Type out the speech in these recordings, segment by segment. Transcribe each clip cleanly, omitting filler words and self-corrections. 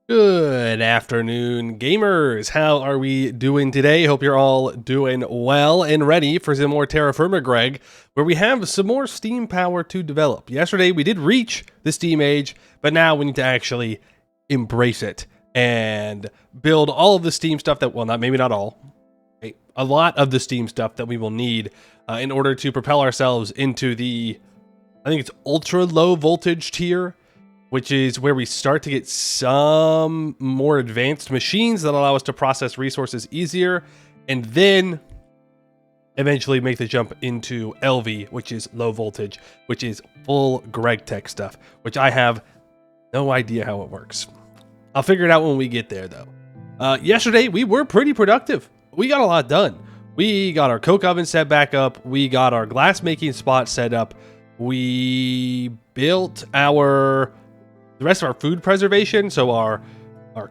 Good afternoon, gamers. How are we doing today? Hope you're all doing well and ready for some more TerraFirmaGreg, where we have some more Steam power to develop. Yesterday, we did reach the Steam age, but now we need to actually embrace it and build all of the Steam stuff that, well, maybe not all, right? A lot of the Steam stuff that we will need in order to propel ourselves into the, I think it's ultra low voltage tier, which is where we start to get some more advanced machines that allow us to process resources easier, and then eventually make the jump into LV, which is low voltage, which is full Greg tech stuff, which I have no idea how it works. I'll figure it out when we get there, though. Yesterday, we were pretty productive. We got a lot done. We got our coke oven set back up. We got our glass making spot set up. We built the rest of our food preservation, so our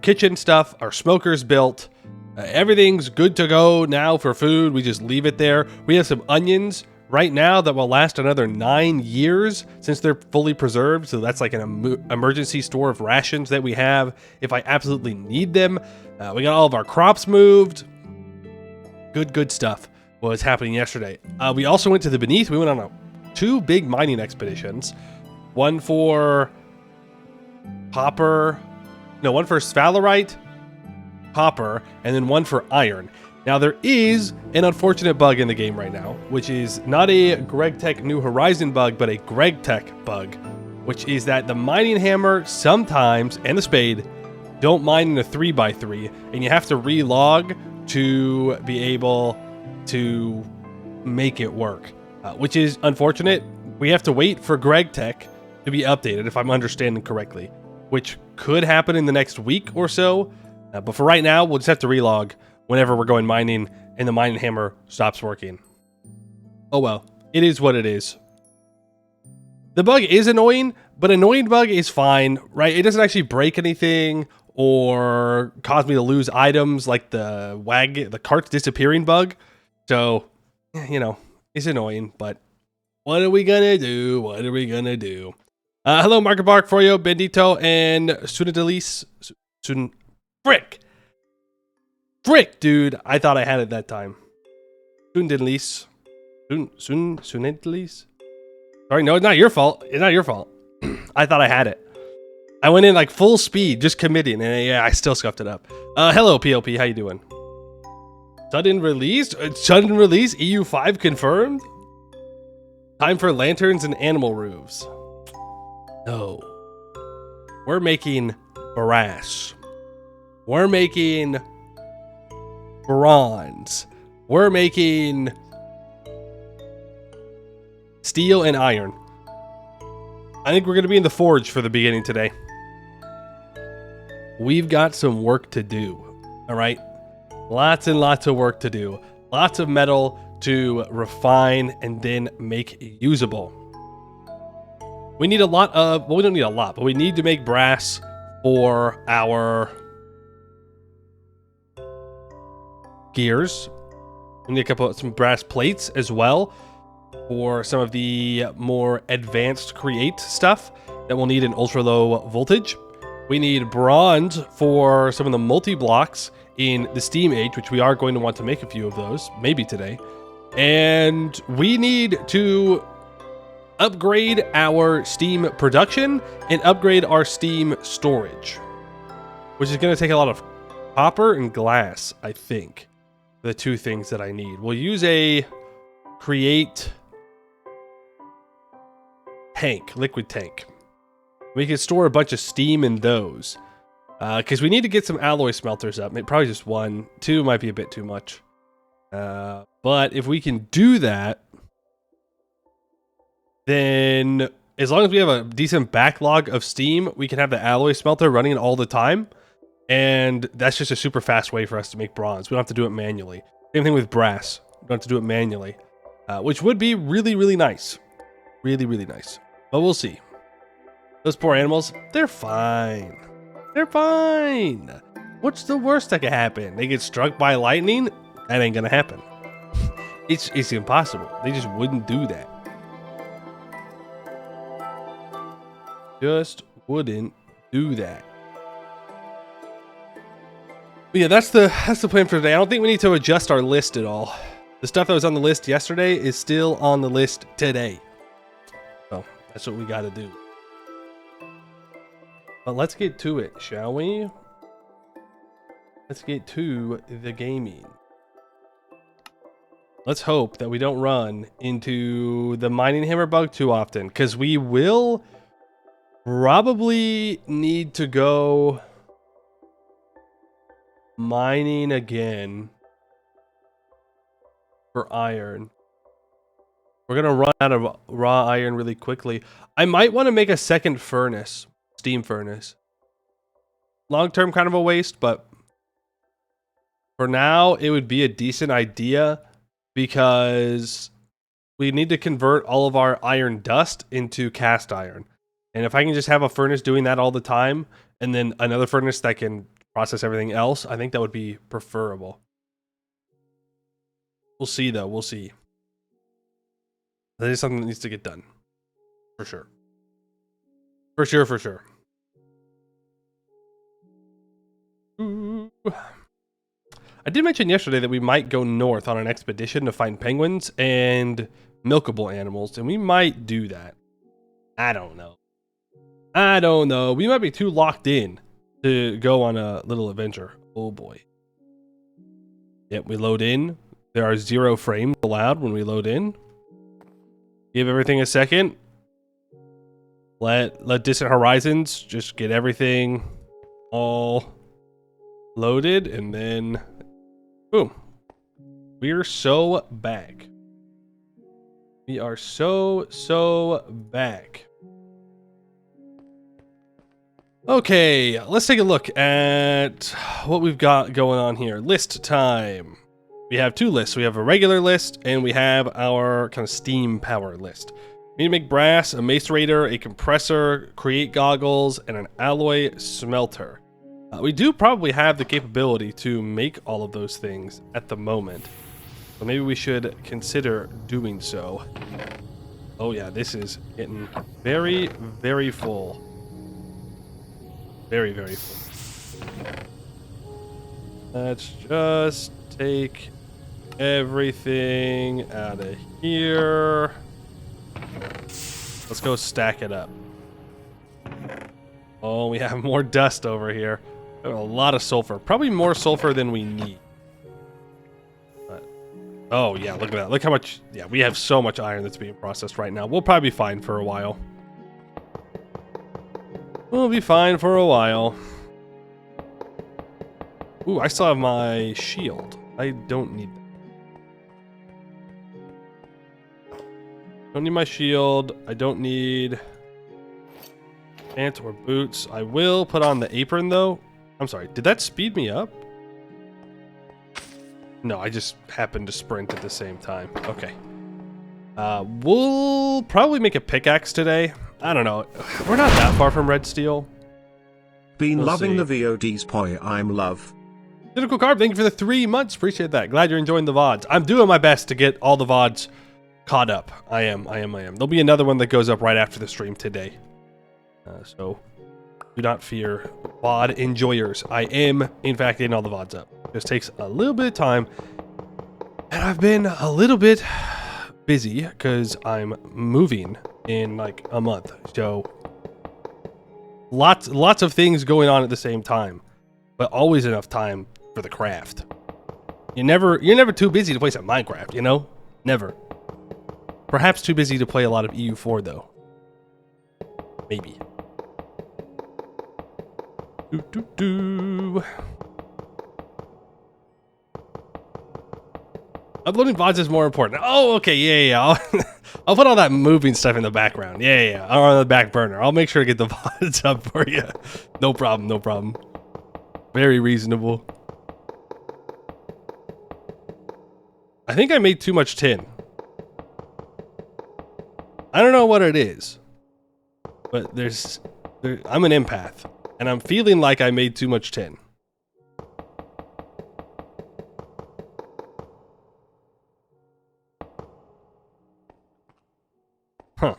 kitchen stuff, our smoker's built. Everything's good to go now for food. We just leave it there. We have some onions right now that will last another 9 years since they're fully preserved. So that's like an emergency store of rations that we have if I absolutely need them. We got all of our crops moved. Good stuff was happening yesterday. We also went to the Beneath. We went on 2 big mining expeditions. One for copper, no, one for sphalerite, copper, and then one for iron. Now there is an unfortunate bug in the game right now, which is not a GregTech New Horizon bug, but a GregTech bug, which is that the mining hammer sometimes, and the spade, don't mine in a 3x3, and you have to relog to be able to make it work, which is unfortunate. We have to wait for GregTech to be updated, if I'm understanding correctly, which could happen in the next week or so. But for right now, we'll just have to relog whenever we're going mining and the mining hammer stops working. Oh well, it is what it is. The bug is annoying, but annoying bug is fine, right? It doesn't actually break anything or cause me to lose items like the cart's disappearing bug. So, you know, it's annoying, but what are we gonna do? What are we gonna do? Hello, Market Bark, Froyo, Bendito, and Sunadalis. Frick, dude. I thought I had it that time. Sunadalis. Sunadalis? Sorry, no, it's not your fault. It's not your fault. I thought I had it. I went in like full speed, just committing, and yeah, I still scuffed it up. Hello, PLP. How you doing? Sudden release? Sudden release? EU5 confirmed? Time for lanterns and animal roofs. No. We're making brass. We're making bronze. We're making steel and iron. I think we're going to be in the forge for the beginning today. We've got some work to do. All right. Lots and lots of work to do. Lots of metal to refine and then make usable. We need a lot of, well, we don't need a lot, but we need to make brass for our gears. We need some brass plates as well for some of the more advanced create stuff that we'll need in ultra low voltage. We need bronze for some of the multi-blocks in the Steam Age, which we are going to want to make a few of those, maybe today. And we need to upgrade our Steam production and upgrade our Steam storage, which is going to take a lot of copper and glass, I think. The 2 things that I need. We'll use a create tank, liquid tank. We can store a bunch of steam in those. Because we need to get some alloy smelters up. Maybe probably just 1. 2 might be a bit too much. But if we can do that, then as long as we have a decent backlog of steam, we can have the alloy smelter running all the time. And that's just a super fast way for us to make bronze. We don't have to do it manually. Same thing with brass. We don't have to do it manually. Which would be really, really nice. Really, really nice. But we'll see. Those poor animals, they're fine. They're fine. What's the worst that could happen? They get struck by lightning? That ain't gonna happen. It's impossible. They just wouldn't do that. Just wouldn't do that. But yeah, that's the plan for today. I don't think we need to adjust our list at all. The stuff that was on the list yesterday is still on the list today. So that's what we got to do. But let's get to it, shall we? Let's get to the gaming. Let's hope that we don't run into the mining hammer bug too often, because we will probably need to go mining again for iron. We're gonna run out of raw iron really quickly. I might want to make a second furnace, steam furnace. Long-term kind of a waste, but for now it would be a decent idea because we need to convert all of our iron dust into cast iron. And if I can just have a furnace doing that all the time and then another furnace that can process everything else, I think that would be preferable. We'll see though, we'll see. That is something that needs to get done. For sure. For sure, for sure. Ooh. I did mention yesterday that we might go north on an expedition to find penguins and milkable animals, and we might do that. I don't know. I don't know. We might be too locked in to go on a little adventure. Oh boy. Yep, we load in. There are 0 frames allowed when we load in. Give everything a second. Let Distant Horizons just get everything all loaded, and then boom. We're so back. We are so back. Okay, let's take a look at what we've got going on here. List time. We have 2 lists. We have a regular list, and we have our kind of steam power list. We need to make brass, a macerator, a compressor, create goggles, and an alloy smelter. We do probably have the capability to make all of those things at the moment. So maybe we should consider doing so. Oh yeah, this is getting very, very full. Very, very full. Let's just take everything out of here. Let's go stack it up. Oh, we have more dust over here. We have a lot of sulfur. Probably more sulfur than we need. But, oh yeah, look at that. Look how much. Yeah, we have so much iron that's being processed right now. We'll probably be fine for a while. We'll be fine for a while. Ooh, I still have my shield. I don't need that. Don't need my shield. I don't need pants or boots. I will put on the apron though. I'm sorry, did that speed me up? No, I just happened to sprint at the same time. Okay. We'll probably make a pickaxe today. I don't know. We're not that far from red steel. Been loving the VODs, poi. I'm love. Cynical Carb, thank you for the 3 months. Appreciate that. Glad you're enjoying the VODs. I'm doing my best to get all the VODs caught up. I am. There'll be another one that goes up right after the stream today. So do not fear, VOD enjoyers. I am, in fact, getting all the VODs up. It just takes a little bit of time. And I've been a little bit busy because I'm moving in like a month. So lots of things going on at the same time, but always enough time for the craft. You're never too busy to play some Minecraft, you know? Never. Perhaps too busy to play a lot of EU4 though. Maybe. Uploading VODs is more important. Oh, okay, yeah. I'll put all that moving stuff in the background. Yeah. Or on the back burner. I'll make sure to get the VODs up for you. No problem. Very reasonable. I think I made too much tin. I don't know what it is, but I'm an empath, and I'm feeling like I made too much tin. Huh.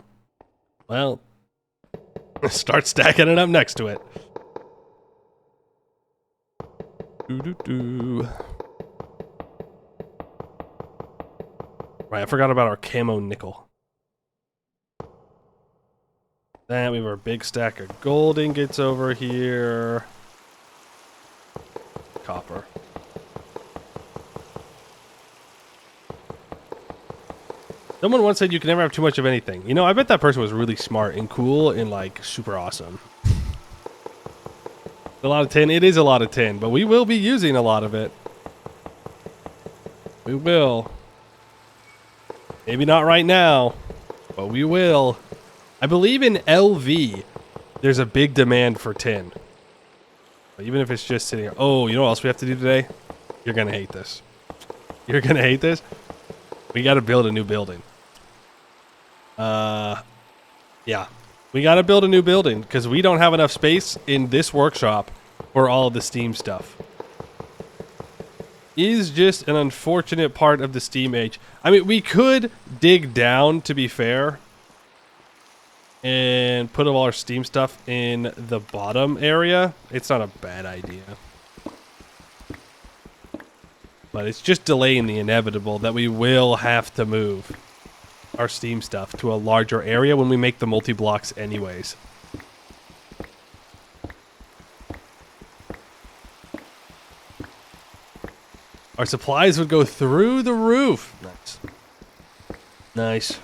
Well, start stacking it up next to it. Right, I forgot about our camo nickel. Then we have our big stack of gold ingots over here. Copper. Someone once said you can never have too much of anything. You know, I bet that person was really smart and cool and like super awesome. A lot of tin. It is a lot of tin, but we will be using a lot of it. We will. Maybe not right now, but we will. I believe in LV, there's a big demand for tin. But even if it's just sitting here. Oh, you know what else we have to do today? You're going to hate this. You're going to hate this? We got to build a new building. Yeah. We got to build a new building because we don't have enough space in this workshop for all of the steam stuff. is just an unfortunate part of the Steam age. I mean, we could dig down, to be fair, and put all our Steam stuff in the bottom area. It's not a bad idea. But it's just delaying the inevitable that we will have to move our Steam stuff to a larger area when we make the multi-blocks anyways. Our supplies would go through the roof. Nice. Nice.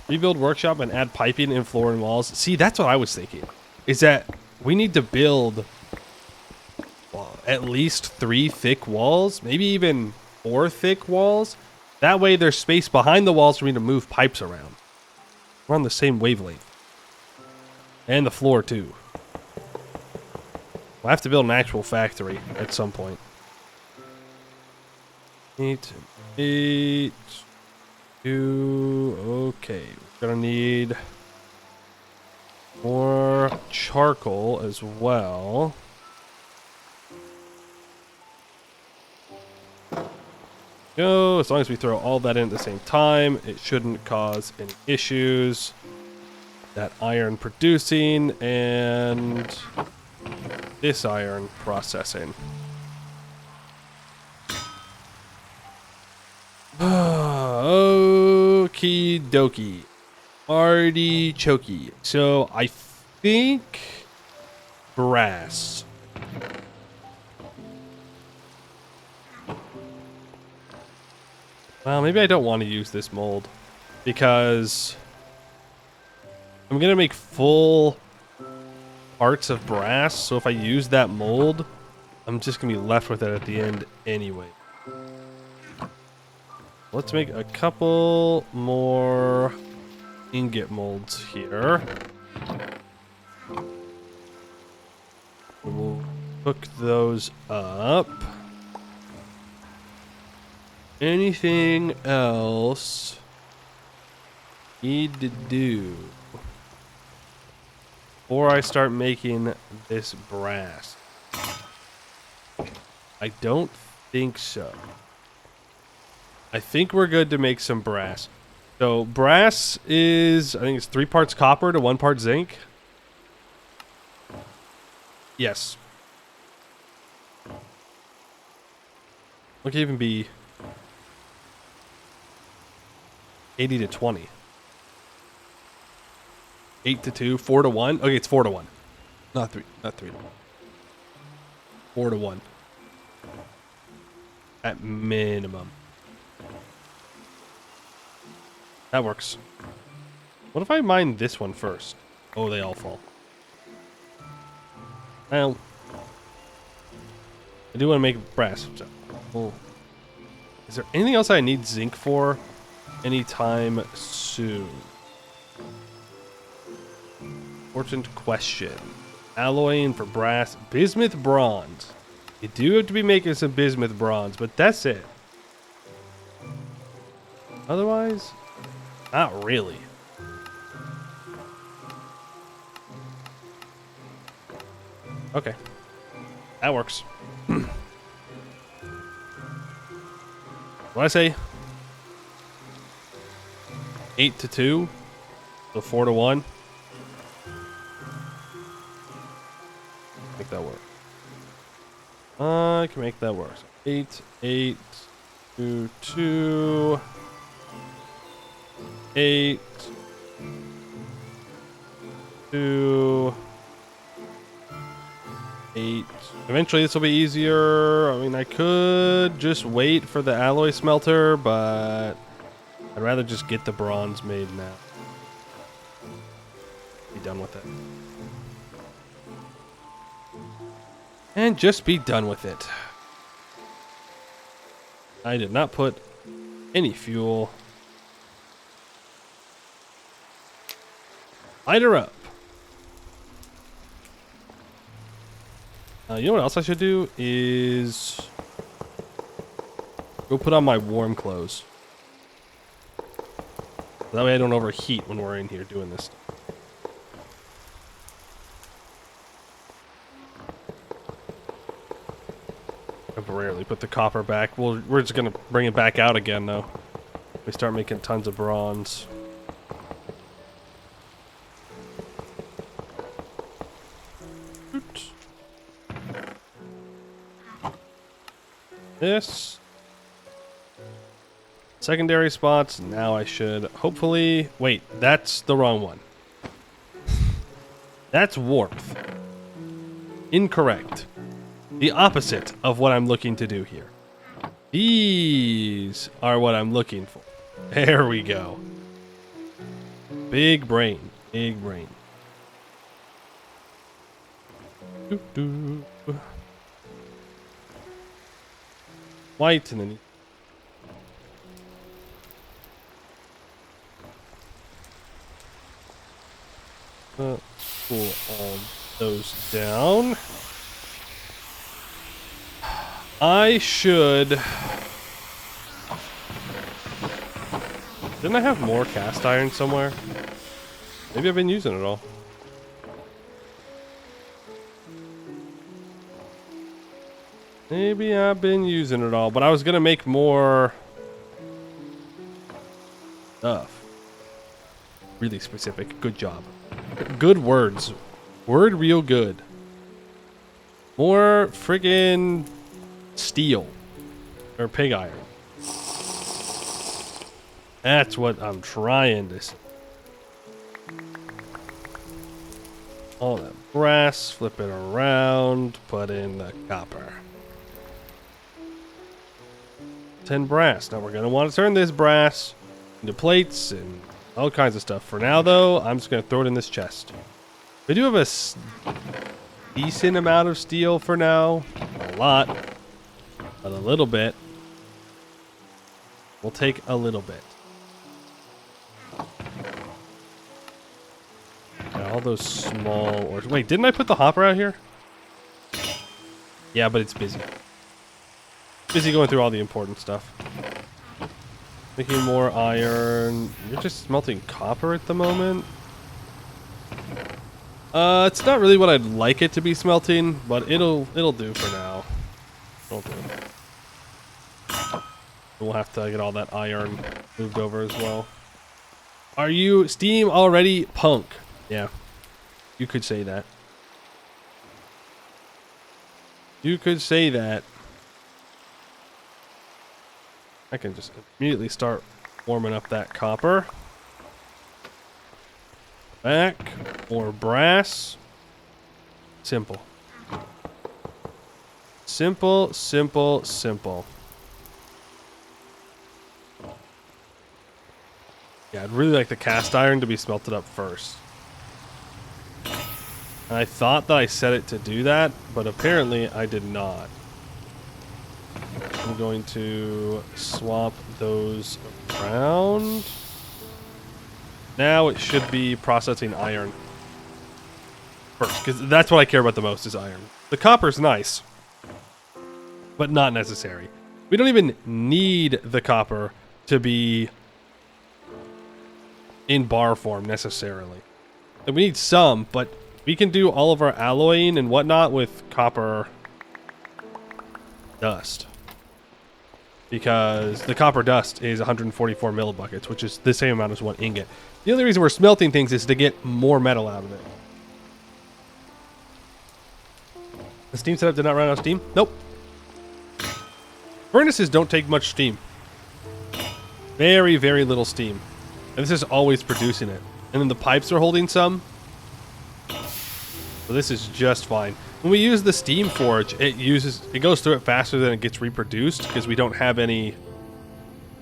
Rebuild workshop and add piping and floor and walls. See, that's what I was thinking. Is that we need to build at least 3 thick walls, maybe even 4 thick walls. That way there's space behind the walls for me to move pipes around. We're on the same wavelength. And the floor too. We'll have to build an actual factory at some point. 8, 8, 2, okay. We're gonna need more charcoal as well. Go, as long as we throw all that in at the same time, it shouldn't cause any issues. That iron producing and this iron processing. Okie dokie. Artichoke. So I think brass. Well, maybe I don't want to use this mold because I'm going to make full parts of brass. So if I use that mold, I'm just going to be left with it at the end anyway. Let's make a couple more ingot molds here. We'll hook those up. Anything else need to do before I start making this brass? I don't think so. I think we're good to make some brass. So brass is, I think it's 3 parts copper to 1 part zinc. Yes. What could even be 80 to 20. 8 to 2, 4 to 1. Okay, it's 4 to 1. Not 3 to 1. 4 to 1. At minimum. That works. What if I mine this one first? Oh, they all fall. Well, I do want to make brass. So, oh. Is there anything else I need zinc for anytime soon? Important question. Alloying for brass. Bismuth bronze. You do have to be making some bismuth bronze, but that's it. Otherwise, not really. Okay. That works. What I say? 8 to 2. So 4 to 1. Make that work. I can make that work. 8, 8, 2, 2, 8, 2, 8. Eventually this will be easier. I mean, I could just wait for the alloy smelter, but I'd rather just get the bronze made now. Be done with it. And just be done with it. I did not put any fuel. Light her up. You know what else I should do is go put on my warm clothes. That way I don't overheat when we're in here doing this stuff. temporarily put the copper back. We're just gonna bring it back out again though. We start making tons of bronze. Oops. This. Secondary spots. Now I should hopefully... Wait, that's the wrong one. That's warmth. Incorrect. The opposite of what I'm looking to do here. These are what I'm looking for. There we go. Big brain. Big brain. Doo-doo. White and then... pull all those down. I should... Didn't I have more cast iron somewhere? Maybe I've been using it all. Maybe I've been using it all, but I was gonna make more stuff. Really specific. Good job. Good words. Word real good. More friggin' steel. Or pig iron. That's what I'm trying to say. All that brass, flip it around, put in the copper. 10 brass. Now we're going to want to turn this brass into plates and all kinds of stuff. For now, though, I'm just going to throw it in this chest. We do have a decent amount of steel for now. A lot. But a little bit. We'll take a little bit. Now, all those small ores. Wait, didn't I put the hopper out here? Yeah, but it's busy. Busy going through all the important stuff. Making more iron. You're just smelting copper at the moment? It's not really what I'd like it to be smelting, but it'll do for now. It'll do. We'll have to get all that iron moved over as well. Are you Steam already punk? Yeah. You could say that. You could say that. I can just immediately start warming up that copper. Back. More brass. Simple. Simple, simple, simple. Yeah, I'd really like the cast iron to be smelted up first. And I thought that I set it to do that, but apparently I did not. I'm going to swap those around. Now it should be processing iron first, because that's what I care about the most is iron. The copper's nice, but not necessary. We don't even need the copper to be in bar form necessarily. And we need some, but we can do all of our alloying and whatnot with copper dust. Because the copper dust is 144 millibuckets, which is the same amount as one ingot. The only reason we're smelting things is to get more metal out of it. The steam setup did not run out of steam? Nope. Furnaces don't take much steam. Very, very little steam. And this is always producing it. And then the pipes are holding some. So this is just fine. When we use the steam forge, it goes through it faster than it gets reproduced because we don't have any.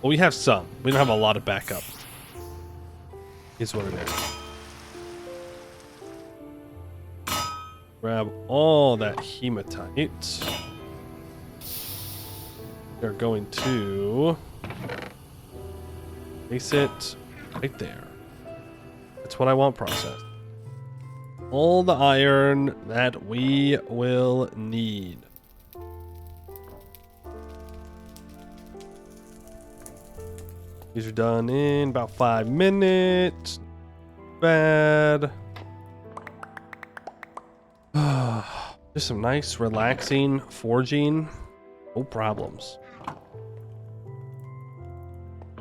Well, we have some. We don't have a lot of backup. Is what it is. Grab all that hematite. They're going to place it right there. That's what I want processed. All the iron that we will need. These are done in about 5 minutes. Bad. Just some nice, relaxing forging. No problems.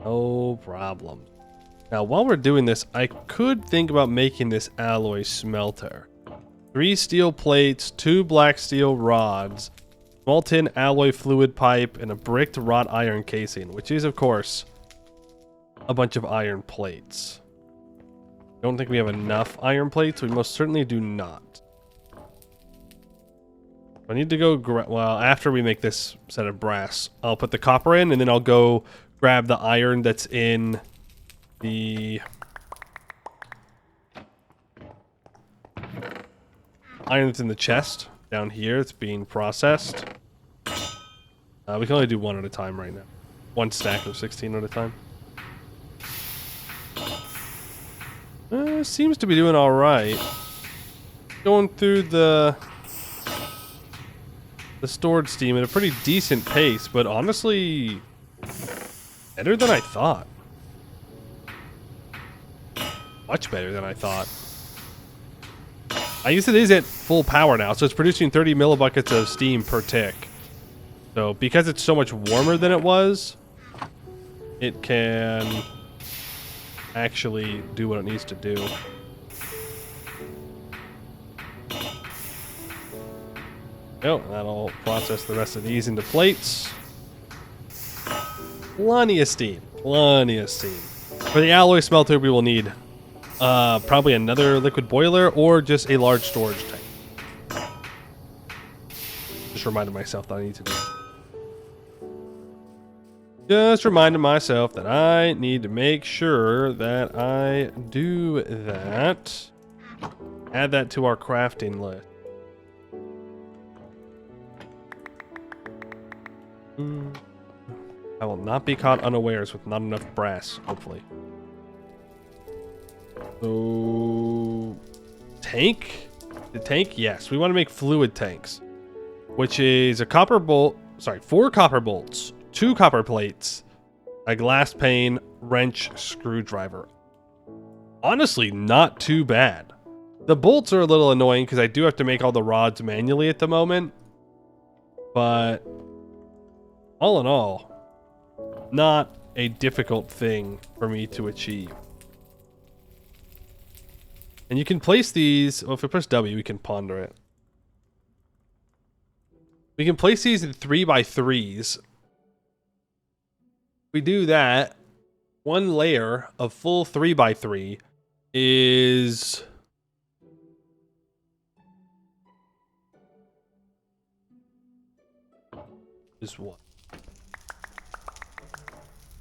No problem. Now, while we're doing this, I could think about making this alloy smelter. 3 steel plates, 2 black steel rods, small tin alloy fluid pipe, and a bricked wrought iron casing, which is, of course, a bunch of iron plates. Don't think we have enough iron plates. We most certainly do not. I need to go, well, after we make this set of brass, I'll put the copper in, and then I'll go grab the iron that's in the iron that's in the chest down here. It's being processed. We can only do 1 at a time right now. 1 stack of 16 at a time. Seems to be doing all right. Going through the stored steam at a pretty decent pace, but honestly, better than I thought. Much better than I thought. I guess it is at full power now, so it's producing 30 millibuckets of steam per tick. So because it's so much warmer than it was, it can actually do what it needs to do. Oh, that'll process the rest of these into plates. Plenty of steam. Plenty of steam. For the alloy smelter, we will need probably another liquid boiler or just a large storage tank. Just reminded myself that I need to do it. Just reminded myself that I need to make sure that I do that. Add that to our crafting list. I will not be caught unawares with not enough brass, hopefully. So, tank? The tank? Yes, we want to make fluid tanks, which is a copper bolt, sorry, 4 copper bolts, 2 copper plates, a glass pane, wrench, screwdriver. Honestly, not too bad. The bolts are a little annoying because I do have to make all the rods manually at the moment, but all in all, not a difficult thing for me to achieve. And you can place these, well, if I press W, we can ponder it. We can place these in 3x3s. We do that, 1 layer of full 3x3 is what?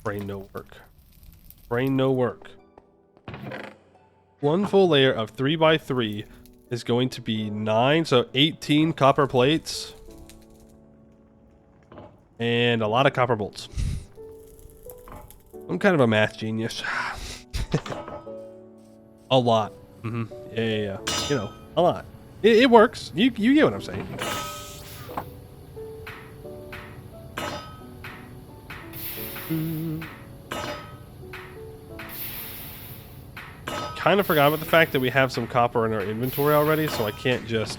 Brain no work. Brain no work. 1 full layer of 3x3 is going to be 9, so 18 copper plates. And a lot of copper bolts. I'm kind of a math genius. A lot. Yeah. You know, a lot. It works. You get what I'm saying. Kind of forgot about the fact that we have some copper in our inventory already, so I can't just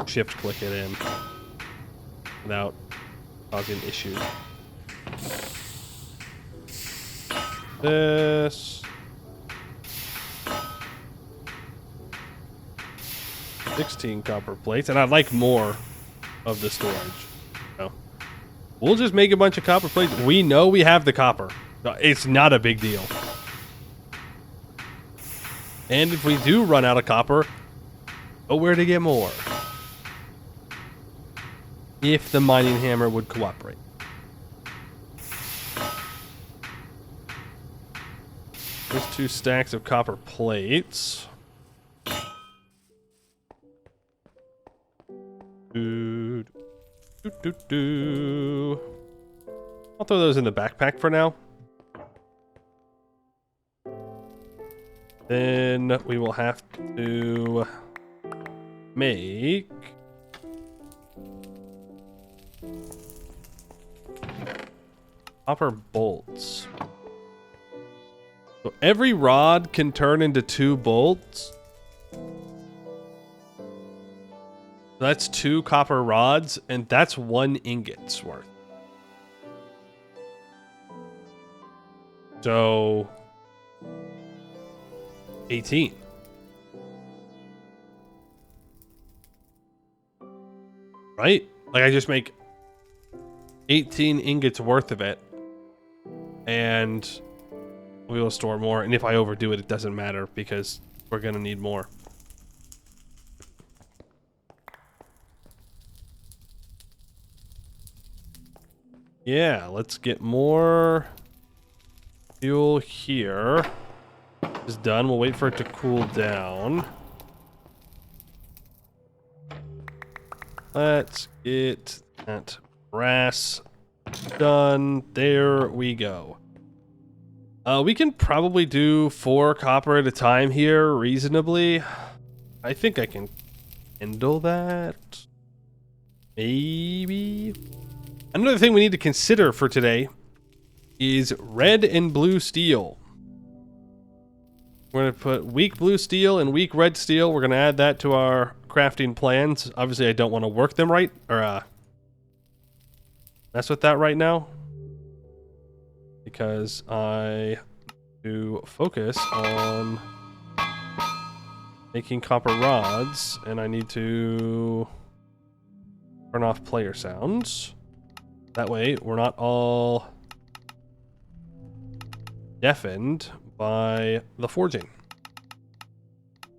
shift click it in without causing issues. This 16 copper plates, and I'd like more of the storage. So we'll just make a bunch of copper plates. We know we have the copper. It's not a big deal. And if we do run out of copper, know where to get more. If the mining hammer would cooperate. There's 2 stacks of copper plates. I'll throw those in the backpack for now. Then we will have to make copper bolts. So every rod can turn into 2 bolts. That's 2 copper rods, and that's 1 ingot's worth. So 18. Right? Like I just make 18 ingots worth of it, and we will store more. And if I overdo it, it doesn't matter because we're gonna need more. Yeah, let's get more fuel here. It's done. We'll wait for it to cool down. Let's get that brass done. There we go. We can probably do 4 copper at a time here reasonably. I think I can handle that. Maybe. Another thing we need to consider for today is red and blue steel. We're going to put weak blue steel and weak red steel. We're going to add that to our crafting plans. Obviously, I don't want to work them right, or mess with that right now, because I do focus on making copper rods, and I need to turn off player sounds. That way, we're not all deafened by the forging.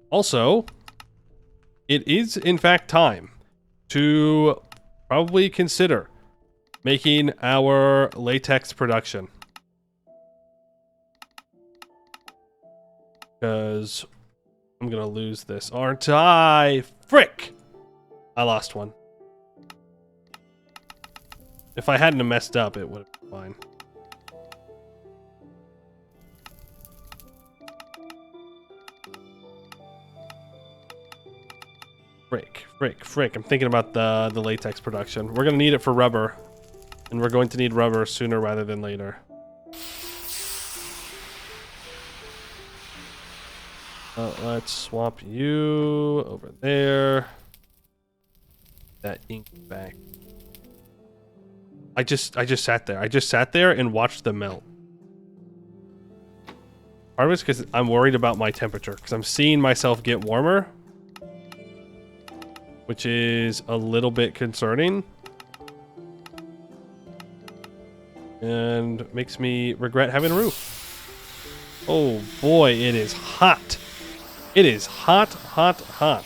Also, it is in fact time to probably consider making our latex production. Because I'm gonna lose this, aren't I? Frick! I lost one. If I hadn't messed up, it would have been fine. Frick. I'm thinking about the latex production. We're going to need it for rubber. And we're going to need rubber sooner rather than later. Let's swap you over there. That ink back. I just sat there. I just sat there and watched them melt. Part of it's because I'm worried about my temperature, because I'm seeing myself get warmer, which is a little bit concerning and makes me regret having a roof. Oh boy, it is hot. It is hot. I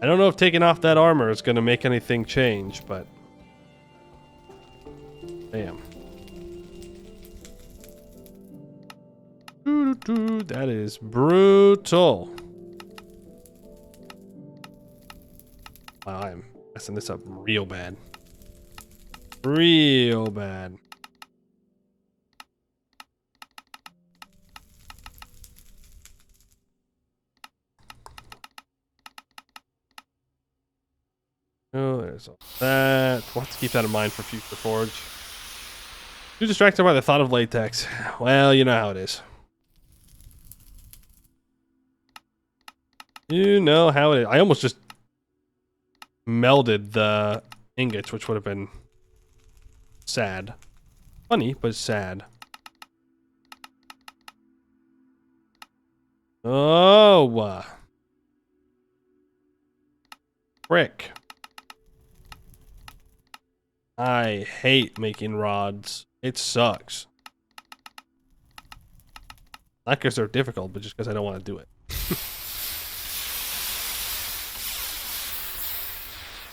don't know if taking off that armor is going to make anything change, but damn. That is brutal. Wow, I'm messing this up real bad. Real bad. Oh, there's all that. We'll have to keep that in mind for future forge. Too distracted by the thought of latex. Well, you know how it is. You know how it is. I almost just melded the ingots, which would have been sad. Funny, but sad. Oh. Frick. I hate making rods. It sucks. Not because they're difficult, but just because I don't want to do it.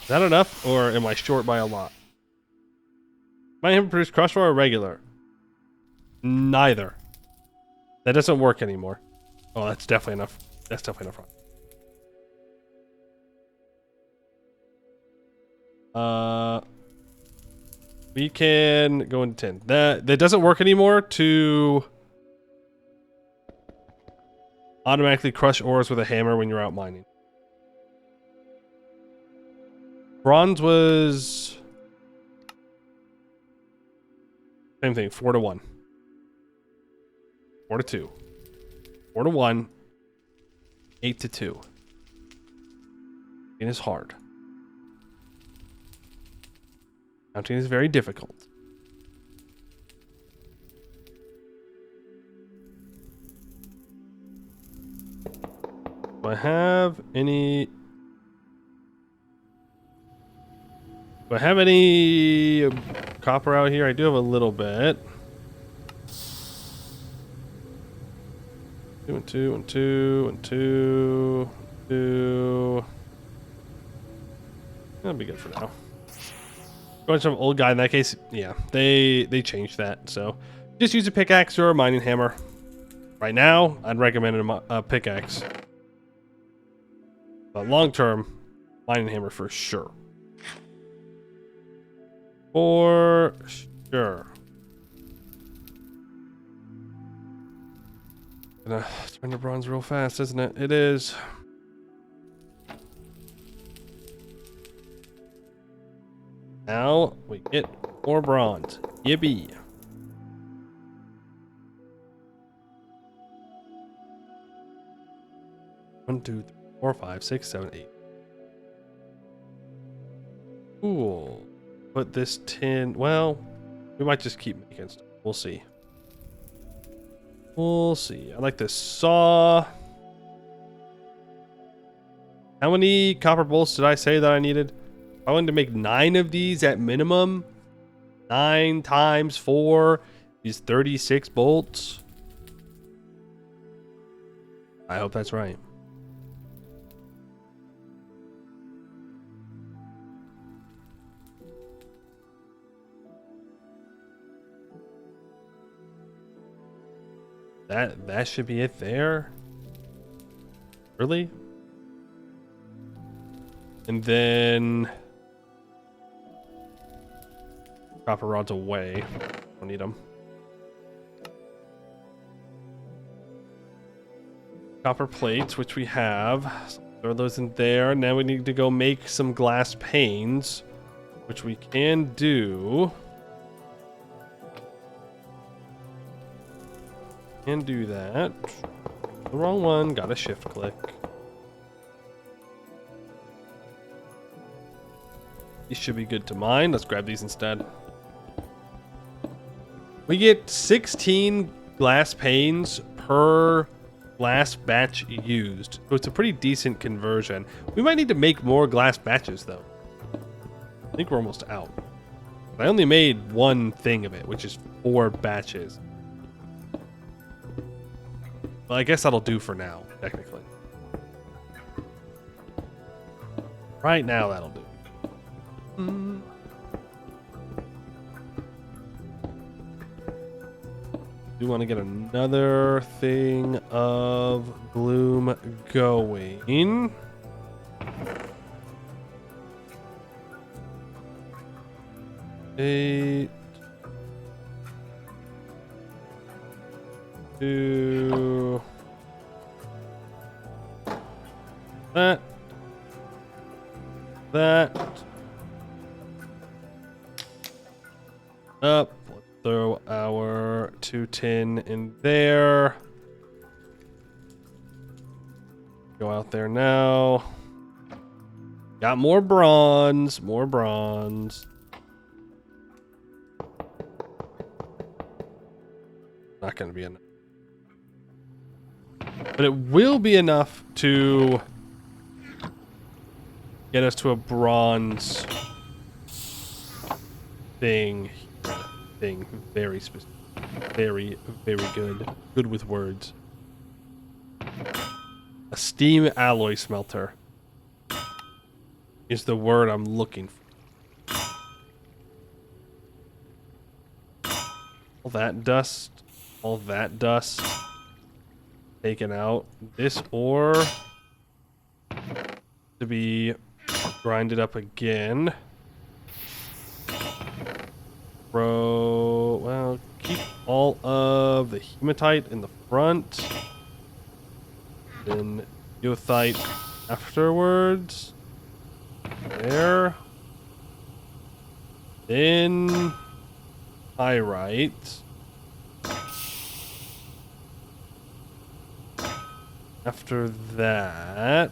Is that enough, or am I short by a lot? Am I able to produce crossbar or regular? Neither. That doesn't work anymore. Oh, that's definitely enough. That's definitely enough. We can go into 10. That doesn't work anymore to automatically crush ores with a hammer when you're out mining. Bronze was same thing, 4 to 1. 4 to 2. 4 to 1. 8 to 2. It is hard. Counting is very difficult. Do I have any... Do I have any copper out here? I do have a little bit. 2 and 2 and 2 and 2, 2. That'll be good for now. Going to some old guy in that case. Yeah, they changed that. So just use a pickaxe or a mining hammer. Right now, I'd recommend a pickaxe. But long term, mining hammer for sure. For sure. Gonna turn to bronze real fast, isn't it? It is. Now we get more bronze. Yippee. One, two, three, 4, 5, 6, 7, 8. Cool. Put this tin. Well, we might just keep making stuff. We'll see. We'll see. I like this saw. How many copper bolts did I say that I needed? I wanted to make 9 of these at minimum. 9 times 4 is 36 bolts. I hope that's right. That should be it there. Really? And then copper rods away. Don't need them. Copper plates, which we have. So throw those in there. Now we need to go make some glass panes, which we can do. Can do that. The wrong one. Got a shift click. These should be good to mine. Let's grab these instead. We get 16 glass panes per glass batch used. So it's a pretty decent conversion. We might need to make more glass batches though. I think we're almost out. I only made one thing of it, which is 4 batches. Well, I guess that'll do for now, technically. Right now, that'll do. Do want to get another thing of bloom going. Eight. 2. That. Up. Let's throw our 2 tin in there. Go out there now. Got more bronze. More bronze. Not going to be enough. But it will be enough to get us to a bronze thing. Very specific. Very, very good. Good with words. A steam alloy smelter is the word I'm looking for. All that dust. All that dust taken out. This ore to be grinded up again. Well, keep all of the hematite in the front. Then goethite afterwards. There. Then pyrite. After that,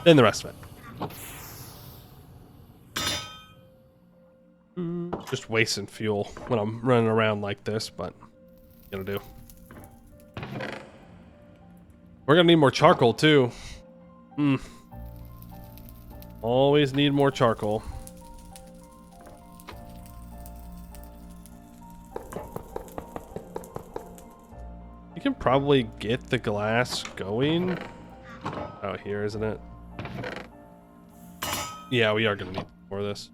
Then the rest of it. Just wasting fuel when I'm running around like this, but gonna do. We're gonna need more charcoal too. Always need more charcoal. You can probably get the glass going out here, isn't it? Yeah, we are gonna need more of this.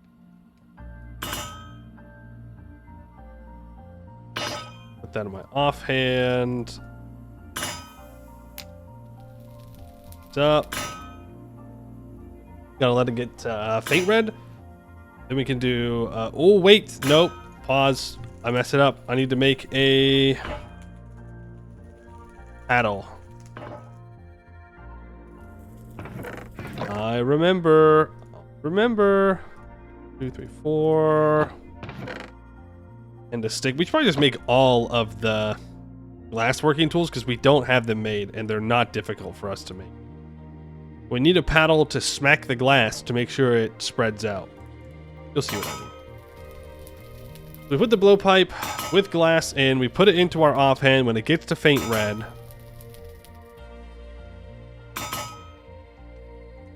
Put that in my offhand. What's up? Gotta let it get faint red. Then we can do. Oh wait, nope. Pause. I messed it up. I need to make a paddle. I remember. 2, 3, 4. And a stick. We should probably just make all of the glass working tools because we don't have them made and they're not difficult for us to make. We need a paddle to smack the glass to make sure it spreads out. You'll see what I mean. We put the blowpipe with glass in. We put it into our offhand when it gets to faint red.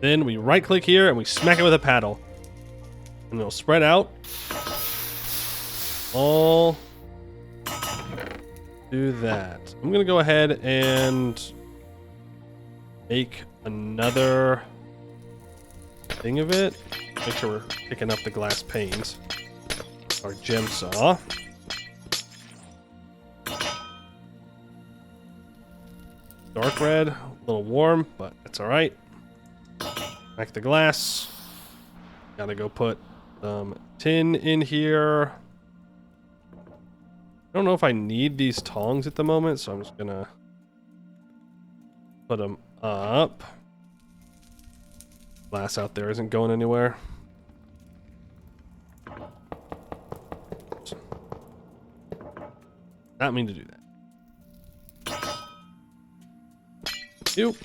Then we right click here and we smack it with a paddle. And it'll spread out. All do that. I'm gonna go ahead and make another thing of it. Make sure we're picking up the glass panes. Our gem saw. Dark red, a little warm, but that's all right. Back the glass. Gotta go put some tin in here. I don't know if I need these tongs at the moment, so I'm just gonna put them up. Glass out there isn't going anywhere. Not mean to do that. Nope.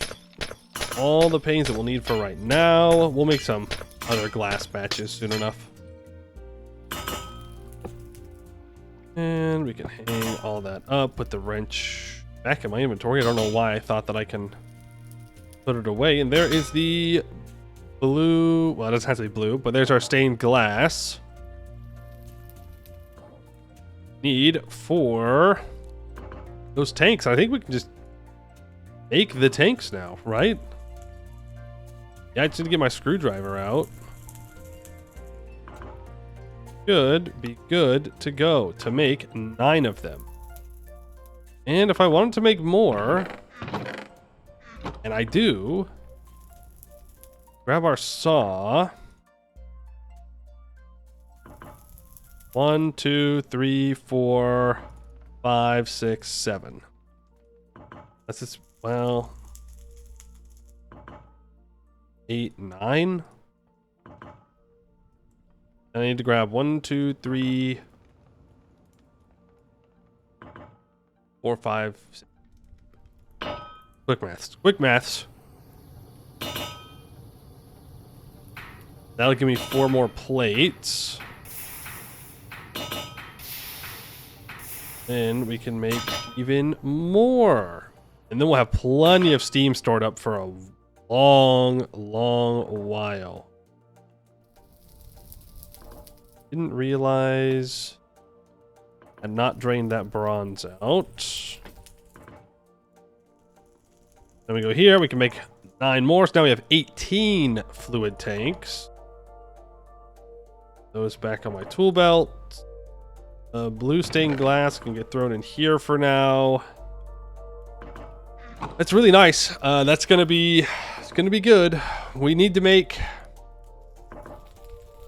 All the panes that we'll need for right now. We'll make some other glass batches soon enough. And we can hang all that up. Put the wrench back in my inventory. I don't know why I thought that I can put it away. And there is the blue. Well, it doesn't have to be blue, but there's our stained glass. Need for those tanks. I think we can just make the tanks now, right? Yeah, I just need to get my screwdriver out. Should be good to go to make 9 of them. And if I wanted to make more, and I do, grab our saw. 1, 2, 3, 4, 5, 6, 7. That's just, well, 8, 9. I need to grab 1, 2, 3, 4, 5, 6. Quick maths. Quick maths. That'll give me 4 more plates. Then we can make even more. And then we'll have plenty of steam stored up for a long, long while. Didn't realize I had not drained that bronze out. Then we go here, we can make 9 more. So now we have 18 fluid tanks. Those back on my tool belt. Blue stained glass can get thrown in here for now. That's really nice. It's gonna be good. We need to make.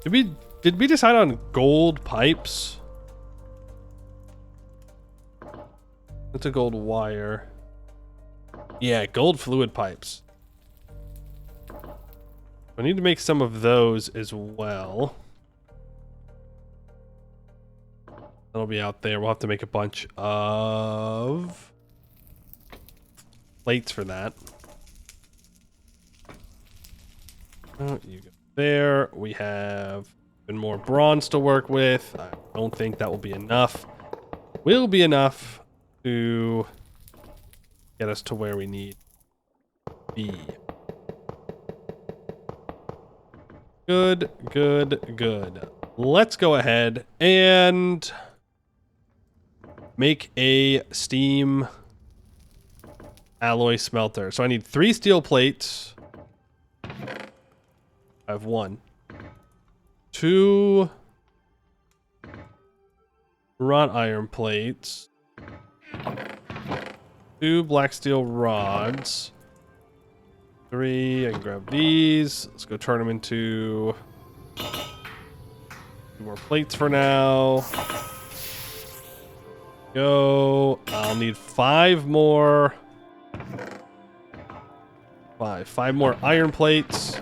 Did we decide on gold pipes? That's a gold wire. Yeah, gold fluid pipes. I need to make some of those as well. That'll be out there. We'll have to make a bunch of plates for that. Oh, you go there. We have even more bronze to work with. I don't think that will be enough. Will be enough to get us to where we need to be. Good, good, good. Let's go ahead and make a steam alloy smelter. So I need 3 steel plates. I have 1. 2 wrought iron plates. 2 black steel rods. 3, I can grab these. Let's go turn them into more plates for now. Go. I'll need 5 more. 5 more iron plates.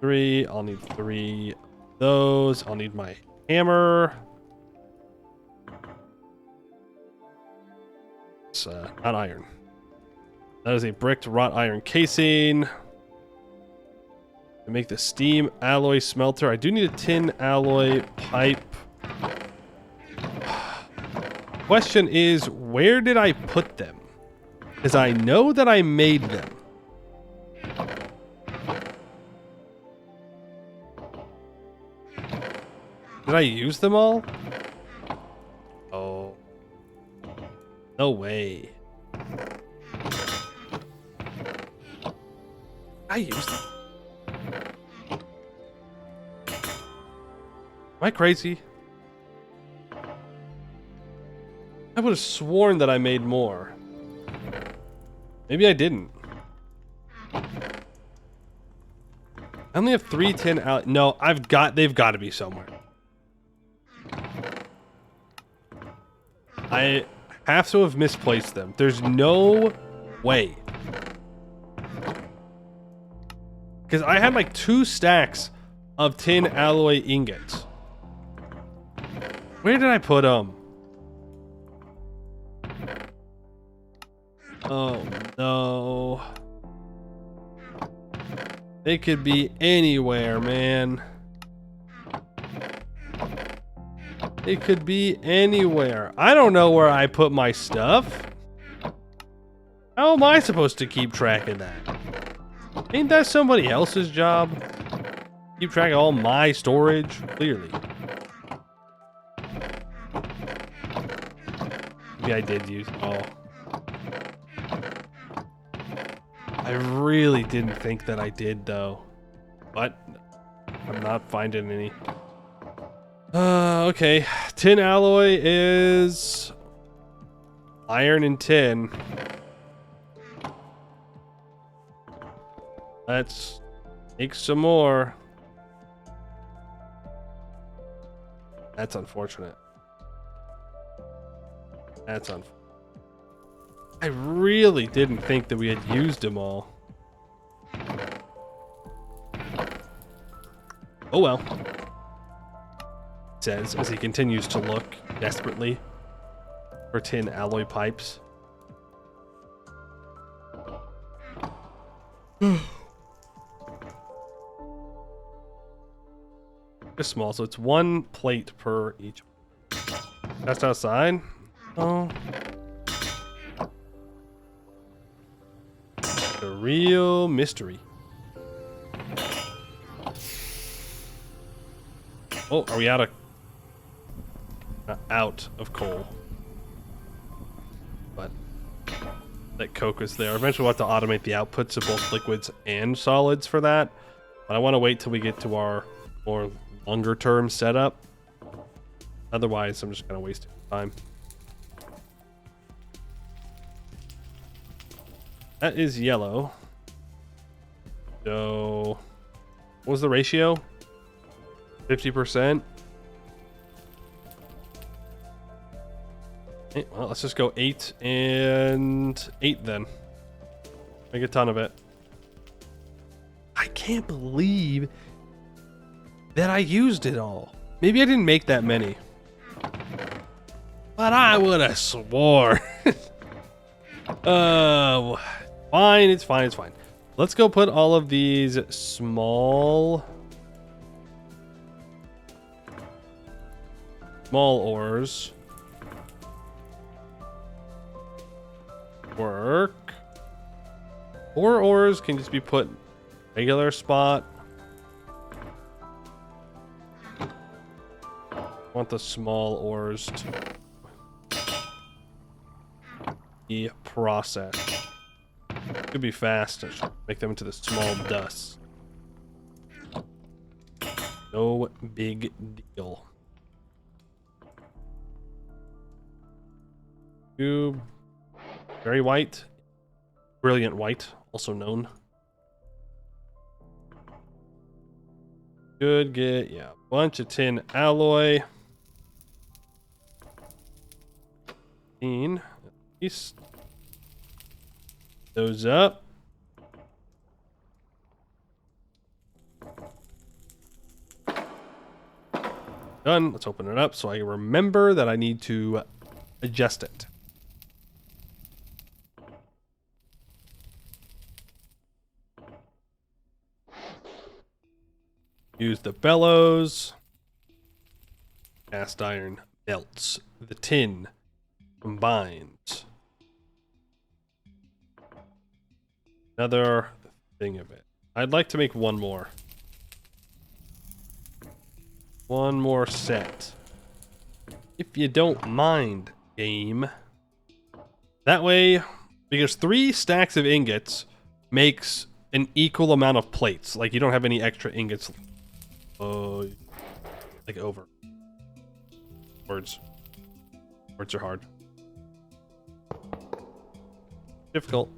3. I'll need 3 of those. I'll need my hammer. It's not iron. That is a bricked wrought iron casing. To make the steam alloy smelter, I do need a tin alloy pipe. Question is, where did I put them? Because I know that I made them. Did I use them all? Oh. No way. I used them. Am I crazy? I would have sworn that I made more. Maybe I didn't. I only have 3 tin out. No, they've got to be somewhere. I have to have misplaced them. There's no way. Because I had like 2 stacks of tin alloy ingots. Where did I put them? Oh no. They could be anywhere, man. They could be anywhere. I don't know where I put my stuff. How am I supposed to keep track of that? Ain't that somebody else's job? Keep track of all my storage? Clearly. Maybe I did use... Oh. I really didn't think that I did, though. But I'm not finding any. Okay. Tin alloy is... iron and tin. Let's make some more. That's unfortunate. That's unfortunate. I really didn't think that we had used them all. Oh well. Says as he continues to look desperately for tin alloy pipes. It's small, so it's 1 plate per each. That's outside. Oh. The real mystery. Oh, are we out of... out of coal. But that coke is there. Eventually we'll have to automate the outputs of both liquids and solids for that. But I want to wait till we get to our more longer term setup. Otherwise, I'm just going to waste time. That is yellow. So, what was the ratio? 50%? Okay, well, let's just go 8 and 8 then. Make a ton of it. I can't believe that I used it all. Maybe I didn't make that many. But I would have swore. Fine, it's fine, it's fine. Let's go put all of these small ores. Work. 4 ores can just be put in regular spot. Want the small ores to be processed. Could be fast. Make them into the small dust. No big deal. Cube. Very white. Brilliant white, also known. Could get, yeah, a bunch of tin alloy. At least those up. Done. Let's open it up so I remember that I need to adjust it. Use the bellows. Cast iron melts. The tin combines. Another thing of it. I'd like to make one more. One more set. If you don't mind, game. That way, because 3 stacks of ingots makes an equal amount of plates. Like, you don't have any extra ingots. Like over. Words. Words are hard. Difficult.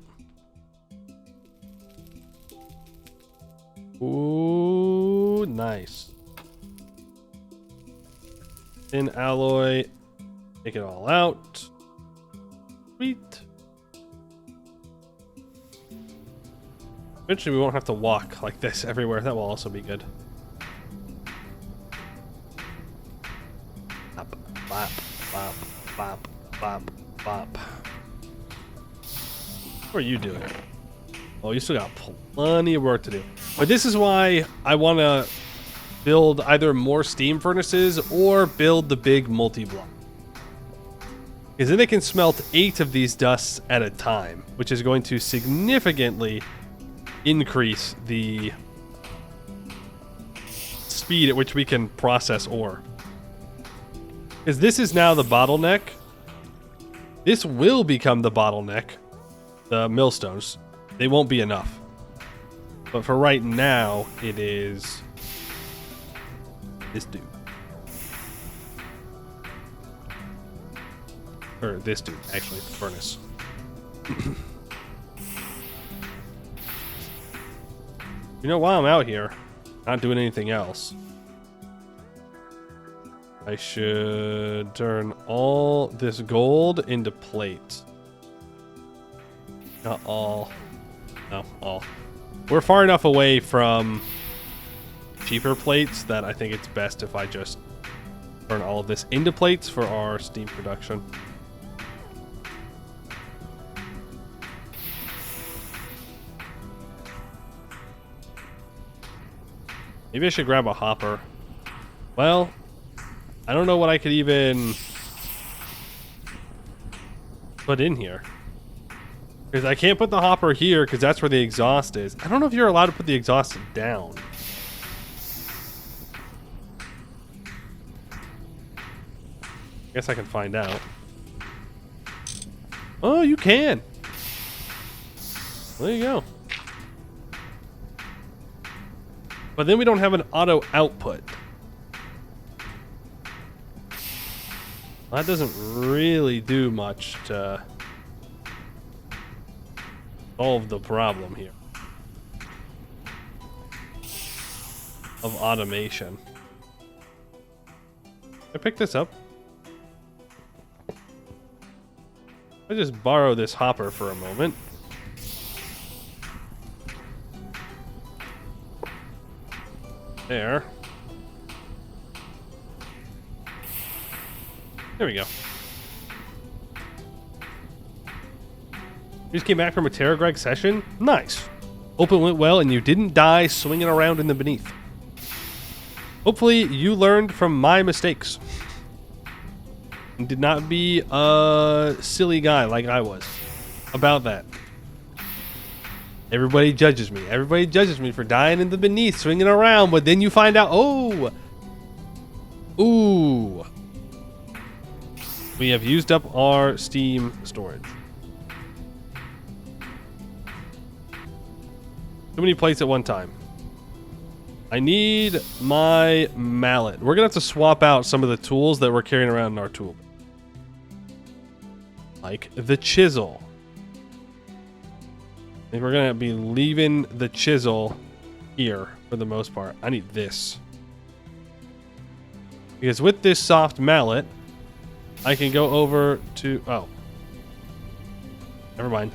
Ooh, nice. Tin alloy. Take it all out. Sweet. Eventually we won't have to walk like this everywhere. That will also be good. Bop, bop, bop, bop, bop, bop. What are you doing? Oh, you still got plenty of work to do. But this is why I want to build either more steam furnaces or build the big multi-block. Because then they can smelt 8 of these dusts at a time, which is going to significantly increase the speed at which we can process ore. Because this is now the bottleneck. This will become the bottleneck. The millstones. They won't be enough. But for right now, it is this dude. Or this dude, actually, the furnace. You know, while I'm out here, not doing anything else, I should turn all this gold into plate. Not all. No, all. We're far enough away from cheaper plates that I think it's best if I just turn all of this into plates for our steam production. Maybe I should grab a hopper. Well, I don't know what I could even put in here. Because I can't put the hopper here because that's where the exhaust is. I don't know if you're allowed to put the exhaust down. Guess I can find out. Oh, you can. There you go. But then we don't have an auto output. Well, that doesn't really do much to solve the problem here of automation. Can I pick this up? I just borrow this hopper for a moment. There. You just came back from a TerraFirmaGreg session? Nice. Hope it went well and you didn't die swinging around in the beneath. Hopefully you learned from my mistakes. And did not be a silly guy like I was about that. Everybody judges me. Everybody judges me for dying in the beneath, swinging around, but then you find out, oh! Ooh. We have used up our Steam storage. Too many plates at one time. I need my mallet. We're gonna have to swap out some of the tools that we're carrying around in our tool. Like the chisel. I think we're gonna be leaving the chisel here for the most part. I need this. Because with this soft mallet, I can go over to... Oh. Never mind.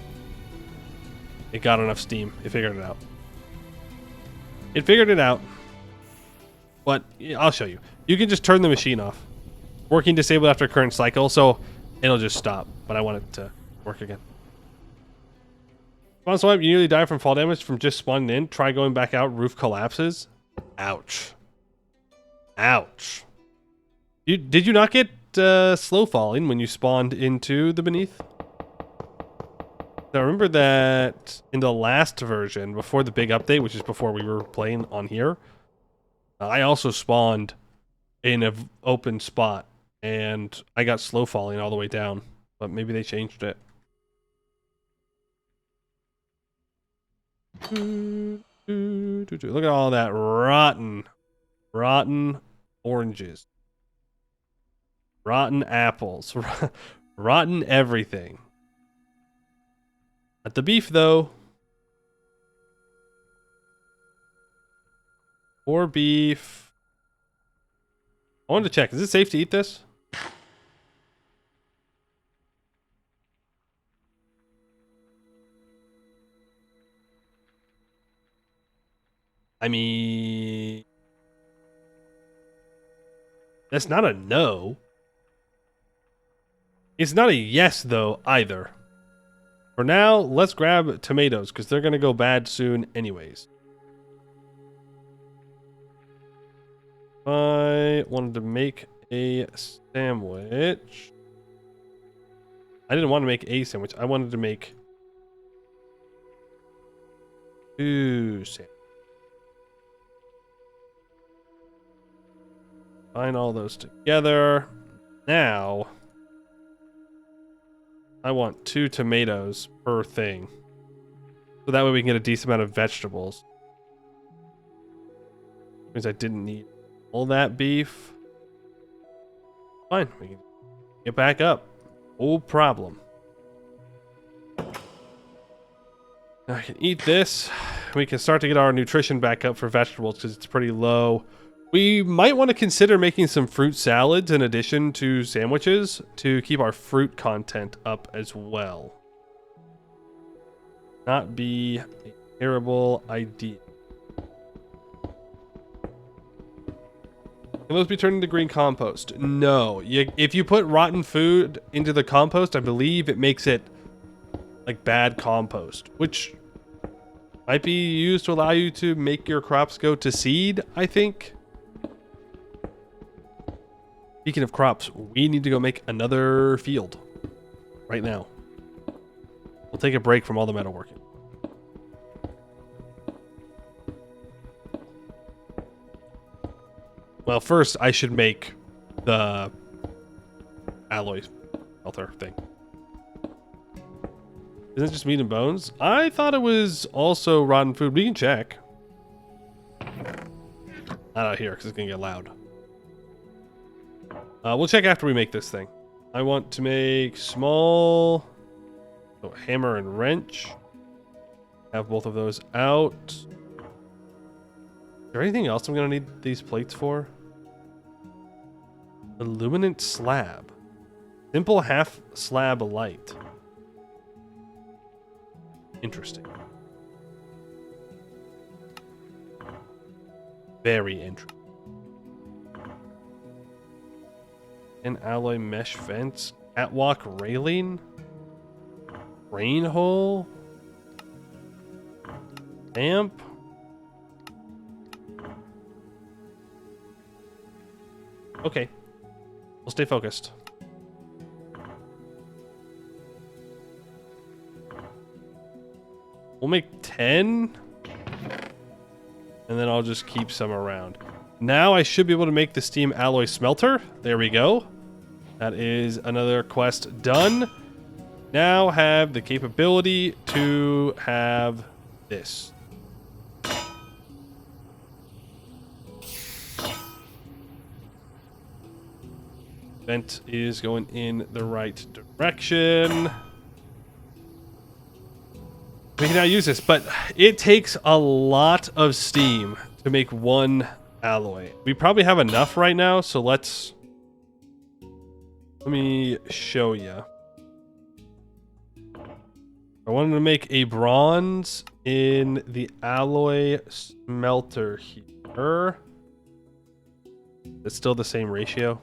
It got enough steam. It figured it out. It figured it out. But I'll show you. You can just turn the machine off. Working disabled after current cycle, so it'll just stop. But I want it to work again. Spawn swipe, you nearly die from fall damage from just spawning in. Try going back out, roof collapses. Ouch. Ouch. Did you not get slow falling when you spawned into the beneath? I remember that in the last version, before the big update, which is before we were playing on here, I also spawned in an open spot, and I got slow falling all the way down, but maybe they changed it. Look at all that rotten oranges. Rotten apples. Rotten everything. Not the beef, though. Or beef. I wanted to check. Is it safe to eat this? I mean... That's not a no. It's not a yes, though, either. For now, let's grab tomatoes, because they're going to go bad soon anyways. I wanted to make a sandwich. I didn't want to make a sandwich. I wanted to make 2 sandwiches. Combine all those together. Now, I want 2 tomatoes per thing. So that way we can get a decent amount of vegetables. Means I didn't need all that beef. Fine, we can get back up. No problem. Now I can eat this. We can start to get our nutrition back up for vegetables because it's pretty low. We might want to consider making some fruit salads in addition to sandwiches to keep our fruit content up as well. Not be a terrible idea. Can those be turned into green compost? No. If you put rotten food into the compost, I believe it makes it like bad compost, which might be used to allow you to make your crops go to seed, I think. Speaking of crops, we need to go make another field right now. We'll take a break from all the metalworking. Well, first I should make the alloy smelter thing. Isn't it just meat and bones? I thought it was also rotten food. We can check. Not out here because it's gonna get loud. We'll check after we make this thing. I want to make small hammer and wrench. Have both of those out. Is there anything else I'm going to need these plates for? Illuminant slab. Simple half slab light. Interesting. Very interesting. An alloy mesh fence. Catwalk railing. Drain hole? Amp? Okay. We'll stay focused. We'll make 10. And then I'll just keep some around. Now I should be able to make the steam alloy smelter. There we go. That is another quest done. Now have the capability to have this. Vent is going in the right direction. We can now use this, but it takes a lot of steam to make one alloy. We probably have enough right now, so let me show you. I wanted to make a bronze in the alloy smelter here. It's still the same ratio.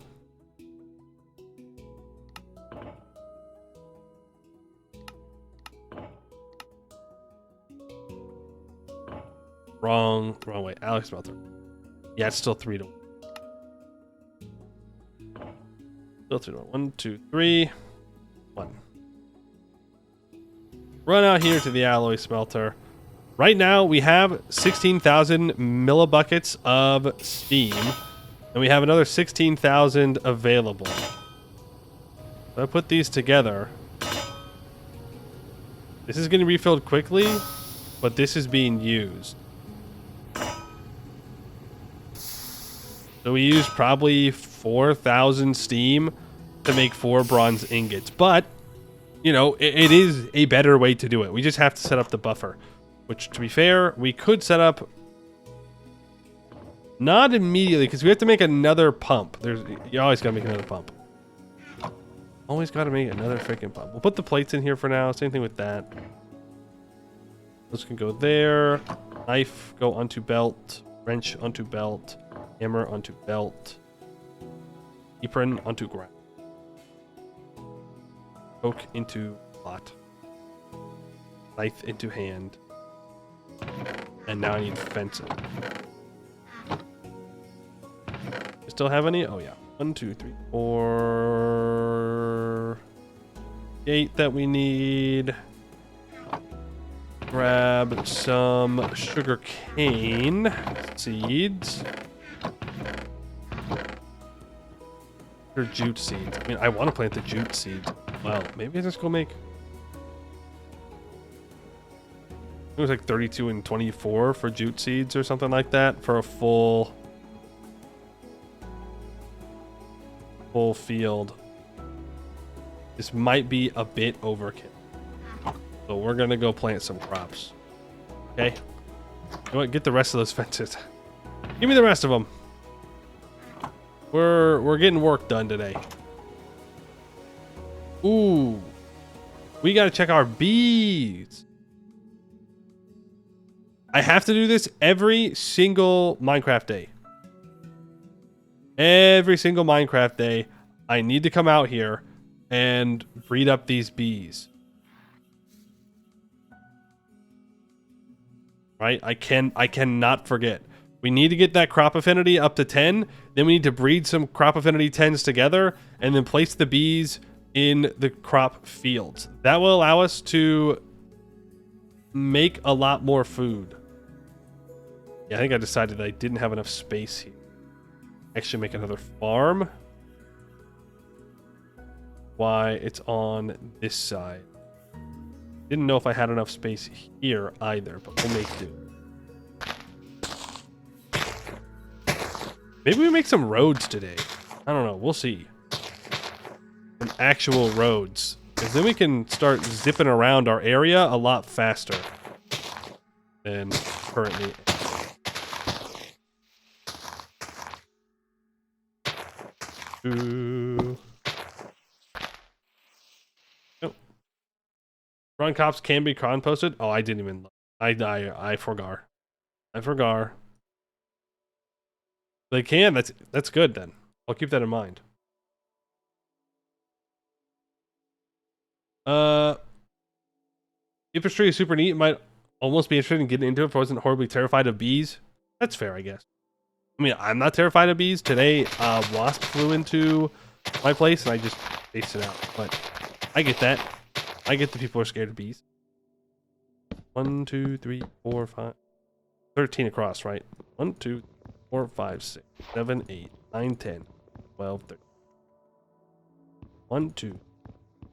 Wrong way. Alloy smelter. Yeah, it's still 3 to 1. Still 3 to 1. 1, 2, 3. 1. Run out here to the alloy smelter. Right now, we have 16,000 millibuckets of steam, and we have another 16,000 available. So I put these together. This is getting refilled quickly, but this is being used. So we use probably 4,000 steam to make 4 bronze ingots. But, you know, it is a better way to do it. We just have to set up the buffer. Which, to be fair, we could set up... Not immediately, because we have to make another pump. You always gotta make another pump. Always gotta make another freaking pump. We'll put the plates in here for now. Same thing with that. This can go there. Knife, go onto belt. Wrench onto belt. Hammer onto belt. Apron onto ground. Poke into pot. Knife into hand. And now I need fencing. You still have any? Oh yeah. 1, 2, 3, 4. 8 that we need. Grab some sugar cane seeds. Or jute seeds. I mean, I want to plant the jute seeds. Well, maybe I just go make... It was like 32 and 24 for jute seeds or something like that for a full field. This might be a bit overkill. So we're going to go plant some crops. Okay? You know what? Get the rest of those fences. Give me the rest of them. We're getting work done today. Ooh. We got to check our bees. I have to do this every single Minecraft day. Every single Minecraft day, I need to come out here and breed up these bees. Right? I cannot forget. We need to get that crop affinity up to 10. Then we need to breed some crop affinity 10s together and then place the bees in the crop fields. That will allow us to make a lot more food. Yeah, I think I decided that I didn't have enough space here. Actually make another farm. Why it's on this side. Didn't know if I had enough space here either, but we'll make do. Maybe we make some roads today. I don't know. We'll see. Some actual roads. Because then we can start zipping around our area a lot faster than currently. Ooh. Oh. Run cops can be composted. Oh, I didn't even look. I forgot. I forgot. They can. That's good then. I'll keep that in mind. Tree is super neat. Might almost be interested in getting into it if I wasn't horribly terrified of bees. That's fair, I guess. I mean, I'm not terrified of bees. Today, wasp flew into my place and I just chased it out. But I get that. I get the people are scared of bees. 1, 2, 3, 4, 5. 13 across, right? 1, 2, 4, 5, 6, 7, 8, 9, 10, 12, 13. 1, 2,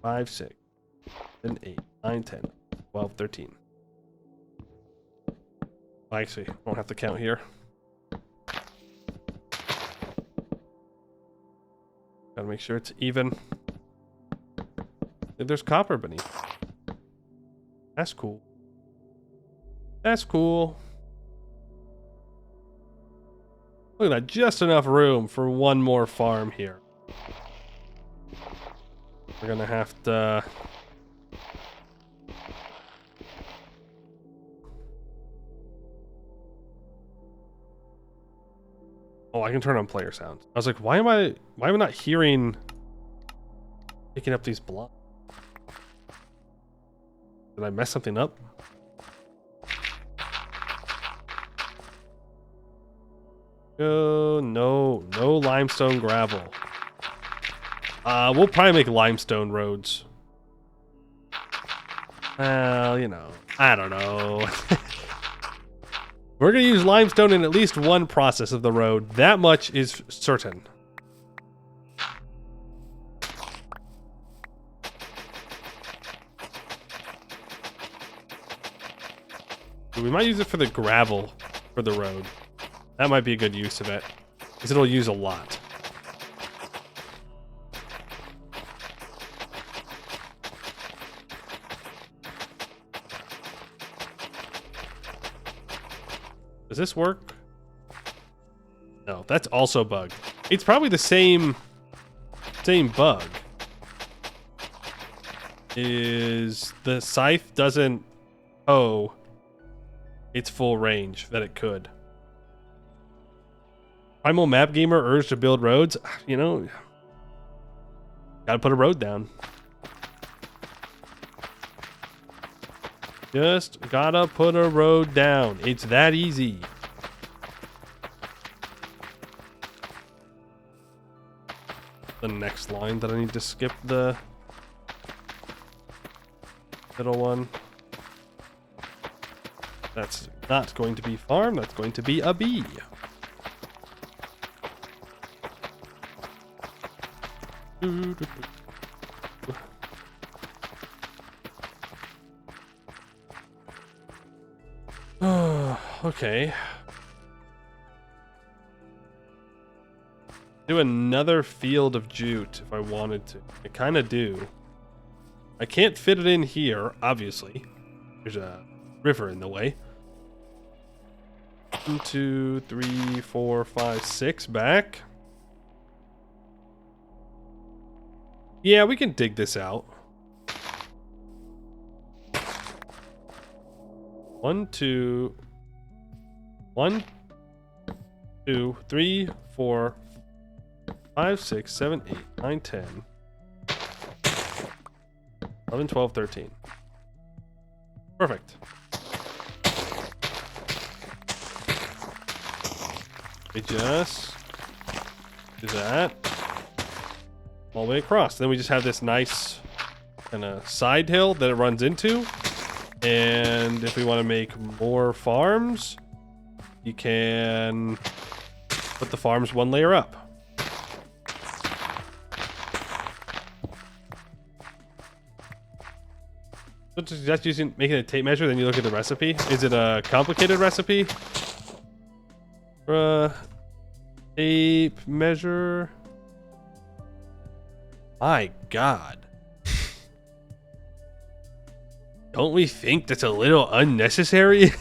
5, 6, 7, 8, 9, 10, 12, 13. Actually, I don't have to count here. Gotta make sure it's even. There's copper beneath. That's cool. That's cool. Look at that, just enough room for one more farm here. We're gonna have to... Oh, I can turn on player sounds. I was like, why am I not hearing... picking up these blocks? Did I mess something up? Oh, no limestone gravel. We'll probably make limestone roads. Well, you know, I don't know. We're gonna use limestone in at least one process of the road. That much is certain. We might use it for the gravel for the road. That might be a good use of it, because it'll use a lot. Does this work? No, that's also bugged. It's probably the same bug. Is the scythe doesn't hoe its full range that it could. Primal Map Gamer urged to build roads. You know, gotta put a road down. Just gotta put a road down. It's that easy. The next line that I need to skip the middle one. That's not going to be farm, that's going to be a bee. Okay. Do another field of jute if I wanted to. I kind of do. I can't fit it in here, obviously. There's a river in the way. 1, 2, 3, 4, 5, 6 back. Yeah, we can dig this out. 1, 2, 3, 4, 5, 6, 7, 8, 9, 10, 11, 12, 13. Perfect. We just do that all the way across. Then we just have this nice kind of side hill that it runs into. And if we want to make more farms, you can put the farms one layer up. So just making a tape measure, then you look at the recipe. Is it a complicated recipe? Tape measure. My God. Don't we think that's a little unnecessary?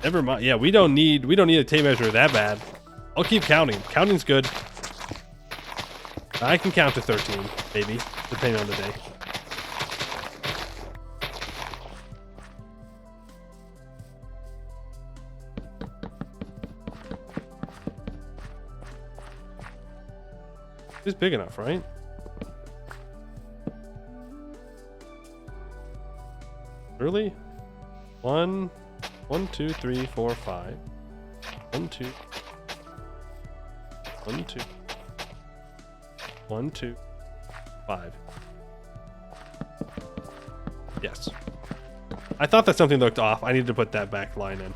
Never mind. Yeah, we don't need a tape measure that bad. I'll keep counting. Counting's good. I can count to 13, maybe, depending on the day. It's big enough, right? Really? 1, 1, 2, 3, 4, 5. 1, 2. 1, 2. 1, 2. 5. Yes. I thought that something looked off. I need to put that back line in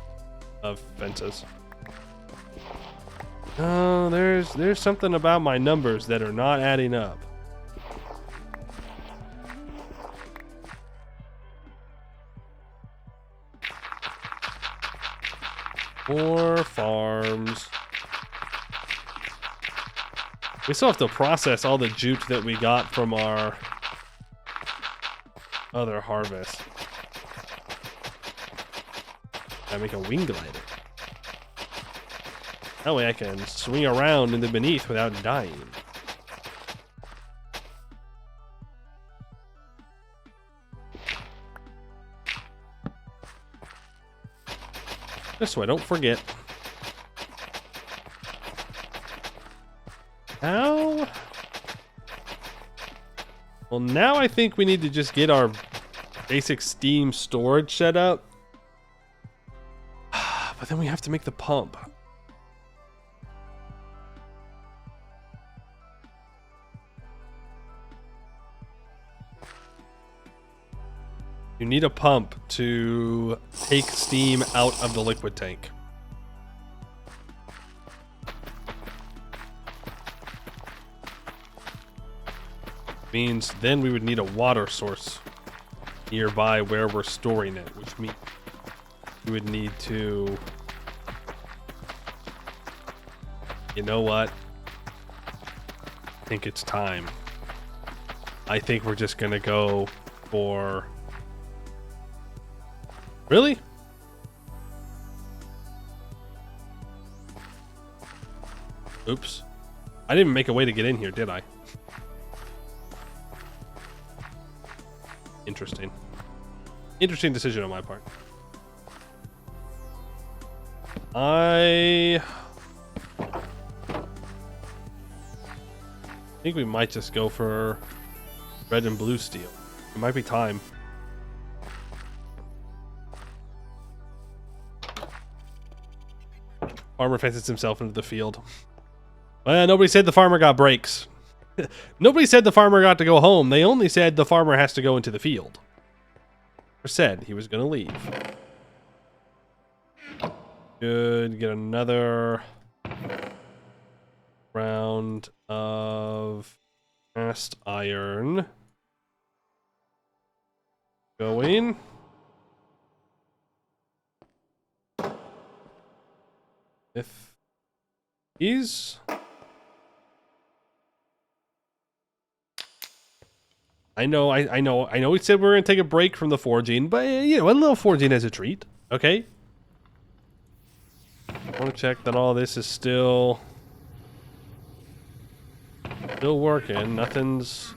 of fences. Oh, there's something about my numbers that are not adding up. More farms. We still have to process all the jute that we got from our other harvest. I make a wing glider. That way I can swing around in the beneath without dying. This way, don't forget. How? Well, now I think we need to just get our basic steam storage set up. But then we have to make the pump. You need a pump to take steam out of the liquid tank. Means then we would need a water source nearby where we're storing it, which means we would need to... You know what? I think it's time. I think we're just gonna go for... Really? Oops. I didn't make a way to get in here, did I? Interesting. Interesting decision on my part. I think we might just go for red and blue steel. It might be time. Farmer fences himself into the field. Well, nobody said the farmer got breaks. Nobody said the farmer got to go home. They only said the farmer has to go into the field. Or said he was going to leave. Good. Get another round of cast iron going. If he's... I know we said we were going to take a break from the forging, but, you know, a little forging as a treat, okay? I want to check that all this is still working. Nothing's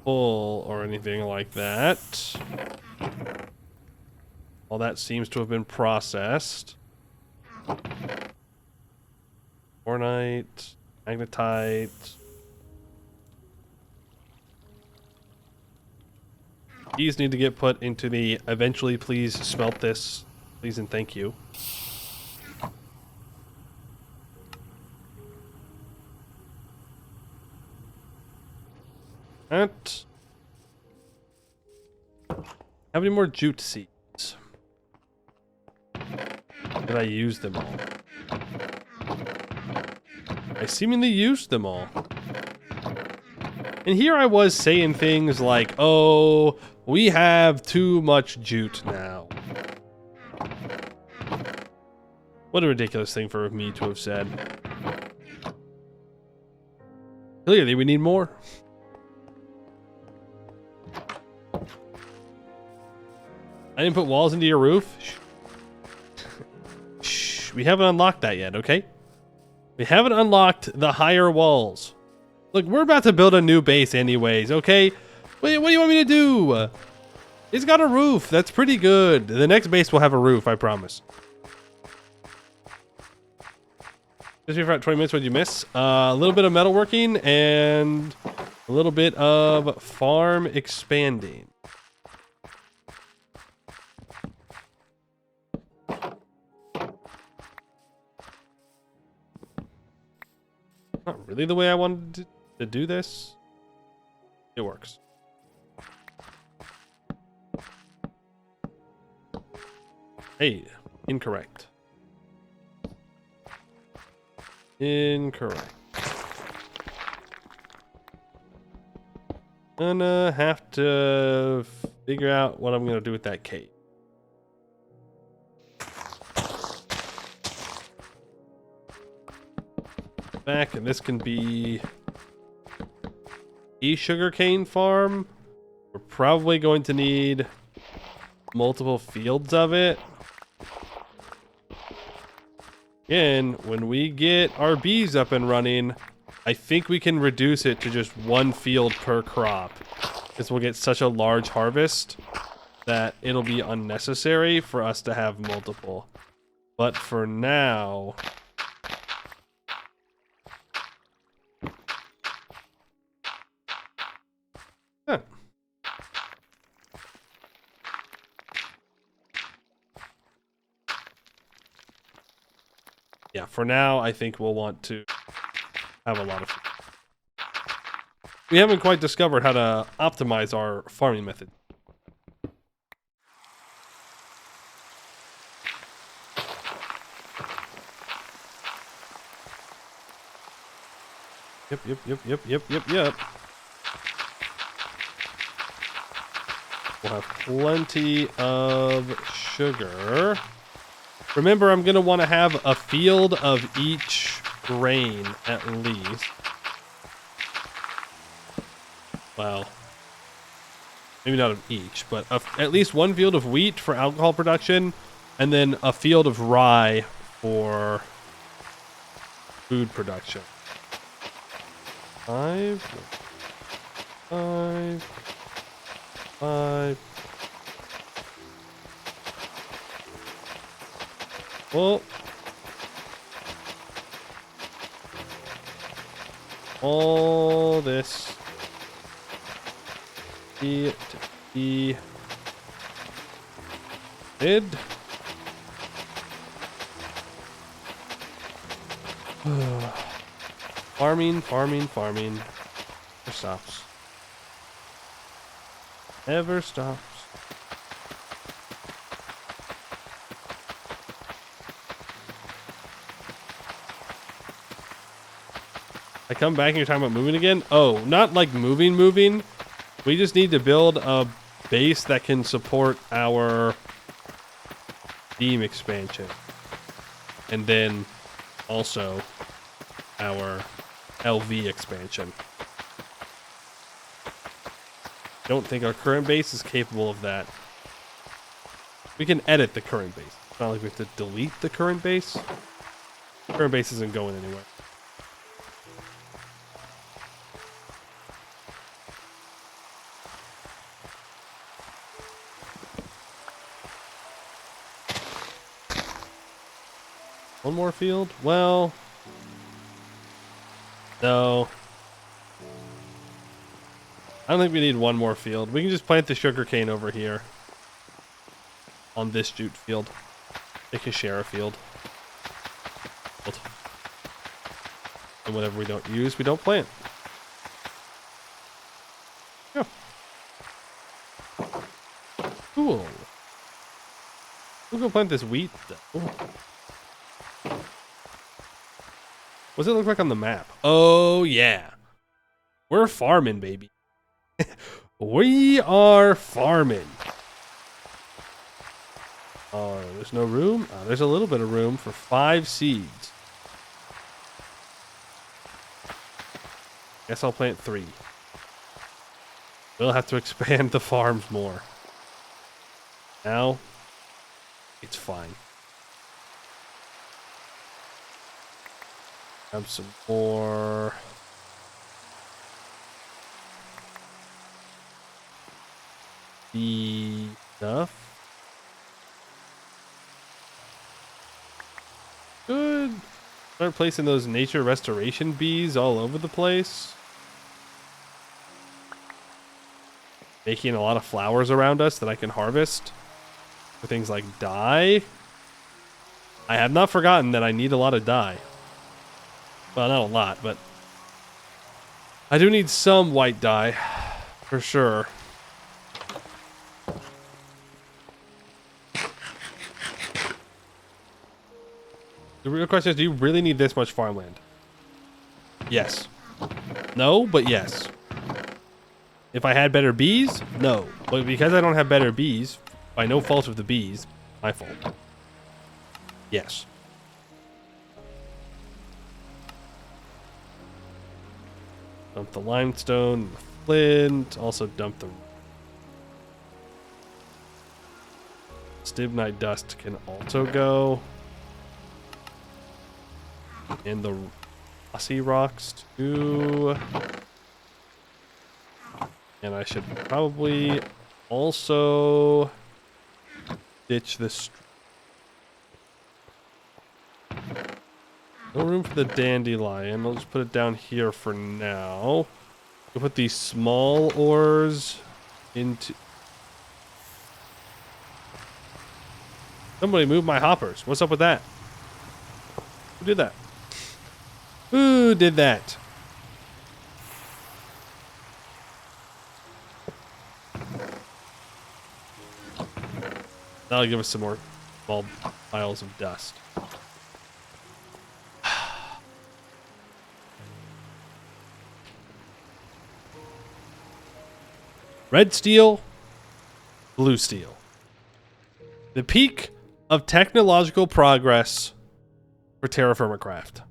full or anything like that. All that seems to have been processed. Ornite, magnetite. These need to get put into the eventually please smelt this, please and thank you. That. Have any more jute seeds? Did I use them all? I seemingly used them all. And here I was saying things like, oh, we have too much jute now. What a ridiculous thing for me to have said. Clearly, we need more. I didn't put walls into your roof. Shh. We haven't unlocked that yet, okay? We haven't unlocked the higher walls. Look, we're about to build a new base anyways, okay? Wait, what do you want me to do? It's got a roof. That's pretty good. The next base will have a roof, I promise. Just for about 20 minutes, what did you miss? A little bit of metalworking and a little bit of farm expanding. Not really the way I wanted to do this. It works. Hey, incorrect. Incorrect. Gonna have to figure out what I'm gonna do with that cave. Back, and this can be a sugarcane farm. We're probably going to need multiple fields of it. Again, when we get our bees up and running, I think we can reduce it to just one field per crop, because we'll get such a large harvest that it'll be unnecessary for us to have multiple. But for now, yeah, for now, I think we'll want to have a lot of... We haven't quite discovered how to optimize our farming method. Yep. We'll have plenty of sugar. Remember, I'm going to want to have a field of each grain at least. Well, maybe not of each, but at least one field of wheat for alcohol production, and then a field of rye for food production. Five. Well, all this be mid. Farming. Never stops. Never stops. I come back and you're talking about moving again? Oh, not like moving. We just need to build a base that can support our beam expansion. And then also our LV expansion. Don't think our current base is capable of that. We can edit the current base. It's not like we have to delete the current base. The current base isn't going anywhere. One more field? Well, no. I don't think we need one more field. We can just plant the sugarcane over here on this jute field. They can share a field. And whatever we don't use, we don't plant. Yeah. Cool. We'll go plant this wheat though. What does it look like on the map? Oh, yeah. We're farming, baby. We are farming. Oh, there's no room? Oh, there's a little bit of room for 5 seeds. Guess I'll plant 3. We'll have to expand the farms more. Now, it's fine. Have some more. The stuff. Good. Start placing those nature restoration bees all over the place. Making a lot of flowers around us that I can harvest for things like dye. I have not forgotten that I need a lot of dye. Well, not a lot, but I do need some white dye, for sure. The real question is, do you really need this much farmland? Yes. No, but yes. If I had better bees, no. But because I don't have better bees, by no fault of the bees, my fault. Yes. Dump the limestone, the flint, also dump the stibnite dust can also go. And the mossy rocks too. And I should probably also ditch this. No room for the dandelion. I'll just put it down here for now. We'll put these small ores into... Somebody move my hoppers. What's up with that? Who did that? Who did that? That'll give us some more small piles of dust. Red steel, blue steel. The peak of technological progress for TerraFirmaCraft.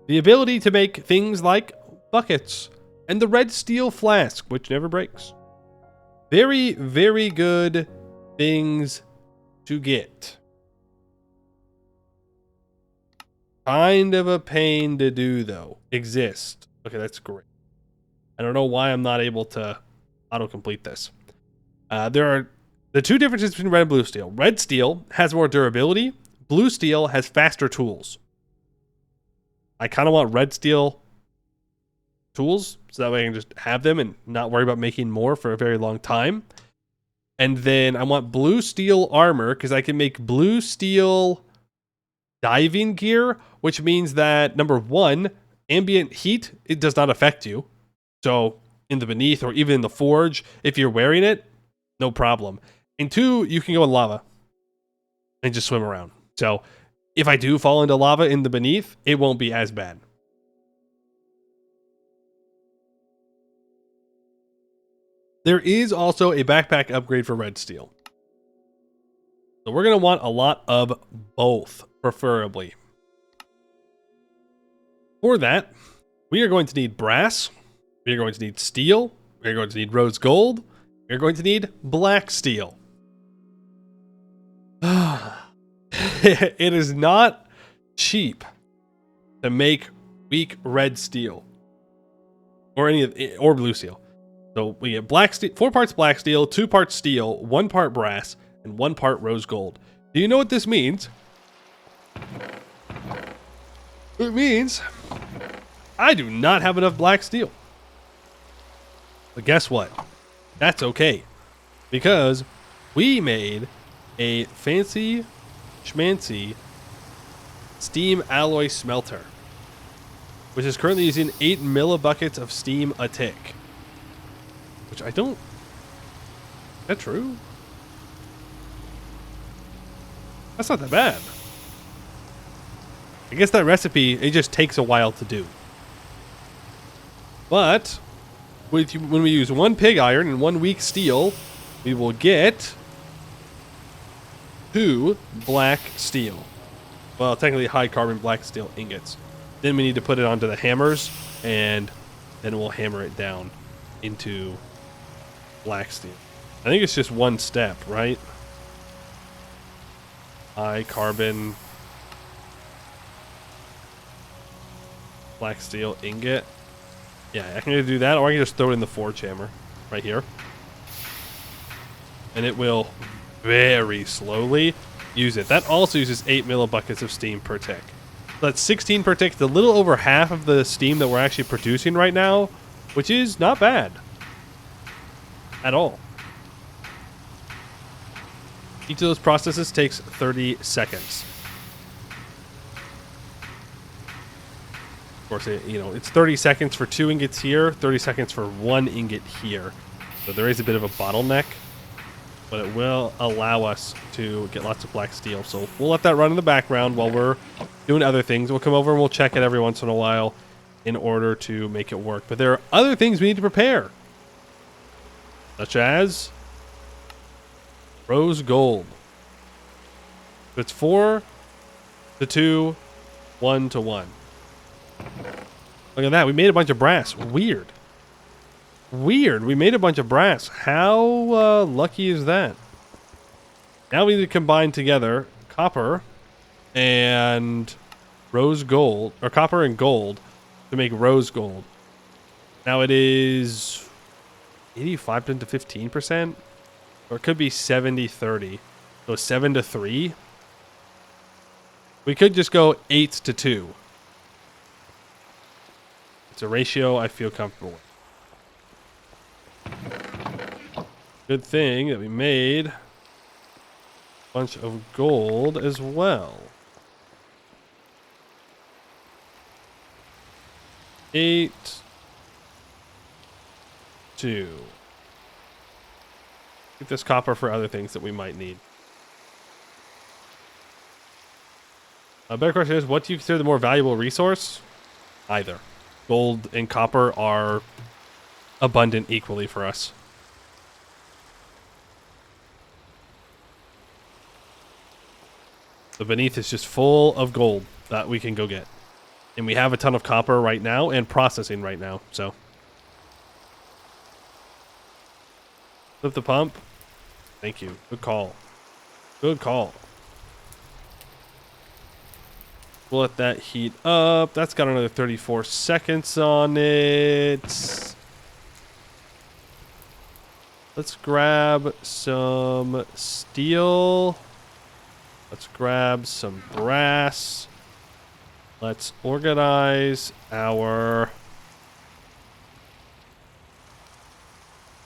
The ability to make things like buckets and the red steel flask, which never breaks. Very, very good things to get. Kind of a pain to do, though. Exist. Okay, that's great. I don't know why I'm not able to auto-complete this. There are the two differences between red and blue steel. Red steel has more durability. Blue steel has faster tools. I kind of want red steel tools, so that way I can just have them and not worry about making more for a very long time. And then I want blue steel armor, because I can make blue steel diving gear, which means that, number one, ambient heat, it does not affect you. So in the beneath or even in the forge, if you're wearing it, no problem. And two, you can go in lava and just swim around. So if I do fall into lava in the beneath, it won't be as bad. There is also a backpack upgrade for red steel. So we're going to want a lot of both, preferably. For that, we are going to need brass. We are going to need steel. We are going to need rose gold. We are going to need black steel. It is not cheap to make weak red steel or blue steel. So we get black steel, 4 parts black steel, 2 parts steel, 1 part brass, and 1 part rose gold. Do you know what this means? It means I do not have enough black steel. But guess what? That's okay. Because we made a fancy schmancy steam alloy smelter, which is currently using 8 millibuckets of steam a tick. Which I don't... Is that true? That's not that bad. I guess that recipe, it just takes a while to do. But when we use 1 pig iron and 1 weak steel, we will get 2 black steel. Well, technically high carbon black steel ingots. Then we need to put it onto the hammers, and then we'll hammer it down into black steel. I think it's just 1 step, right? High carbon black steel ingot. Yeah, I can either do that, or I can just throw it in the forge hammer right here. And it will very slowly use it. That also uses 8 millibuckets of steam per tick. So that's 16 per tick. It's a little over half of the steam that we're actually producing right now, which is not bad at all. Each of those processes takes 30 seconds. course, it's 30 seconds for 2 ingots here, 30 seconds for 1 ingot here. So there is a bit of a bottleneck, but it will allow us to get lots of black steel. So we'll let that run in the background while we're doing other things. We'll come over and we'll check it every once in a while in order to make it work. But there are other things we need to prepare, such as rose gold. So it's 4 to 2, 1 to 1. Look at that. We made a bunch of brass. Weird. We made a bunch of brass. How lucky is that? Now we need to combine together copper and rose gold, or copper and gold, to make rose gold. Now it is 85 to 15%, or it could be 70-30. So 7 to 3. We could just go 8 to 2. It's a ratio I feel comfortable with. Good thing that we made a bunch of gold as well. 8 2. Get this copper for other things that we might need. A better question is, what do you consider the more valuable resource? Either. Gold and copper are abundant equally for us. The beneath is just full of gold that we can go get. And we have a ton of copper right now and processing right now, so. Flip the pump. Thank you. Good call. Good call. We'll let that heat up. That's got another 34 seconds on it. Let's grab some steel. Let's grab some brass. Let's organize our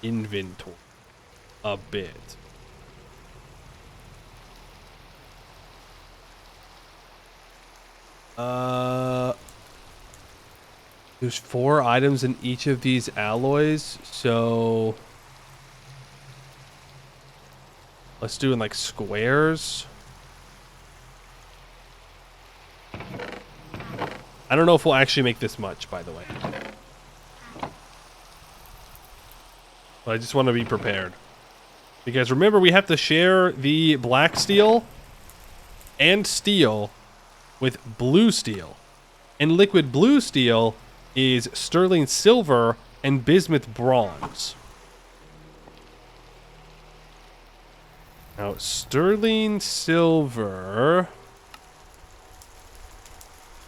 inventory a bit. There's 4 items in each of these alloys, so let's do in like squares. I don't know if we'll actually make this much, by the way. But I just want to be prepared. Because remember, we have to share the black steel and steel with blue steel. And liquid blue steel is sterling silver and bismuth bronze. Now, sterling silver...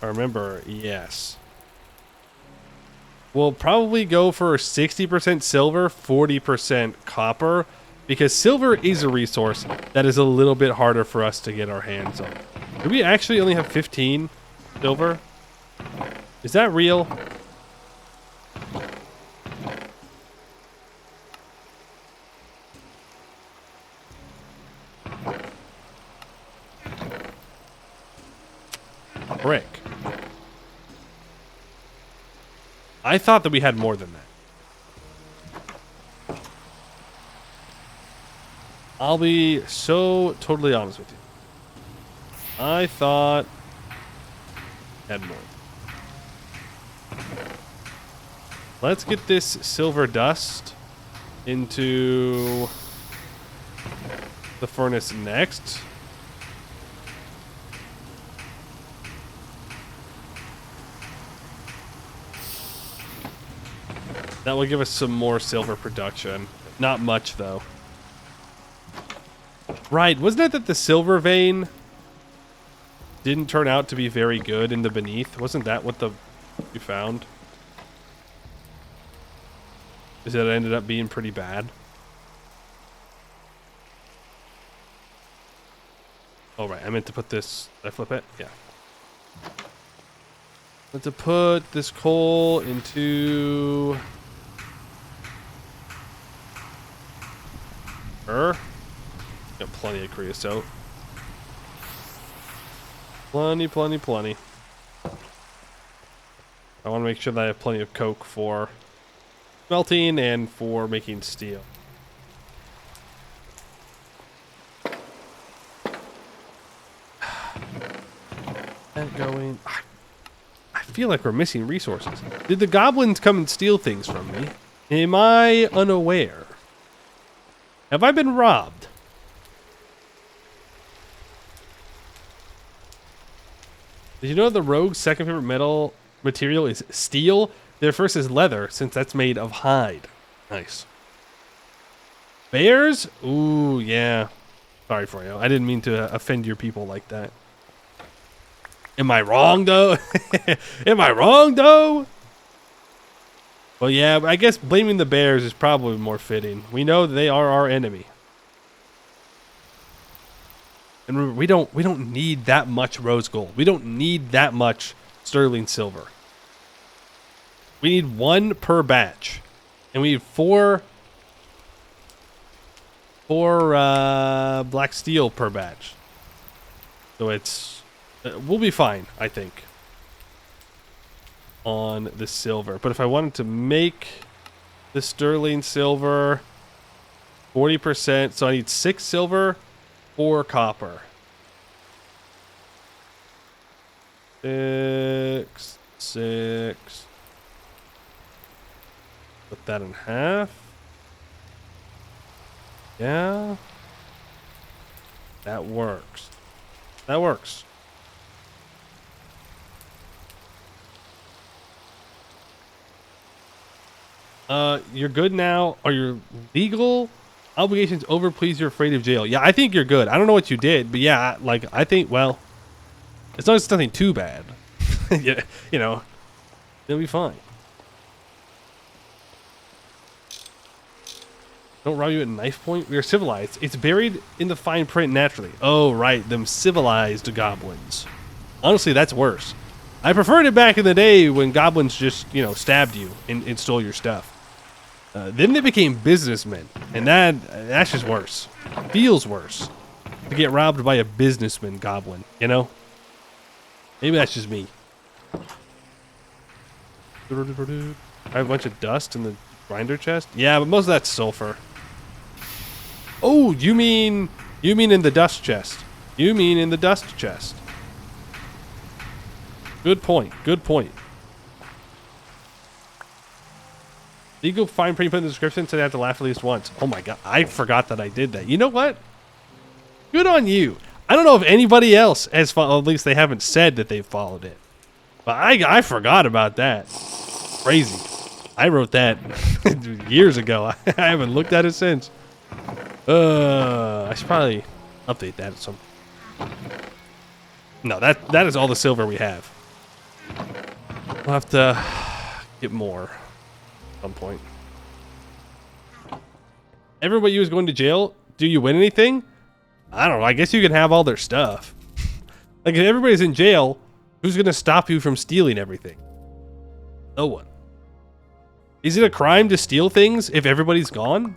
I remember, yes. We'll probably go for 60% silver, 40% copper, because silver is a resource that is a little bit harder for us to get our hands on. Do we actually only have 15 silver? Is that real? Brick. I thought that we had more than that. I'll be so totally honest with you. I thought I had more. Let's get this silver dust into the furnace next. That will give us some more silver production. Not much, though. Right, wasn't it that the silver vein didn't turn out to be very good in the beneath? Wasn't that what we found? Is that it ended up being pretty bad? Oh, right, I meant to put this... Did I flip it? Yeah. I meant to put this coal into... Got plenty of creosote. Plenty. I want to make sure that I have plenty of coke for smelting and for making steel. That going. I feel like we're missing resources. Did the goblins come and steal things from me? Am I unaware? Have I been robbed? Did you know the rogue's second favorite metal material is steel? Their first is leather, since that's made of hide. Nice. Bears? Ooh, yeah. Sorry for you. I didn't mean to offend your people like that. Am I wrong, though? Am I wrong, though? Well, yeah, I guess blaming the bears is probably more fitting. We know they are our enemy. And remember, we don't need that much rose gold. We don't need that much sterling silver. We need 1 per batch. And we need 4 black steel per batch. So it's we'll be fine, I think, on the silver. But if I wanted to make the sterling silver 40%, so I need 6 silver, 4 copper. 6. Put that in half. Yeah. That works. That works. You're good now. Are your legal obligations over? Please, you're afraid of jail. Yeah, I think you're good. I don't know what you did, but yeah, like, I think, well, as long as it's nothing too bad, yeah, you know, it'll be fine. Don't rob you at knife point. We are civilized. It's buried in the fine print naturally. Oh, right. Them civilized goblins. Honestly, that's worse. I preferred it back in the day when goblins just, you know, stabbed you and stole your stuff. Then they became businessmen, and that's just worse. Feels worse to get robbed by a businessman goblin, you know? Maybe that's just me. I have a bunch of dust in the grinder chest. Yeah, but most of that's sulfur. Oh, you mean in the dust chest. You mean in the dust chest. Good point. Good point. Legal fine print put in the description, so they have to laugh at least once. Oh my god, I forgot that I did that. You know what? Good on you. I don't know if anybody else has followed, at least they haven't said that they've followed it. But I forgot about that. Crazy. I wrote that years ago. I haven't looked at it since. I should probably update that at some. No, that is all the silver we have. We'll have to get more at some point. Everybody you was going to jail. Do you win anything? I don't know. I guess you can have all their stuff. Like, if everybody's in jail, who's going to stop you from stealing everything? No one. Is it a crime to steal things if everybody's gone?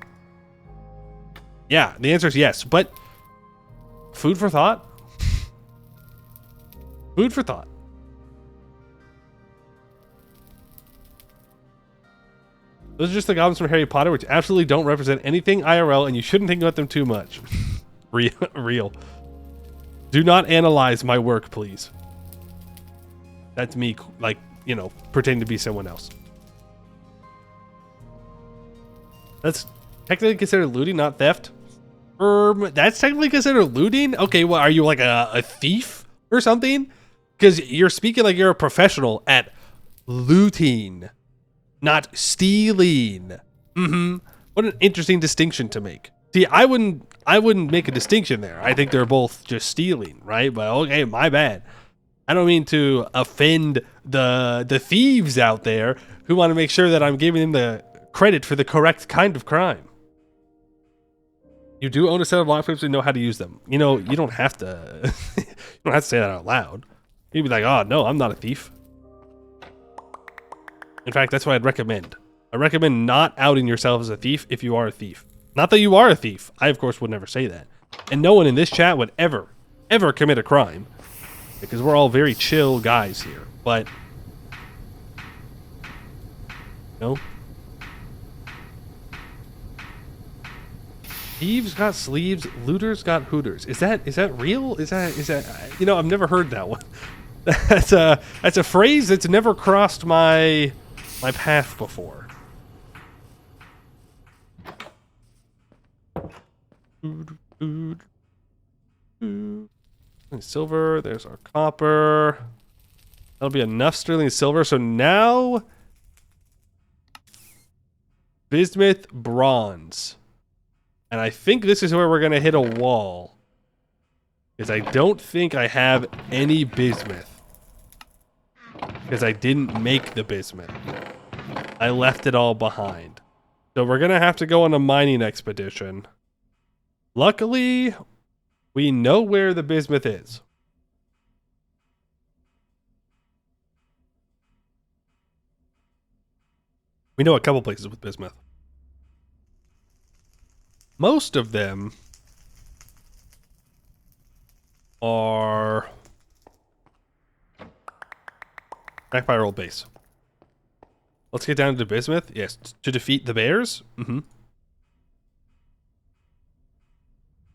Yeah, the answer is yes, but food for thought? Food for thought. Those are just the goblins from Harry Potter, which absolutely don't represent anything IRL, and you shouldn't think about them too much. Real. Do not analyze my work, please. That's me, like, you know, pretending to be someone else. That's technically considered looting, not theft. That's technically considered looting? Okay, well, are you like a thief or something? Because you're speaking like you're a professional at looting, not stealing. What an interesting distinction to make. See, I wouldn't make a distinction there. I think they're both just stealing, right? But okay, my bad. I don't mean to offend the thieves out there who want to make sure that I'm giving them the credit for the correct kind of crime. You do own a set of lock picks and know how to use them. You know, you don't have to you don't have to say that out loud. You'd be like, oh no, I'm not a thief. In fact, that's what I'd recommend. I recommend not outing yourself as a thief if you are a thief. Not that you are a thief. I, of course, would never say that. And no one in this chat would ever commit a crime. Because we're all very chill guys here. But No. Thieves got sleeves, looters got hooters. Is that real? Is that you know, I've never heard that one. That's a phrase that's never crossed my path before. Silver, there's our copper. That'll be enough sterling silver. So now bismuth, bronze. And I think this is where we're going to hit a wall. Because I don't think I have any bismuth. Because I didn't make the bismuth. I left it all behind. So we're going to have to go on a mining expedition. Luckily, we know where the bismuth is. We know a couple places with bismuth. Most of them are back by our old base. Let's get down to bismuth. Yes, to defeat the bears.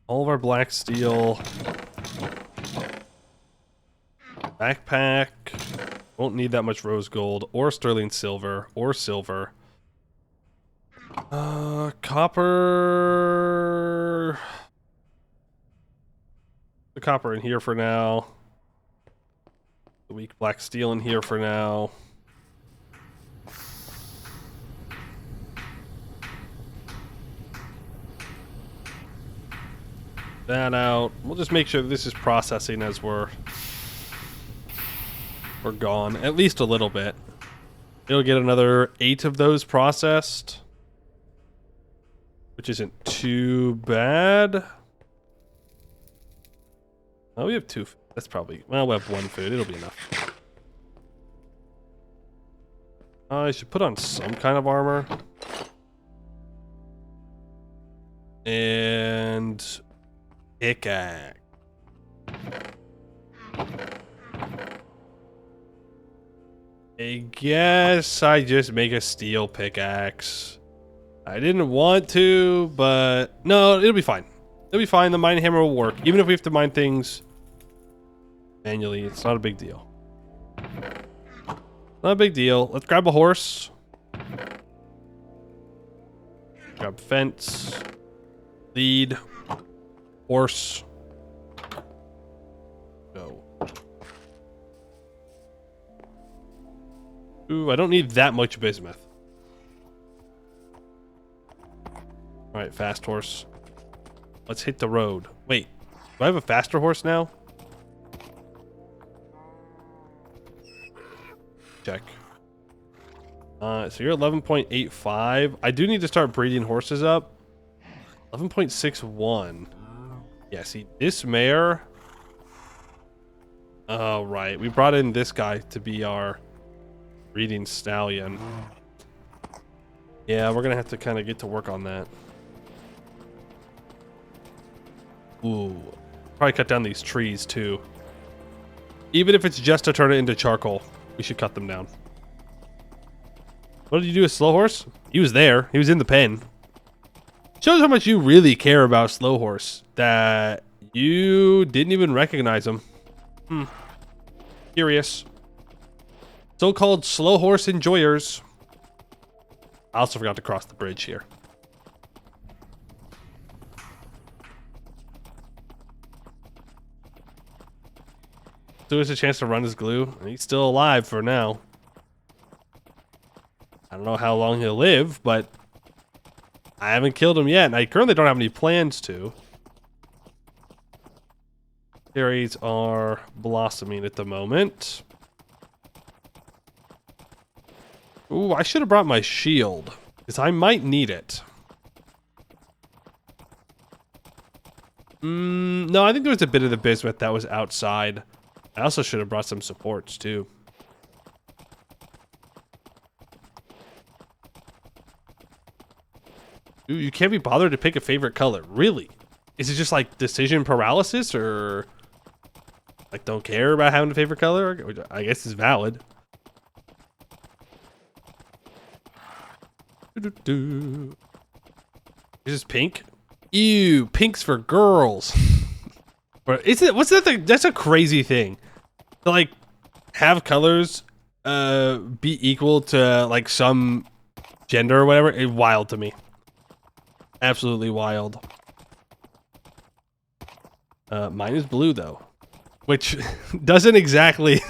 All of our black steel. Backpack. Won't need that much rose gold or sterling silver or silver. Copper. The copper in here for now. The weak black steel in here for now. That out. We'll just make sure this is processing as we're gone. At least a little bit. It'll get another 8 of those processed. Which isn't too bad. Oh, we have 2. That's probably... Well, we'll have 1 food. It'll be enough. I should put on some kind of armor. And... pickaxe. I guess I just make a steel pickaxe. I didn't want to, but no, it'll be fine. It'll be fine. The mine hammer will work. Even if we have to mine things manually, it's not a big deal. Not a big deal. Let's grab a horse. Grab fence. Lead. Horse. Go. Ooh, I don't need that much bismuth. Alright, fast horse. Let's hit the road. Wait, do I have a faster horse now? Check. So you're 11.85. I do need to start breeding horses up. 11.61. Yeah, see, this mare... Oh, right. We brought in this guy to be our breeding stallion. Yeah, we're going to have to kind of get to work on that. Ooh. Probably cut down these trees, too. Even if it's just to turn it into charcoal, we should cut them down. What did you do with Slow Horse? He was there. He was in the pen. Shows how much you really care about Slow Horse. That you didn't even recognize him. Curious. So-called Slow Horse enjoyers. I also forgot to cross the bridge here. Still has a chance to run his glue. He's still alive for now. I don't know how long he'll live, but I haven't killed him yet, and I currently don't have any plans to. Cherries are blossoming at the moment. Ooh, I should have brought my shield, because I might need it. No, I think there was a bit of the bismuth that was outside. I also should have brought some supports, too. Ooh, you can't be bothered to pick a favorite color. Really? Is it just like decision paralysis, or like don't care about having a favorite color? I guess it's valid. Is this pink? Ew, pink's for girls. Or is it? What's that thing? That's a crazy thing. To like have colors be equal to like some gender or whatever. It's wild to me. Absolutely wild. Mine is blue though, which doesn't exactly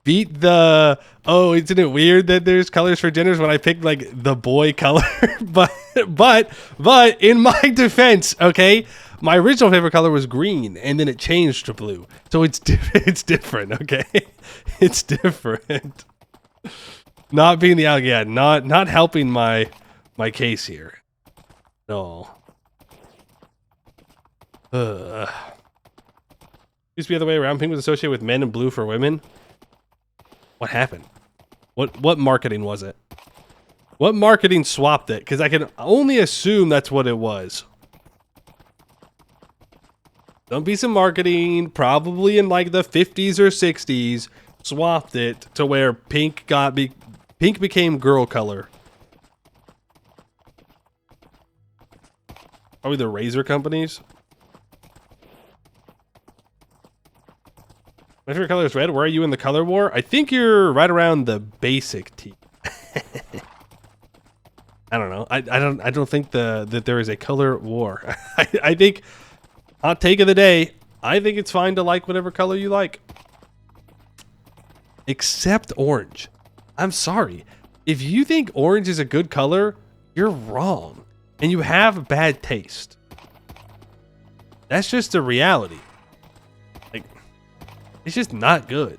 beat the, oh, isn't it weird that there's colors for genders when I picked like the boy color? but in my defense, okay, my original favorite color was green and then it changed to blue. So it's different, okay? It's different. Not being the yeah, not helping my case here. No. Used to be the other way around. Pink was associated with men and blue for women. What happened? What marketing was it? What marketing swapped it? Because I can only assume that's what it was. Don't be some marketing, probably in like the 50s or 60s, swapped it to where pink became girl color. Probably the razor companies. My favorite color is red. Where are you in the color war? I think you're right around the basic T. I don't know. I don't think that there is a color war. I think, hot take of the day, I think it's fine to like whatever color you like. Except orange. I'm sorry. If you think orange is a good color, you're wrong. And you have bad taste. That's just the reality. Like, it's just not good.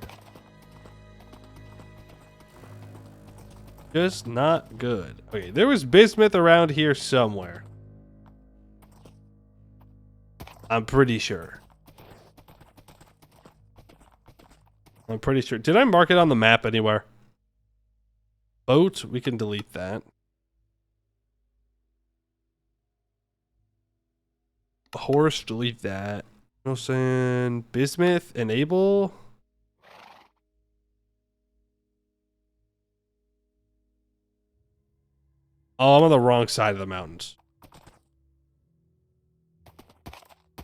Just not good. Okay, there was bismuth around here somewhere. I'm pretty sure. Did I mark it on the map anywhere? Boat, we can delete that. Horse, delete that. Wilson, bismuth, enable. Oh, I'm on the wrong side of the mountains.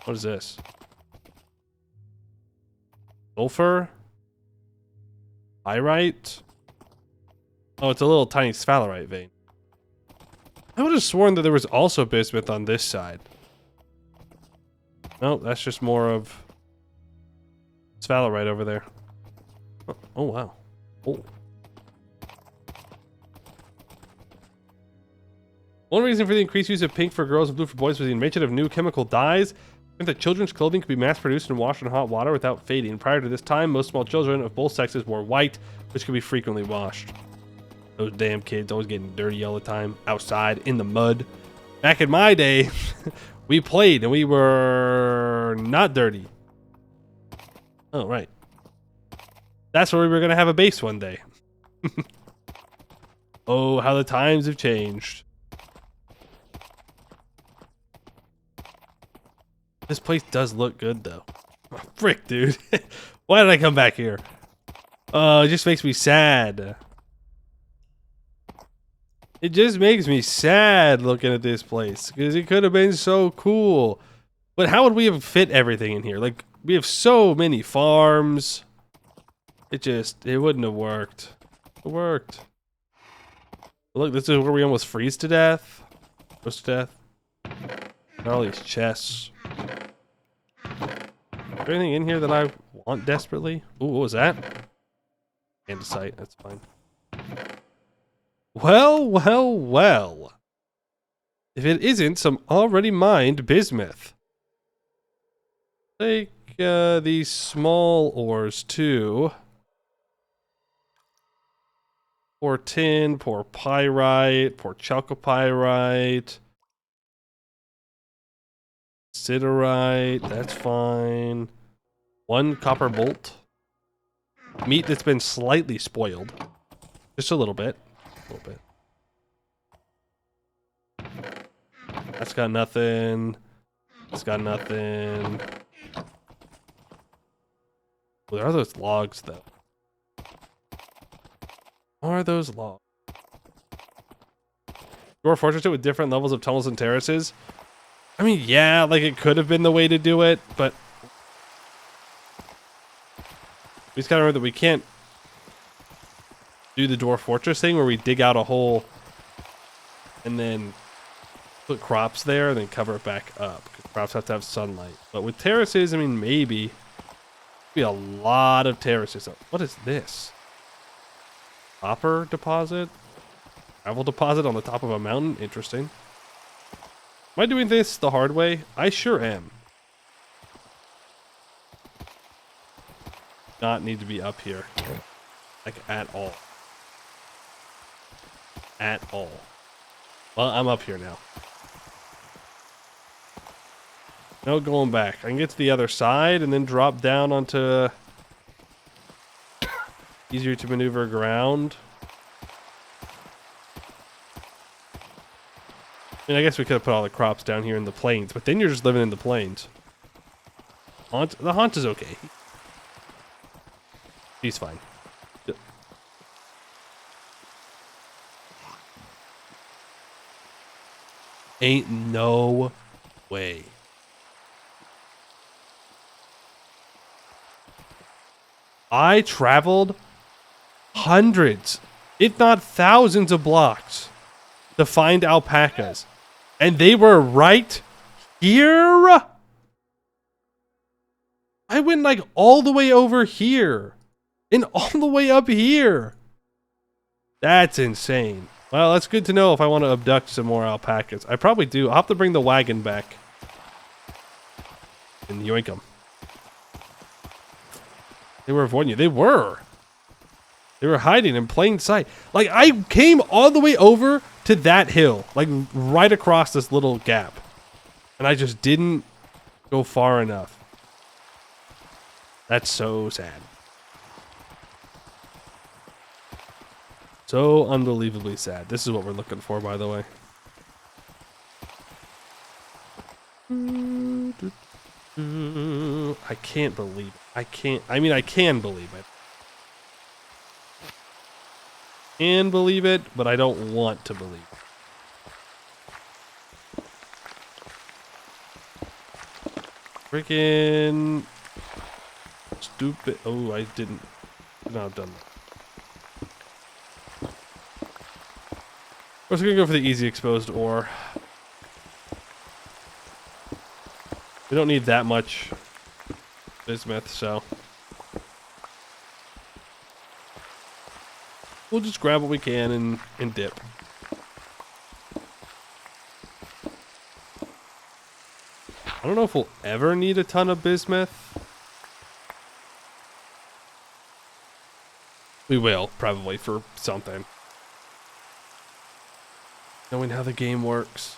What is this? Sulfur? Pyrite? Oh, it's a little tiny sphalerite vein. I would have sworn that there was also bismuth on this side. No, that's just more of sphalerite over there. Oh, wow. Oh. One reason for the increased use of pink for girls and blue for boys was the invention of new chemical dyes. Meant that children's clothing could be mass-produced and washed in hot water without fading. Prior to this time, most small children of both sexes wore white, which could be frequently washed. Those damn kids always getting dirty all the time, outside, in the mud. Back in my day, we played and we were not dirty. Oh, right. That's where we were going to have a base one day. Oh, how the times have changed. This place does look good, though. Oh, frick, dude. Why did I come back here? Oh, it just makes me sad. It just makes me sad looking at this place. Because it could have been so cool. But how would we have fit everything in here? Like, we have so many farms. It wouldn't have worked. It worked. Look, this is where we almost freeze to death. Froze to death. All these chests. Is there anything in here that I want desperately? Ooh, what was that? Andesite, that's fine. Well. If it isn't some already mined bismuth. Take these small ores too. Pour tin, pour pyrite, pour chalcopyrite. Siderite, that's fine. 1 copper bolt. Meat that's been slightly spoiled. Just a little bit. That's got nothing. It's got nothing. Where are those logs, though? Are those logs? Dwarf fortress it with different levels of tunnels and terraces. I mean, yeah, like it could have been the way to do it, but we just gotta remember that we can't do the dwarf fortress thing where we dig out a hole and then put crops there and then cover it back up. Because crops have to have sunlight. But with terraces, I mean, maybe. Be a lot of terraces. What is this? Copper deposit? Gravel deposit on the top of a mountain? Interesting. Am I doing this the hard way? I sure am. Not need to be up here. Like, at all. At all. Well, I'm up here now. No going back. I can get to the other side and then drop down onto easier to maneuver ground. I mean, I guess we could have put all the crops down here in the plains, but then you're just living in the plains. The haunt is okay. He's fine. Ain't no way. I traveled hundreds, if not thousands of blocks to find alpacas. And they were right here? I went like all the way over here. And all the way up here. That's insane. Well, that's good to know if I want to abduct some more alpacas. I probably do. I'll have to bring the wagon back. And yoink them. They were avoiding you. They were. They were hiding in plain sight. Like, I came all the way over to that hill. Like, right across this little gap. And I just didn't go far enough. That's so sad. So unbelievably sad. This is what we're looking for, by the way. I can't believe it. I can believe it. Can believe it, but I don't want to believe it. Freaking stupid. Oh, I didn't. No, I've done that. We're just gonna go for the easy exposed ore. We don't need that much bismuth, so we'll just grab what we can and dip. I don't know if we'll ever need a ton of bismuth. We will, probably, for something. Knowing how the game works.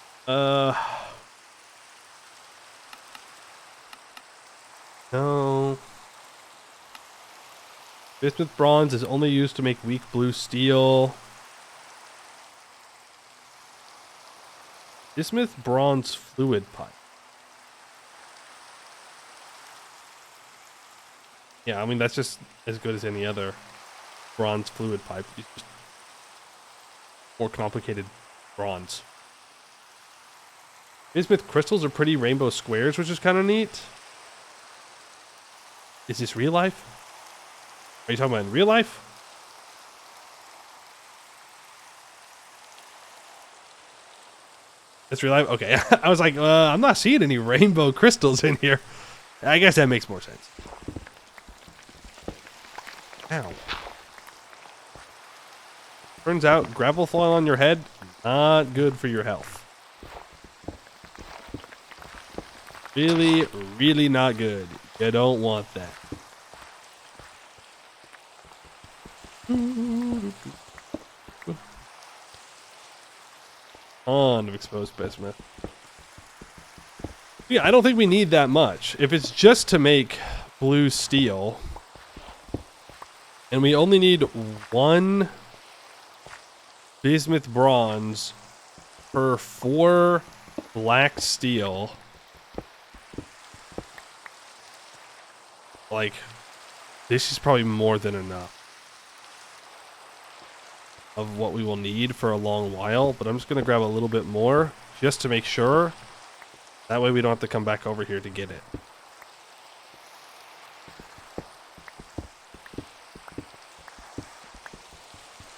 No. Bismuth bronze is only used to make weak blue steel. Bismuth bronze fluid pipe. Yeah, I mean, that's just as good as any other bronze fluid pipe. It's just more complicated bronze. Bismuth crystals are pretty rainbow squares, which is kind of neat. Is this real life? Are you talking about in real life? It's real life? Okay. I was like, I'm not seeing any rainbow crystals in here. I guess that makes more sense. Ow. Turns out gravel falling on your head, not good for your health. Really, really not good. You don't want that. Ton of exposed bismuth. Yeah, I don't think we need that much. If it's just to make blue steel, and we only need one bismuth bronze per 4 black steel. Like, this is probably more than enough. of what we will need for a long while, but I'm just gonna grab a little bit more just to make sure. That way we don't have to come back over here to get it.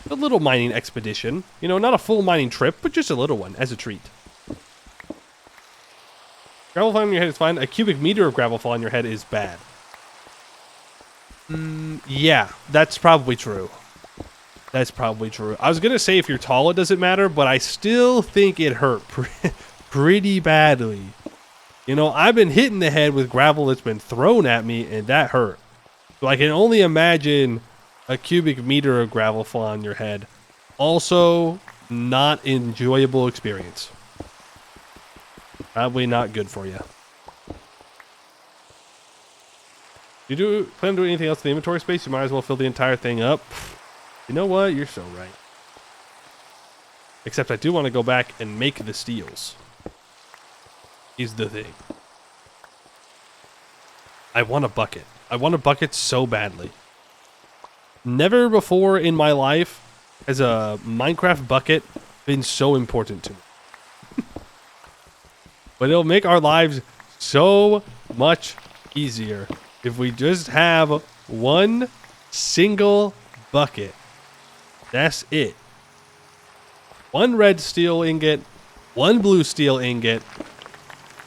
A little mining expedition. You know, not a full mining trip, but just a little one as a treat. Gravel fall on your head is fine. A cubic meter of gravel fall on your head is bad. Yeah, that's probably true. That's probably true. I was going to say if you're tall, it doesn't matter, but I still think it hurt pretty badly. You know, I've been hitting the head with gravel that's been thrown at me, and that hurt. So I can only imagine a cubic meter of gravel fall on your head. Also, not enjoyable experience. Probably not good for you. You plan on doing anything else in the inventory space? You might as well fill the entire thing up. You know what? You're so right. Except I do want to go back and make the steels. Is the thing. I want a bucket. I want a bucket so badly. Never before in my life has a Minecraft bucket been so important to me. But it'll make our lives so much easier if we just have one single bucket. That's it. One red steel ingot, one blue steel ingot.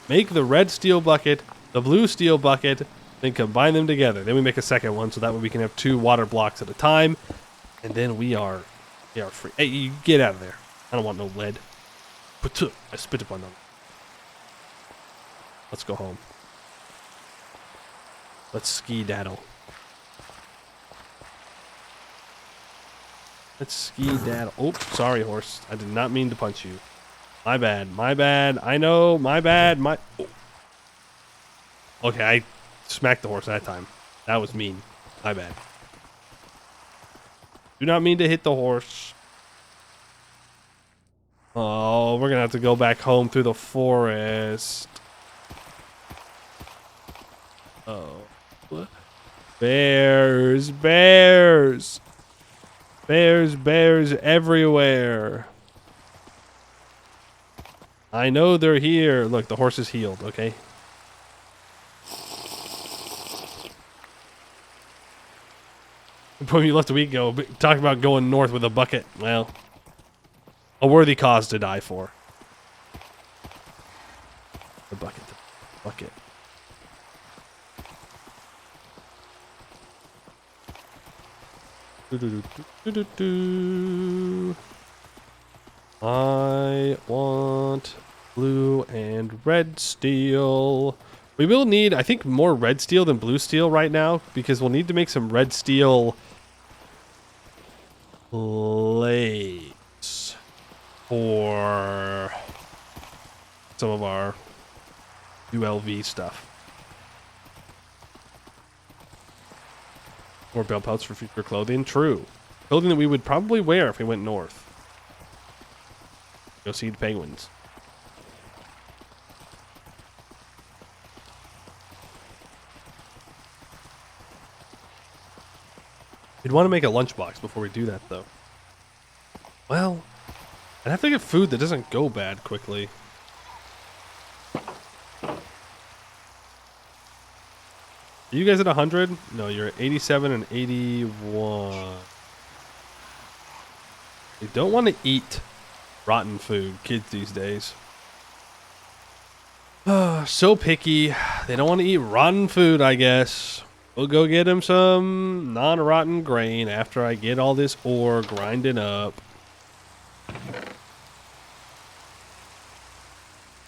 Make the red steel bucket, the blue steel bucket, then combine them together. Then we make a second one so that way we can have 2 water blocks at a time. And then we are free. Hey, you get out of there. I don't want no lead. I spit upon them. Let's go home. Let's ski-daddle. Let's ski-daddle. Oh, sorry, horse. I did not mean to punch you. My bad. My bad. I know. My bad. Oh. Okay, I smacked the horse that time. That was mean. My bad. Do not mean to hit the horse. Oh, we're gonna have to go back home through the forest. Oh. Bears, bears. Bears, bears everywhere. I know they're here. Look, the horse is healed, okay? When you left a week ago, talking about going north with a bucket. Well, a worthy cause to die for. The bucket. The bucket. I want blue and red steel. We will need, I think, more red steel than blue steel right now because we'll need to make some red steel plates for some of our ULV stuff. More belt pouch for future clothing. True. Clothing that we would probably wear if we went north. Go see the penguins. We'd want to make a lunchbox before we do that, though. Well, I'd have to get food that doesn't go bad quickly. Are you guys at 100? No, you're at 87 and 81. You don't want to eat rotten food, kids these days. So picky. They don't want to eat rotten food, I guess. We'll go get them some non-rotten grain after I get all this ore grinding up.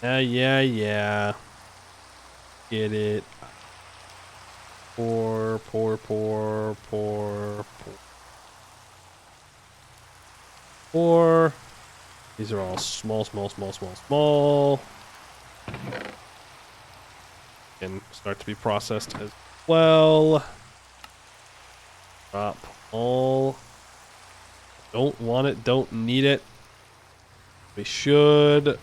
Yeah. Get it. Poor. These are all small. And start to be processed as well. Drop all. Don't want it, don't need it. We should.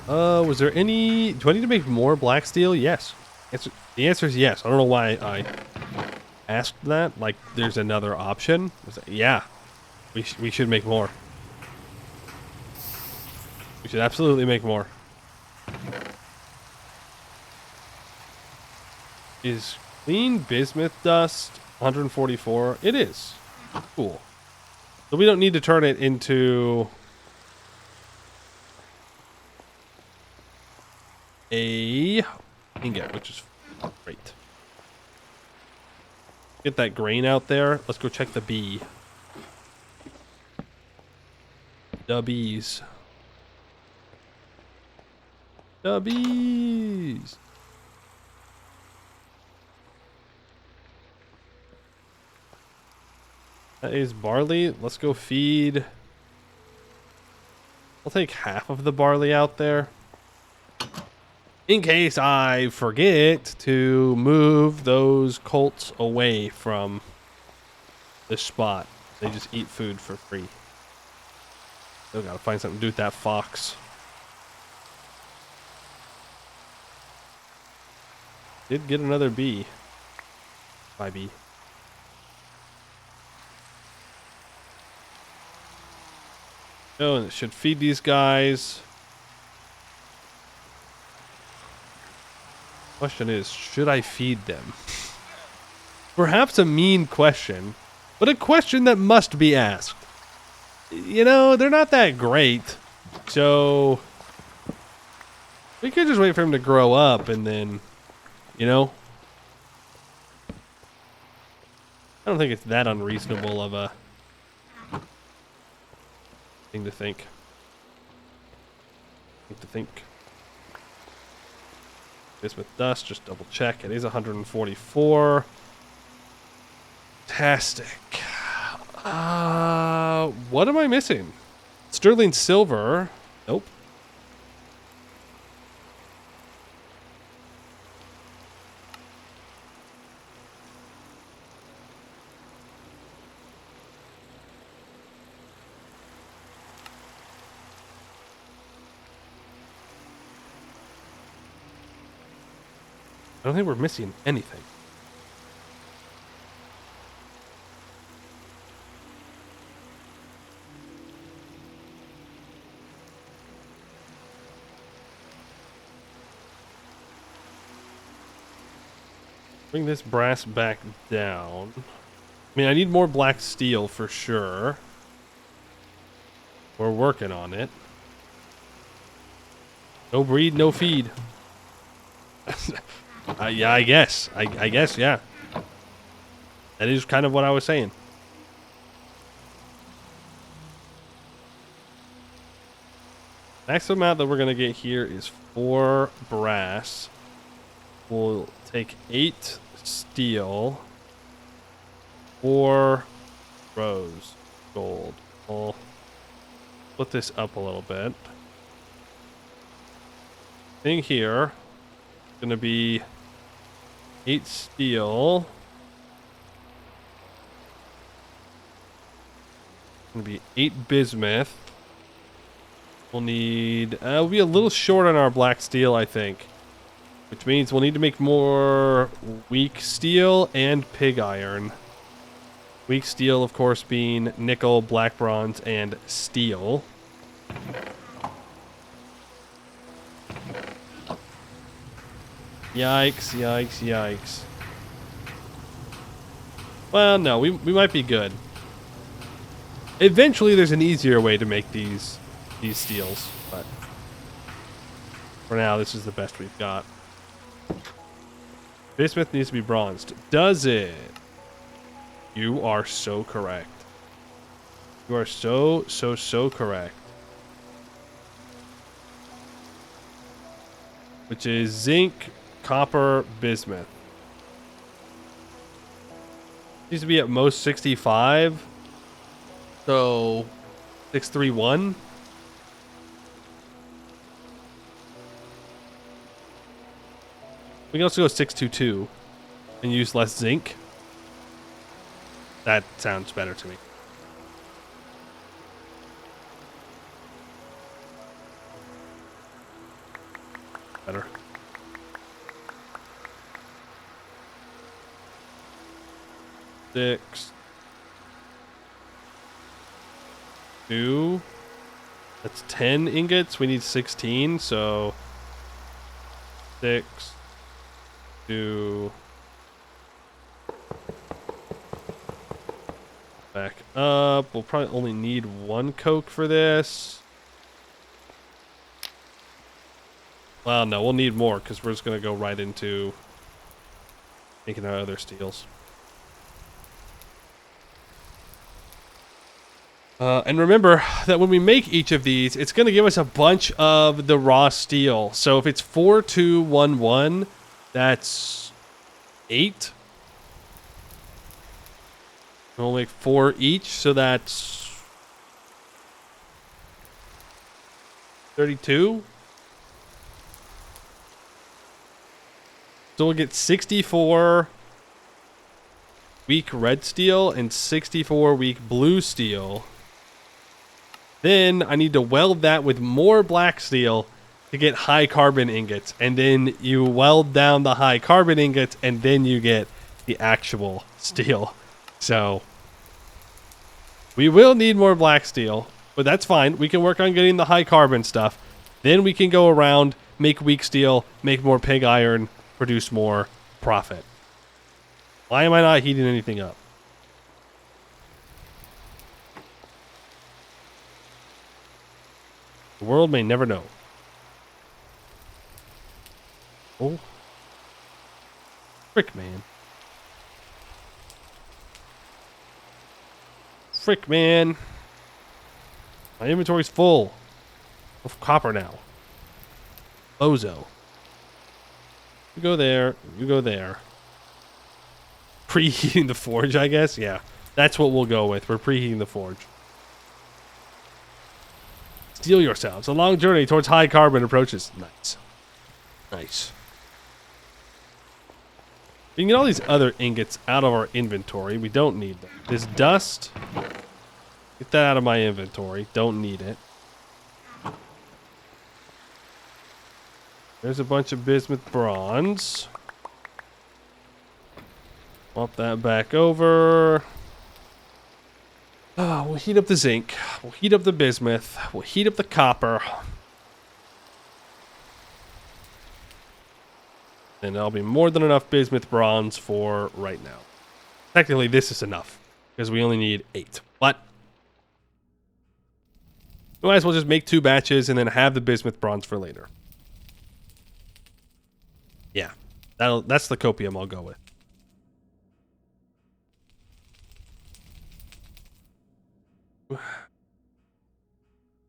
Was there any... Do I need to make more black steel? Yes. The answer is yes. I don't know why I asked that. Like, there's another option. Yeah. We should make more. We should absolutely make more. Is clean bismuth dust 144? It is. Cool. So we don't need to turn it into a ingot, which is great. Get that grain out there. Let's go check the bee. The bees. The bees. That is barley. Let's go feed. I'll take half of the barley out there, in case I forget to move those colts away from this spot. They just eat food for free. Still gotta find something to do with that fox. Did get another bee. Bye, bee. Oh, and it should feed these guys. Question is, should I feed them? Perhaps a mean question, but a question that must be asked. You know, they're not that great, so we could just wait for him to grow up and then, you know. I don't think it's that unreasonable of a thing to think. Bismuth dust, just double check. It is 144. Fantastic. What am I missing? Sterling silver. Nope. I don't think we're missing anything. Bring this brass back down. I mean, I need more black steel for sure. We're working on it. No breed, no feed. Yeah, I guess. I guess, yeah. That is kind of what I was saying. Next amount that we're going to get here is 4 brass. We'll take 8 steel. 4 rose gold. We'll put this up a little bit. Thing here is going to be 8 steel. Going to be 8 bismuth. We'll need, we'll be a little short on our black steel, I think. Which means we'll need to make more weak steel and pig iron. Weak steel, of course, being nickel, black bronze, and steel. Yikes, yikes, yikes. Well, no, we might be good. Eventually, there's an easier way to make these steels, but for now, this is the best we've got. Bismuth needs to be bronzed. Does it? You are so correct. You are so correct. Which is zinc, copper, bismuth. Needs to be at most 65. So 631. We can also go 622 and use less zinc. That sounds better to me. 6, 2. That's 10 ingots. We need 16, so 6, 2. Back up. We'll probably only need 1 coke for this. Well, no, we'll need more because we're just going to go right into making our other steels. And remember that when we make each of these, it's going to give us a bunch of the raw steel. So if it's 4, 2, 1, 1, that's 8. We'll make 4 each, so that's 32. So we'll get 64 weak red steel and 64 weak blue steel. Then I need to weld that with more black steel to get high carbon ingots. And then you weld down the high carbon ingots and then you get the actual steel. So we will need more black steel, but that's fine. We can work on getting the high carbon stuff. Then we can go around, make weak steel, make more pig iron, produce more profit. Why am I not heating anything up? The world may never know. Oh. Frick, man. Frick, man. My inventory's full of copper now. Bozo. You go there. You go there. Preheating the forge, I guess? Yeah. That's what we'll go with. We're preheating the forge. Steel yourselves. A long journey towards high carbon approaches. Nice. Nice. We can get all these other ingots out of our inventory. We don't need them. This dust. Get that out of my inventory. Don't need it. There's a bunch of bismuth bronze. Swap that back over. Oh, we'll heat up the zinc. We'll heat up the bismuth. We'll heat up the copper. And that'll be more than enough bismuth bronze for right now. Technically, this is enough because we only need 8. But we might as well just make 2 batches and then have the bismuth bronze for later. Yeah, that's the copium I'll go with.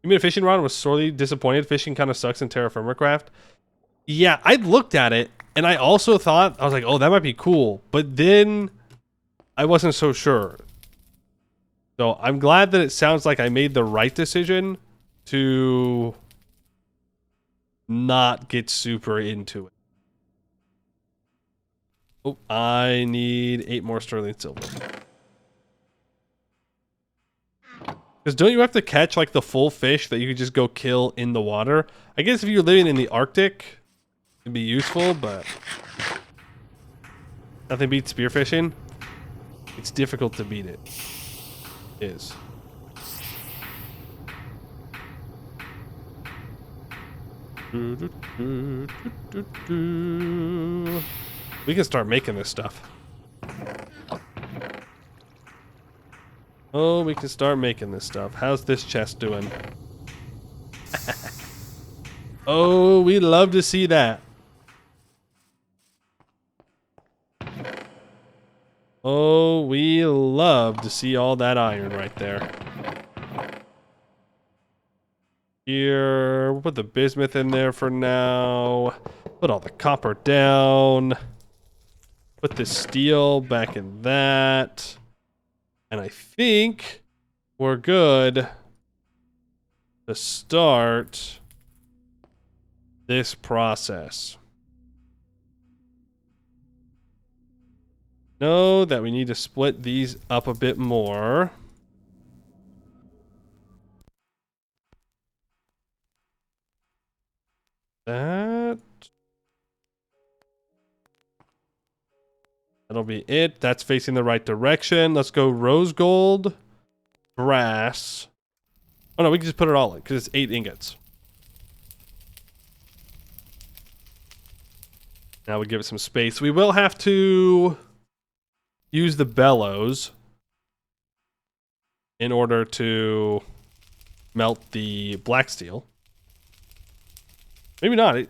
You made a fishing rod and was sorely disappointed. Fishing kind of sucks in TerraFirmaGreg. Yeah, I looked at it and I also thought, I was like, oh, that might be cool. But then I wasn't so sure. So I'm glad that it sounds like I made the right decision to not get super into it. Oh, I need 8 more sterling silver. Because don't you have to catch like the full fish that you could just go kill in the water? I guess if you're living in the Arctic, it'd be useful, but nothing beats spearfishing. It's difficult to beat it. It is. We can start making this stuff. Oh, we can start making this stuff. How's this chest doing? Oh, we love to see that. Oh, we love to see all that iron right there. Here, we'll put the bismuth in there for now. Put all the copper down. Put the steel back in that. And I think we're good to start this process. Know that we need to split these up a bit more. That. That'll be it. That's facing the right direction. Let's go rose gold, brass. Oh no, we can just put it all in because it's 8 ingots. Now we give it some space. We will have to use the bellows in order to melt the black steel. Maybe not. It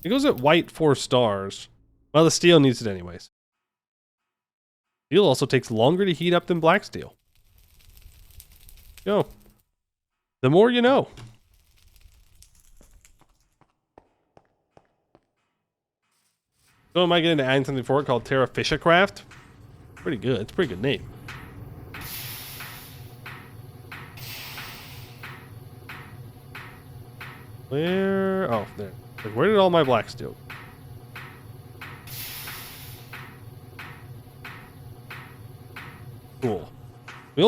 goes at white 4 stars. Well, the steel needs it anyways. Steel also takes longer to heat up than black steel. Go. The more you know. So am I getting to add something for it called TerraFirmaGreg? Pretty good. It's a pretty good name. Where? Oh, there. Like, where did all my black steel go? Cool. We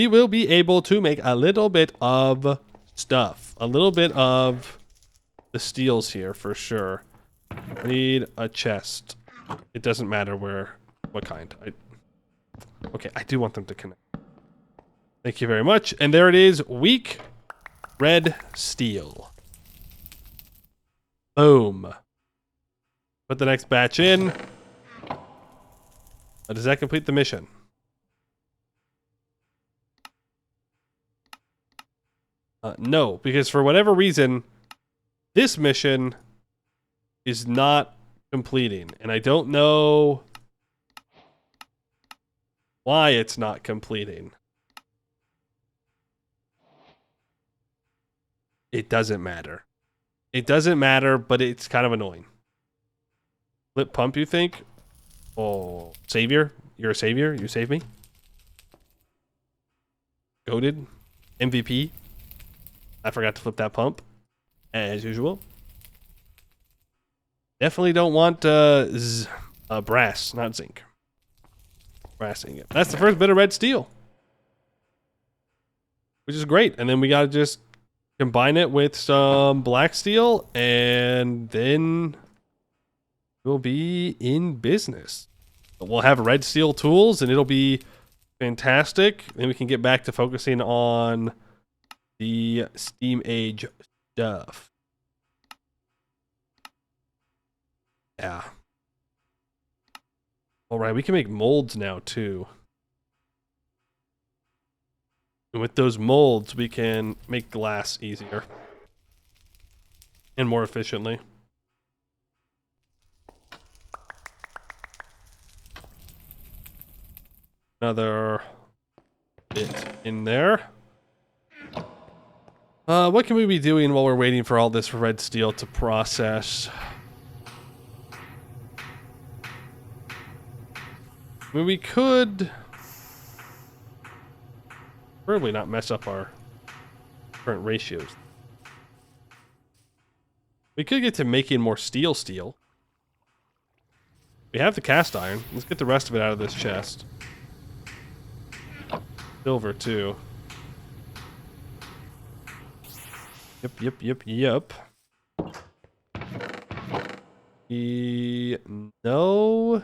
will be able to make a little bit of stuff. A little bit of the steels here for sure. I need a chest. It doesn't matter what kind. Okay, I do want them to connect. Thank you very much. And there it is. Weak red steel. Boom. Put the next batch in. Does that complete the mission? No, because for whatever reason, this mission is not completing. And I don't know why it's not completing. It doesn't matter. It doesn't matter, but it's kind of annoying. Flip pump, you think? Oh, savior? You're a savior? You saved me? Goated? MVP? I forgot to flip that pump, as usual. Definitely don't want brass, not zinc. Brass ingot. That's the first bit of red steel, which is great. And then we gotta just combine it with some black steel, and then we'll be in business. We'll have red steel tools, and it'll be fantastic. Then we can get back to focusing on the Steam Age stuff. Yeah. All right, we can make molds now too. And with those molds, we can make glass easier and more efficiently. Another bit in there. What can we be doing while we're waiting for all this red steel to process? I mean, we could probably not mess up our current ratios. We could get to making more steel. We have the cast iron. Let's get the rest of it out of this chest. Silver, too. Yep. No.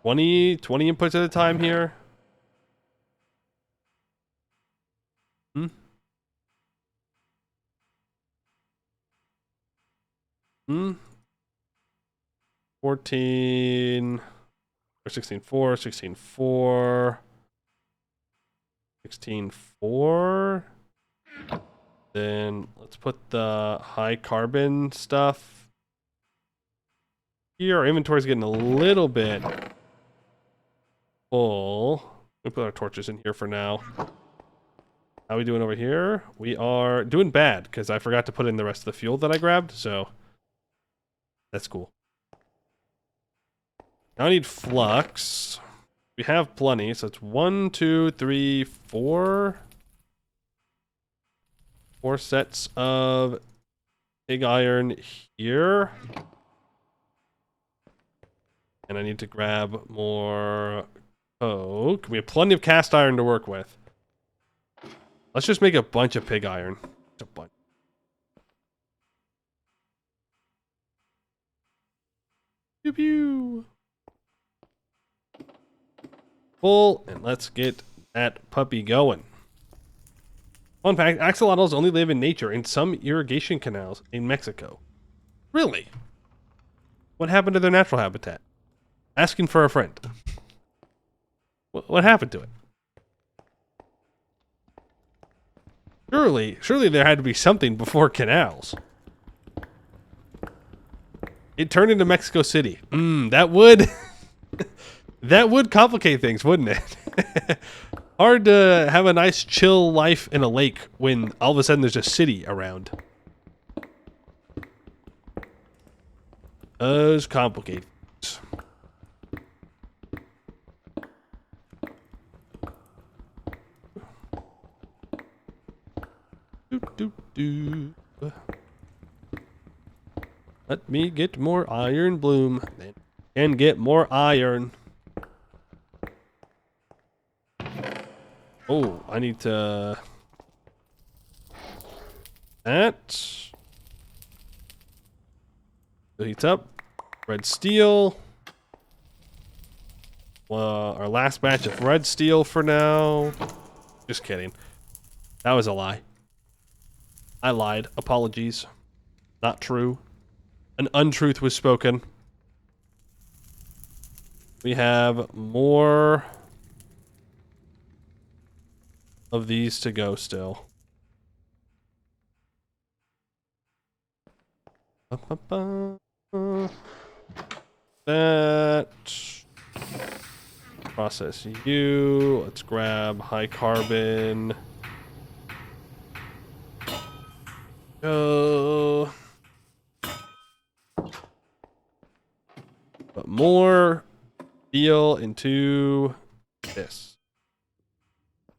20 inputs at a time here. 14 or 16.4, 16.4, 16.4. Then let's put the high carbon stuff here. Our inventory's getting a little bit full. We put our torches in here for now. How are we doing over here? We are doing bad because I forgot to put in the rest of the fuel that I grabbed, so that's cool. Now I need flux. We have plenty, so it's 1, 2, 3, 4. 4 sets of pig iron here. And I need to grab more coke. We have plenty of cast iron to work with. Let's just make a bunch of pig iron. Just a bunch. Pew pew. Full, and let's get that puppy going. Fun fact, axolotls only live in nature in some irrigation canals in Mexico. Really? What happened to their natural habitat? Asking for a friend. What happened to it? Surely there had to be something before canals. It turned into Mexico City. That would that would complicate things, wouldn't it? Hard to have a nice chill life in a lake when all of a sudden there's a city around. Does complicate things. Let me get more iron bloom and get more iron. Oh, I need to... That. Heats up. Red steel. Our last batch of red steel for now. Just kidding. That was a lie. I lied. Apologies. Not true. An untruth was spoken. We have more of these to go still. That. Process you. Let's grab high carbon. Go. But more steel into this.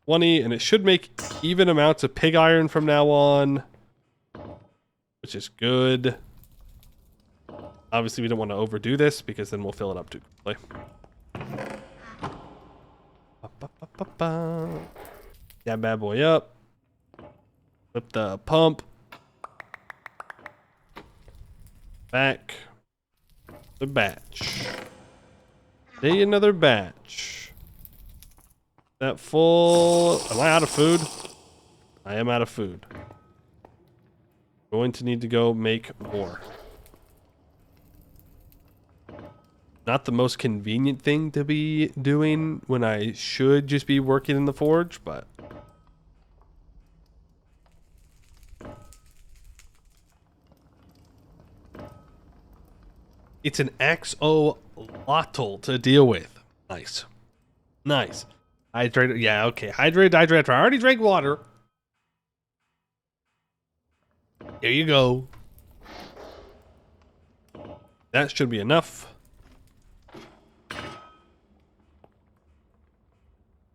20, and it should make even amounts of pig iron from now on, which is good. Obviously, we don't want to overdo this because then we'll fill it up too quickly. That bad boy up. Flip the pump. Back. The batch. Day another batch. That full. Am I out of food? I am out of food. Going to need to go make more. Not the most convenient thing to be doing when I should just be working in the forge, but... It's an axolotl to deal with. Nice. Nice. Hydrate. Yeah, okay. Hydrate. I already drank water. There you go. That should be enough.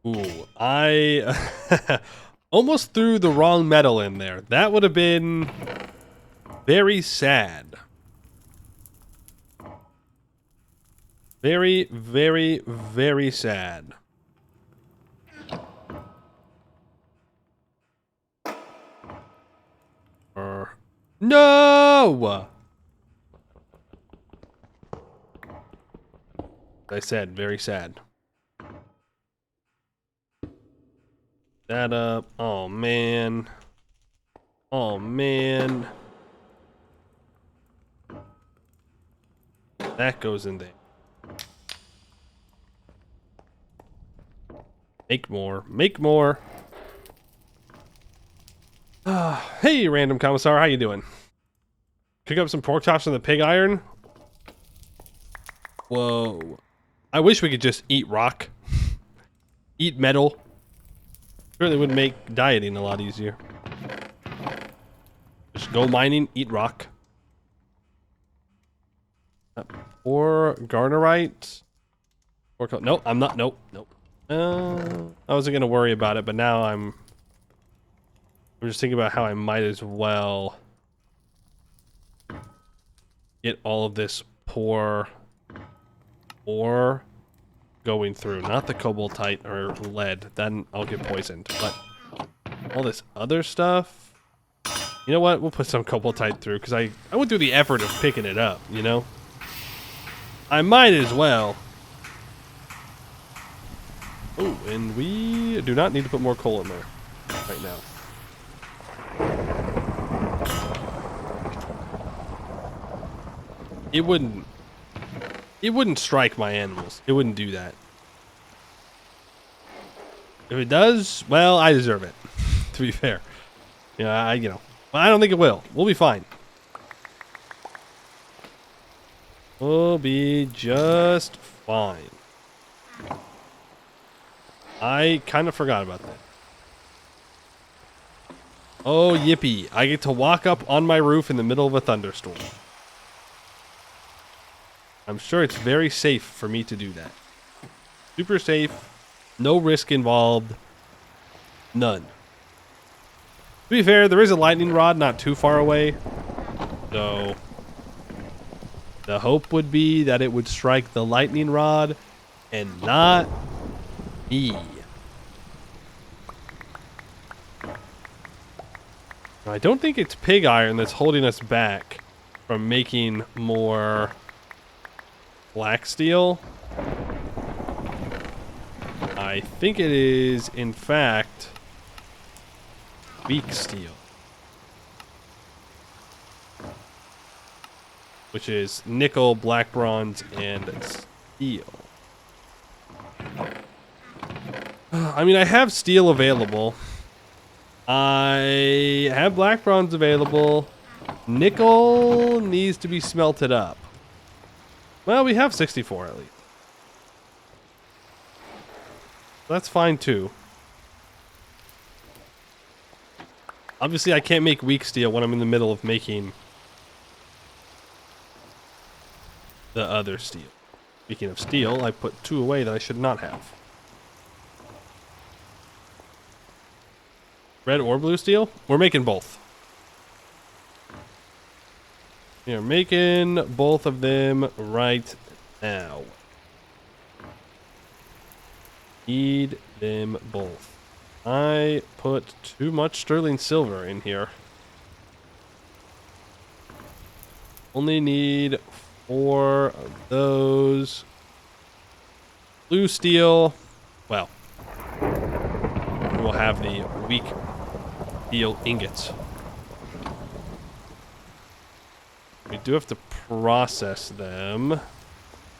Ooh, I almost threw the wrong metal in there. That would have been very sad. Very, very, very sad. No! I said, very sad. That up. Oh, man. Oh, man. That goes in there. Make more. Make more. Hey, random commissar. How you doing? Pick up some pork chops from the pig iron? Whoa. I wish we could just eat rock. Eat metal. Really would make dieting a lot easier. Just go mining, eat rock. Or garnerite. Or no, I'm not. Nope. Nope. I wasn't gonna worry about it, but now I'm just thinking about how I might as well get all of this poor ore going through. Not the cobaltite or lead, then I'll get poisoned. But all this other stuff, you know what? We'll put some cobaltite through because I went through the effort of picking it up, you know? I might as well. Oh, and we do not need to put more coal in there right now. It wouldn't strike my animals. It wouldn't do that. If it does, well, I deserve it, to be fair. Yeah, but I don't think it will. We'll be fine. We'll be just fine. I kind of forgot about that. Oh, yippee. I get to walk up on my roof in the middle of a thunderstorm. I'm sure it's very safe for me to do that. Super safe. No risk involved. None. To be fair, there is a lightning rod not too far away. So the hope would be that it would strike the lightning rod and not me. I don't think it's pig iron that's holding us back from making more black steel. I think it is, in fact, weak steel. Which is nickel, black bronze, and steel. I mean, I have steel available. I have black bronze available. Nickel needs to be smelted up. Well, we have 64 at least. That's fine too. Obviously, I can't make weak steel when I'm in the middle of making the other steel. Speaking of steel, I put 2 away that I should not have. Red or blue steel? We're making both. We are making both of them right now. Need them both. I put too much sterling silver in here. Only need 4 of those. Blue steel. Well, we'll have the weak steel ingots. We do have to process them.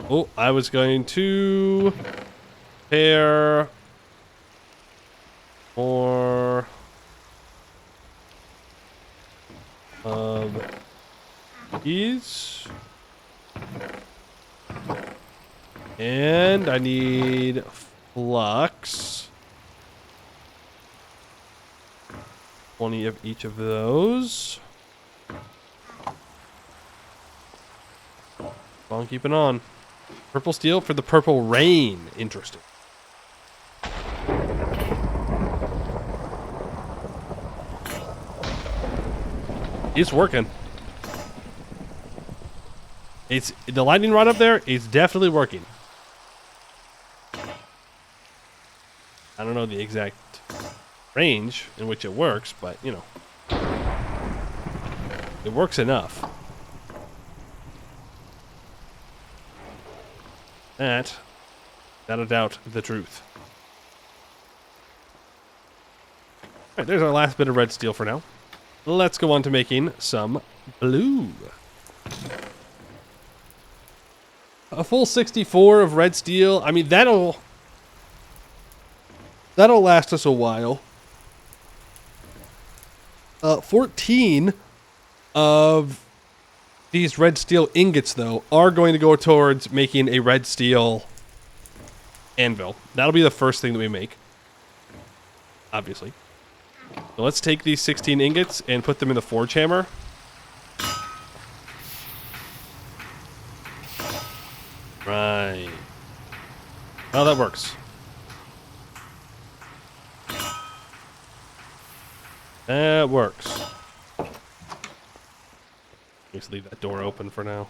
Oh, I was going to pair more of these. And I need flux. 20 of each of those. Well, I'm keeping on. Purple steel for the purple rain. Interesting. It's working. It's the lightning rod up there is definitely working. I don't know the exact range in which it works, but you know, it works enough. That, without a doubt, the truth. Alright, there's our last bit of red steel for now. Let's go on to making some blue. A full 64 of red steel. I mean, that'll last us a while. 14 of these red steel ingots, though, are going to go towards making a red steel anvil. That'll be the first thing that we make, obviously. So let's take these 16 ingots and put them in the forge hammer. Right. Oh, that works. That works. Just leave that door open for now.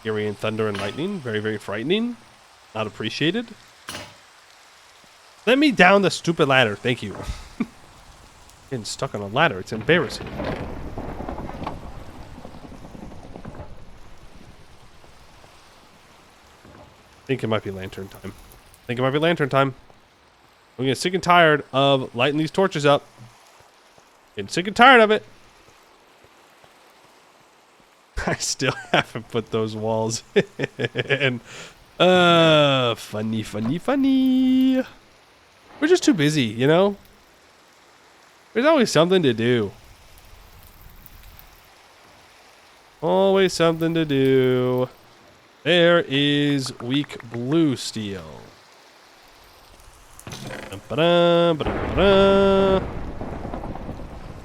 Fury and thunder and lightning. Very, very frightening. Not appreciated. Let me down the stupid ladder. Thank you. Getting stuck on a ladder. It's embarrassing. I think it might be lantern time. I'm getting sick and tired of lighting these torches up. Getting sick and tired of it. I still haven't put those walls in. Funny. We're just too busy, you know? There's always something to do. Always something to do. There is weak blue steel. Ba-dum, ba-dum, ba-dum.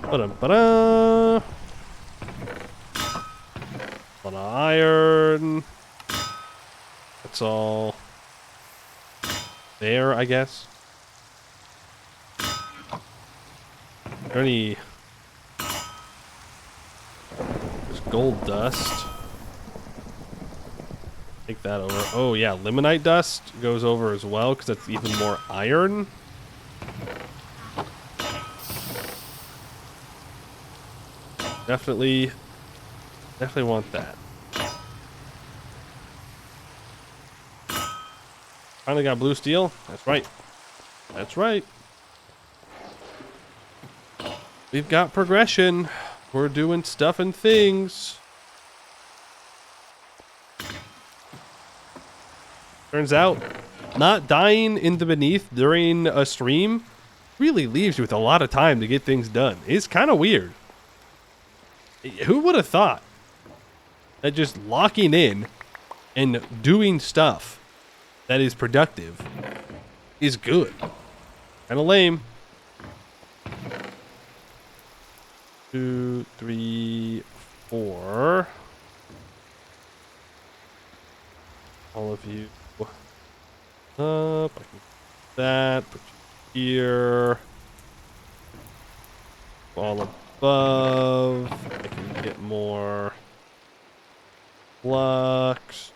Ba-dum, ba-dum. A lot of iron. That's all there, I guess. Are there any... There's gold dust. Take that over. Oh yeah, limonite dust goes over as well because that's even more iron. Definitely want that. Finally got blue steel. That's right. We've got progression. We're doing stuff and things. Turns out, not dying in the beneath during a stream really leaves you with a lot of time to get things done. It's kind of weird. Who would have thought that just locking in and doing stuff that is productive is good? Kind of lame. 2, 3, 4. All of you up. I can do that. Put you here. All above. I can get more blocks.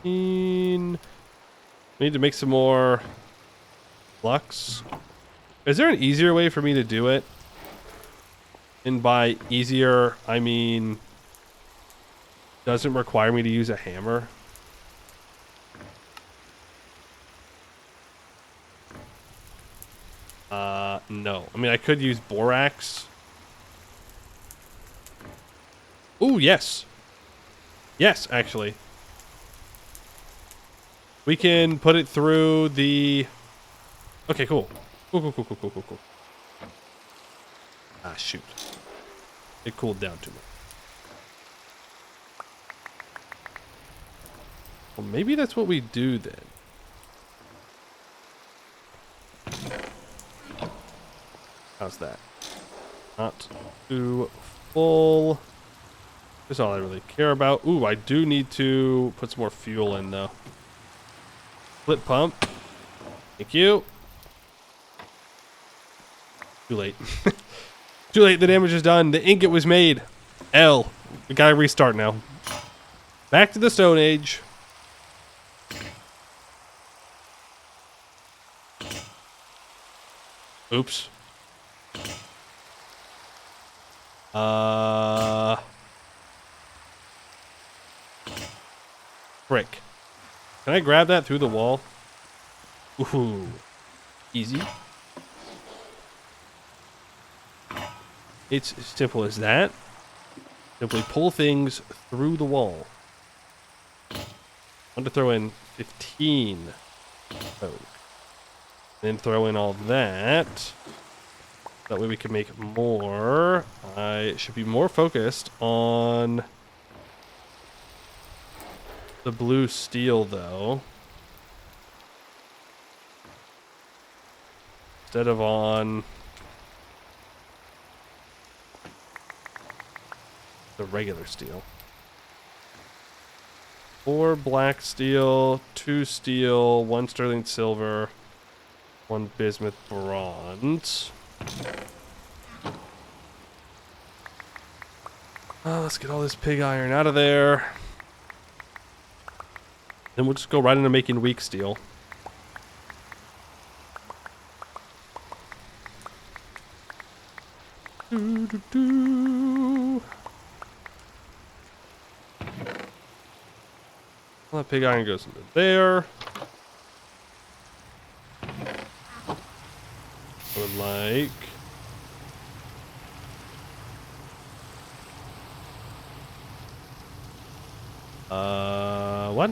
We need to make some more blocks. Is there an easier way for me to do it? And by easier, I mean doesn't require me to use a hammer. No. I mean, I could use borax. Ooh, yes. Yes, actually. We can put it through the... Okay, cool. Cool. Ah, shoot. It cooled down too much. Well, maybe that's what we do then. How's that? Not too full. That's all I really care about. Ooh, I do need to put some more fuel in though. Split pump. Thank you. Too late. Too late. The damage is done. The ingot was made. L. We gotta restart now. Back to the Stone Age. Oops. Frick. Can I grab that through the wall? Ooh. Easy. It's as simple as that. Simply pull things through the wall. I want to throw in 15. Oh. Then throw in all that. That way we can make more. I should be more focused on the blue steel though. Instead of on the regular steel. 4 black steel, 2 steel, 1 sterling silver, 1 bismuth bronze. Let's get all this pig iron out of there. Then we'll just go right into making weak steel. Do, do, do. Well, that pig iron goes into there. I would like... what?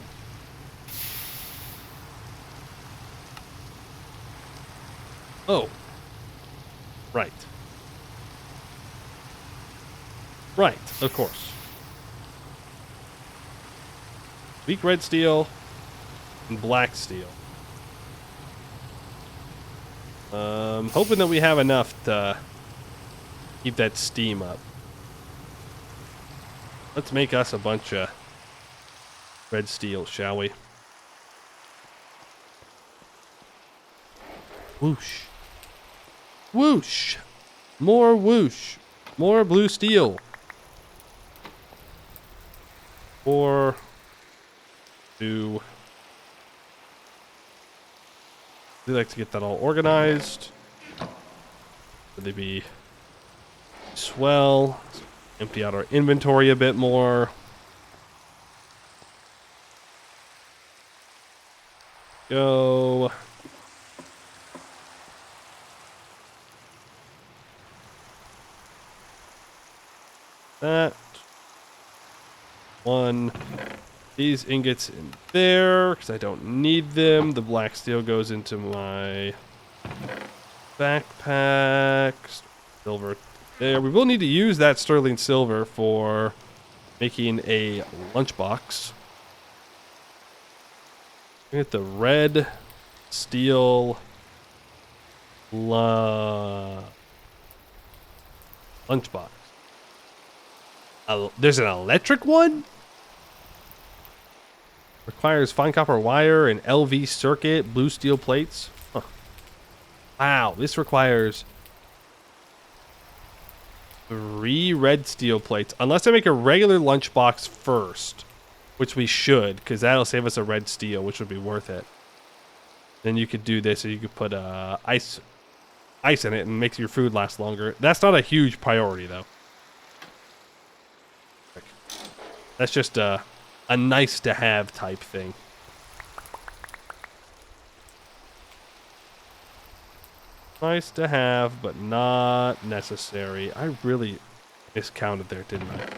Oh. Right. Right, of course. Weak red steel and black steel. Hoping that we have enough to keep that steam up. Let's make us a bunch of red steel, shall we? Whoosh. Whoosh. More whoosh. More blue steel. Or do we like to get that all organized? Would they be swell? Empty out our inventory a bit more. Go. That. One. These ingots in there, because I don't need them. The black steel goes into my backpack. Silver there. We will need to use that sterling silver for making a lunchbox. Get the red steel lunchbox. There's an electric one? Requires fine copper wire and LV circuit, blue steel plates. Huh. Wow, this requires 3 red steel plates. Unless I make a regular lunchbox first, which we should, because that'll save us a red steel, which would be worth it. Then you could do this, or you could put ice in it and make your food last longer. That's not a huge priority, though. That's just a nice to have type thing. Nice to have, but not necessary. I really miscounted there, didn't I?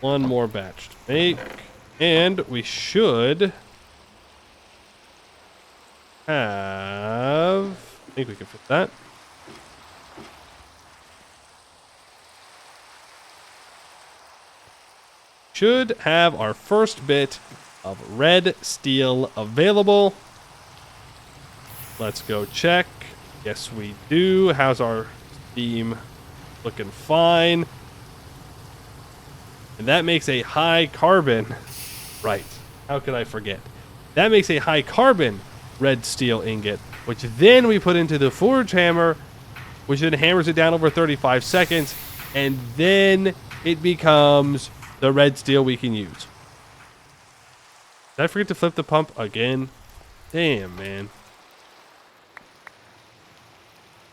One more batch to make. And we should have... I think we can fit that. Should have our first bit of red steel available. Let's go check. Yes, we do. How's our steam? Looking fine. And that makes a high carbon. Right. How could I forget? That makes a high carbon red steel ingot, which then we put into the forge hammer, which then hammers it down over 35 seconds, and then it becomes the red steel we can use. Did I forget to flip the pump again? Damn, man.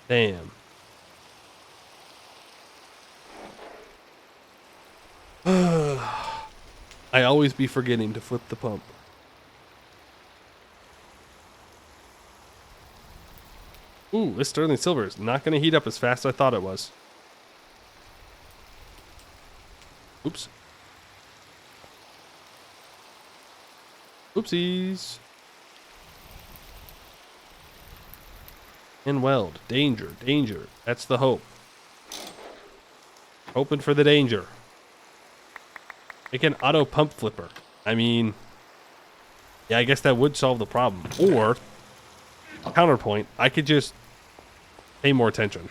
Damn. I always be forgetting to flip the pump. Ooh, this sterling silver is not going to heat up as fast as I thought it was. Oops. Oopsies. And weld. Danger, danger. That's the hope. Hoping for the danger. Make an auto pump flipper. I mean, yeah, I guess that would solve the problem. Or, counterpoint, I could just pay more attention.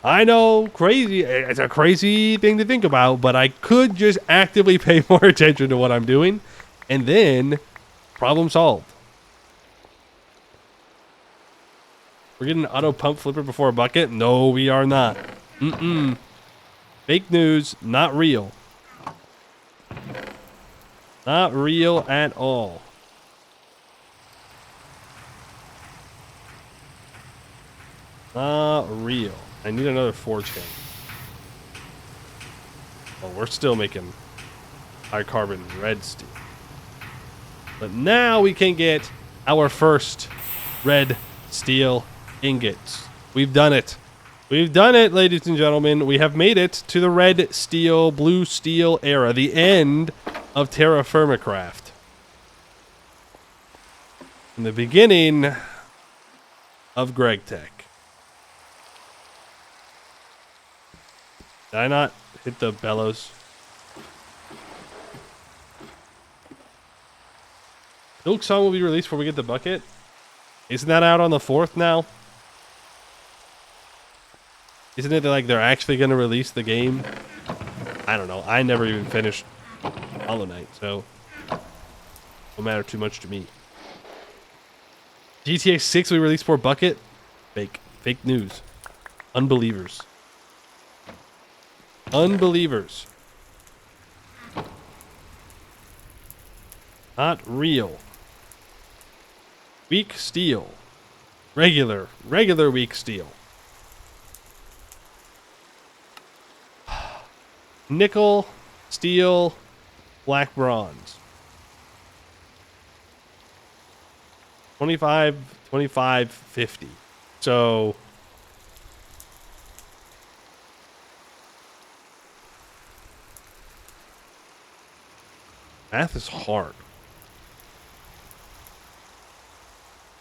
I know, crazy. It's a crazy thing to think about, but I could just actively pay more attention to what I'm doing, and then problem solved. We're getting an auto pump flipper before a bucket? No, we are not. Fake news, not real. Not real at all. Real. I need another forge can. Well, we're still making high carbon red steel. But now we can get our first red steel ingots. We've done it. We've done it, ladies and gentlemen. We have made it to the red steel, blue steel era, the end of TerraFirmaCraft. In the beginning of Greg Tech. Did I not hit the bellows? Silk Song will be released before we get the bucket. Isn't that out on the 4th now? Isn't it like they're actually going to release the game? I don't know. I never even finished Hollow Knight, so don't matter too much to me. GTA 6 we released for bucket? Fake. Fake news. Unbelievers. Unbelievers. Not real. Weak steel. Regular weak steel. Nickel, steel, black bronze. 25, 25, 50. So math is hard.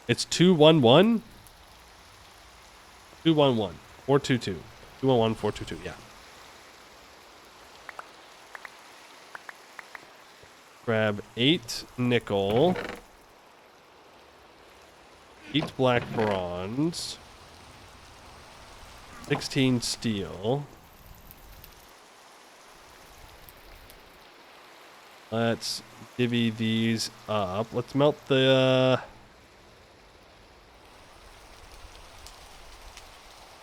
It's 211? 211. 422. 211, 422, yeah. Grab 8 nickel. 8 black bronze. 16 steel. Let's divvy these up. Let's melt the...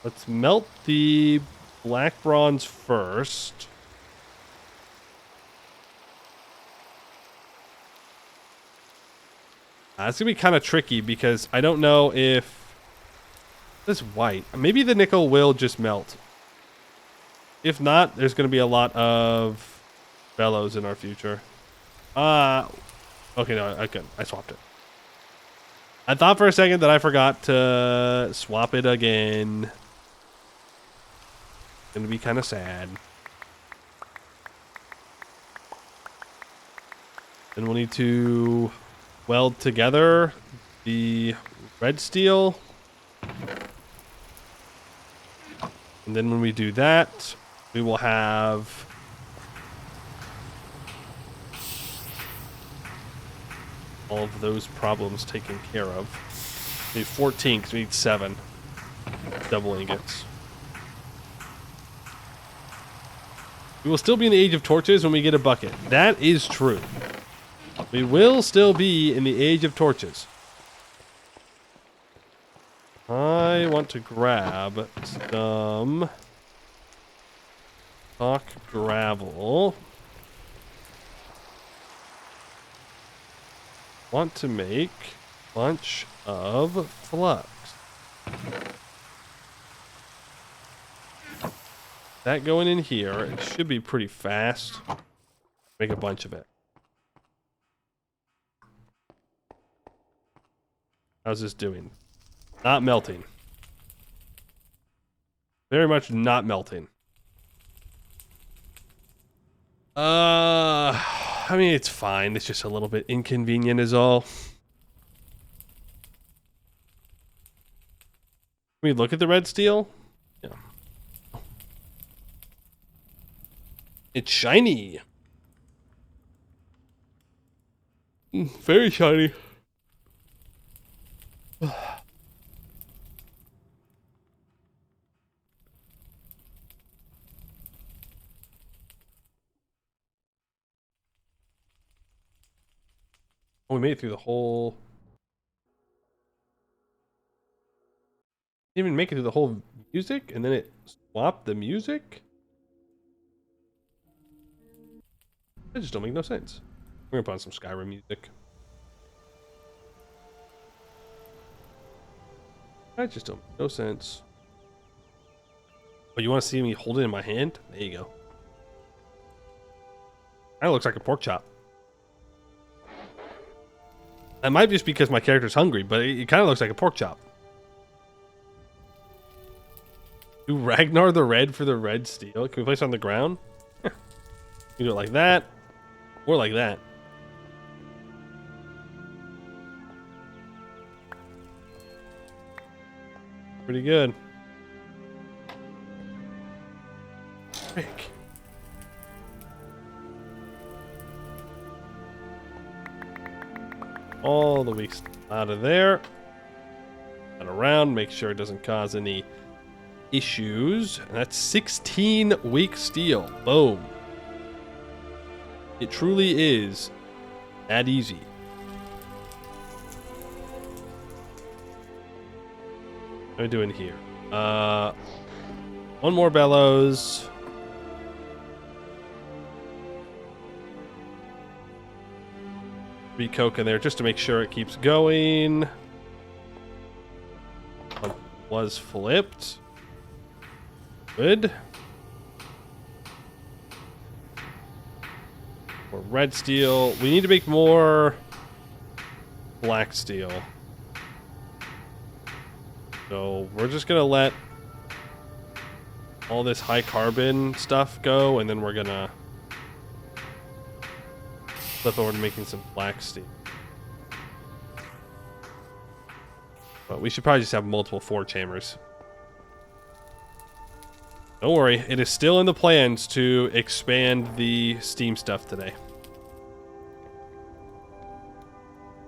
let's melt the black bronze first. It's going to be kind of tricky because I don't know if this white, maybe the nickel will just melt. If not, there's going to be a lot of bellows in our future. Okay, no, I swapped it. I thought for a second that I forgot to swap it again. Going to be kind of sad. Then we'll need to weld together the red steel. And then when we do that, we will have all of those problems taken care of. We need 14 because we need 7 double ingots. We will still be in the age of torches when we get a bucket. That is true. We will still be in the age of torches. I want to grab some stock gravel. Want to make a bunch of flux. That going in here, it should be pretty fast. Make a bunch of it. How's this doing? Not melting. Very much not melting. I mean, it's fine. It's just a little bit inconvenient is all. Can we look at the red steel? Yeah. It's shiny. Very shiny. Oh, we made it through the whole... Didn't even make it through the whole music, and then it swapped the music? That just don't make no sense. We're gonna put on some Skyrim music. That just don't make no sense. Oh, you want to see me hold it in my hand? There you go. That looks like a pork chop. That might just be because my character's hungry, but it kind of looks like a pork chop. Do Ragnar the Red for the red steel. Can we place it on the ground? You do it like that, or like that. Pretty good. Frick. All the weak stuff out of there. And around, make sure it doesn't cause any issues. And that's 16 weak steel. Boom. It truly is that easy. What am I doing here? One more bellows. Recoke in there just to make sure it keeps going. One was flipped. Good. More red steel. We need to make more black steel. So we're just gonna let all this high carbon stuff go, and then we're gonna flip over to making some black steel. But we should probably just have multiple forge hammers. Don't worry, it is still in the plans to expand the steam stuff today.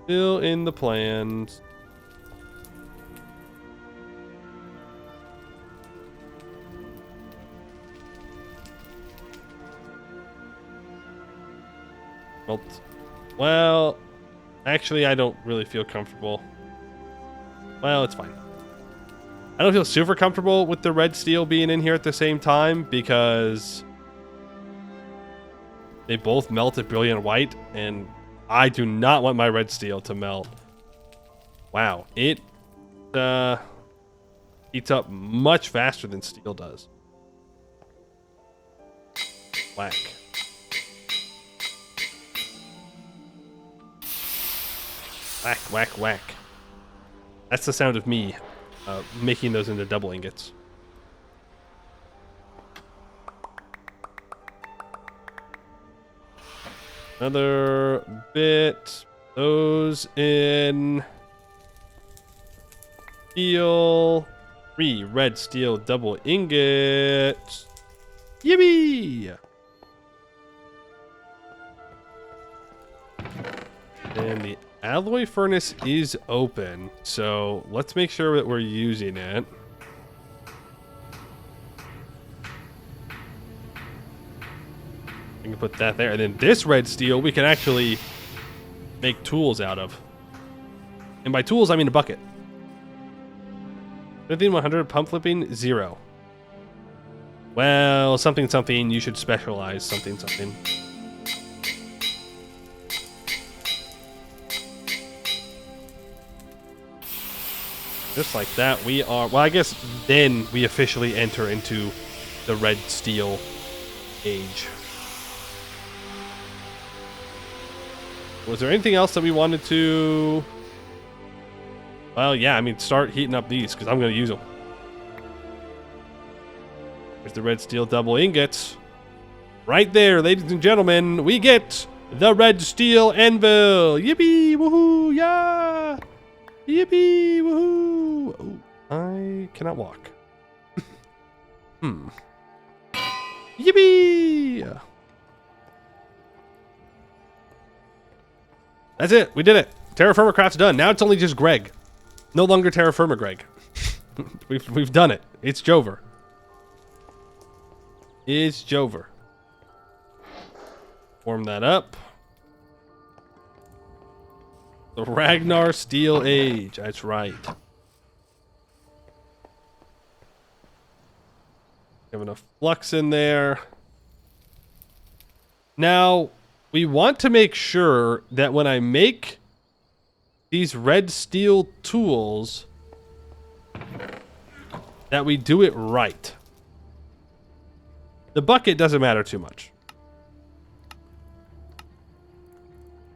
Still in the plans. Well, actually, I don't really feel comfortable. Well, it's fine. I don't feel super comfortable with the red steel being in here at the same time because they both melt at brilliant white, and I do not want my red steel to melt. Wow, it heats up much faster than steel does. Whack. Whack, whack, whack. That's the sound of me making those into double ingots. Another bit. Those in. Steel. 3 red steel double ingots. Yippee! And the alloy furnace is open, so let's make sure that we're using it. We can put that there, and then this red steel we can actually make tools out of. And by tools, I mean a bucket. 15,100 pump flipping 0. Well, something something. You should specialize something something. Just like that, we are... Well, I guess then we officially enter into the red steel age. Was there anything else that we wanted to... Well, yeah, I mean, start heating up these, because I'm going to use them. There's the red steel double ingots. Right there, ladies and gentlemen, we get the red steel anvil. Yippee! Woohoo! Yeah! Yippee! Woohoo! Oh, I cannot walk. Yippee! That's it. We did it. TerraFirmaCraft's done. Now it's only just Greg. No longer TerraFirmaGreg. We've done it. It's Jover. It's Jover. Warm that up. The Ragnar Steel Age. That's right. Have enough flux in there. Now, we want to make sure that when I make these red steel tools, that we do it right. The bucket doesn't matter too much.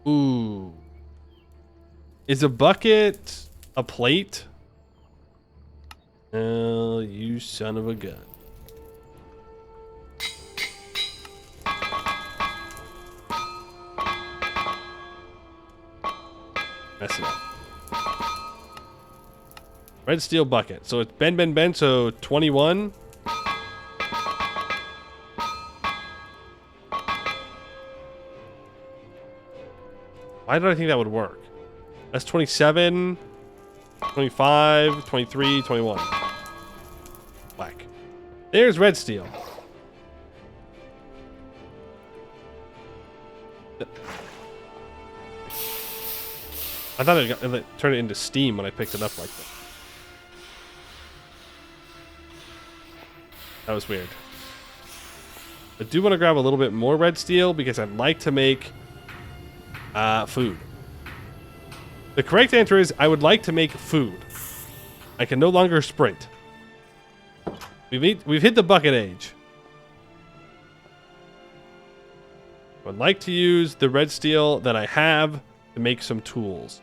Ooh. Is a bucket a plate? Oh, you son of a gun. Mess it up. Red steel bucket. So it's bend, so 21. Why did I think that would work? That's 27, 25, 23, 21. Whack. There's red steel. I thought it turned it into steam when I picked it up like that. That was weird. I do want to grab a little bit more red steel because I'd like to make food. The correct answer is I would like to make food. I can no longer sprint. We've hit the bucket age. I would like to use the red steel that I have to make some tools.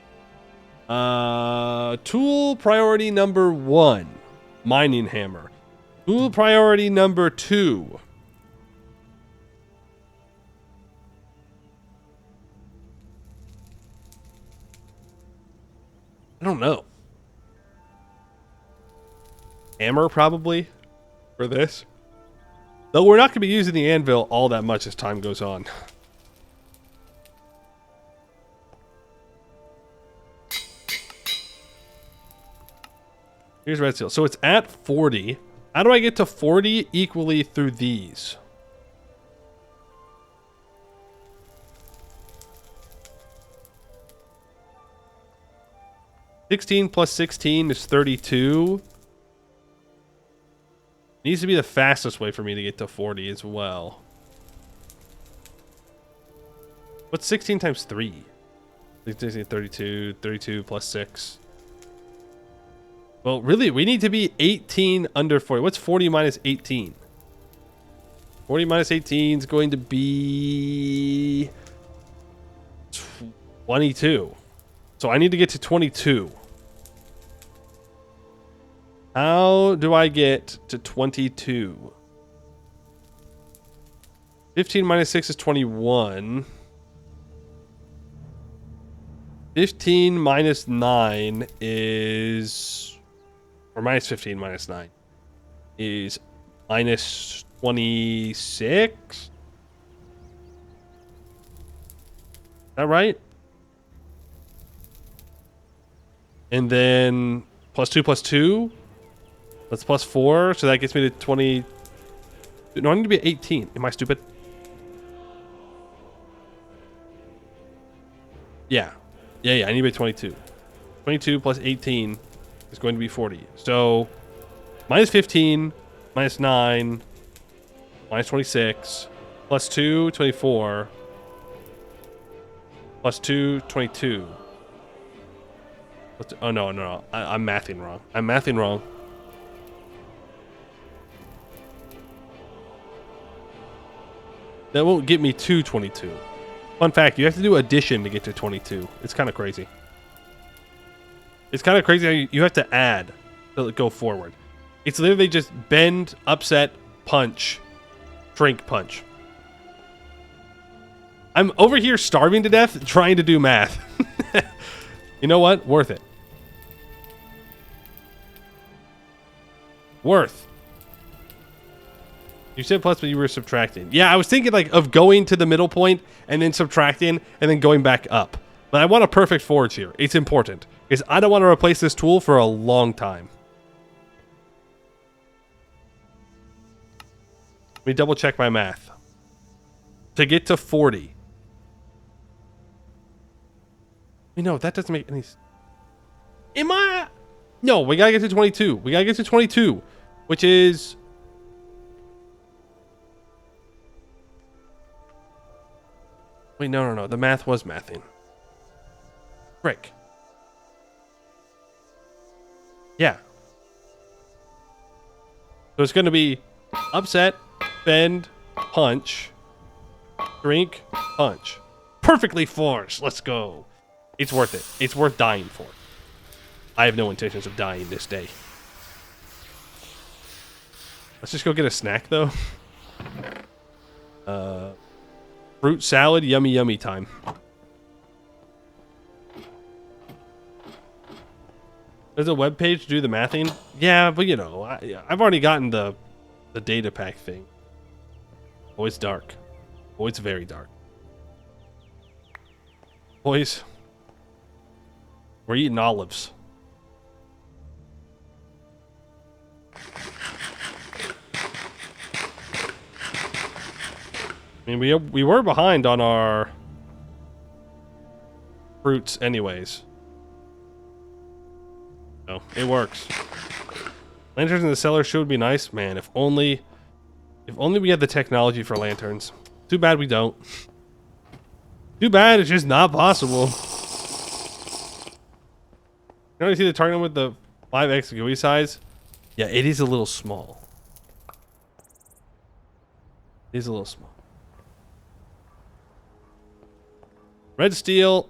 Tool priority number 1, mining hammer. Tool priority number 2. I don't know. Hammer, probably, for this. Though we're not going to be using the anvil all that much as time goes on. Here's red steel. So it's at 40. How do I get to 40 equally through these? (16 plus 16 is 32. Needs to be the fastest way for me to get to 40 as well. What's 16 times 3? 32. 32 plus 6. Well, really, we need to be 18 under 40. What's 40 minus 18? 40 minus 18 is going to be 22. So I need to get to 22. How do I get to 22? 15 minus 6 is 21. 15 minus 9 is... Or minus 15 minus 9 is minus 26? Is that right? And then plus 2. That's plus 4. So that gets me to 20. No, I need to be 18. Am I stupid? Yeah. Yeah, I need to be 22. 22 plus 18 is going to be 40. So minus 15, minus 9, minus 26, plus 2, 24, plus 2, 22. Oh, no. I'm mathing wrong. That won't get me to 22. Fun fact, you have to do addition to get to 22. It's kind of crazy. It's kind of crazy how you have to add to go forward. It's literally just bend, upset, punch, shrink, punch. I'm over here starving to death trying to do math. You know what? Worth it. Worth. You said plus, but you were subtracting. Yeah, I was thinking like of going to the middle point and then subtracting and then going back up. But I want a perfect forge here. It's important because I don't want to replace this tool for a long time. Let me double check my math. To get to 40. No, that doesn't make any... Am I... No, we gotta get to 22. We gotta get to 22, which is... Wait, no. The math was mathing. Frick. Yeah. So it's going to be upset, Bend, punch, drink, punch. Perfectly forced. Let's go. It's worth it. It's worth dying for. I have no intentions of dying this day. Let's just go get a snack, though. Fruit salad, yummy, yummy time. There's a web page to do the mathing. Yeah, but you know, I've already gotten the data pack thing. Oh, it's dark. Oh, it's very dark. Boys, we're eating olives. I mean, we were behind on our fruits anyways. So, it works. Lanterns in the cellar should be nice. Man, if only we had the technology for lanterns. Too bad we don't. Too bad it's just not possible. You know, you see the target with the 5x GUI size? Yeah, it is a little small. It is a little small. Red steel.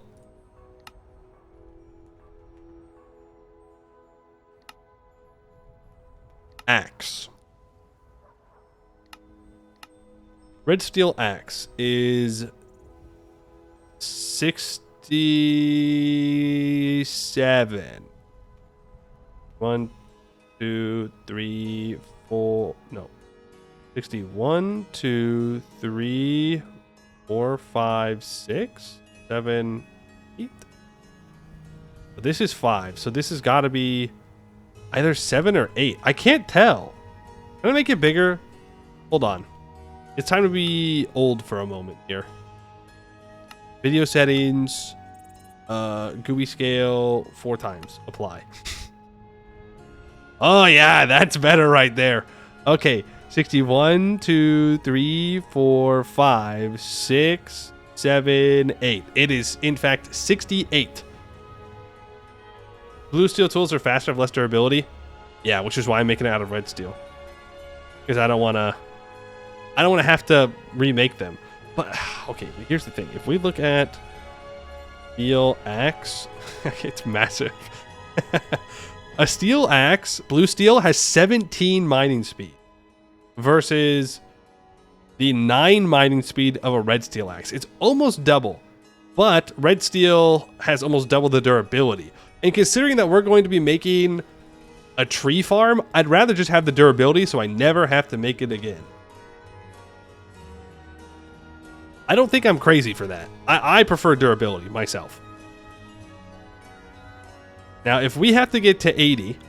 Axe. Red steel axe is 67. 1, 2, 3, 4. No. 61, 2, 3, 4, 5, 6, 7, 8. But this is 5, so this has got to be either 7 or 8. I can't tell. Can I make it bigger? Hold on. It's time to be old for a moment here. Video settings. GUI scale 4 times. Apply. Oh yeah, that's better right there. Okay. 61, 2, 3, 4, 5, 6, 7, 8. It is, in fact, 68. Blue steel tools are faster, have less durability. Yeah, which is why I'm making it out of red steel. Because I don't want to have to remake them. But, okay, here's the thing. If we look at steel axe, it's massive. A steel axe, blue steel, has 17 mining speed. Versus the 9 mining speed of a red steel axe. It's almost double, but red steel has almost double the durability. And considering that we're going to be making a tree farm, I'd rather just have the durability so I never have to make it again. I don't think I'm crazy for that. I prefer durability myself. Now, if we have to get to 80...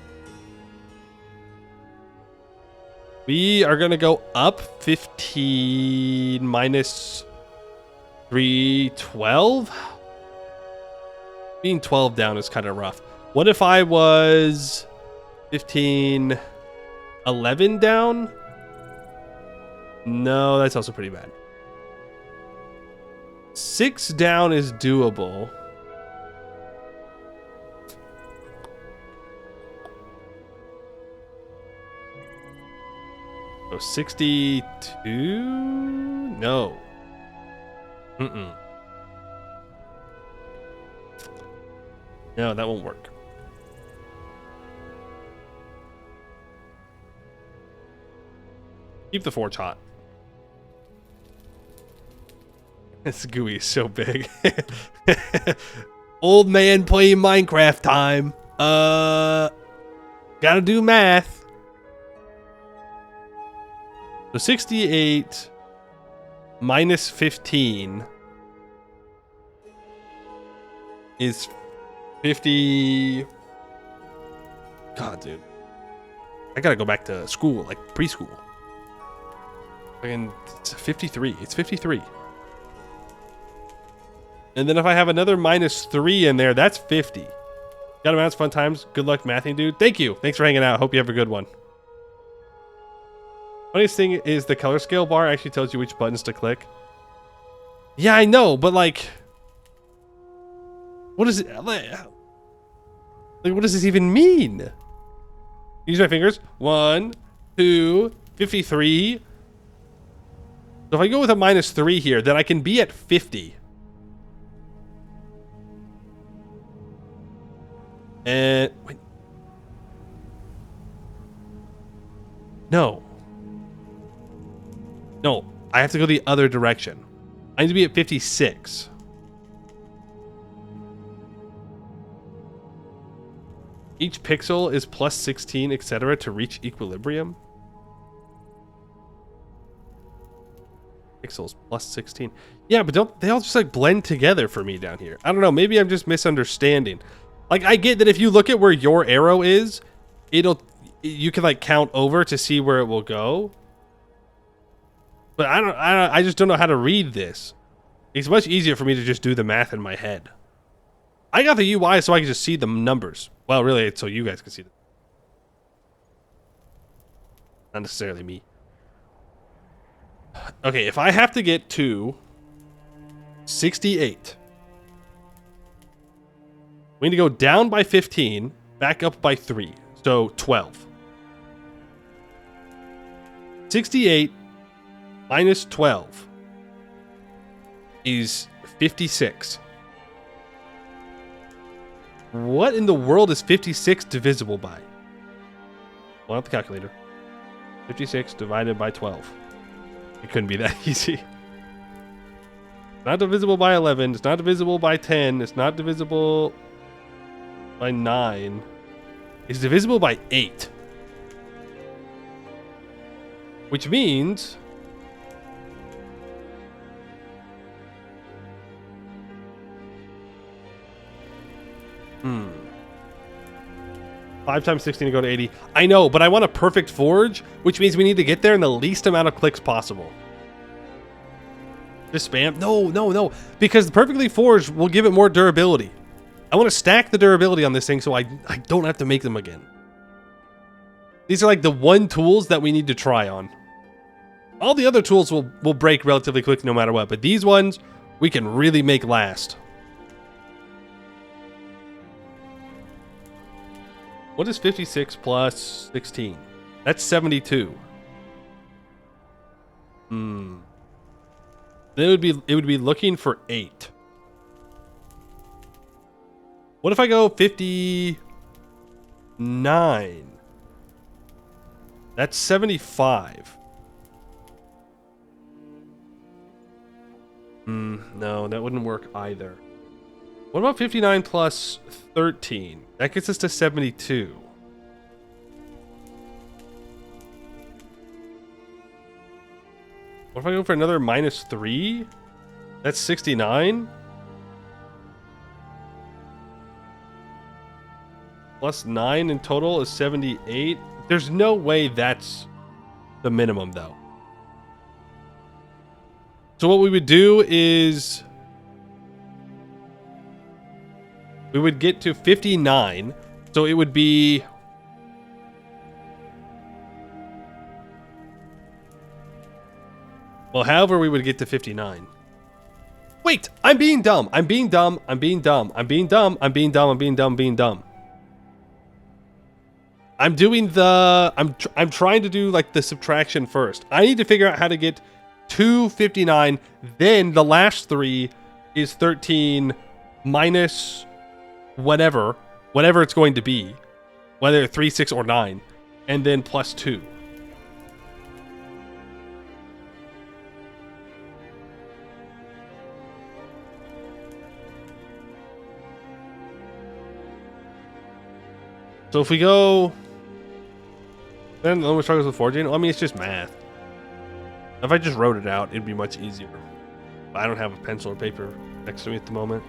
we are going to go up 15 minus 312. Being 12 down is kind of rough. What if I was 15, 11 down? No, that's also pretty bad. 6 down is doable. Oh, 62? No. Mm-mm. No, that won't work. Keep the forge hot. This GUI is so big. Old man playing Minecraft time. Gotta do math. So 68 minus 15 is 50. God, dude. I gotta go back to school, like preschool. And it's 53. It's 53. And then if I have another minus 3 in there, that's 50. Got amounts, fun times. Good luck mathing, dude. Thank you. Thanks for hanging out. Hope you have a good one. Funniest thing is the color scale bar actually tells you which buttons to click. Yeah, I know, but like, what is it? Like, what does this even mean? Use my fingers. 1, 2, 53. So if I go with a -3 here, then I can be at 50. And wait. No. No, I have to go the other direction. I need to be at 56. Each pixel is plus 16, etc. to reach equilibrium. Pixels plus 16. Yeah, but don't they all just like blend together for me down here? I don't know. Maybe I'm just misunderstanding. Like, I get that if you look at where your arrow is, you can like count over to see where it will go. But I just don't know how to read this. It's much easier for me to just do the math in my head. I got the UI so I can just see the numbers. Well, really, it's so you guys can see them. Not necessarily me. Okay, if I have to get to 68, we need to go down by 15, back up by 3, so 12. 68 minus 12 is 56. What in the world is 56 divisible by? Pull out the calculator. 56 divided by 12. It couldn't be that easy. It's not divisible by 11. It's not divisible by 10. It's not divisible by 9. It's divisible by 8. Which means... 5 times 16 to go to 80. I know, but I want a perfect forge, which means we need to get there in the least amount of clicks possible. Just spam. No. Because the perfectly forged will give it more durability. I want to stack the durability on this thing so I don't have to make them again. These are like the one tools that we need to try on. All the other tools will break relatively quick no matter what, but these ones we can really make last. What is 56 plus 16? That's 72. Then it would be looking for 8. What if I go 59? That's 75. No, that wouldn't work either. What about 59 plus 13? That gets us to 72. What if I go for another -3? That's 69. Plus 9 in total is 78. There's no way that's the minimum, though. So what we would do is... we would get to 59, so it would be... well, however we would get to 59. Wait, I'm being dumb. I'm being dumb. I'm doing the... I'm trying to do like the subtraction first. I need to figure out how to get to 59. Then the last 3 is 13 minus whatever it's going to be, whether 3, 6, or 9, and then plus 2. So if we go, then the only struggles with forging. Well, I mean, it's just math. If I just wrote it out, it'd be much easier. But I don't have a pencil or paper next to me at the moment.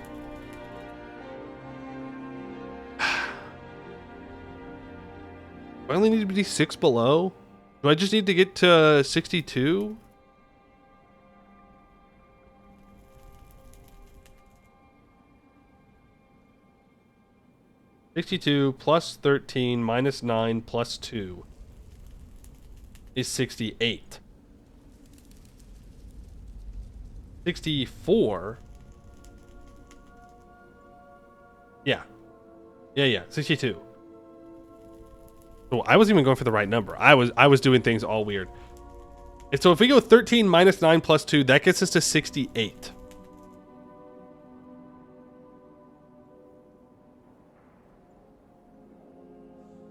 I only need to be 6 below. Do I just need to get to 62? (62) plus 13 minus 9 plus 2 is 68. 64. Yeah, 62. So I wasn't even going for the right number. I was doing things all weird. And so if we go 13 minus 9 plus 2, that gets us to 68.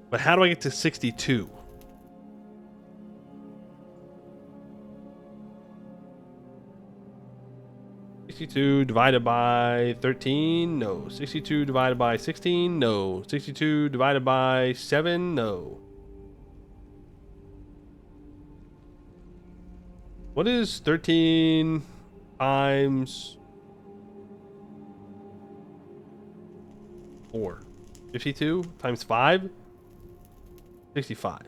But how do I get to 62? Divided by 13? No. 62 divided by 16? No. 62 divided by 7? No. What is 13 times 4? 52 times 5? 65.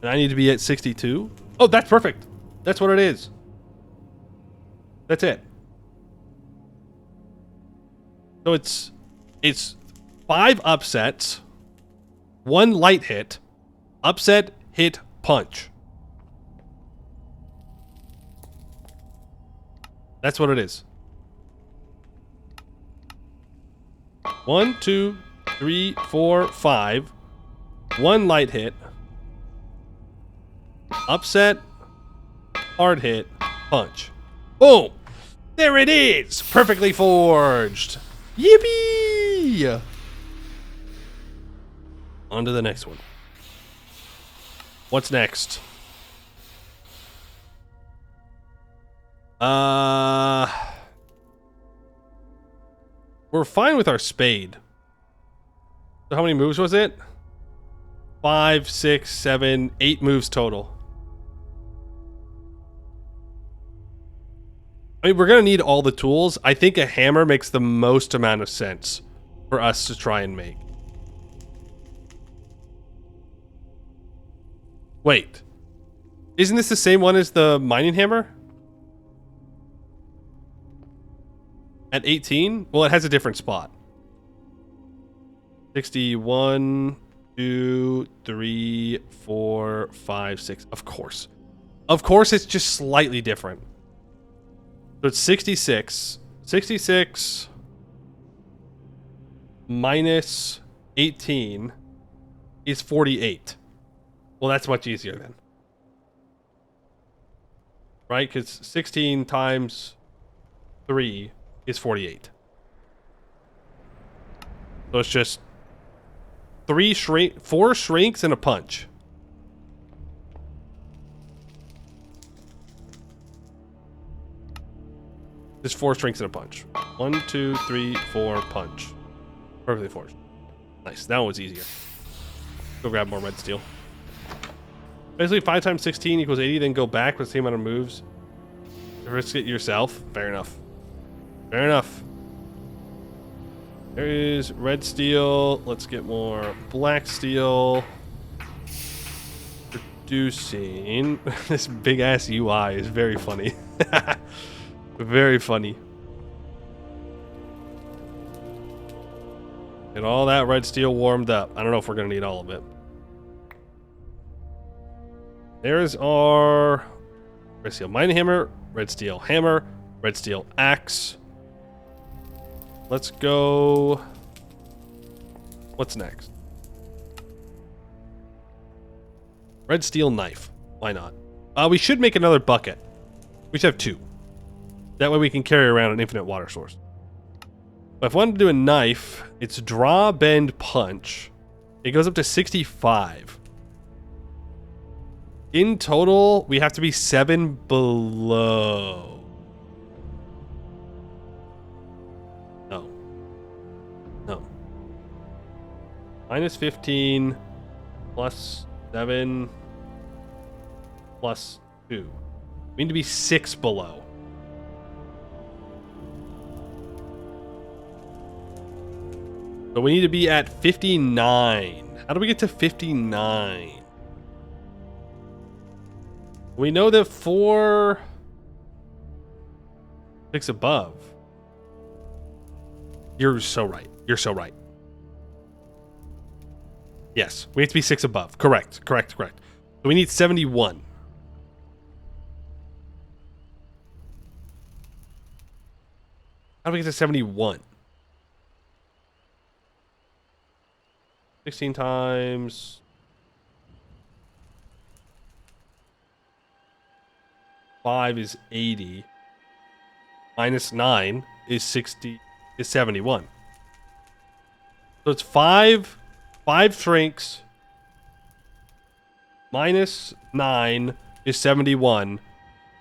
And I need to be at 62? Oh, that's perfect. That's what it is. That's it. So it's 5 upsets, 1 light hit, upset, hit, punch. That's what it is. 1, 2, 3, 4, 5. 1 light hit, upset, hard hit, punch. Boom! There it is! Perfectly forged! Yippee! On to the next one. What's next? We're fine with our spade. So how many moves was it? 5, 6, 7, 8 moves total. I mean, we're going to need all the tools. I think a hammer makes the most amount of sense for us to try and make. Wait. Isn't this the same one as the mining hammer? At 18? Well, it has a different spot. 61, 2, 3, 4, 5, 6. Of course. Of course, it's just slightly different. So it's 66. 66 minus 18 is 48. Well, that's much easier then. Right? Because 16 times 3 is 48. So it's just 4 shrinks and a punch. Just 4 shrinks and a punch. 1, 2, 3, 4, punch. Perfectly forged. Nice. That one was easier. Go grab more red steel. Basically, 5 times 16 equals 80, then go back with the same amount of moves. Risk it yourself. Fair enough. Fair enough. There is red steel. Let's get more black steel. Reducing. This big ass UI is very funny. Very funny. Get all that red steel warmed up. I don't know if we're going to need all of it. There's our red steel mining hammer, red steel hammer, red steel axe. Let's go. What's next? Red steel knife. Why not? We should make another bucket. We should have 2. That way we can carry around an infinite water source. But if I wanted to do a knife, it's draw, bend, punch. It goes up to 65. In total, we have to be 7 below. No. No. Minus 15 plus 7 plus 2. We need to be 6 below. So we need to be at 59. How do we get to 59? We know that 4 6 above. You're so right. You're so right. Yes, we have to be 6 above. Correct. So we need 71. How do we get to 71? 16 times 5 is 80. Minus 9 is 71. So it's 5 shrinks. Minus 9 is 71.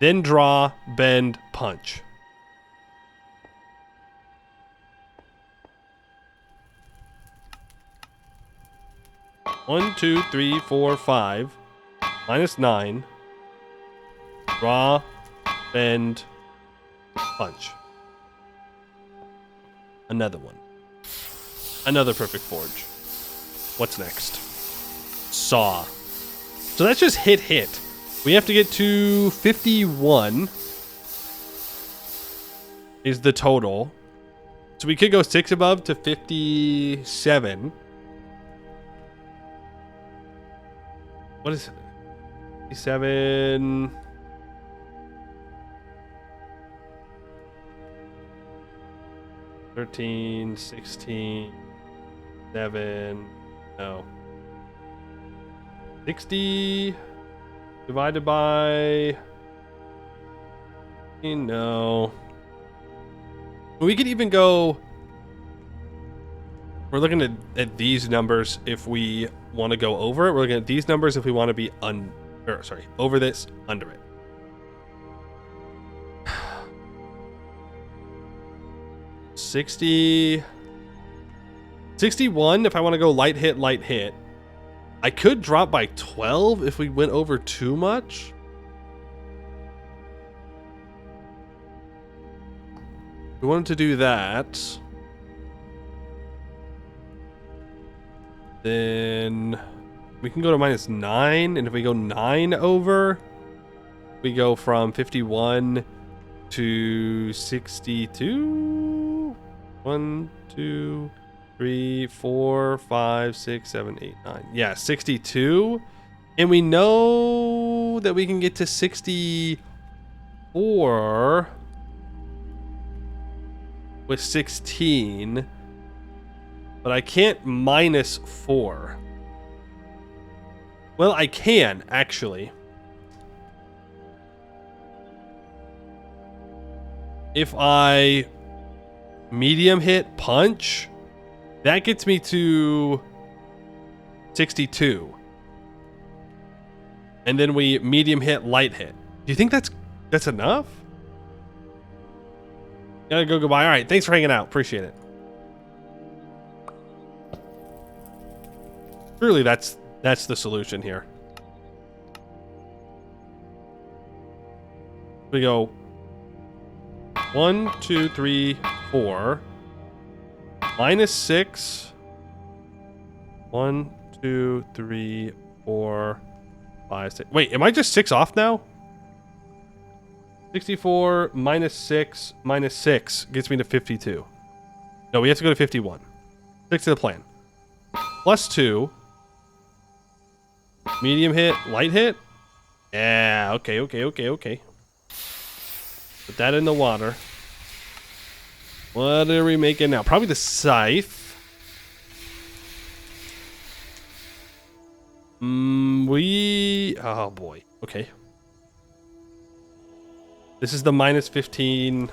Then draw, bend, punch. One, 2, 3, 4, 5. Minus 9. Draw, bend, punch. Another one. Another perfect forge. What's next? Saw. So that's just hit. We have to get to 51 is the total. So we could go 6 above to 57. What is it? 57. 13, 16, 7, no. 60 divided by, no. We could even go, we're looking at these numbers if we want to go over it. We're looking at these numbers if we want to be over this, under it. $60, 61 if I want to go light hit. I could drop by 12 if we went over too much. We wanted to do that. Then we can go to minus 9, and if we go 9 over, we go from 51 to 62. 1, 2, 3, 4, 5, 6, 7, 8, 9. Yeah, 62. And we know that we can get to 64 with 16. But I can't minus 4. Well, I can, actually. If I medium hit punch, that gets me to 62. And then we medium hit light hit. Do you think that's enough? Gotta go goodbye. All right, thanks for hanging out. Appreciate it. Surely that's the solution here. We go 1, 2, 3, 4. Minus 6. 1, 2, 3, 4, 5, 6. Wait, am I just 6 off now? 64 minus 6 minus 6 gets me to 52. No, we have to go to 51. Stick to the plan. Plus 2. Medium hit, light hit. Yeah, okay. Put that in the water. What are we making now? Probably the scythe. Oh boy. Okay. This is the minus 15.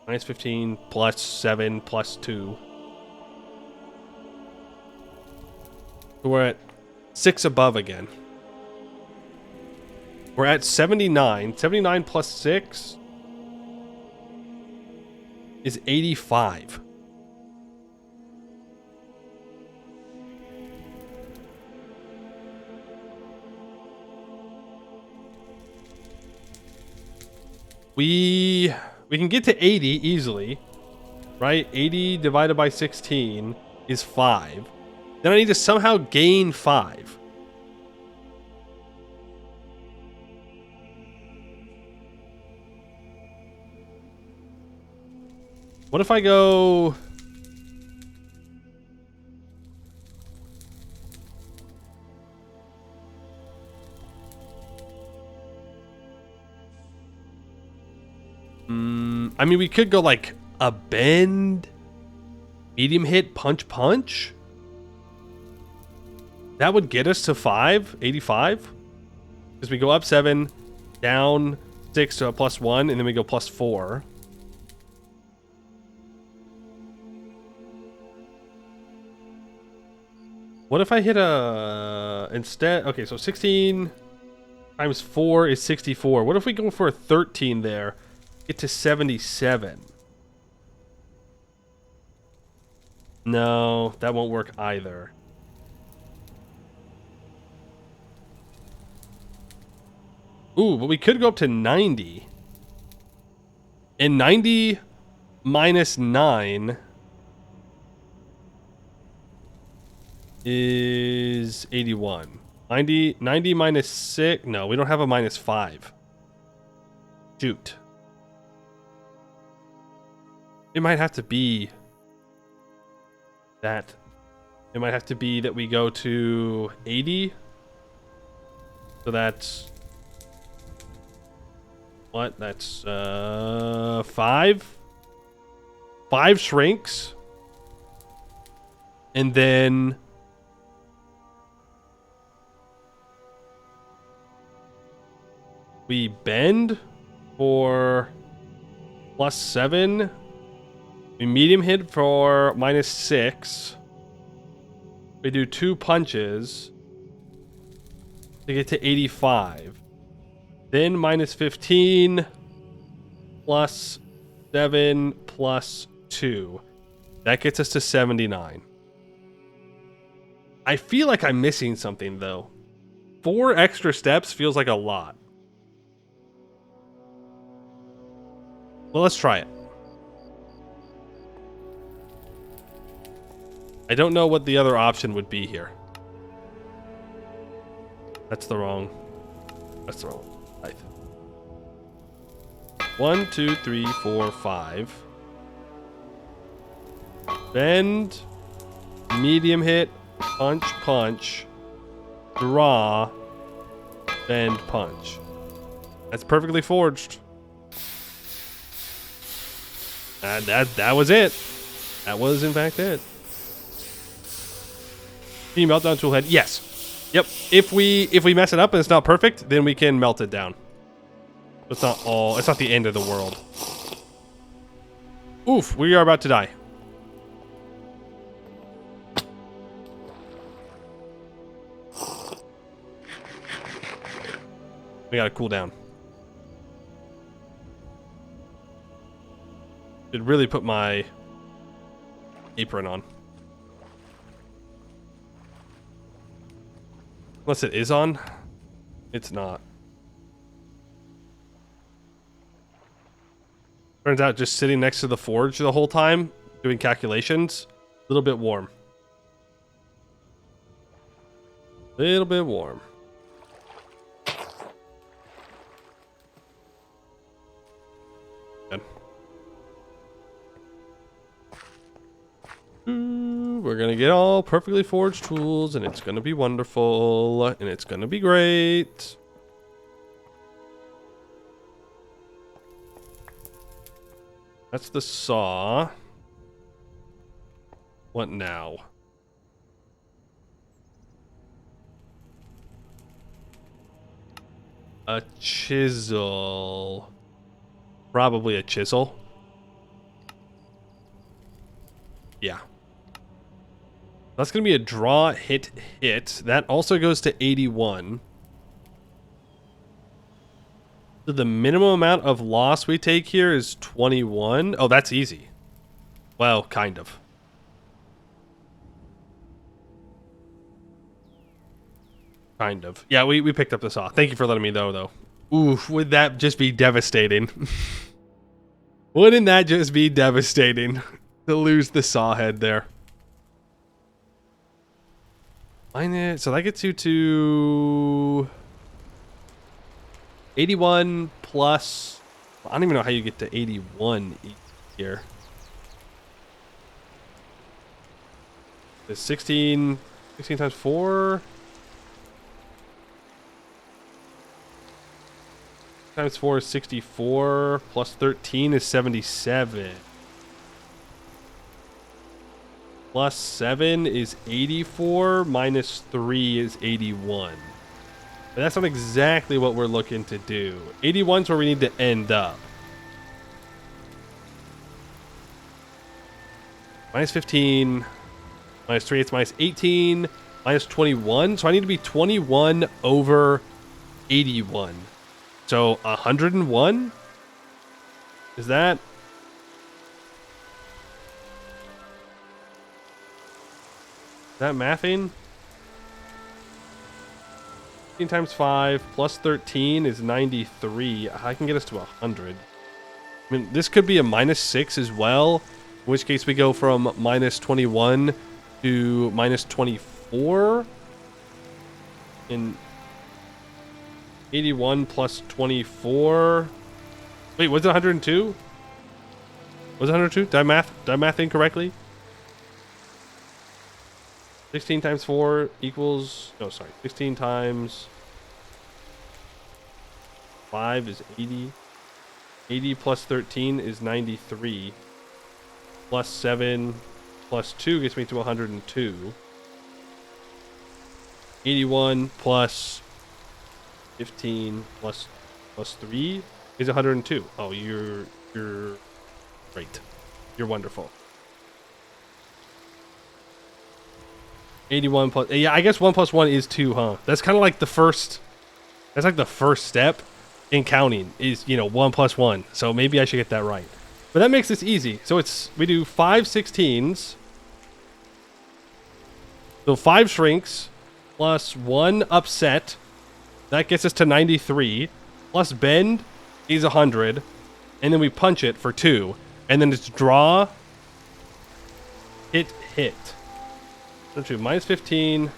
Minus 15 plus 7 plus 2. So we're at 6 above again. We're at 79. 79 plus 6 is 85. We can get to 80 easily, right? 80 divided by 16 is 5. Then I need to somehow gain 5. What if I go... I mean, we could go like a bend, medium hit, punch. That would get us to 85. Because we go up 7, down 6 to a +1, and then we go +4. What if I hit a... Instead... Okay, so 16 times 4 is 64. What if we go for a 13 there? Get to 77. No, that won't work either. Ooh, but we could go up to 90. And 90 minus 9 is 81. 90 minus 6. No, we don't have a minus 5. Shoot. It might have to be that. It might have to be that we go to 80. So that's... What? That's 5. 5 shrinks. And then... we bend for +7. We medium hit for -6. We do 2 punches to get to 85. Then -15 +7 +2. That gets us to 79. I feel like I'm missing something though. 4 extra steps feels like a lot. Well, let's try it. I don't know what the other option would be here. That's the wrong height. 1, 2, 3, 4, 5. Bend, medium hit, punch, punch, draw, bend, punch. That's perfectly forged. That was it. That was in fact it. Can you melt down tool head? Yes. Yep. If we mess it up and it's not perfect, then we can melt it down. It's not the end of the world. Oof, we are about to die. We gotta cool down. Should really put my apron on. Unless it is on. It's not. Turns out just sitting next to the forge the whole time, doing calculations, a little bit warm. Little bit warm. Good. We're gonna get all perfectly forged tools, and it's gonna be wonderful, and it's gonna be great. That's the saw. What now? A chisel. Probably a chisel. Yeah. That's going to be a draw, hit. That also goes to 81. So the minimum amount of loss we take here is 21. Oh, that's easy. Well, kind of. Kind of. Yeah, we picked up the saw. Thank you for letting me know, though. Oof, would that just be devastating? Wouldn't that just be devastating to lose the saw head there? So that gets you to 81 plus. I don't even know how you get to 81 here. It's 16 times 4 times 4 is 64 plus 13 is 77. Plus 7 is 84, minus 3 is 81. But that's not exactly what we're looking to do. 81's where we need to end up. Minus 15, minus 3, it's minus 18, minus 21. So I need to be 21 over 81. So 101? Is that? Is that mathing? 15 times 5 plus 13 is 93. I can get us to 100. I mean, this could be a minus 6 as well. In which case we go from minus 21 to minus 24. And 81 plus 24. Wait, was it 102? Was it 102? Did I math incorrectly? 16 times 4 equals... No, sorry. 16 times 5 is 80. 80 plus 13 is 93. Plus 7 plus 2 gets me to 102. 81 plus 15 plus 3 is 102. Oh, you're great. You're wonderful. 81 plus... Yeah, I guess 1 plus 1 is 2, huh? That's kind of like the first... That's like the first step in counting is, 1 plus 1. So maybe I should get that right. But that makes this easy. So we do 5 16s. So 5 shrinks plus 1 upset. That gets us to 93. Plus bend is 100. And then we punch it for 2. And then it's draw, hit. So 2, minus 15,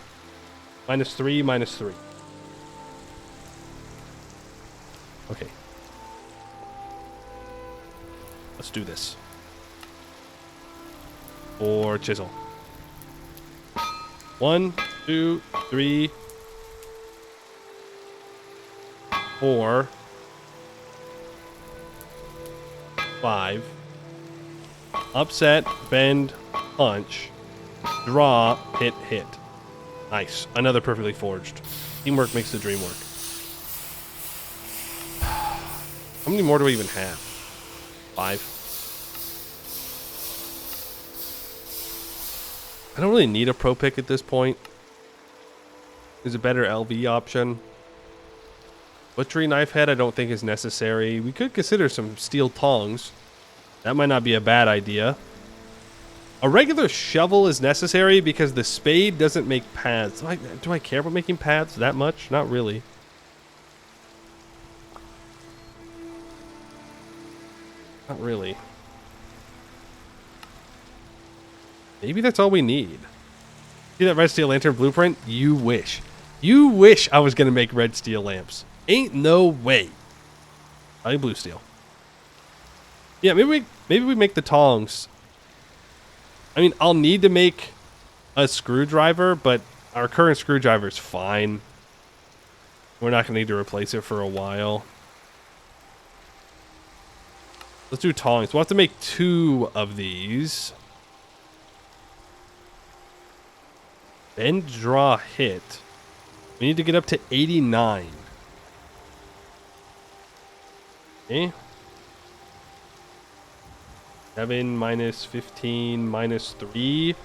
minus 3, minus 3. Okay. Let's do this. Or chisel. 1, 2, 3, 4, 5. Upset, bend, punch, draw, hit. Nice. Another perfectly forged. Teamwork makes the dream work. How many more do we even have? 5. I don't really need a pro pick at this point. There's a better LV option. Butchery knife head I don't think is necessary. We could consider some steel tongs. That might not be a bad idea. A regular shovel is necessary because the spade doesn't make paths. Do I care about making paths that much? Not really. Not really. Maybe that's all we need. See that red steel lantern blueprint? You wish. You wish I was going to make red steel lamps. Ain't no way. I like blue steel. Yeah, maybe we make the tongs. I mean, I'll need to make a screwdriver, but our current screwdriver is fine. We're not going to need to replace it for a while. Let's do tongs. We'll have to make 2 of these. Bend, draw, hit. We need to get up to 89. Okay. 7 minus 15 minus 3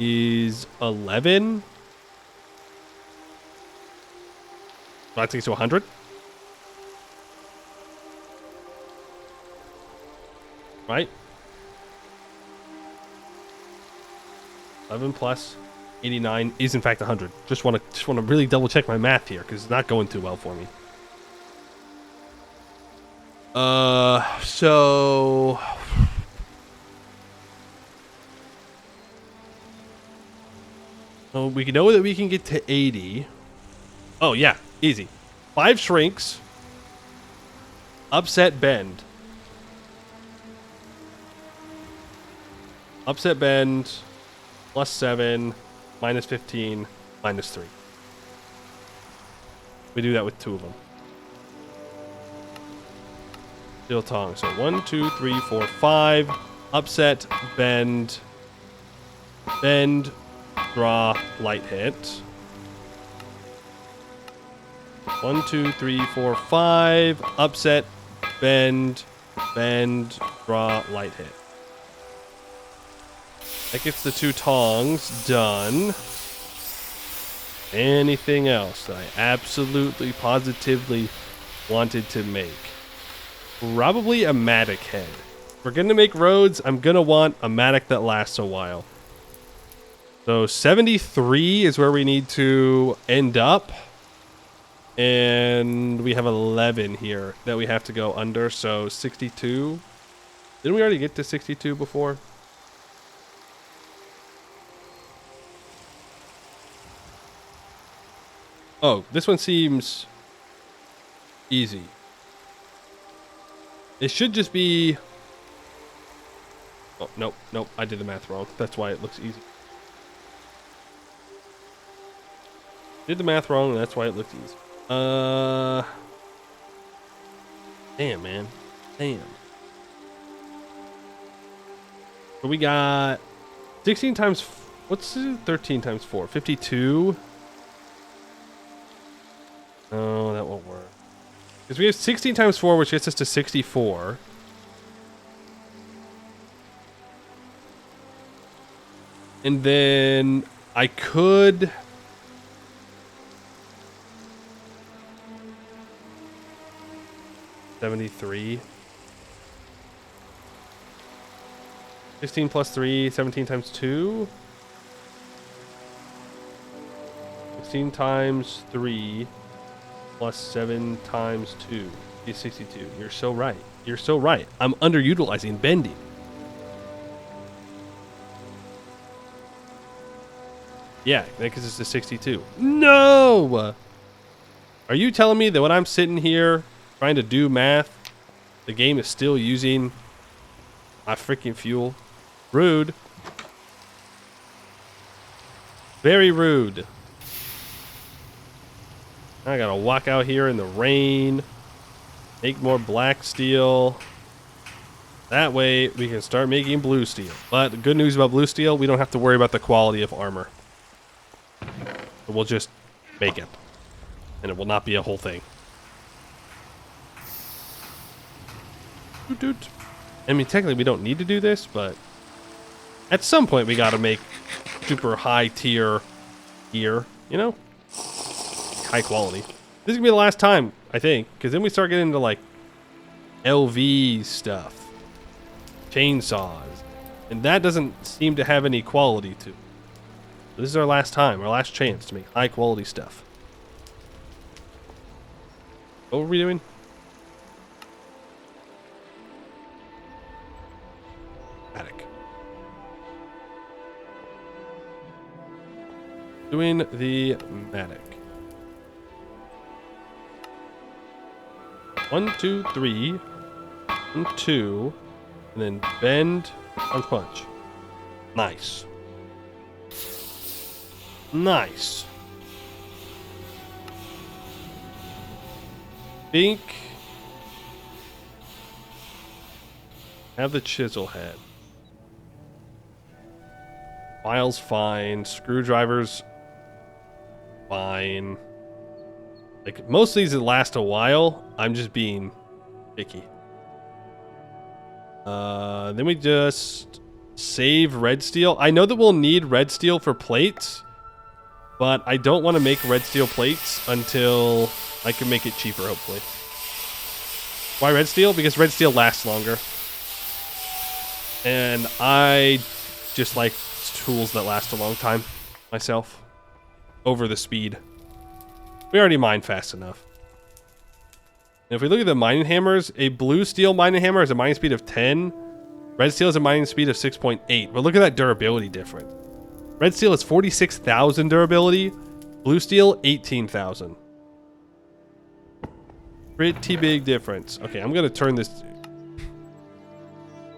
is 11. So that takes to 100. Right? 11 plus 89 is in fact 100. Just want to really double check my math here because it's not going too well for me. So we know that we can get to 80. Oh yeah, easy. 5 shrinks. Upset bend. Upset bend. Plus 7. Minus 15. Minus 3. We do that with 2 of them. Steel tongs. So 1, 2, 3, 4, 5. Upset, bend, draw, light hit. 1, 2, 3, 4, 5. Upset, bend, bend, draw, light hit. That gets the 2 tongs done. Anything else that I absolutely, positively wanted to make? Probably a Matic head. If we're going to make roads, I'm going to want a Matic that lasts a while. So 73 is where we need to end up. And we have 11 here that we have to go under, so 62. Didn't we already get to 62 before? Oh, this one seems easy. It should just be... Oh, nope, nope, I did the math wrong. That's why it looks easy. Did the math wrong, and that's why it looked easy. Damn, man. Damn. So we got 16 times... What's 13 times 4? 52? No, that won't work. Because we have 16 times 4, which gets us to 64. And then I could... $73. 16 plus 3, 17 times 2. 16 times 3 plus 7 times 2 is 62. You're so right. You're so right. I'm underutilizing bending. Yeah, that gets us to 62. No! Are you telling me that when I'm sitting here trying to do math, the game is still using my freaking fuel? Rude. Very rude. I gotta walk out here in the rain, make more black steel. That way we can start making blue steel. But the good news about blue steel, we don't have to worry about the quality of armor. We'll just make it. And it will not be a whole thing. Doot doot. I mean, technically we don't need to do this, but at some point we gotta make super high tier gear, you know? High quality. This is gonna be the last time, I think, because then we start getting into like LV stuff, chainsaws, and that doesn't seem to have any quality to it. This is our last time, our last chance to make high quality stuff. What were we doing? Attic. Doing the Matic. 1, 2, 3, 1, 2, and then bend and punch. Nice. Nice. Think. Have the chisel head. Files fine. Screwdrivers fine. Like, most of these that last a while. I'm just being picky. Then we just save red steel. I know that we'll need red steel for plates, but I don't want to make red steel plates until I can make it cheaper, hopefully. Why red steel? Because red steel lasts longer. And I just like tools that last a long time myself over the speed. We already mine fast enough. And if we look at the mining hammers, a blue steel mining hammer has a mining speed of 10. Red steel has a mining speed of 6.8. But look at that durability difference. Red steel has 46,000 durability. Blue steel, 18,000. Pretty big difference. Okay, I'm going to turn this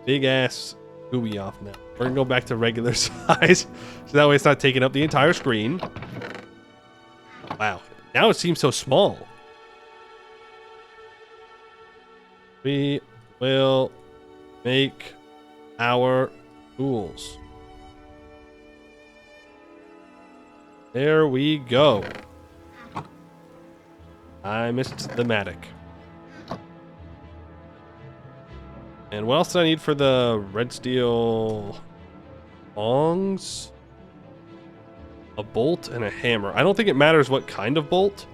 big ass GUI off now. We're going to go back to regular size. So that way it's not taking up the entire screen. Wow. Now it seems so small. We will make our tools. There we go. I missed the Matic. And what else do I need for the red steel tongs? A bolt and a hammer. I don't think it matters what kind of bolt.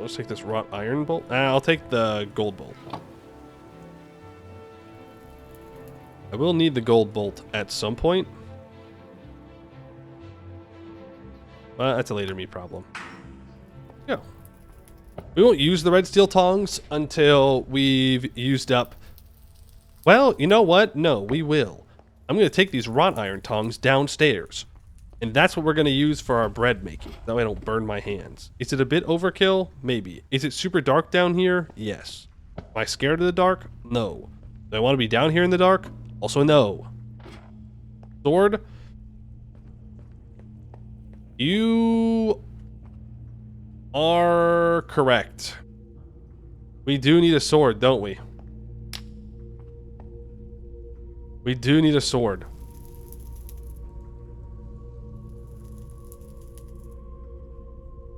Let's take this wrought iron bolt. I'll take the gold bolt. I will need the gold bolt at some point. But that's a later me problem. Yeah. We won't use the red steel tongs until we've used up... Well, you know what? No, we will. I'm going to take these wrought iron tongs downstairs. And that's what we're going to use for our bread making. That way I don't burn my hands. Is it a bit overkill? Maybe. Is it super dark down here? Yes. Am I scared of the dark? No. Do I want to be down here in the dark? Also no. Sword? You are correct. We do need a sword, don't we? We do need a sword.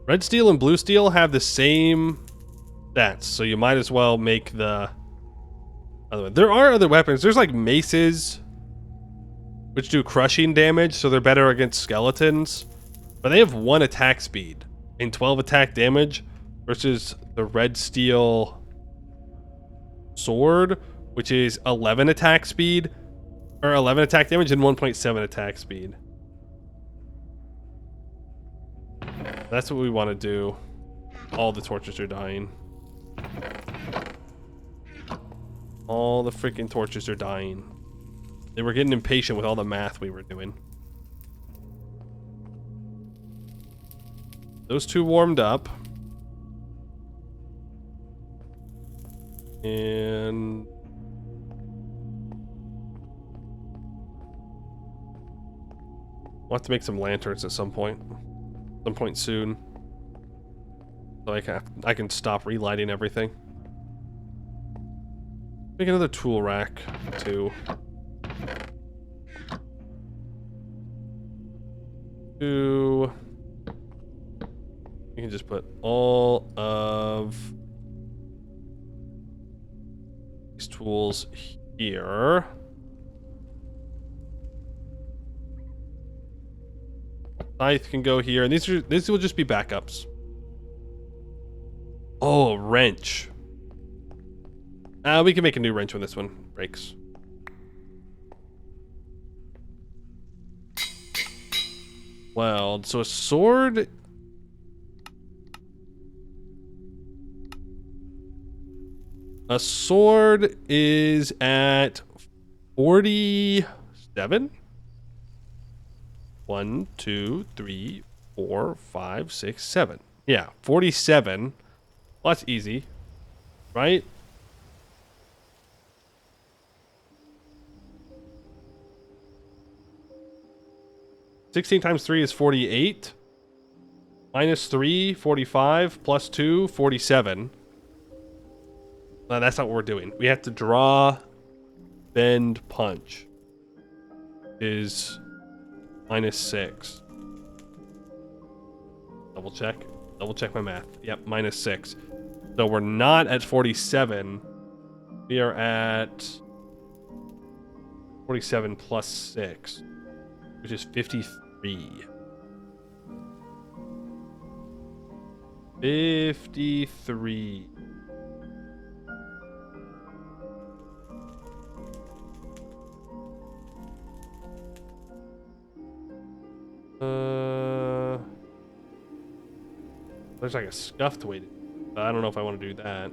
Red steel and blue steel have the same stats, so you might as well make the other one. There are other weapons. There's like maces, which do crushing damage, so they're better against skeletons. But they have 1 attack speed and 12 attack damage versus the red steel sword, which is 11 attack speed, or 11 attack damage and 1.7 attack speed. That's what we want to do. All the torches are dying. All the freaking torches are dying. They were getting impatient with all the math we were doing. Those two warmed up. And... we'll have to make some lanterns at some point. Some point soon. So I can stop relighting everything. Make another tool rack, too. You can just put all of these tools here. Scythe can go here, and these will just be backups. Oh, a wrench. We can make a new wrench when this one breaks. Well, so a sword... A sword is at 47? 1, 2, 3, 4, 5, 6, 7. Yeah, 47. Well, that's easy, right? $16 times 3 is 48. Minus 3, 45. Plus 2, 47. No, that's not what we're doing. We have to draw, bend, punch. Is minus 6. Double check. Double check my math. Yep, minus 6. So we're not at 47. We are at 47 plus 6, which is 53. 53. There's like a scuffed way to, I don't know if I want to do that.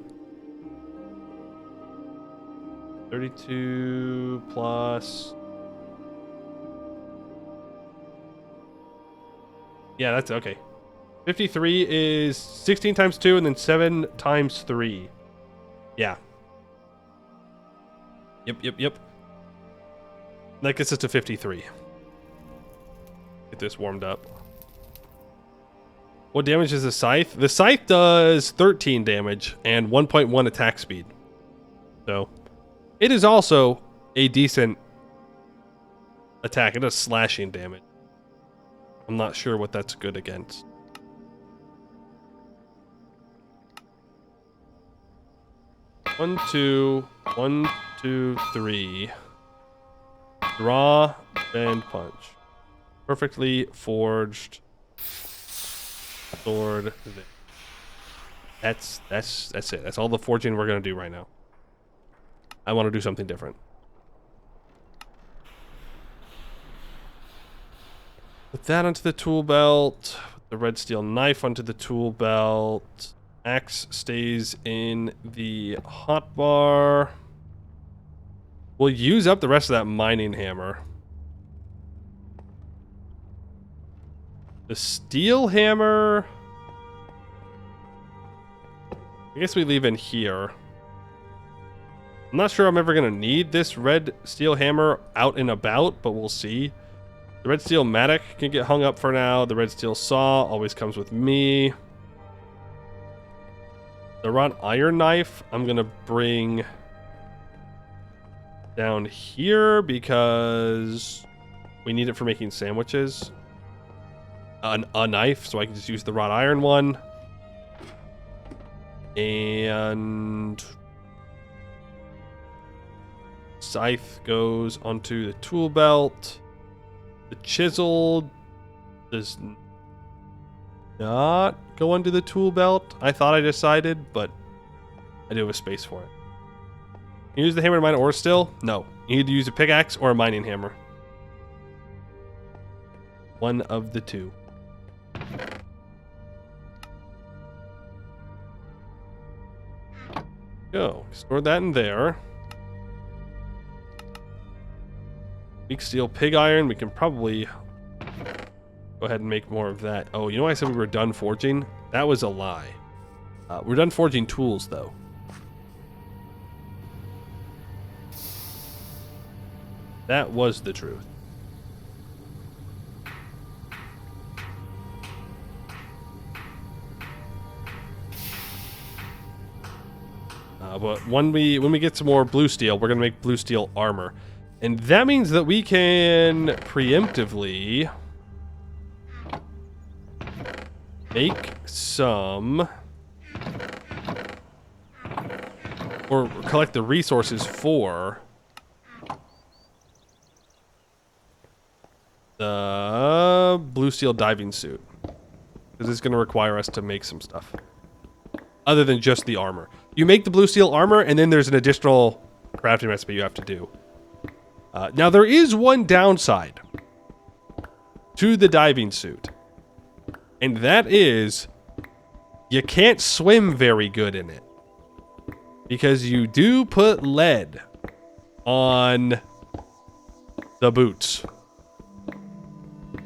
32 plus... Yeah, that's okay. 53 is 16 times 2 and then 7 times 3. Yeah. Yep. That gets us to 53. Get this warmed up. What damage is the scythe? The scythe does 13 damage and 1.1 attack speed. So, it is also a decent attack. It does slashing damage. I'm not sure what that's good against. 1, 2, 1, 2, 3. Draw, bend, punch. Perfectly forged sword. That's it. That's all the forging we're gonna do right now. I want to do something different. Put that onto the tool belt. Put the red steel knife onto the tool belt. Axe stays in the hotbar. We'll use up the rest of that mining hammer. The steel hammer, I guess we leave in here. I'm not sure I'm ever going to need this red steel hammer out and about, but we'll see. The red steel mattock can get hung up for now. The red steel saw always comes with me. The wrought iron knife I'm going to bring down here because we need it for making sandwiches. A knife, so I can just use the wrought iron one. And scythe goes onto the tool belt. The chisel does not go onto the tool belt. I thought I decided, but I do have a space for it. You use the hammer to mine ore still? No. You need to use a pickaxe or a mining hammer. One of the two. Go. Store that in there. Weak steel pig iron. We can probably go ahead and make more of that. Oh, you know why I said we were done forging? That was a lie. We're done forging tools, though. That was the truth. But when we get some more blue steel, we're gonna make blue steel armor, and that means that we can preemptively make some, or collect the resources for the blue steel diving suit, because it's gonna require us to make some stuff other than just the armor. You make the blue steel armor, and then there's an additional crafting recipe you have to do. Now, there is one downside to the diving suit, and that is you can't swim very good in it, because you do put lead on the boots.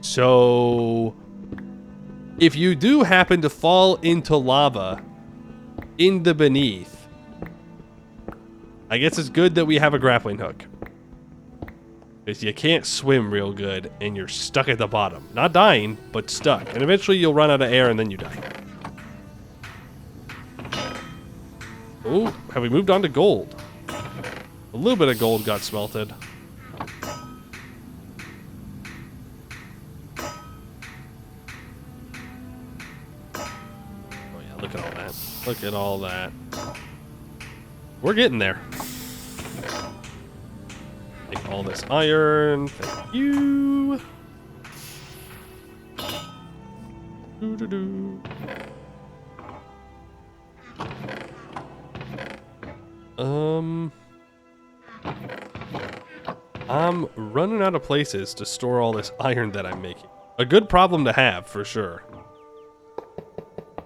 So, if you do happen to fall into lava in the beneath, I guess it's good that we have a grappling hook, because you can't swim real good and you're stuck at the bottom. Not dying, but stuck. And eventually you'll run out of air and then you die. Oh, have we moved on to gold? A little bit of gold got smelted. Oh yeah, look at all that. Look at all that. We're getting there. Take all this iron. Thank you. Doo-doo-doo. I'm running out of places to store all this iron that I'm making. A good problem to have, for sure.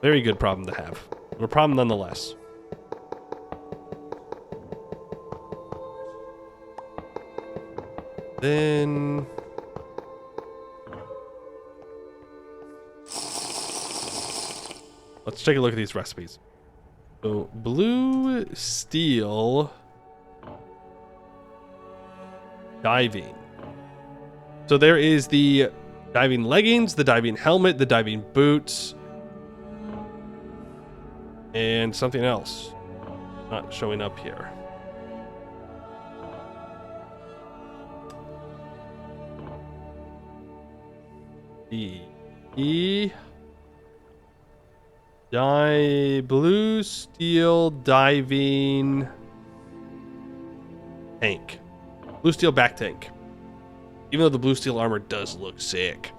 Very good problem to have. But a problem nonetheless. Then let's take a look at these recipes. So blue steel diving. So there is the diving leggings, the diving helmet, the diving boots, and something else not showing up here. Blue steel diving tank. Blue steel back tank. Even though the blue steel armor does look sick.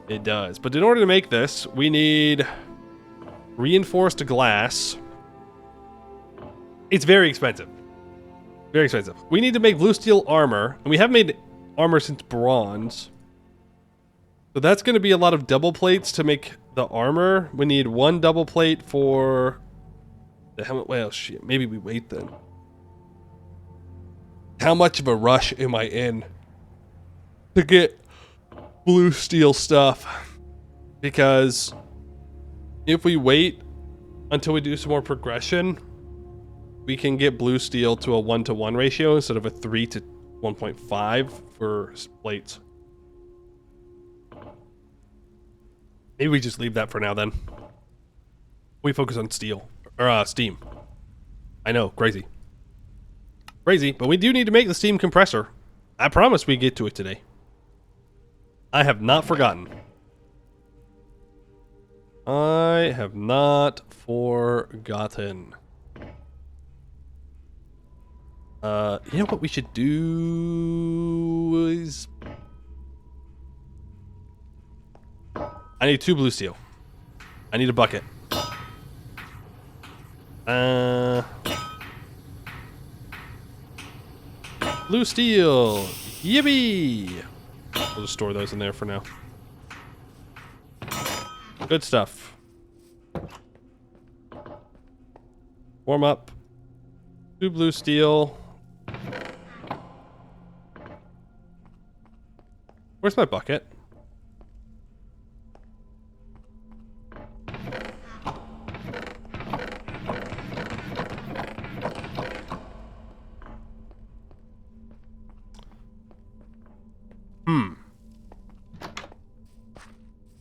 It does. But in order to make this, we need reinforced glass. It's very expensive. Very expensive. We need to make blue steel armor, and we haven't made armor since bronze. So that's going to be a lot of double plates to make the armor. We need one double plate for the helmet. Well, shit. Maybe we wait then. How much of a rush am I in to get blue steel stuff? Because if we wait until we do some more progression, we can get blue steel to a 1-to-1 ratio instead of a 3-to-1.5 for plates. Maybe we just leave that for now then. We focus on steel or steam. I know, crazy. Crazy, but we do need to make the steam compressor. I promise we get to it today. I have not forgotten. I have not forgotten. You know what we should do is... I need 2 blue steel. I need a bucket. Blue steel. Yippee! We'll just store those in there for now. Good stuff. Warm up. 2 blue steel. Where's my bucket?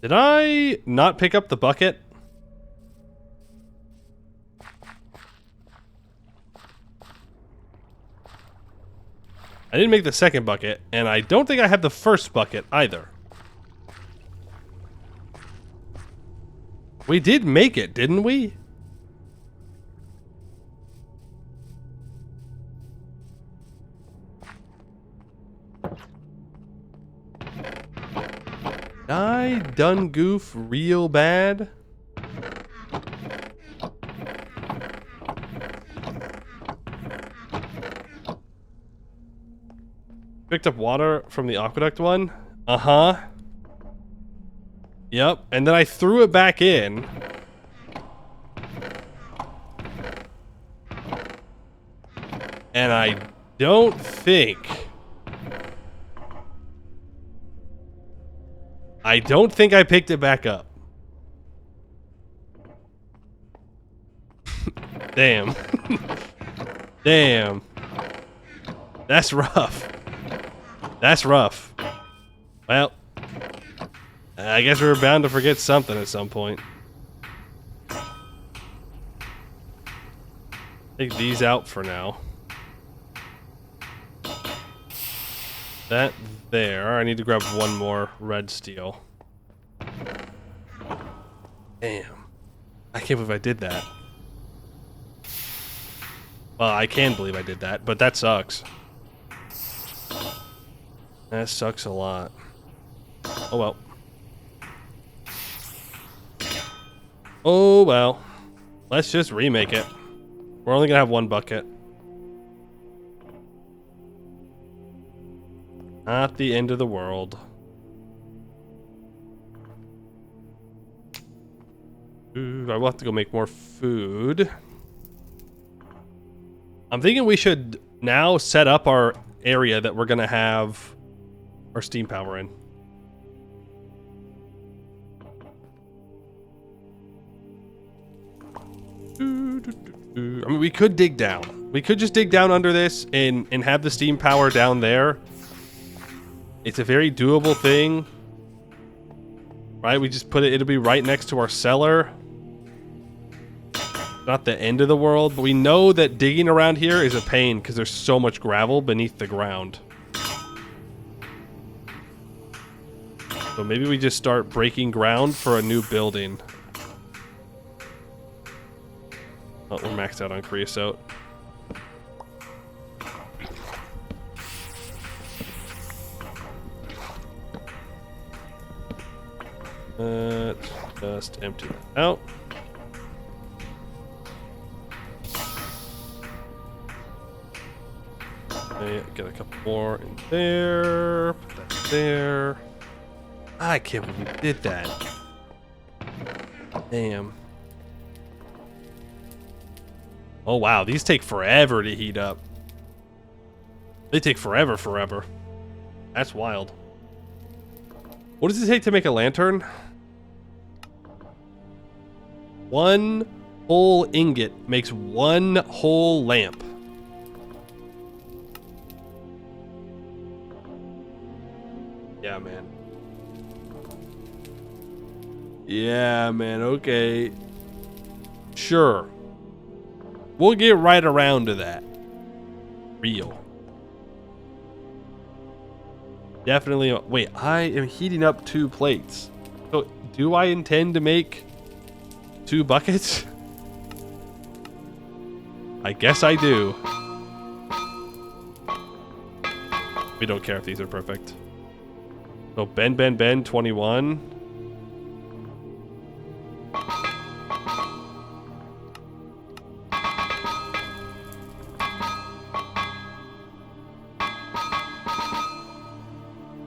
Did I not pick up the bucket? I didn't make the second bucket, and I don't think I have the first bucket either. We did make it, didn't we? I done goof real bad. Picked up water from the aqueduct one. Uh-huh. Yep, and then I threw it back in. And I don't think I picked it back up. Damn. Damn. That's rough. That's rough. Well, I guess we were bound to forget something at some point. Take these out for now. That there. I need to grab one more red steel. Damn. I can't believe I did that. Well, I can believe I did that, but that sucks. That sucks a lot. Oh well. Oh well. Let's just remake it. We're only gonna have one bucket. Not the end of the world. Ooh, I will have to go make more food. I'm thinking we should now set up our area that we're gonna have our steam power in. I mean, we could dig down. We could just dig down under this and have the steam power down there. It's a very doable thing. Right? We just put it, it'll be right next to our cellar. Not the end of the world, but we know that digging around here is a pain because there's so much gravel beneath the ground. So maybe we just start breaking ground for a new building. Oh, we're maxed out on creosote. Let's just empty that out. Okay, get a couple more in there. Put that there. I can't believe we did that. Damn. Oh wow, these take forever to heat up. They take forever. That's wild. What does it take to make a lantern? 1 whole ingot makes 1 whole lamp. Yeah, man. Yeah, man, okay. Sure. We'll get right around to that. Real. Definitely. Wait, I am heating up 2 plates. So, do I intend to make 2 buckets? I guess I do. We don't care if these are perfect. So, bend, 21.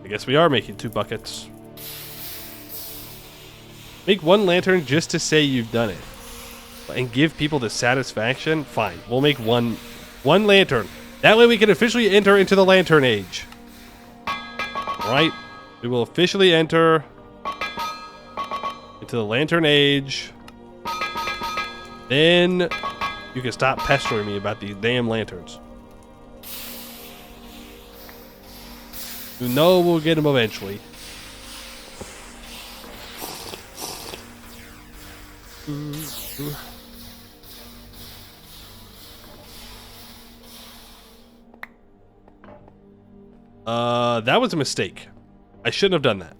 I guess we are making 2 buckets. Make 1 lantern just to say you've done it. And give people the satisfaction? Fine. We'll make one lantern. That way we can officially enter into the lantern age. Alright? We will officially enter into the lantern age. Then you can stop pestering me about these damn lanterns. You know we'll get them eventually. That was a mistake. I shouldn't have done that.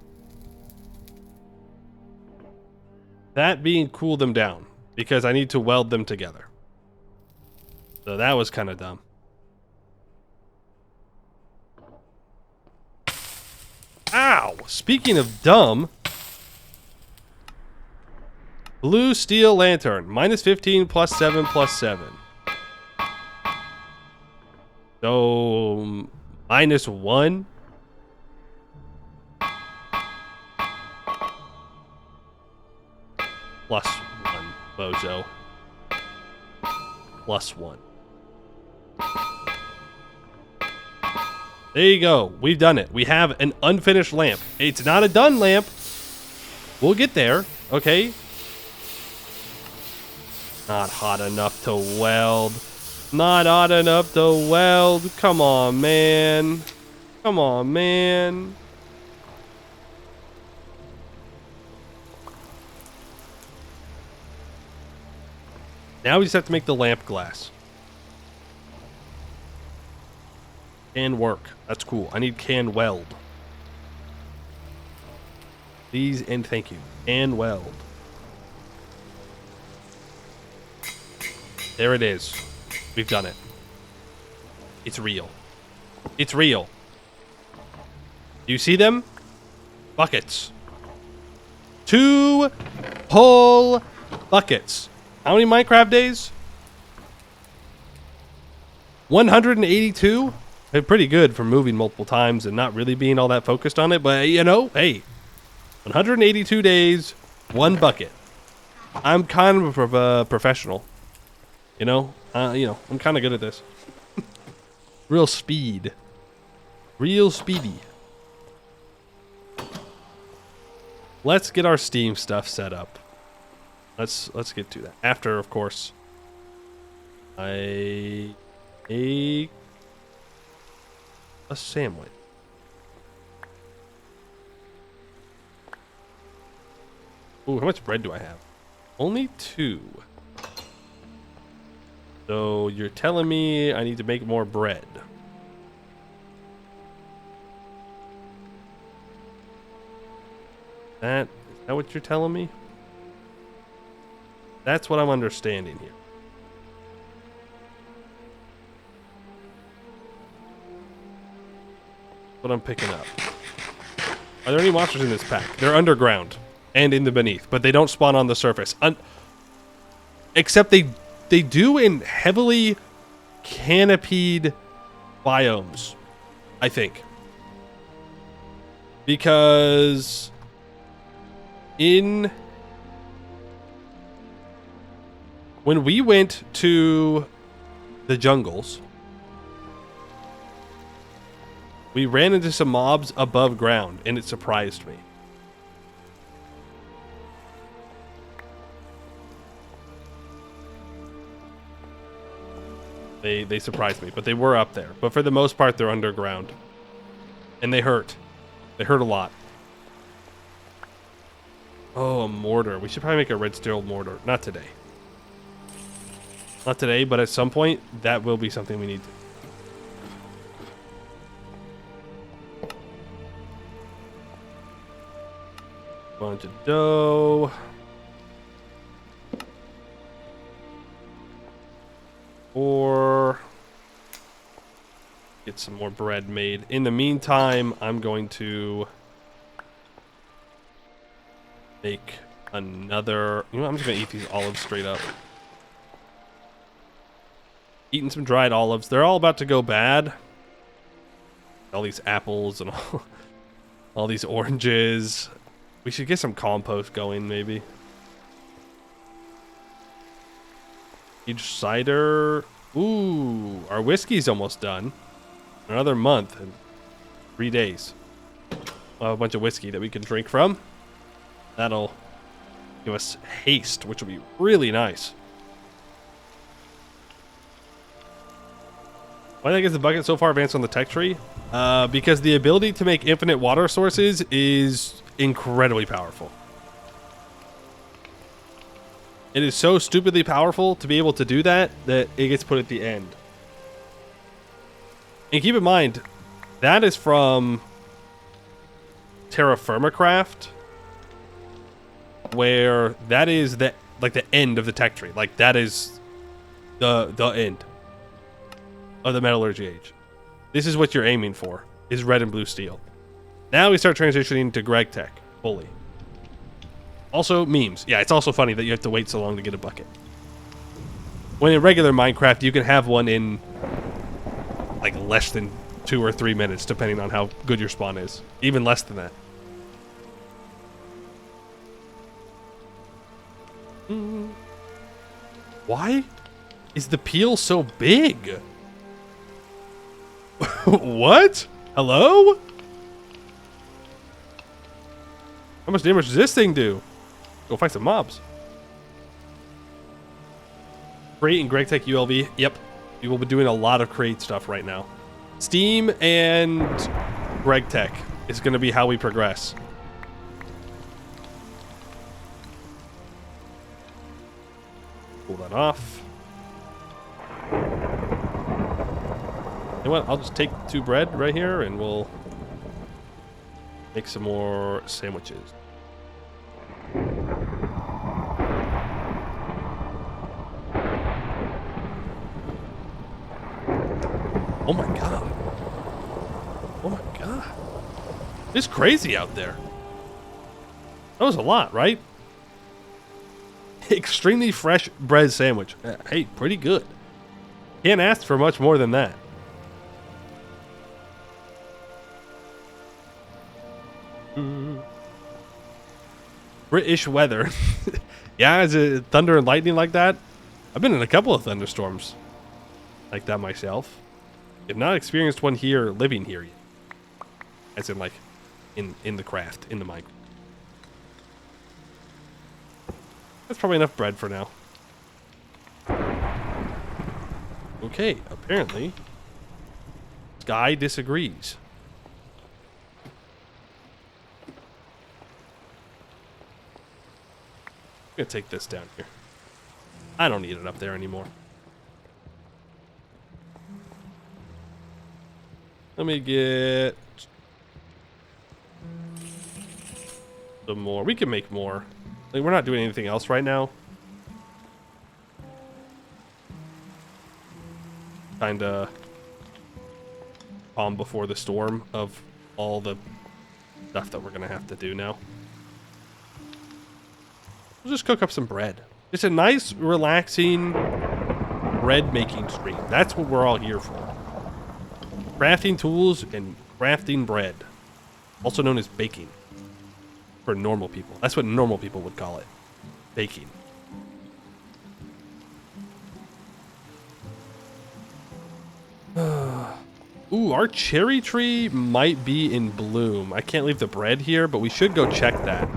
That being cool them down, because I need to weld them together. So that was kind of dumb. Ow! Speaking of dumb, blue steel lantern, -15 +7 +7. So -1. +1, bozo. +1. There you go. We've done it. We have an unfinished lamp. It's not a done lamp. We'll get there, okay? Not hot enough to weld. Not hot enough to weld. Come on, man. Come on, man. Now we just have to make the lamp glass. Can work. That's cool. I need can weld. Please and thank you. Can weld. There it is. We've done it. It's real. It's real. Do you see them? Buckets. 2 whole buckets. How many Minecraft days? 182? Pretty good for moving multiple times and not really being all that focused on it, but you know, hey, 182 days, 1 bucket. I'm kind of a professional, you know, I'm kind of good at this. Real speed, real speedy. Let's get our Steam stuff set up. Let's get to that after, of course. I ate a sandwich. Ooh, how much bread do I have? Only 2. So you're telling me I need to make more bread. Is that what you're telling me? That's what I'm understanding here. What I'm picking up. Are there any monsters in this pack? They're underground. and in the beneath, but they don't spawn on the surface. Except they do in heavily canopied biomes, I think. Because when we went to the jungles, we ran into some mobs above ground, and it surprised me. They surprised me, but they were up there. But for the most part, they're underground. And they hurt. They hurt a lot. Oh, a mortar. We should probably make a red steel mortar. Not today. Not today, but at some point, that will be something we need to. Bunch of dough. Or get some more bread made. In the meantime, I'm going to make another... You know, I'm just going to eat these olives straight up. Eating some dried olives. They're all about to go bad. All these apples and all these oranges. We should get some compost going, maybe. Each cider. Ooh, our whiskey's almost done. Another month and 3 days. We'll have a bunch of whiskey that we can drink from. That'll give us haste, which will be really nice. Why did I get the bucket so far advanced on the tech tree? Because the ability to make infinite water sources is incredibly powerful. It is so stupidly powerful to be able to do that it gets put at the end. And keep in mind, that is from TerraFirmaGreg, where that is the end of the tech tree. Like that is the end of the metallurgy age. This is what you're aiming for, is red and blue steel. Now we start transitioning to Greg tech fully. Also, memes. Yeah, it's also funny that you have to wait so long to get a bucket. When in regular Minecraft, you can have one in like less than 2 or 3 minutes, depending on how good your spawn is. Even less than that. Why is the peel so big? What? Hello? How much damage does this thing do? Go fight some mobs. Crate and Greg Tech ULV. Yep. We will be doing a lot of crate stuff right now. Steam and Greg Tech is going to be how we progress. Pull that off. You know what? I'll just take 2 bread right here and we'll make some more sandwiches. Oh my god. Oh my god. It's crazy out there. That was a lot, right? Extremely fresh bread sandwich. Hey, pretty good. Can't ask for much more than that. British weather. Yeah, is it thunder and lightning like that? I've been in a couple of thunderstorms like that myself. I've not experienced one here living here yet. As in like in the craft, in the mine. That's probably enough bread for now. Okay, apparently Sky disagrees. I'm gonna take this down here. I don't need it up there anymore. Let me get some more. We can make more. Like, we're not doing anything else right now. Kinda calm before the storm of all the stuff that we're gonna have to do now. We'll just cook up some bread. It's a nice, relaxing bread making stream. That's what we're all here for. Crafting tools and crafting bread. Also known as baking. For normal people. That's what normal people would call it. Baking. Ooh, our cherry tree might be in bloom. I can't leave the bread here, but we should go check that.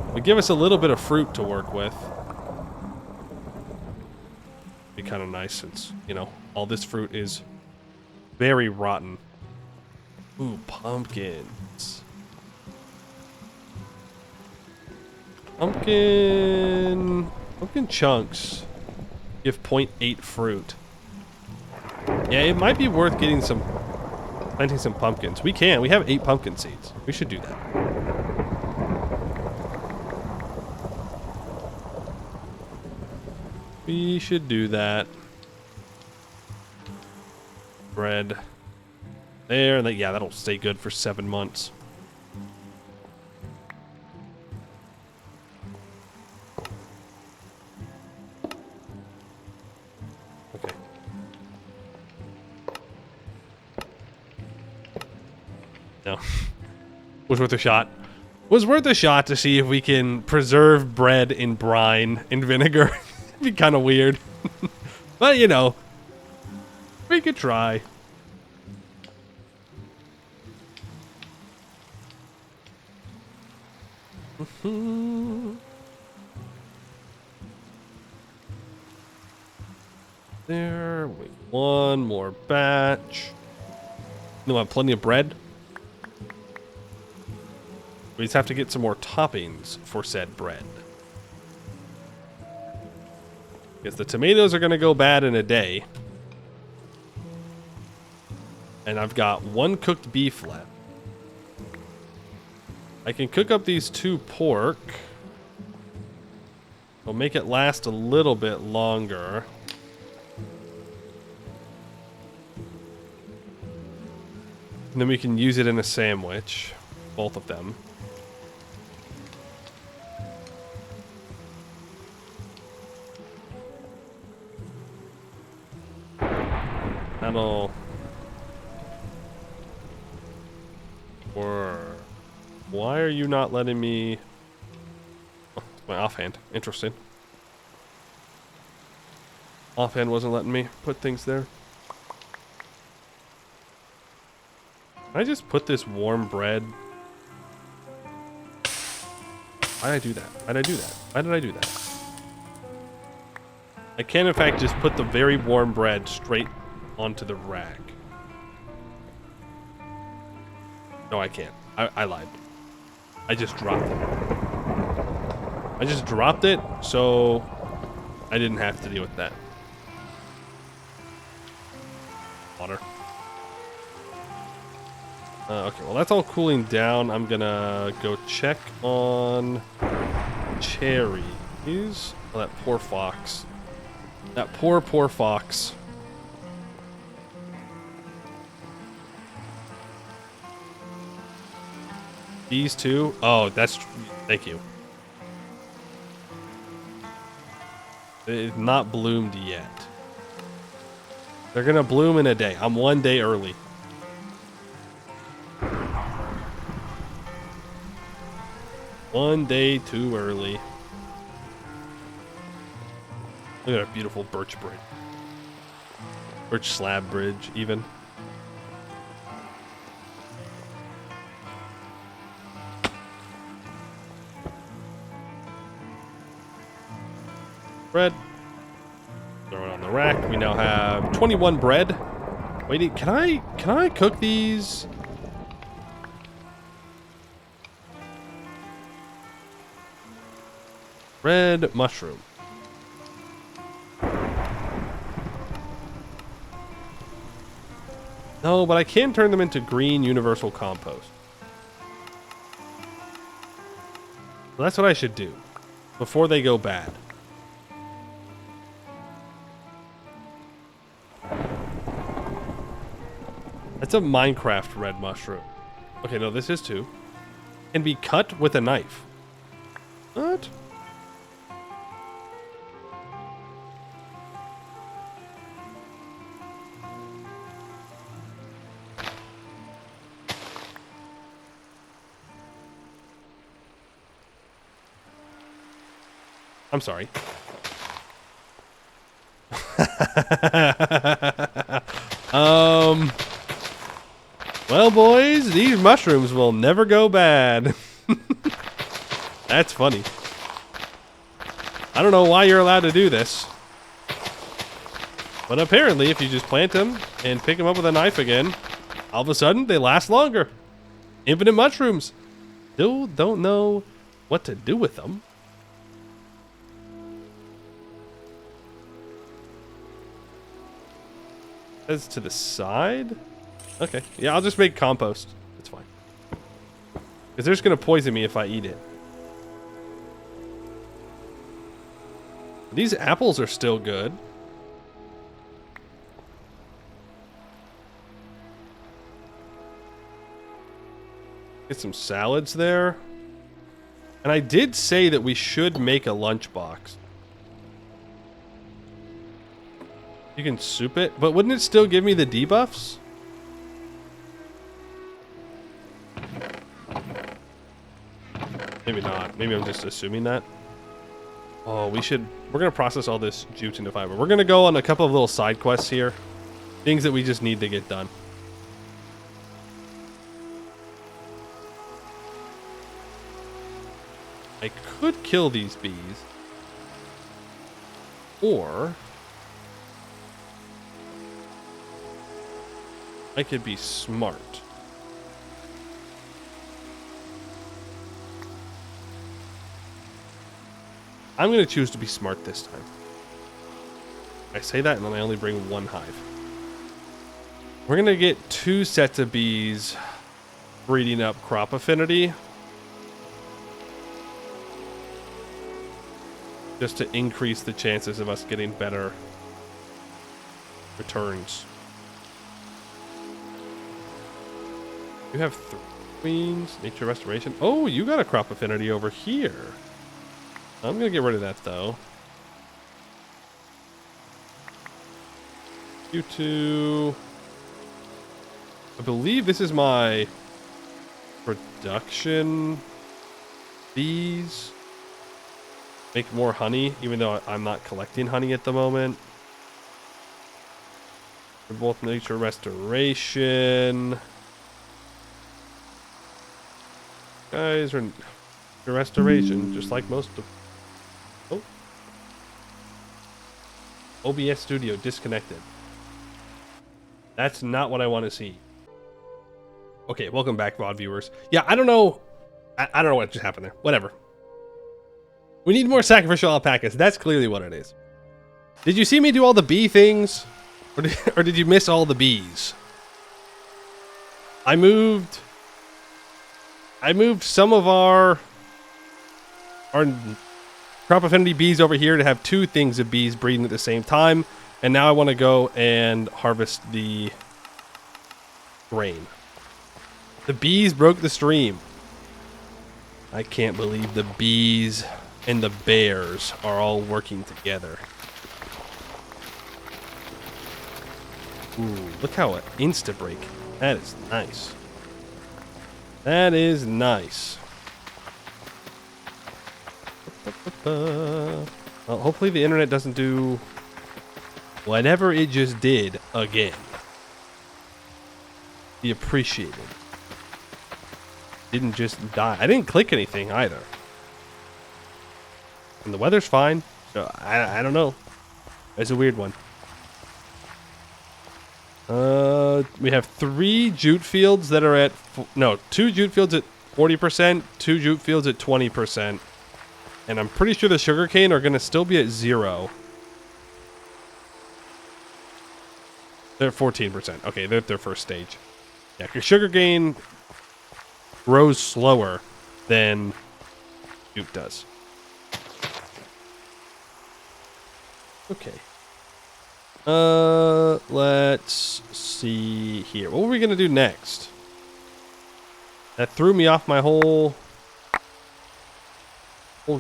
It'll give us a little bit of fruit to work with. Be kind of nice since, you know, all this fruit is very rotten. Ooh, pumpkins. Pumpkin chunks give 0.8 fruit. Yeah, it might be worth getting planting some pumpkins. We have 8 pumpkin seeds. We should do that. We should do that. Bread. There, and yeah, that'll stay good for 7 months. Okay. No. Was worth a shot. Was worth a shot to see if we can preserve bread in brine and vinegar. It'd be kind of weird. But, you know, we could try. There, wait, one more batch. No, I have plenty of bread. We just have to get some more toppings for said bread. Because the tomatoes are going to go bad in a day. And I've got 1 cooked beef left. I can cook up these 2 pork. I'll make it last a little bit longer. And then we can use it in a sandwich. Both of them. That'll work. Why are you not letting me... Oh, my offhand. Interesting. Offhand wasn't letting me put things there. Can I just put this warm bread? Why did I do that? Why did I do that? Why did I do that? I can, in fact, just put the very warm bread straight onto the rack. No, I can't. I lied. I just dropped it. I just dropped it, so I didn't have to deal with that. Water. Okay, well, that's all cooling down. I'm gonna go check on cherries. Oh, that poor fox. That poor fox. These 2? Oh, that's... Thank you. It's not bloomed yet. They're gonna bloom in a day. I'm 1 day early. One day too early. Look at that beautiful birch bridge. Birch slab bridge, even. Bread. Throw it on the rack. We now have 21 bread. Wait, can I cook these? Red mushroom. No, but I can turn them into green universal compost. Well, that's what I should do before they go bad. That's a Minecraft red mushroom. Okay, no, this is too. Can be cut with a knife. What? I'm sorry. Well, boys, these mushrooms will never go bad. That's funny. I don't know why you're allowed to do this. But apparently, if you just plant them and pick them up with a knife again, all of a sudden, they last longer. Infinite mushrooms. Still don't know what to do with them. As to the side? Okay. Yeah, I'll just make compost. It's fine. Because they're just going to poison me if I eat it. These apples are still good. Get some salads there. And I did say that we should make a lunchbox. You can soup it, but wouldn't it still give me the debuffs? Maybe not. Maybe I'm just assuming that. Oh, we're going to process all this jute into fiber. We're going to go on a couple of little side quests here. Things that we just need to get done. I could kill these bees. Or I could be smart. I'm going to choose to be smart this time. I say that and then I only bring one hive. We're going to get 2 sets of bees breeding up crop affinity. Just to increase the chances of us getting better returns. You have 3 queens. Nature restoration. Oh, you got a crop affinity over here. I'm going to get rid of that, though. You two. I believe this is my production bees. Make more honey, even though I'm not collecting honey at the moment. They're both nature restoration. Guys are restoration, just like most of... Oh. OBS Studio disconnected. That's not what I want to see. Okay, welcome back, VOD viewers. Yeah, I don't know. I don't know what just happened there. Whatever. We need more sacrificial alpacas. That's clearly what it is. Did you see me do all the bee things? Or did you miss all the bees? I moved some of our crop affinity bees over here to have 2 things of bees breeding at the same time. And now I want to go and harvest the grain. The bees broke the stream. I can't believe the bees and the bears are all working together. Ooh, look how it insta-break. That is nice. That is nice. Well, hopefully the internet doesn't do whatever it just did again. Be appreciated. Didn't just die. I didn't click anything either. And the weather's fine. So I don't know. It's a weird one. We have 3 jute fields that are at... No, 2 jute fields at 40%, 2 jute fields at 20%. And I'm pretty sure the sugarcane are going to still be at 0. They're at 14%. Okay, they're at their first stage. Yeah, because sugarcane grows slower than jute does. Okay. Let's see here. What were we going to do next? That threw me off my whole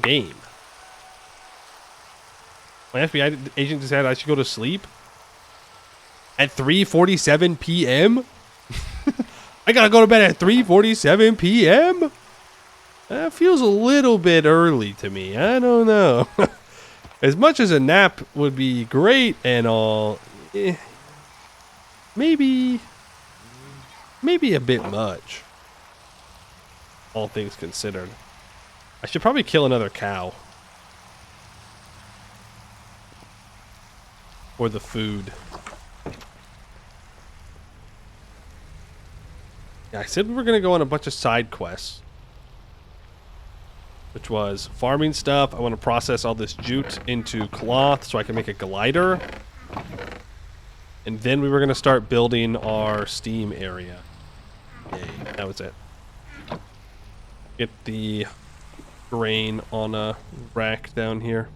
game. My FBI agent decided I should go to sleep at 3:47 p.m. I gotta go to bed at 3:47 p.m. That feels a little bit early to me. I don't know. As much as a nap would be great and all, maybe a bit much. All things considered. I should probably kill another cow. For the food. Yeah, I said we were going to go on a bunch of side quests. Which was farming stuff. I want to process all this jute into cloth so I can make a glider. And then we were going to start building our steam area. Yay, that was it. Get the grain on a rack down here.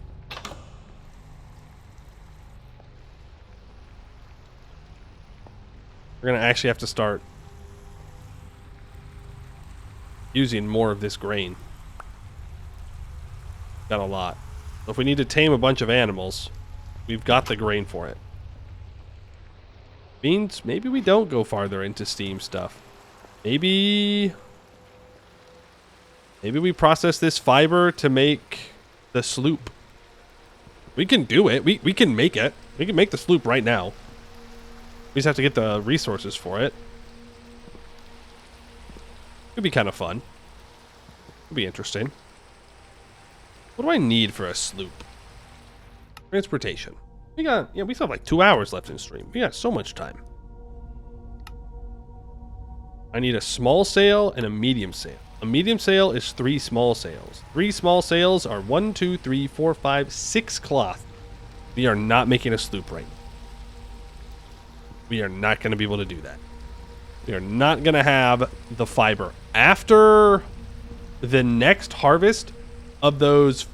We're going to actually have to start using more of this grain. Got a lot. So if we need to tame a bunch of animals, we've got the grain for it. Means maybe we don't go farther into steam stuff. Maybe we process this fiber to make the sloop. We can do it. We can make it. We can make the sloop right now. We just have to get the resources for it. Could be kind of fun. Could be interesting. What do I need for a sloop? Transportation. We still have like 2 hours left in stream. We got so much time. I need a small sail and a medium sail. A medium sail is 3 small sails. 3 small sails are 1, 2, 3, 4, 5, 6 cloth. We are not making a sloop right now. We are not going to be able to do that. We are not going to have the fiber. After the next harvest of those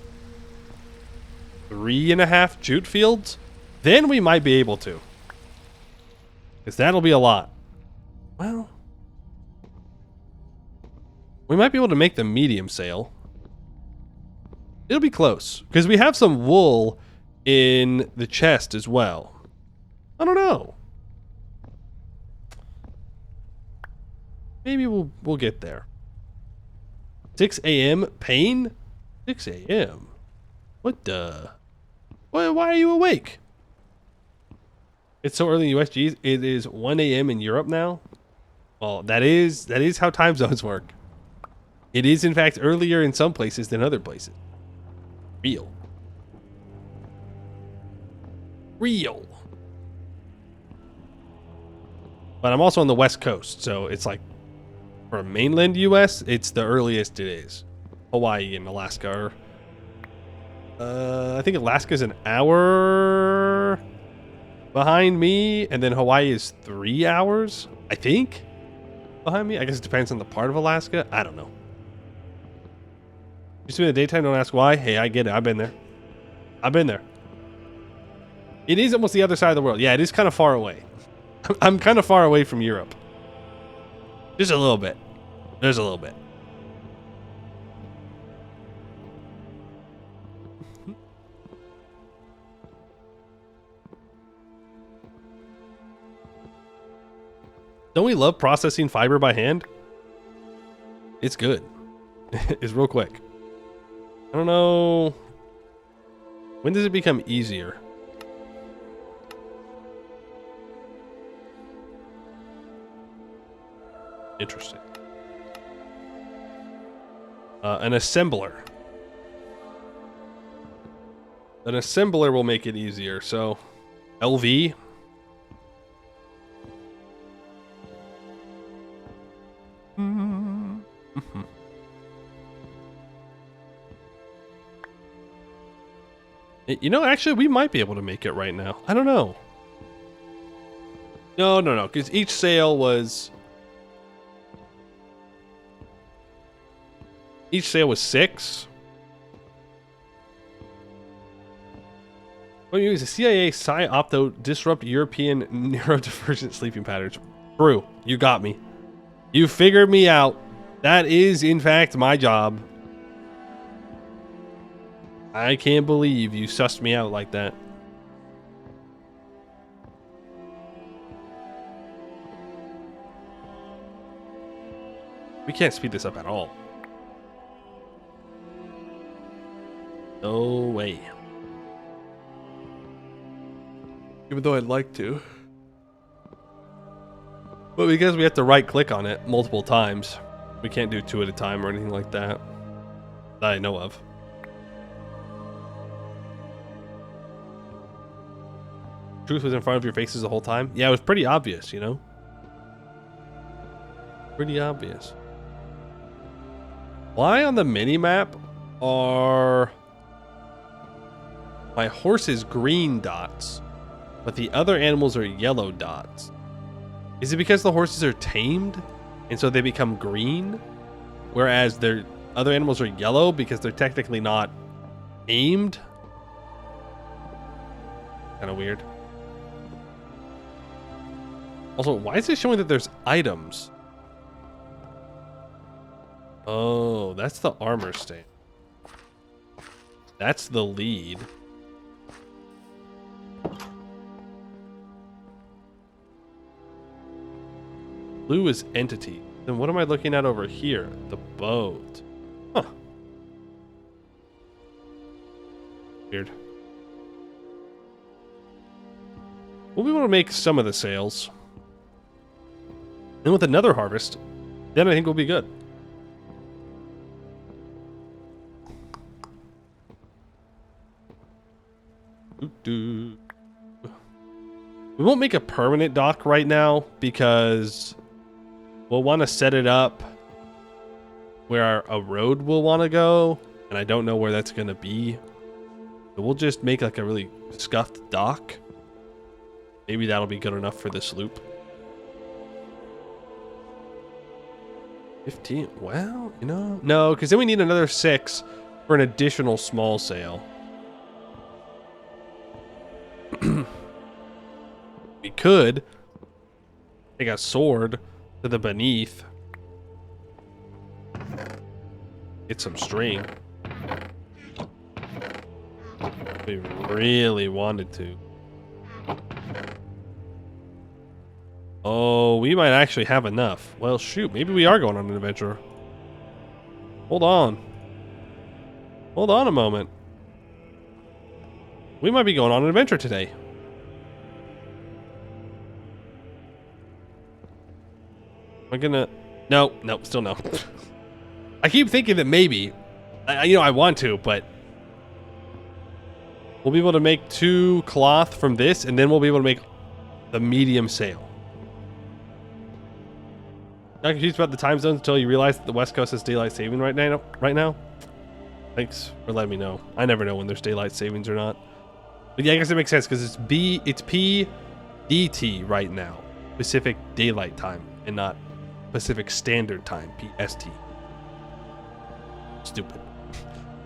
3.5 jute fields, then we might be able to. Because that'll be a lot. Well, we might be able to make the medium sail. It'll be close. Because we have some wool in the chest as well. I don't know. Maybe we'll get there. 6 a.m. Pain? 6 a.m. What the? Why are you awake? It's so early in the US. Geez, it is 1 a.m. in Europe now. Well, that is how time zones work. It is in fact earlier in some places than other places. Real. But I'm also on the West Coast, so it's like for mainland US, it's the earliest it is. Hawaii and Alaska are, I think Alaska's an hour behind me, and then Hawaii is 3 hours, I think, behind me. I guess it depends on the part of Alaska. I don't know. Used to be in the daytime, don't ask why. Hey, I get it. I've been there. It is almost the other side of the world. Yeah, it is kind of far away. I'm kind of far away from Europe. Just a little bit. There's a little bit. Don't we love processing fiber by hand? It's good. It's real quick. I don't know. When does it become easier? Interesting. An assembler. An assembler will make it easier. So, LV. You know, actually, we might be able to make it right now. I don't know. No, because each sail was... Each sail was 6. Well, you use the CIA Psi-Opto disrupt European neurodivergent sleeping patterns. True. You got me. You figured me out. That is, in fact, my job. I can't believe you sussed me out like that. We can't speed this up at all. No way. Even though I'd like to. But because we have to right click on it multiple times, we can't do 2 at a time or anything like that. That I know of. Truth was in front of your faces the whole time? Yeah, it was pretty obvious, you know? Pretty obvious. Why on the mini-map are my horses green dots, but the other animals are yellow dots? Is it because the horses are tamed, and so they become green? Whereas their other animals are yellow because they're technically not aimed? Kind of weird. Also, why is it showing that there's items? Oh, that's the armor stamp. That's the lead. Blue is entity. Then what am I looking at over here? The boat. Huh. Weird. We'll be able to make some of the sails. And with another harvest, then I think we'll be good. We won't make a permanent dock right now because we'll want to set it up where a road will want to go, and I don't know where that's going to be. So we'll just make like a really scuffed dock. Maybe that'll be good enough for this loop. 15. Well, you know, no, because then we need another 6 for an additional small sail. We could take a sword to the beneath. Get some string. We really wanted to. Oh, we might actually have enough. Well, shoot, maybe we are going on an adventure. Hold on. Hold on a moment. We might be going on an adventure today. Am I gonna... No, still no. I keep thinking that maybe. I want to, but... We'll be able to make 2 cloth from this, and then we'll be able to make the medium sail. Not confused about the time zones until you realize that the West Coast has daylight saving right now. Thanks for letting me know. I never know when there's daylight savings or not. But yeah, I guess it makes sense because it's PDT right now. Pacific Daylight Time and not Pacific Standard Time, PST. Stupid.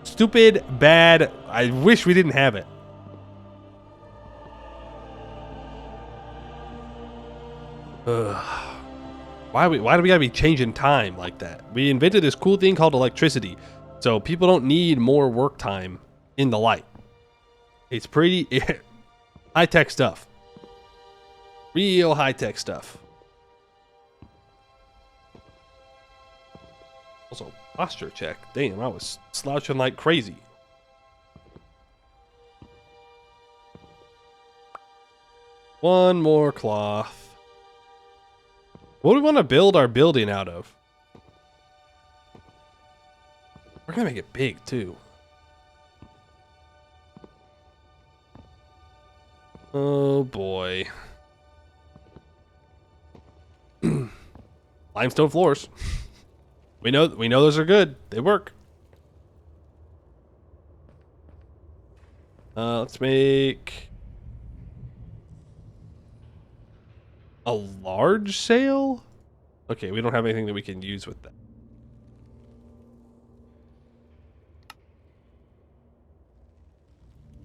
Stupid, bad. I wish we didn't have it. Why do we gotta be changing time like that? We invented this cool thing called electricity, so people don't need more work time in the light. It's pretty high-tech stuff. Real high-tech stuff. Also, posture check. Damn, I was slouching like crazy. One more cloth. What do we want to build our building out of? We're gonna make it big too. Oh boy. Limestone floors. We know those are good. They work. Let's make a large sail? Okay, we don't have anything that we can use with that.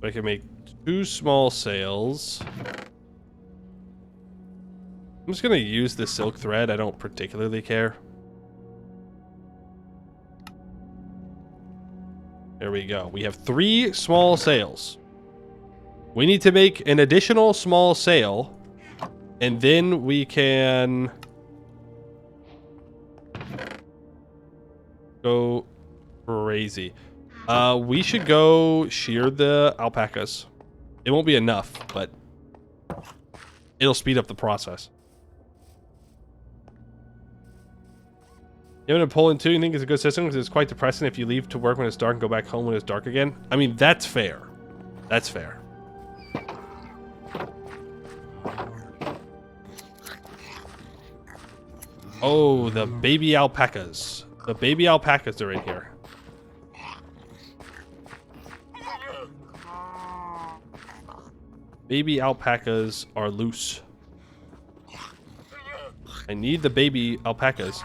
I can make 2 small sails. I'm just gonna use the silk thread. I don't particularly care. There we go. We have 3 small sails. We need to make an additional small sail, and then we can go crazy. We should go shear the alpacas. It won't be enough, but It'll speed up the process. You have an Poland too? You think it's a good system because it's quite depressing if you leave to work when it's dark and go back home when it's dark again? I mean, that's fair. That's fair. Oh, the baby alpacas. The baby alpacas are in here. Baby alpacas are loose. I need the baby alpacas.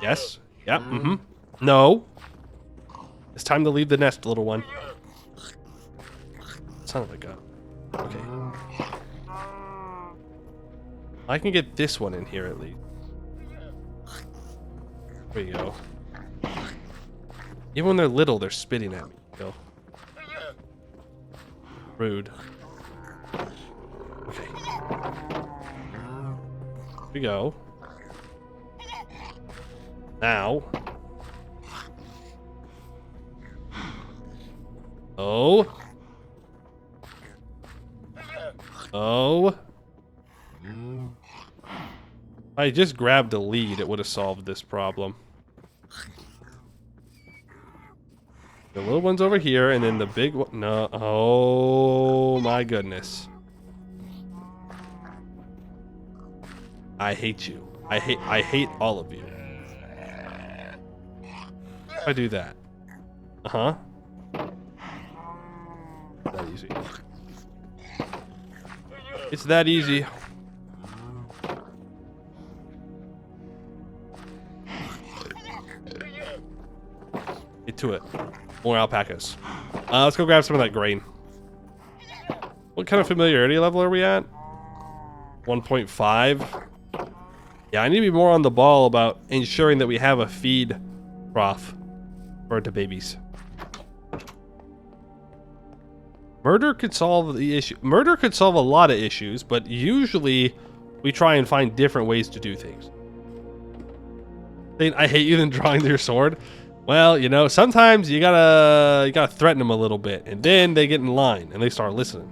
Yes. Yep. Mm-hmm. No. It's time to leave the nest, little one. Son of a gun. Okay. I can get this one in here at least. There you go. Even when they're little, they're spitting at me. Go. Rude. Okay. Here we go. Now. Oh. Oh. I just grabbed a lead, it would have solved this problem. The little one's over here, and then the big one. No. Oh my goodness. I hate you. I hate all of you. If I do that. Uh-huh. That easy. It's that easy. Get to it. More alpacas. Let's go grab some of that grain. What kind of familiarity level are we at? 1.5. Yeah, I need to be more on the ball about ensuring that we have a feed trough for the babies. Murder could solve the issue. Murder could solve a lot of issues, but usually we try and find different ways to do things. I hate you than drawing your sword. Well, you know, sometimes you gotta threaten them a little bit, and then they get in line and they start listening.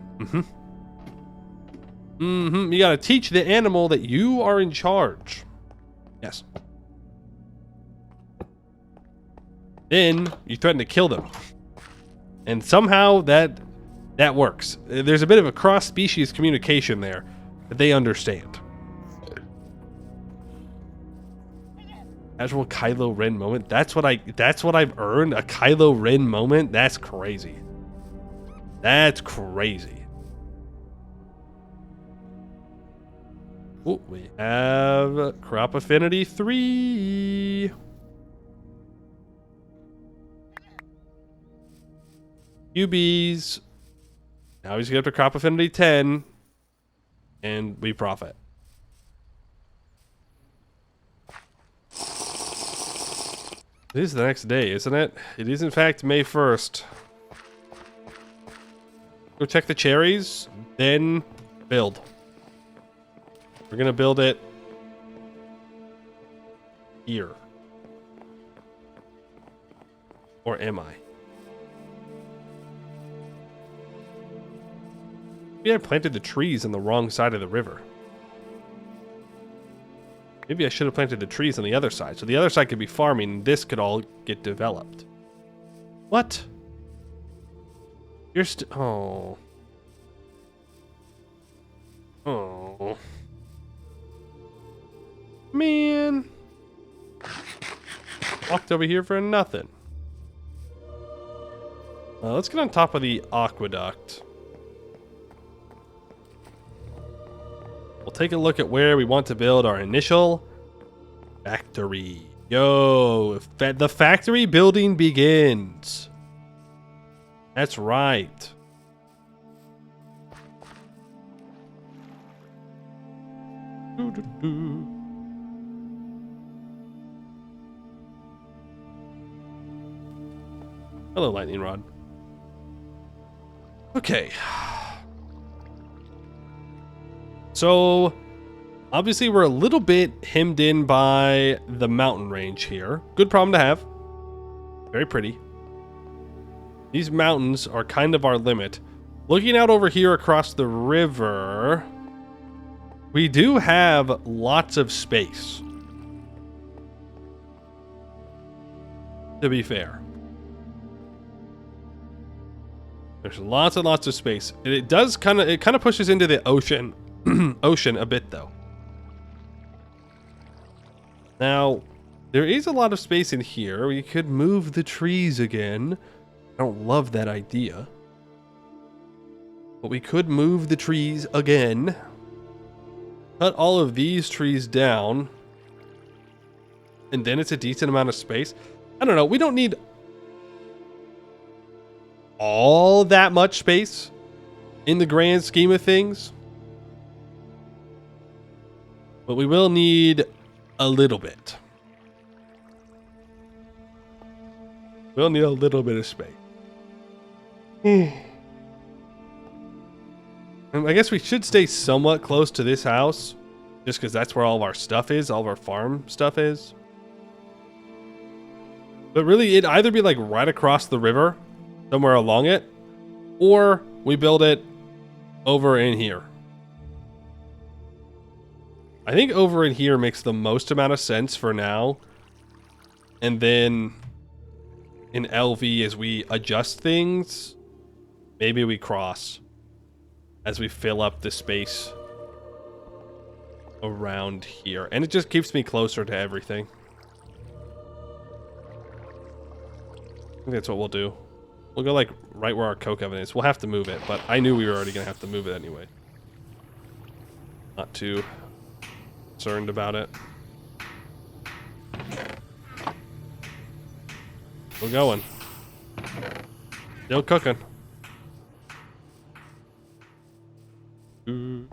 You gotta teach the animal that you are in charge. Yes. Then you threaten to kill them, and somehow that works. There's a bit of a cross-species communication there that they understand. Casual Kylo Ren moment. That's what I've earned. A Kylo Ren moment. That's crazy. That's crazy. Oh, we have crop affinity 3. QBs. Now he's up to crop affinity 10, and we profit. It is the next day, isn't it? It is in fact May 1st. Go check the cherries, then build. We're gonna build it here. Or am I? Maybe I planted the trees on the wrong side of the river. Maybe I should have planted the trees on the other side, so the other side could be farming, and this could all get developed. What? You're oh. Oh. Man. Walked over here for nothing. Let's get on top of the aqueduct. We'll take a look at where we want to build our initial factory. Yo, the factory building begins. That's right. Hello, lightning rod. Okay. So, obviously we're a little bit hemmed in by the mountain range here. Good problem to have. Very pretty. These mountains are kind of our limit. Looking out over here across the river, We do have lots of space, to be fair. There's lots and lots of space. It does kind of pushes into the ocean ocean a bit though. Now, there is a lot of space in here. We could move the trees again. I don't love that idea. But we could move the trees again. Cut all of these trees down. And then it's a decent amount of space. I don't know. We don't need all that much space in the grand scheme of things. But we will need a little bit. We'll need a little bit of space. I guess we should stay somewhat close to this house, just because that's where all of our stuff is, all of our farm stuff is. But really, it'd either be like right across the river, somewhere along it, or we build it over in here. I think over in here makes the most amount of sense for now. And then in LV, as we adjust things, maybe we cross as we fill up the space around here. And it just keeps me closer to everything. I think that's what we'll do. We'll go like right where our coke oven is. We'll have to move it, but I knew we were already going to have to move it anyway. Not too concerned about it. We're going. Still cooking. Ooh.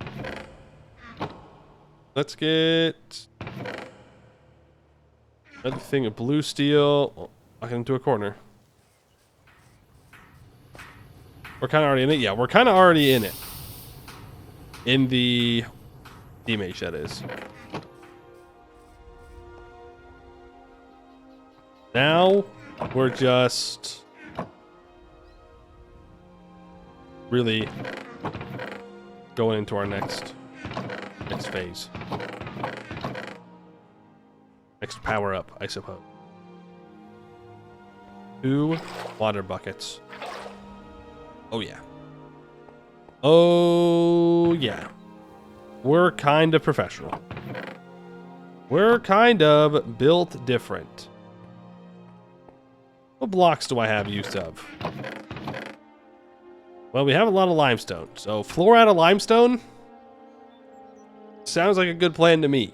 Let's get another thing of blue steel. Oh, I can into a corner. We're kind of already in it. Yeah, we're kind of already in it. In the teammate shed is. Now we're just really going into our next phase. Next power up, I suppose. 2 water buckets. Oh yeah. Oh yeah. We're kind of professional. We're kind of built different. What blocks do I have use of? Well, we have a lot of limestone. So floor out of limestone sounds like a good plan to me.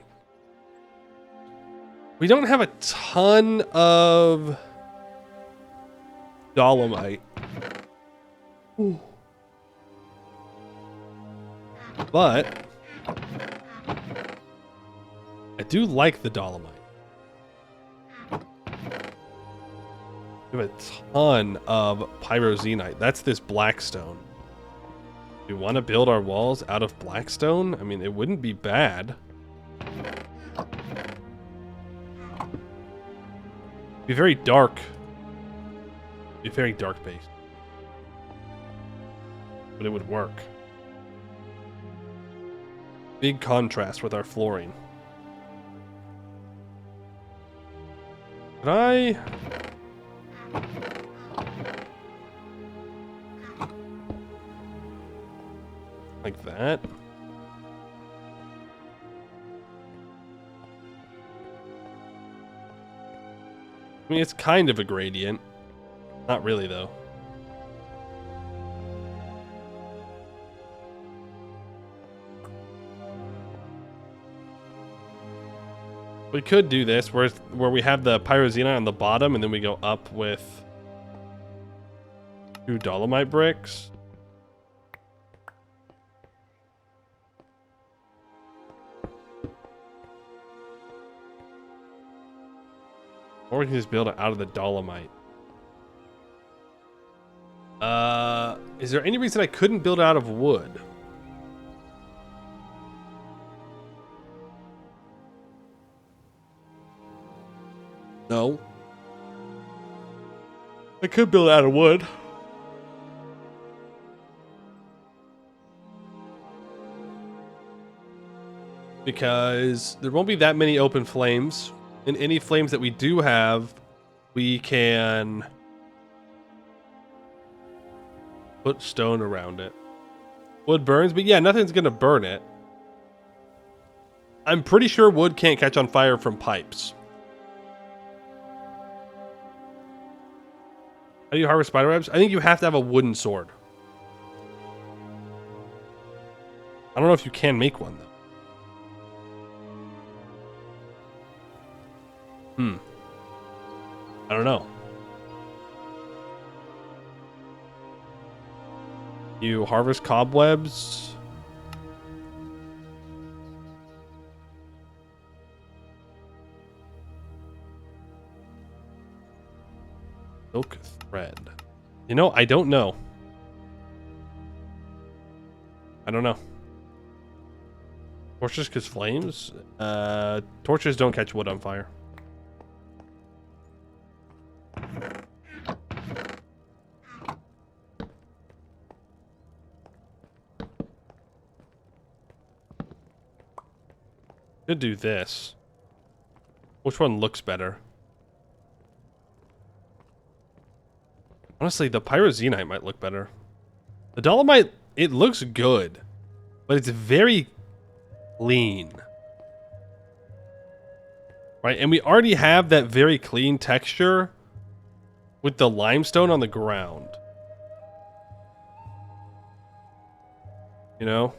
We don't have a ton of dolomite. Ooh. But I do like the dolomite. We have a ton of pyroxenite. That's this blackstone. Do we want to build our walls out of blackstone? I mean, it wouldn't be bad. Be very dark. Be very dark based. But it would work. Big contrast with our flooring. Could I... like that? I mean, it's kind of a gradient. Not really, though. We could do this where we have the pyroxenite on the bottom and then we go up with 2 dolomite bricks. Or we can just build it out of the dolomite. Is there any reason I couldn't build out of wood? No. I could build out of wood. because there won't be that many open flames. And any flames that we do have, we can put stone around it. Wood burns, but yeah, nothing's gonna burn it. I'm pretty sure wood can't catch on fire from pipes. How do you harvest spider webs? I think you have to have a wooden sword. I don't know if you can make one, though. I don't know. You harvest cobwebs. Silk thread. You know, I don't know. I don't know. Torches cause flames? Torches don't catch wood on fire. Could do this. Which one looks better? Honestly, the pyroxenite might look better. The dolomite, it looks good, but it's very clean. Right, and we already have that very clean texture with the limestone on the ground. You know?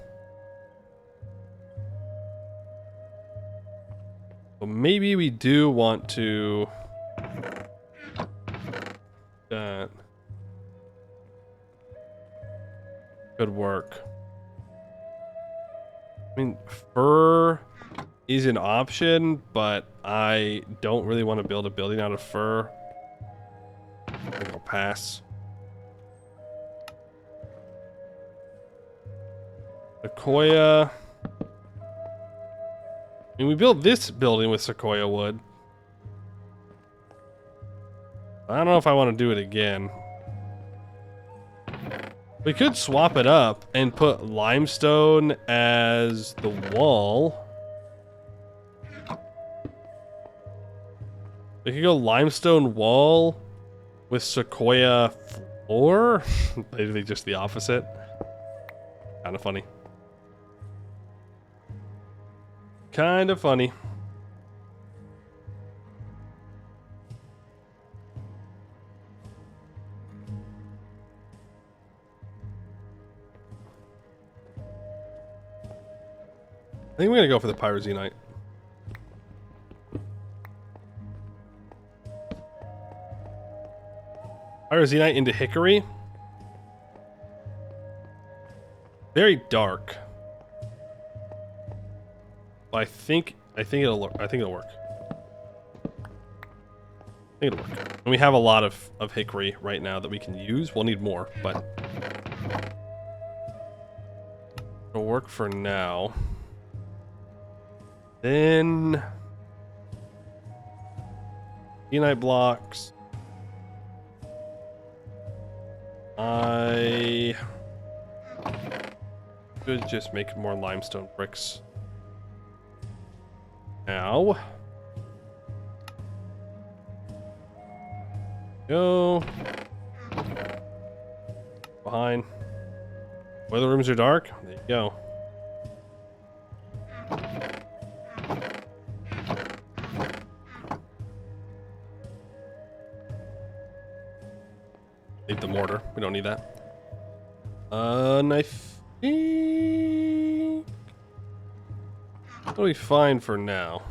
So maybe we do want to... that. Could work. I mean, fur is an option, but I don't really want to build a building out of fur. I think I'll pass. Sequoia. I mean, we built this building with sequoia wood. I don't know if I want to do it again. We could swap it up and put limestone as the wall. We could go limestone wall with sequoia floor. Literally just the opposite. Kind of funny. Kind of funny. I think we're gonna go for the pyroxenite. Pyroxenite into hickory. Very dark. But I think it'll work. I think it'll work. And we have a lot of hickory right now that we can use. We'll need more, but it'll work for now. Then Unite blocks. I could just make more limestone bricks. Now go behind. Boiler rooms are dark. There you go. Leave the mortar. We don't need that. And I think that'll be fine for now.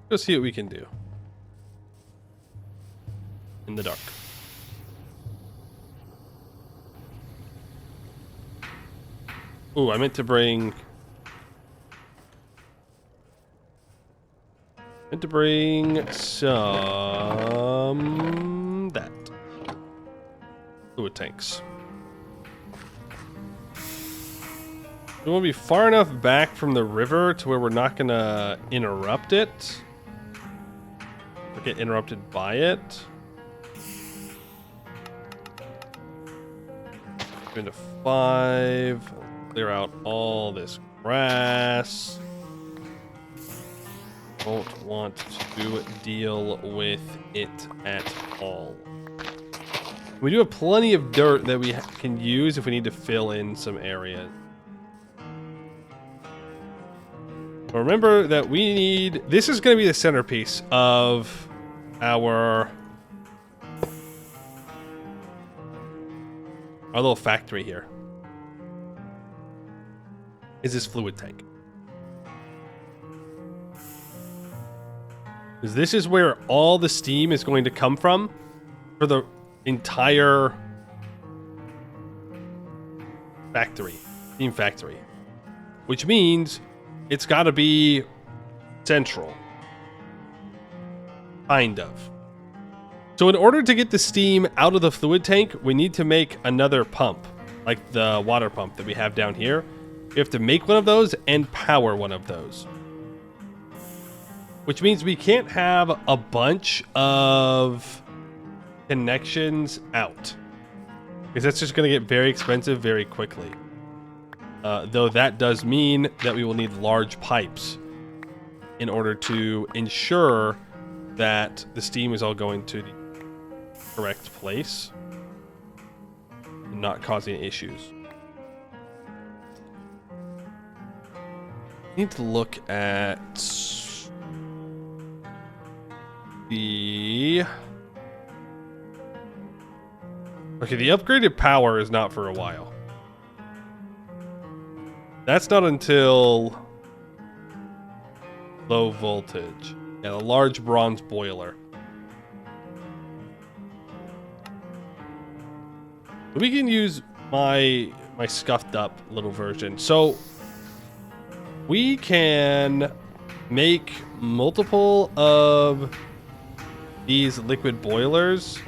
Go see what we can do in the dark. Ooh, I meant to bring some that fluid tanks. We want to be far enough back from the river to where we're not gonna interrupt it or get interrupted by it. Into 5. Clear out all this grass. Don't want to deal with it at all. We do have plenty of dirt that we can use if we need to fill in some areas. But remember that we need... This is going to be the centerpiece of our little factory here. Is this fluid tank. Because this is where all the steam is going to come from for the entire factory, steam factory. Which means it's got to be central. Kind of. So in order to get the steam out of the fluid tank, we need to make another pump, like the water pump that we have down here. We have to make one of those and power one of those. Which means we can't have a bunch of connections out. Because that's just going to get very expensive very quickly. Though that does mean that we will need large pipes in order to ensure that the steam is all going to the correct place and not causing issues. Need to look at the... Okay, the upgraded power is not for a while. That's not until low voltage. Yeah, the large bronze boiler. We can use my scuffed up little version. So we can make multiple of these liquid boilers.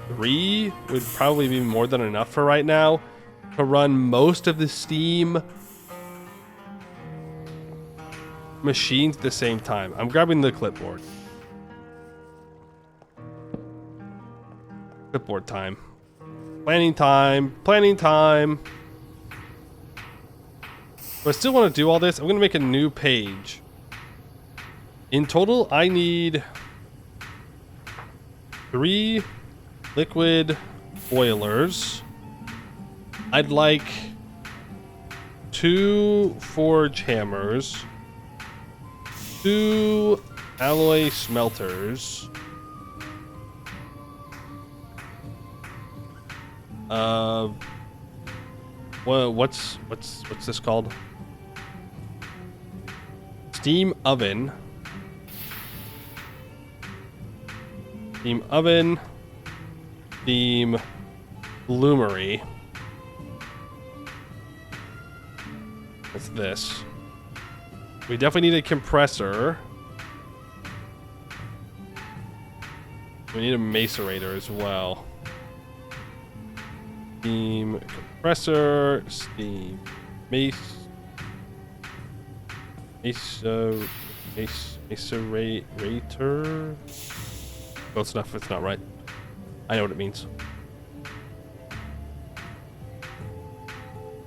3 would probably be more than enough for right now to run most of the steam machines at the same time. I'm grabbing the clipboard. Clipboard time. Planning time. Planning time. But I still want to do all this. I'm going to make a new page. In total, I need 3 liquid boilers. I'd like 2 forge hammers. 2 alloy smelters. Well, what's this called? Steam oven. Steam oven. Steam bloomery. That's this. We definitely need a compressor. We need a macerator as well. Steam compressor, steam macerator. Close enough if it's not right. I know what it means.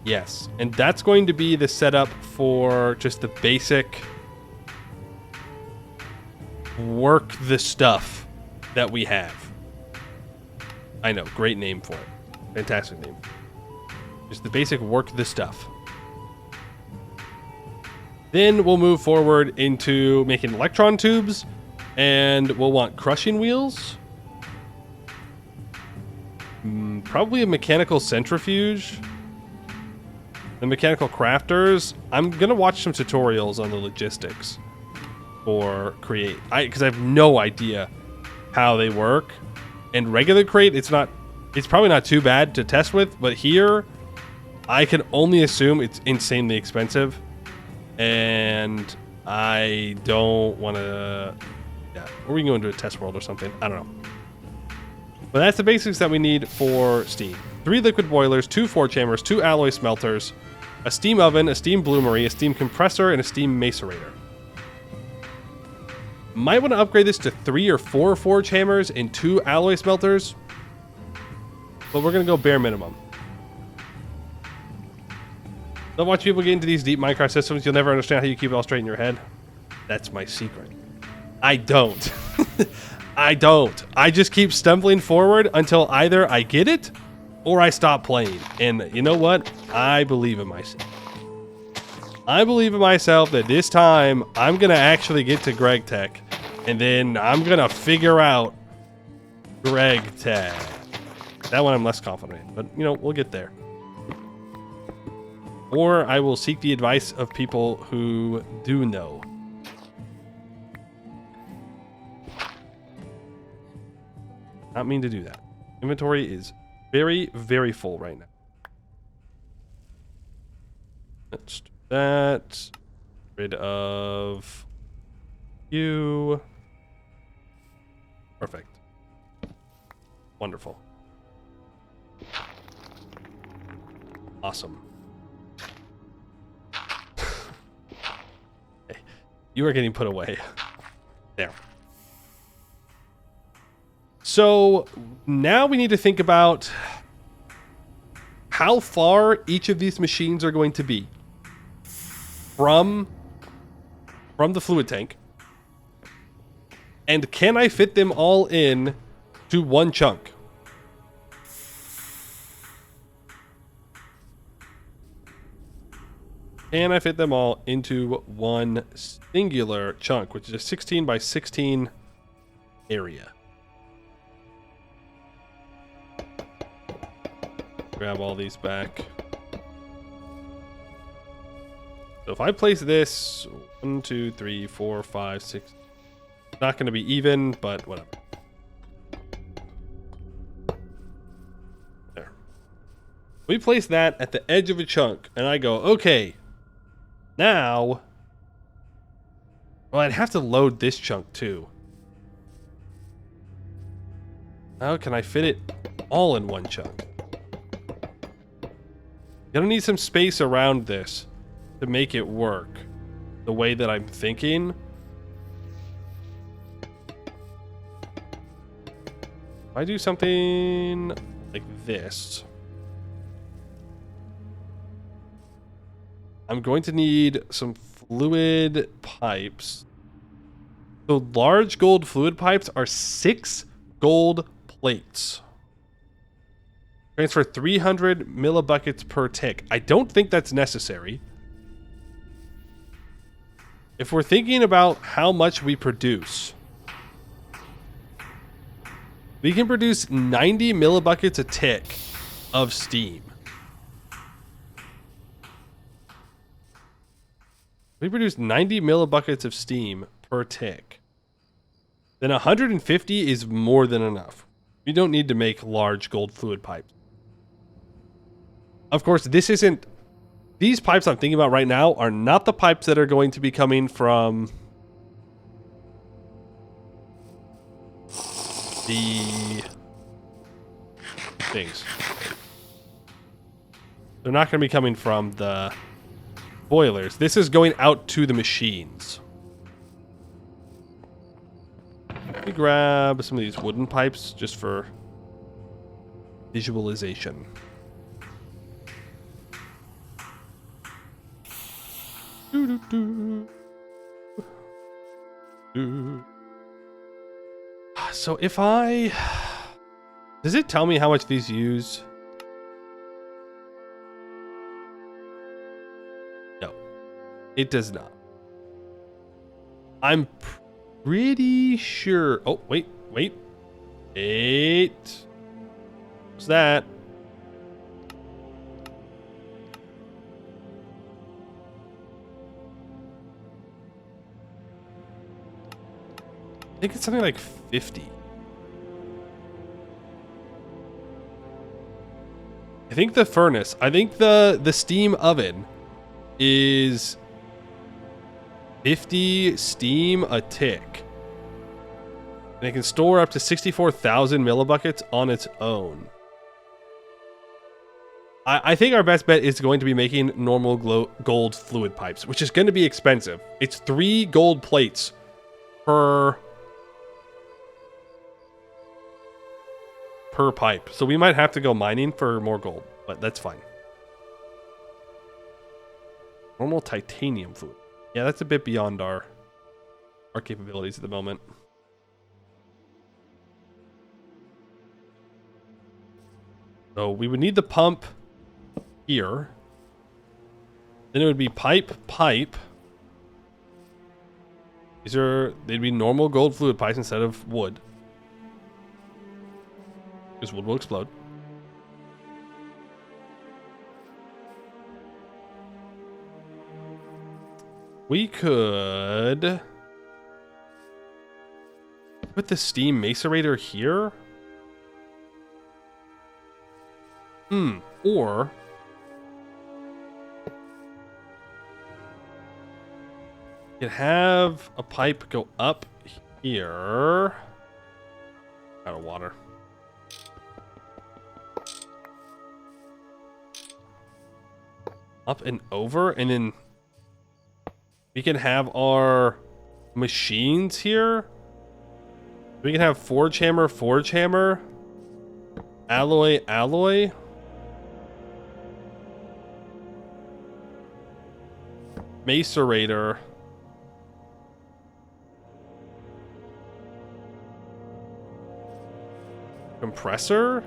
Yes, and that's going to be the setup for just the basic work the stuff that we have. I know, great name for it. Fantastic name. Just the basic work the stuff. Then we'll move forward into making electron tubes, and we'll want crushing wheels. Probably a mechanical centrifuge. The mechanical crafters. I'm gonna watch some tutorials on the logistics for create. Because I have no idea how they work. And regular crate, it's probably not too bad to test with, but here I can only assume it's insanely expensive. And I don't want to... Yeah, or we can go into a test world or something. I don't know. But that's the basics that we need for steam. 3 liquid boilers, 2 forge hammers, 2 alloy smelters, a steam oven, a steam bloomery, a steam compressor, and a steam macerator. Might want to upgrade this to 3 or 4 forge hammers and 2 alloy smelters. But we're going to go bare minimum. Don't watch people get into these deep Minecraft systems. You'll never understand how you keep it all straight in your head. That's my secret. I don't. I don't. I just keep stumbling forward until either I get it or I stop playing. And you know what? I believe in myself. I believe in myself that this time I'm going to actually get to Greg Tech. And then I'm going to figure out Greg Tech. That one I'm less confident in. But, you know, we'll get there. Or I will seek the advice of people who do know. Not mean to do that. Inventory is very, very full right now. Let's do that. Rid of you. Perfect. Wonderful. Awesome. Okay. You are getting put away. There. So now we need to think about how far each of these machines are going to be from the fluid tank. And can I fit them all in to one chunk? Can I fit them all into one singular chunk, which is a 16 by 16 area? Grab all these back. So if I place this 1, 2, 3, 4, 5, 6, not going to be even, but whatever. There. We place that at the edge of a chunk, and I go, okay, now, well, I'd have to load this chunk too. How can I fit it all in one chunk? Gonna need some space around this to make it work the way that I'm thinking. If I do something like this, I'm going to need some fluid pipes. So large gold fluid pipes are 6 gold plates. Transfer 300 millibuckets per tick. I don't think that's necessary. If we're thinking about how much we produce, we can produce 90 millibuckets a tick of steam. We produce 90 millibuckets of steam per tick. Then 150 is more than enough. We don't need to make large gold fluid pipes. Of course, this isn't... These pipes I'm thinking about right now are not the pipes that are going to be coming from the things. They're not going to be coming from the boilers. This is going out to the machines. Let me grab some of these wooden pipes just for visualization. So if I... Does it tell me how much these use? No, it does not. I'm pretty sure... Oh, wait. What's that? I think it's something like 50. I think the furnace, I think the steam oven is 50 steam a tick. And it can store up to 64,000 millibuckets on its own. I think our best bet is going to be making normal gold fluid pipes, which is going to be expensive. It's 3 gold plates per pipe. So we might have to go mining for more gold, but that's fine. Normal titanium fluid. Yeah, that's a bit beyond our our capabilities at the moment. So we would need the pump here. Then it would be pipe. They'd be normal gold fluid pipes instead of wood. Because wood will explode. We could put the steam macerator here. Or you could have a pipe go up here. Out of water. Up and over, and then we can have our machines here. We can have forge hammer, alloy. Macerator. Compressor.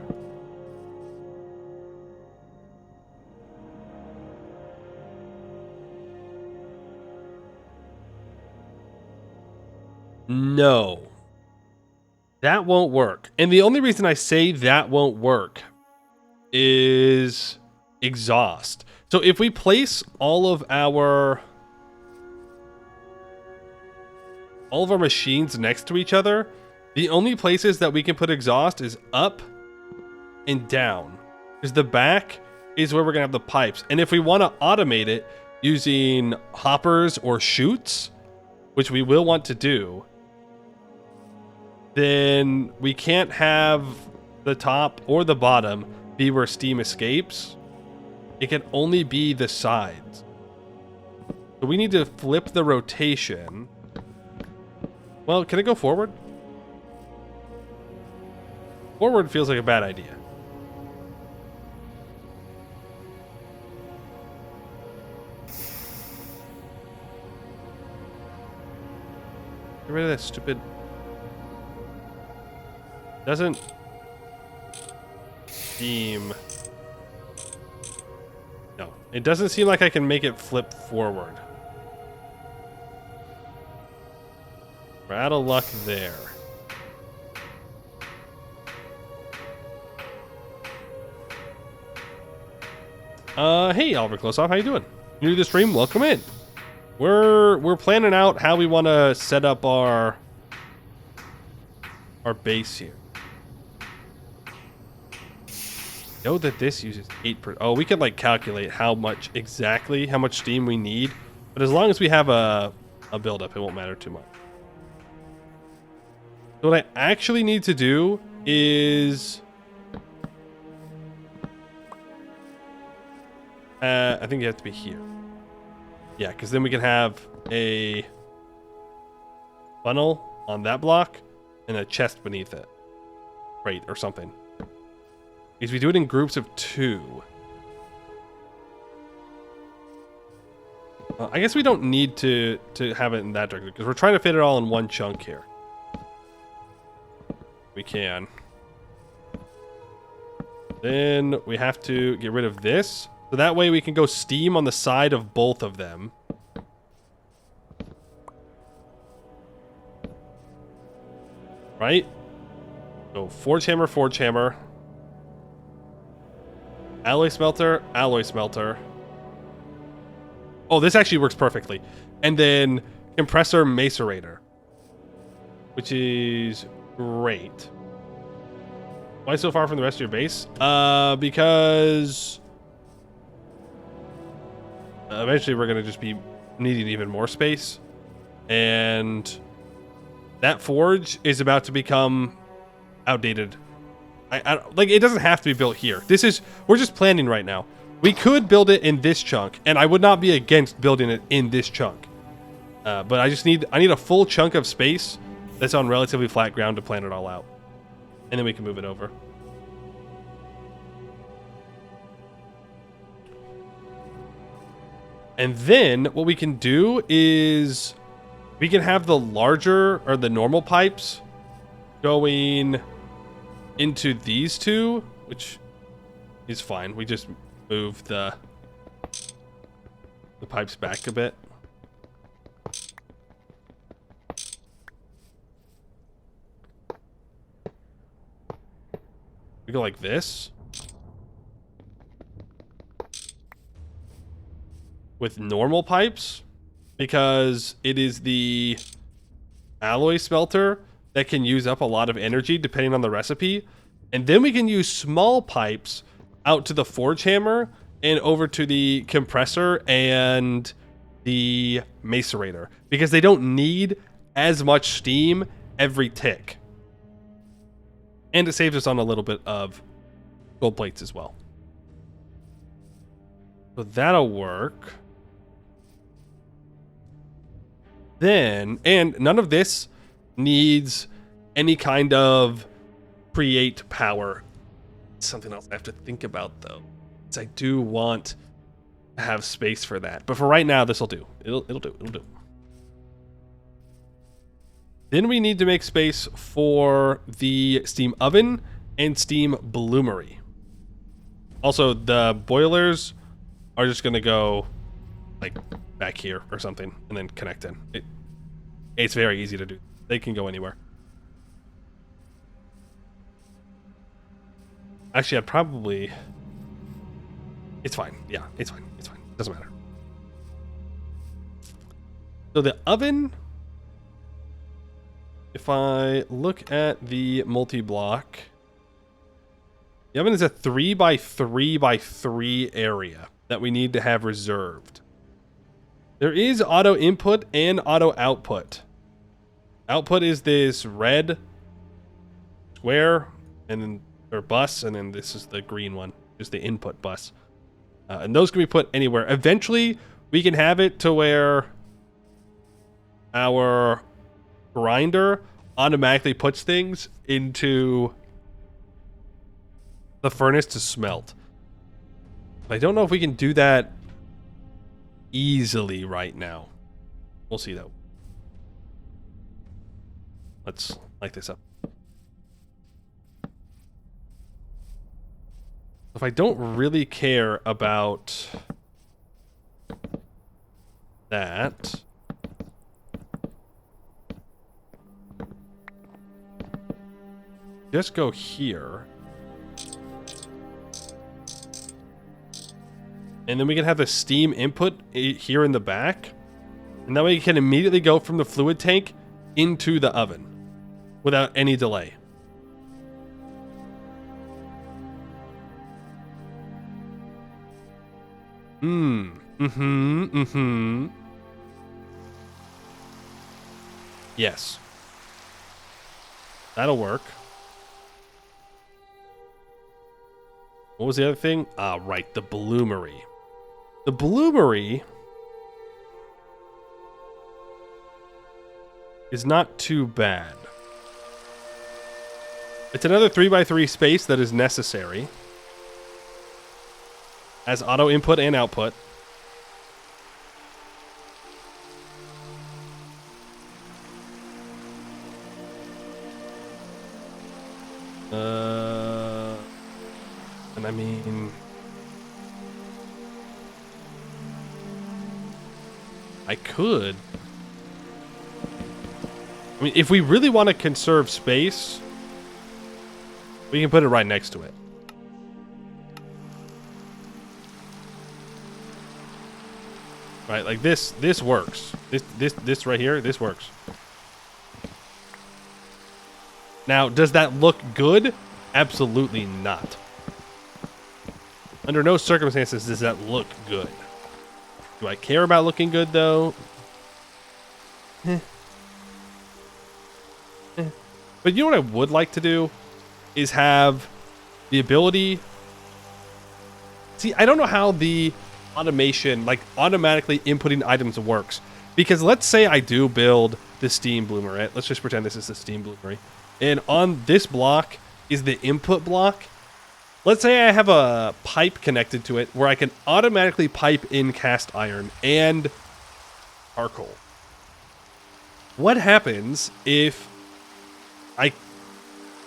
No. That won't work. And the only reason I say that won't work is exhaust. So if we place all of our machines next to each other, the only places that we can put exhaust is up and down. Because the back is where we're going to have the pipes. And if we want to automate it using hoppers or chutes, which we will want to do, then we can't have the top or the bottom be where steam escapes. It can only be the sides. So we need to flip the rotation. Well, can it go forward? Forward feels like a bad idea. Get rid of that stupid... Doesn't seem... No, it doesn't seem like I can make it flip forward. We're out of luck there. Hey, Oliver Klosoff, how you doing? New to the stream, welcome in. We're planning out how we want to set up our base here. Know that this uses 8%. Oh, we could like calculate how much steam we need, but as long as we have a buildup, it won't matter too much. So what I actually need to do is I think you have to be here. Yeah, because then we can have a funnel on that block and a chest beneath it. Right, or something. Because we do it in groups of 2. I guess we don't need to have it in that direction because we're trying to fit it all in one chunk here. We can. Then we have to get rid of this. So that way we can go steam on the side of both of them. Right? So forge hammer. Alloy smelter. Oh, this actually works perfectly. And then compressor macerator, which is great. Why so far from the rest of your base? Because eventually we're going to just be needing even more space. And that forge is about to become outdated. Like, it doesn't have to be built here. We're just planning right now. We could build it in this chunk, and I would not be against building it in this chunk. But I need a full chunk of space that's on relatively flat ground to plan it all out. And then we can move it over. And then what we can do is we can have the larger or the normal pipes going into these two, which is fine. We just move the pipes back a bit. We go like this with normal pipes, because it is the alloy smelter that can use up a lot of energy depending on the recipe. And then we can use small pipes out to the forge hammer and over to the compressor and the macerator, because they don't need as much steam every tick. And it saves us on a little bit of gold plates as well. So that'll work. Then, and none of this needs any kind of create power. Something else I have to think about though, because I do want to have space for that. But for right now, this will do. It'll do. Then we need to make space for the steam oven and steam bloomery. Also, the boilers are just going to go like back here or something and then connect in. It's very easy to do. They can go anywhere. Actually, I'd probably... It's fine. Yeah, it's fine. It's fine. Doesn't matter. So the oven... If I look at the multi-block, the oven is a 3x3x3 area that we need to have reserved. There is auto input and auto output. Output is this red square and then or bus, and then this is the green one, is the input bus. And those can be put anywhere. Eventually, we can have it to where our grinder automatically puts things into the furnace to smelt. But I don't know if we can do that easily right now. We'll see though. Let's light this up. If I don't really care about that, just go here. And then we can have the steam input here in the back. And that way you can immediately go from the fluid tank into the oven without any delay. Yes. That'll work. What was the other thing? Ah, right, the bloomery. The bloomery is not too bad. It's another 3x3 space that is necessary. Has auto input and output. And I mean, I could. I mean, if we really want to conserve space, we can put it right next to it. Right, like this works. This right here, this works. Now, does that look good? Absolutely not. Under no circumstances does that look good. Do I care about looking good, though? But you know what I would like to do? Is have the ability... See, I don't know how the automation, like automatically inputting items works. Because let's say I do build the steam bloomer, right? Let's just pretend this is the steam bloomery. And on this block is the input block. Let's say I have a pipe connected to it where I can automatically pipe in cast iron and charcoal. What happens if I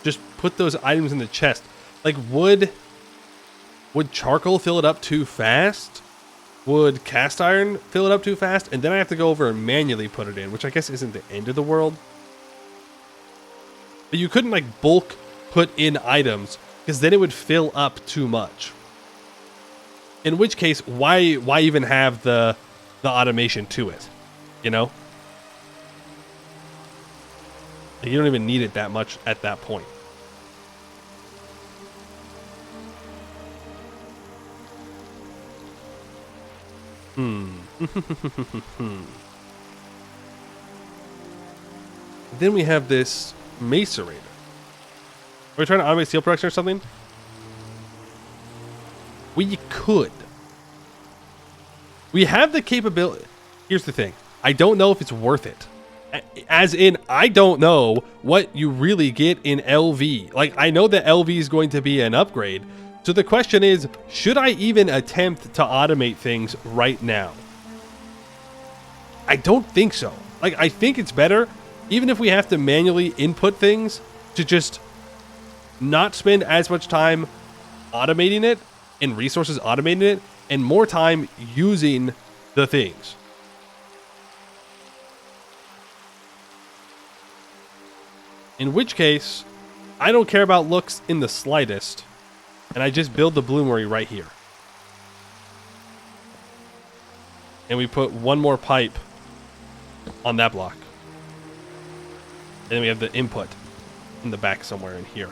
just put those items in the chest? Like, would charcoal fill it up too fast? Would cast iron fill it up too fast? And then I have to go over and manually put it in, which I guess isn't the end of the world. But you couldn't like bulk put in items because then it would fill up too much. In which case, why even have the automation to it? You know? You don't even need it that much at that point. Then we have this macerator. Are we trying to automate steel production or something? We could. We have the capability. Here's the thing. I don't know if it's worth it. As in, I don't know what you really get in LV. Like, I know that LV is going to be an upgrade. So the question is, should I even attempt to automate things right now? I don't think so. Like, I think it's better, even if we have to manually input things, to just not spend as much time automating it and resources automating it and more time using the things. In which case, I don't care about looks in the slightest, and I just build the bloomery right here. And we put one more pipe on that block. And then we have the input in the back somewhere in here.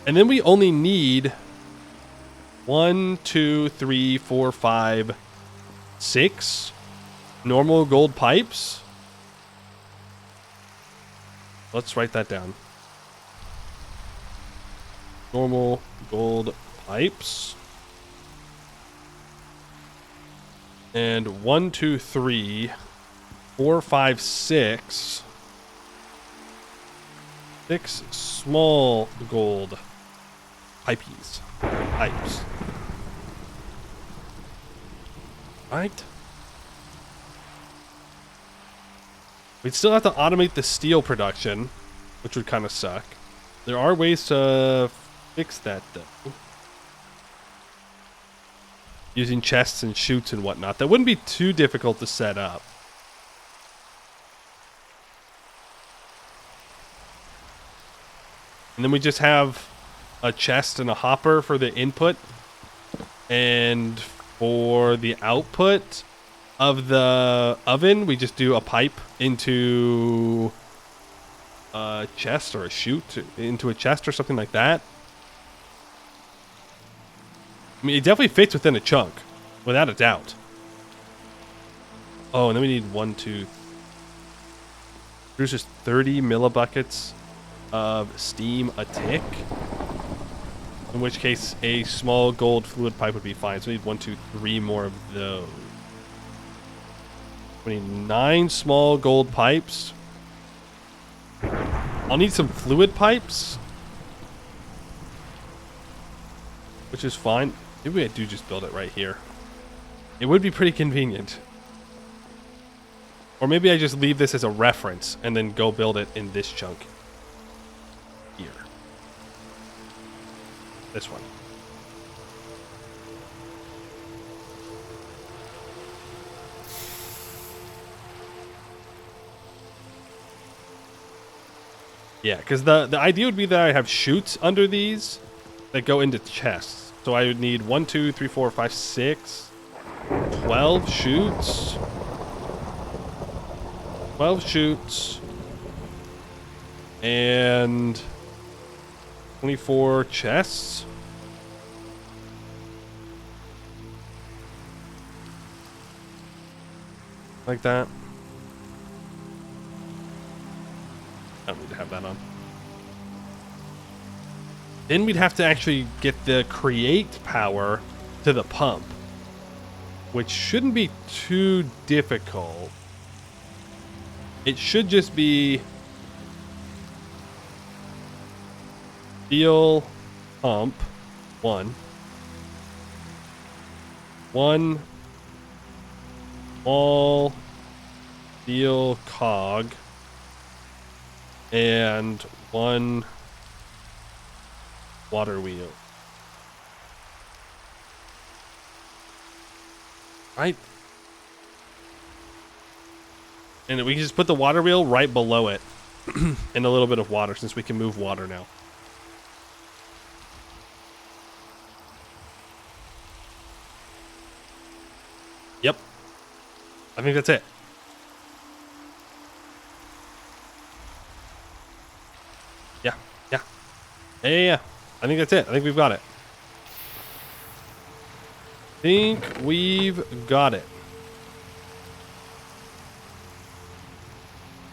And then we only need 1, 2, 3, 4, 5, 6 normal gold pipes. Let's write that down. Normal gold pipes. And 1, 2, 3, 4, 5, 6. 6 small gold pipes. Right? We'd still have to automate the steel production, which would kind of suck. There are ways to fix that, though. Using chests and chutes and whatnot. That wouldn't be too difficult to set up. And then we just have a chest and a hopper for the input. And for the output of the oven, we just do a pipe into a chest or a chute into a chest or something like that. I mean, it definitely fits within a chunk, without a doubt. Oh, and then we need 1, 2. There's just 30 millibuckets of steam a tick. In which case, a small gold fluid pipe would be fine. So we need 1, 2, 3 more of those. We need 9 small gold pipes. I'll need some fluid pipes, which is fine. Maybe I do just build it right here. It would be pretty convenient. Or maybe I just leave this as a reference and then go build it in this chunk here. This one. Yeah, because the idea would be that I have chutes under these that go into chests. So I would need 1, 2, 3, 4, 5, 6, 12 chutes. 12 chutes. And 24 chests. Like that. I don't need to have that on. Then we'd have to actually get the create power to the pump, which shouldn't be too difficult. It should just be steel pump 1 small steel cog and 1 water wheel. Right. And we can just put the water wheel right below it and a little bit of water since we can move water now. Yep. I think that's it. Yeah. Yeah. Yeah. I think that's it. I think we've got it.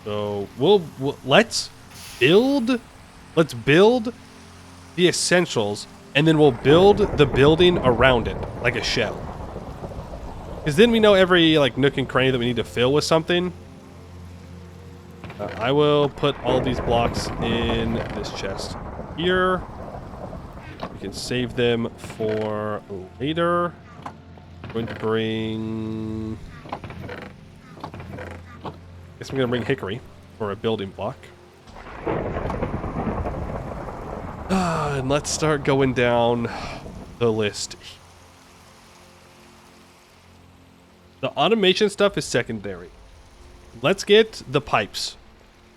So let's build the essentials, and then we'll build the building around it like a shell. Because then we know every like nook and cranny that we need to fill with something. I will put all these blocks in this chest here. We can save them for later. I'm going to bring... I guess I'm going to bring hickory for a building block. And let's start going down the list. The automation stuff is secondary. Let's get the pipes.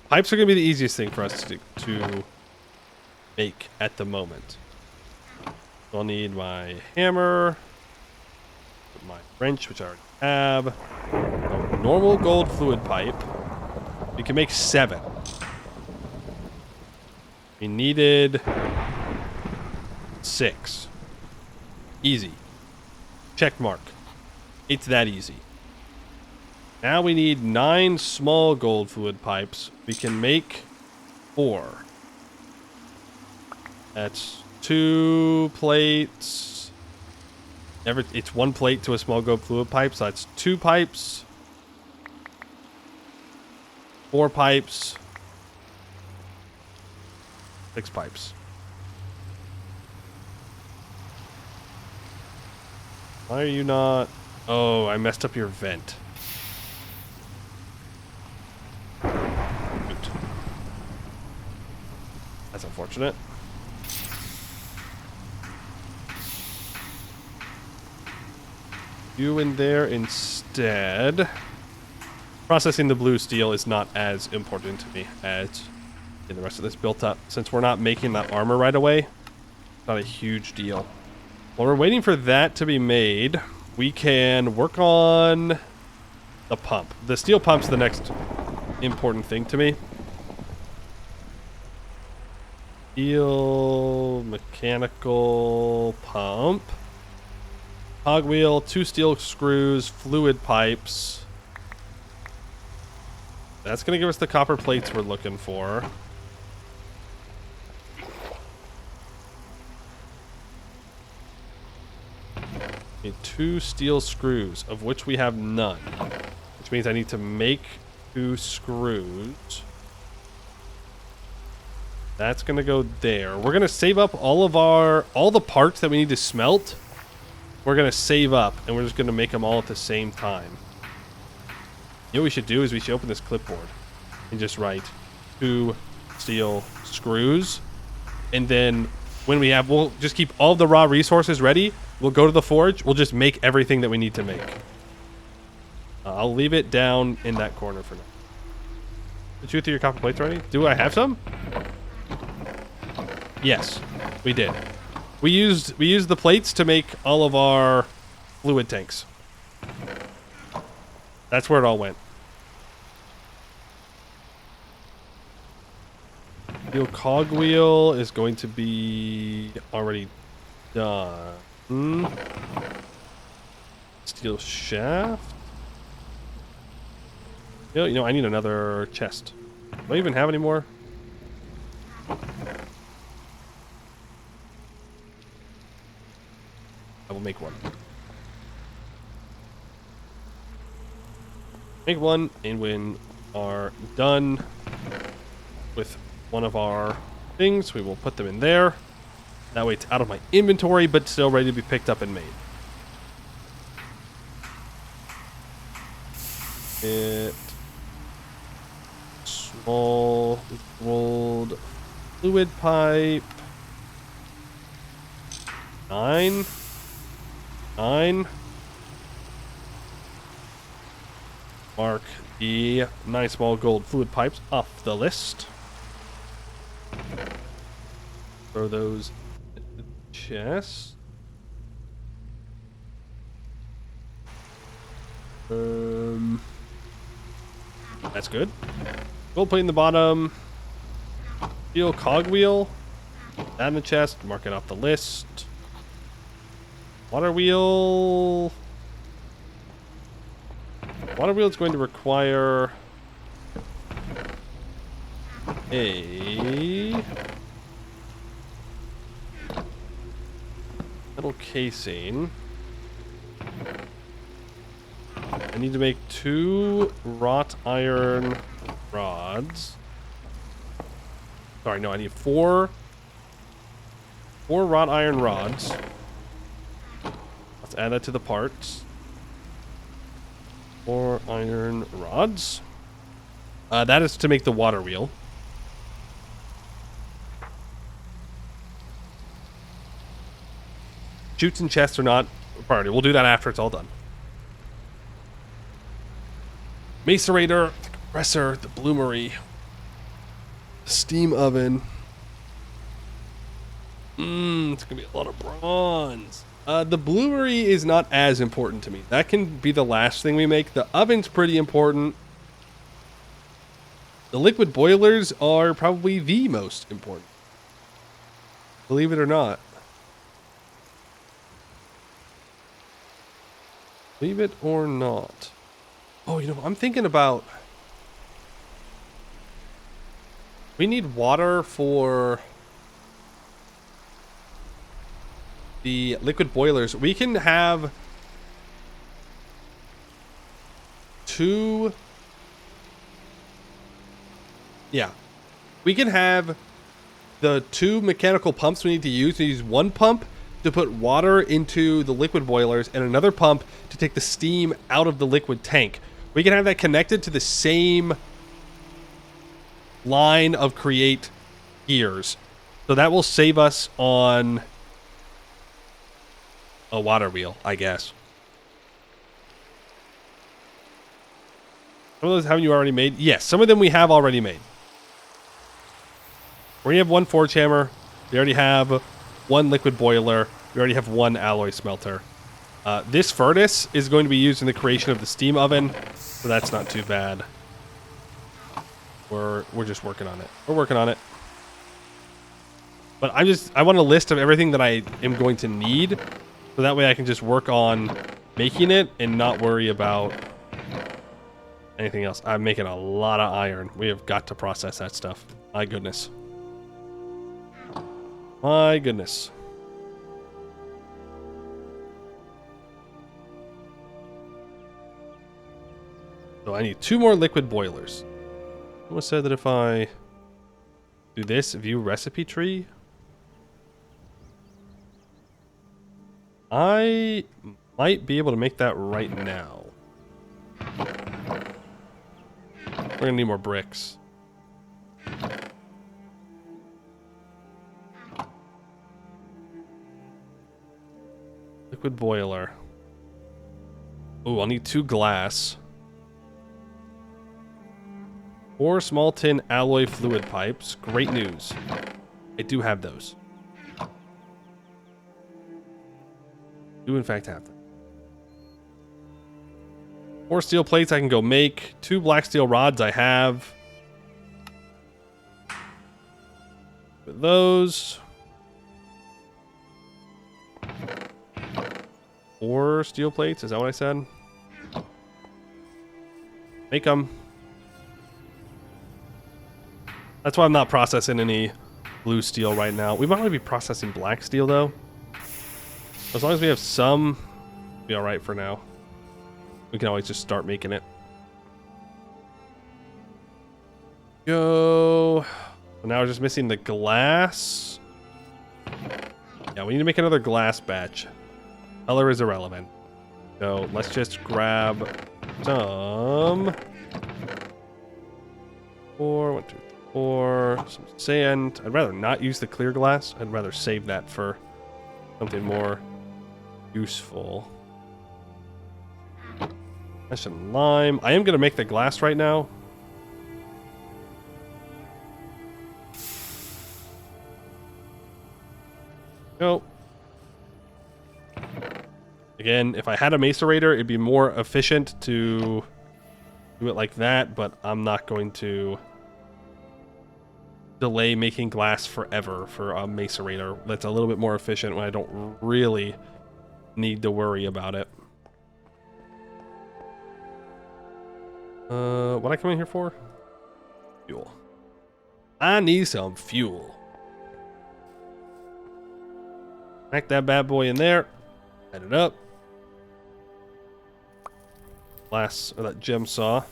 Pipes are going to be the easiest thing for us to make at the moment. I'll need my hammer, my wrench, which I already have, a normal gold fluid pipe. We can make 7. We needed 6. Easy. Check mark. It's that easy. Now we need 9 small gold fluid pipes. We can make 4. That's 2 plates. It's 1 plate to a small gold fluid pipe, so that's 2 pipes. 4 pipes. 6 pipes. Why are you not... Oh, I messed up your vent. Shoot. That's unfortunate. You in there instead. Processing the blue steel is not as important to me as getting the rest of this built up. Since we're not making that armor right away, it's not a huge deal. While we're waiting for that to be made, we can work on the pump. The steel pump's the next important thing to me. Steel mechanical pump. Cogwheel, 2 steel screws, fluid pipes. That's going to give us the copper plates we're looking for. Need 2 steel screws, of which we have none. Which means I need to make 2 screws. That's going to go there. We're going to save up all the parts that we need to smelt. We're going to save up, and we're just going to make them all at the same time. You know what we should do is we should open this clipboard and just write 2 steel screws. And then when we'll just keep all the raw resources ready. We'll go to the forge. We'll just make everything that we need to make. I'll leave it down in that corner for now. Did you through your copper plates already? Do I have some? Yes, we did. We used the plates to make all of our fluid tanks. That's where it all went. Steel cogwheel is going to be already done. Steel shaft. You know, I need another chest. Do I even have any more? I will make one. Make one, and when are done with one of our things, we will put them in there. That way it's out of my inventory, but still ready to be picked up and made. Small rolled fluid pipe. 9. Mark the 9 small gold fluid pipes off the list. Throw those in the chest. That's good. Gold plate in the bottom. Steel cogwheel. That in the chest. Mark it off the list. Water wheel. Water wheel is going to require a metal casing. I need to make 2 wrought iron rods. Sorry, no, I need 4 wrought iron rods. Let's add that to the parts. 4 iron rods. That is to make the water wheel. Chutes and chests are not a priority. We'll do that after it's all done. Macerator, the compressor, the bloomery, the steam oven. It's gonna be a lot of bronze. The bloomery is not as important to me. That can be the last thing we make. The oven's pretty important. The liquid boilers are probably the most important. Believe it or not. Believe it or not. Oh, you know, I'm thinking about... We need water for the liquid boilers. We can have 2... Yeah. We can have the 2 mechanical pumps we need to use. We use 1 pump to put water into the liquid boilers and another pump to take the steam out of the liquid tank. We can have that connected to the same line of create gears. So that will save us on a water wheel, I guess. Some of those haven't you already made? Yes, some of them we have already made. We already have 1 forge hammer. We already have 1 liquid boiler. We already have 1 alloy smelter. This furnace is going to be used in the creation of the steam oven, so that's not too bad. We're just working on it. We're working on it. But I want a list of everything that I am going to need, so that way I can just work on making it and not worry about anything else. I'm making a lot of iron. We have got to process that stuff. My goodness. My goodness. So I need 2 more liquid boilers. Someone said that if I do this, view recipe tree, I might be able to make that right now. We're gonna need more bricks. Liquid boiler. Oh, I'll need 2 glass. 4 small tin alloy fluid pipes. Great news. I do have those. Do in fact have them. 4 steel plates I can go make. 2 black steel rods I have. With those. 4 steel plates, is that what I said? Make them. That's why I'm not processing any blue steel right now. We might want to be processing black steel though. As long as we have some, we'll be alright for now. We can always just start making it. Go. So now we're just missing the glass. Yeah, we need to make another glass batch. Color is irrelevant. So let's just grab some 4, 1, 2, 4. Some sand. I'd rather not use the clear glass. I'd rather save that for something more useful. That's some lime. I am going to make the glass right now. Go. Again, if I had a macerator, it'd be more efficient to do it like that, but I'm not going to delay making glass forever for a macerator. That's a little bit more efficient when I don't really need to worry about it. What I come in here for? Fuel. I need some fuel. Smack that bad boy in there. Light it up. Glass, or that gem saw.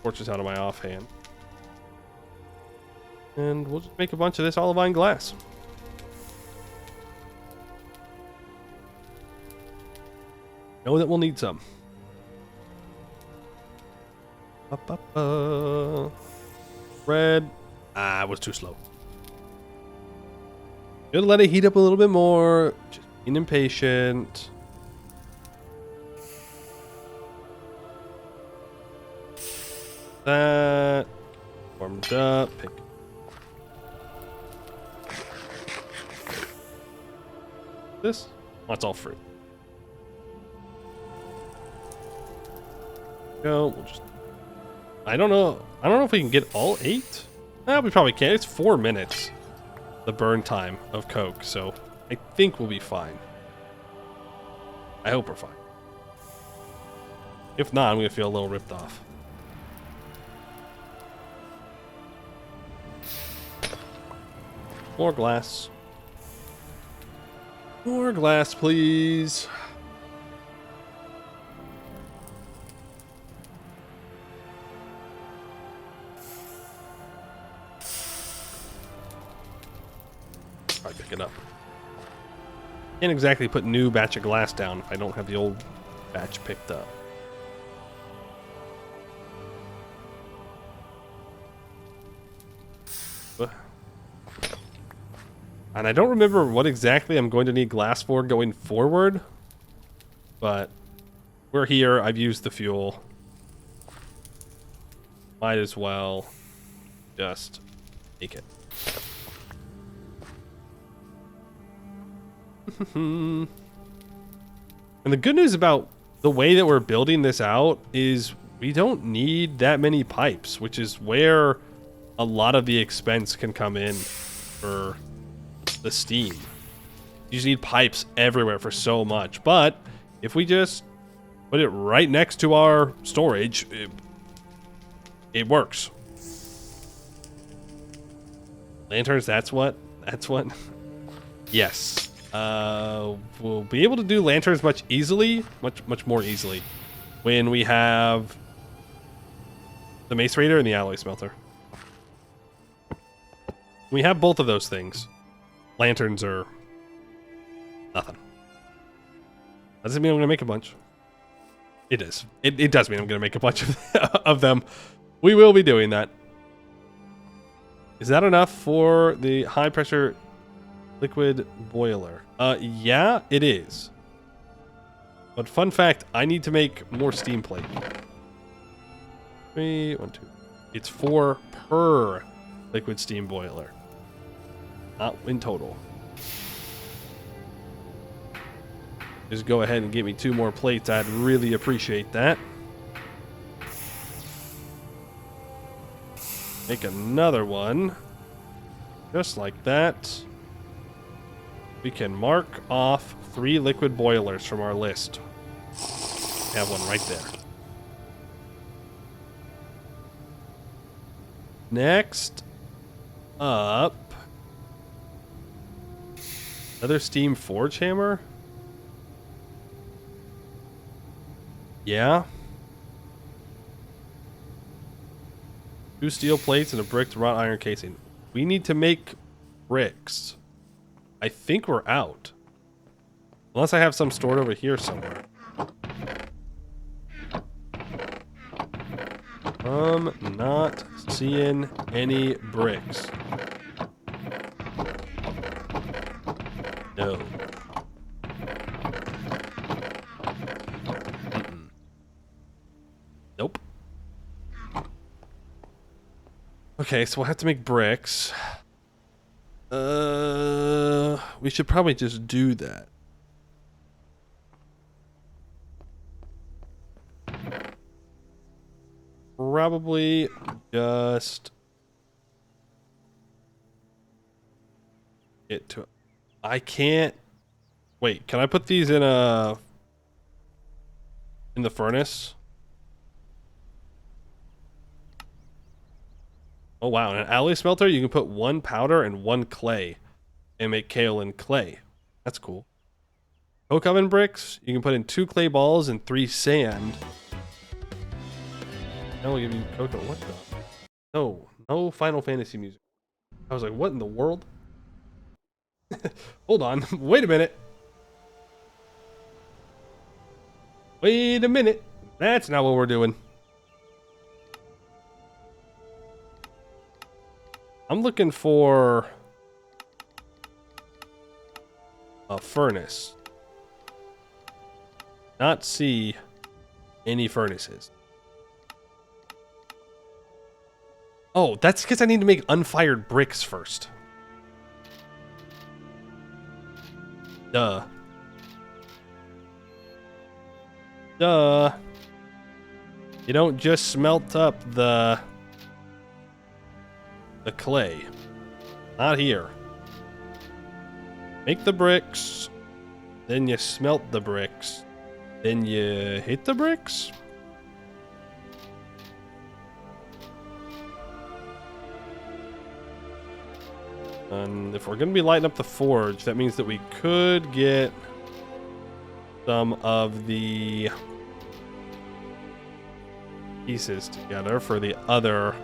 Torches out of my offhand. And we'll just make a bunch of this olivine glass. Know that we'll need some. Red. Ah, I was too slow. Gonna let it heat up a little bit more. Just being impatient. That warmed up. Pick. This. That's all fruit. Go. We'll just. I don't know if we can get all 8. We probably can. It's 4 minutes. The burn time of Coke, so I think we'll be fine. I hope we're fine. If not, I'm gonna feel a little ripped off. More glass. More glass, please. Probably pick it up. Can't exactly put new batch of glass down if I don't have the old batch picked up. And I don't remember what exactly I'm going to need glass for going forward, but we're here. I've used the fuel. Might as well just make it. And the good news about the way that we're building this out is we don't need that many pipes, which is where a lot of the expense can come in for the steam. You just need pipes everywhere for so much. But if we just put it right next to our storage, it works. Lanterns, that's what? Yes. We'll be able to do lanterns much more easily when we have the macerator and the alloy smelter. We have both of those things. Lanterns are nothing. That doesn't mean I'm going to make a bunch. It is. It does mean I'm going to make a bunch of them. We will be doing that. Is that enough for the high pressure liquid boiler? Yeah, it is. But fun fact, I need to make more steam plate. 3, 1, 2. It's 4 per liquid steam boiler. Not in total. Just go ahead and give me 2 more plates. I'd really appreciate that. Make another one. Just like that. We can mark off 3 liquid boilers from our list. Have one right there. Next up, another steam forge hammer. Yeah. 2 steel plates and a bricked wrought iron casing. We need to make bricks. I think we're out. Unless I have some stored over here somewhere. Not seeing any bricks. No. Nope. Okay, so we'll have to make bricks. We should probably just do that. Probably just get to it. I can't wait. Can I put these in the furnace? Oh wow, in an alloy smelter you can put 1 powder and 1 clay and make kaolin clay. That's cool. Coke oven bricks, you can put in 2 clay balls and 3 sand. Now we'll give you cocoa. What the? No Final Fantasy music. I was like, what in the world? Hold on. Wait a minute. Wait a minute. That's not what we're doing. I'm looking for a furnace. Not see any furnaces. Oh, that's because I need to make unfired bricks first. Duh. Duh. You don't just smelt up the clay. Not here. Make the bricks. Then you smelt the bricks. Then you hit the bricks. And if we're going to be lighting up the forge, that means that we could get some of the pieces together for the other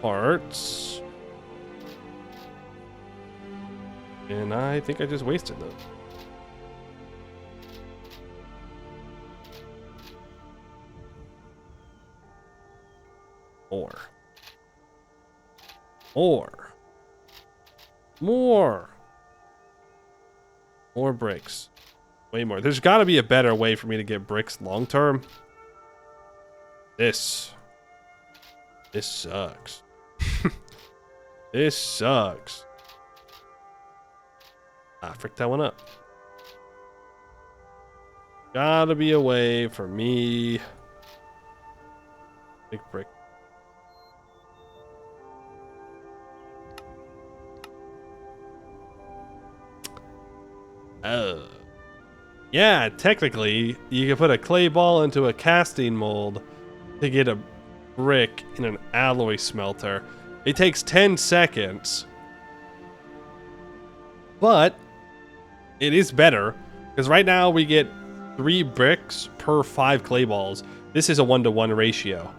parts. And I think I just wasted them. More bricks. Way more. There's got to be a better way for me to get bricks long term. This sucks. This sucks. Ah, frick that one up. Gotta be a way for me. Big brick. Yeah, technically, you can put a clay ball into a casting mold to get a brick in an alloy smelter. It takes 10 seconds. But it is better, because right now we get 3 bricks per 5 clay balls. This is a 1-to-1 ratio.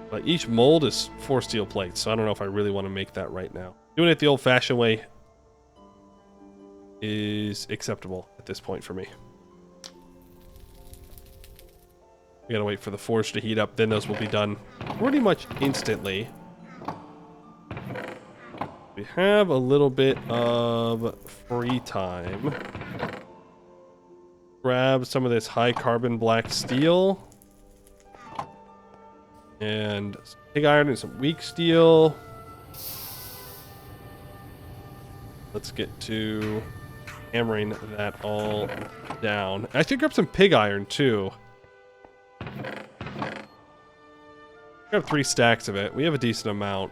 But each mold is 4 steel plates, so I don't know if I really want to make that right now. Doing it the old-fashioned way is acceptable at this point for me. We gotta wait for the forge to heat up, then those will be done pretty much instantly. We have a little bit of free time. Grab some of this high carbon black steel. And some pig iron and some weak steel. Let's get to hammering that all down. I should grab some pig iron too. Grab 3 stacks of it. We have a decent amount.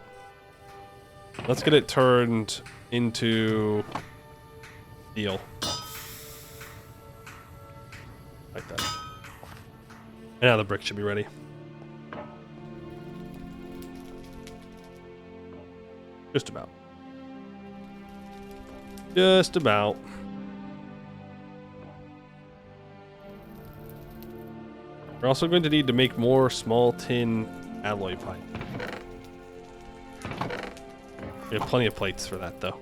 Let's get it turned into steel. Like that. And now the brick should be ready. Just about. Just about. We're also going to need to make more small tin alloy pipe. We have plenty of plates for that, though.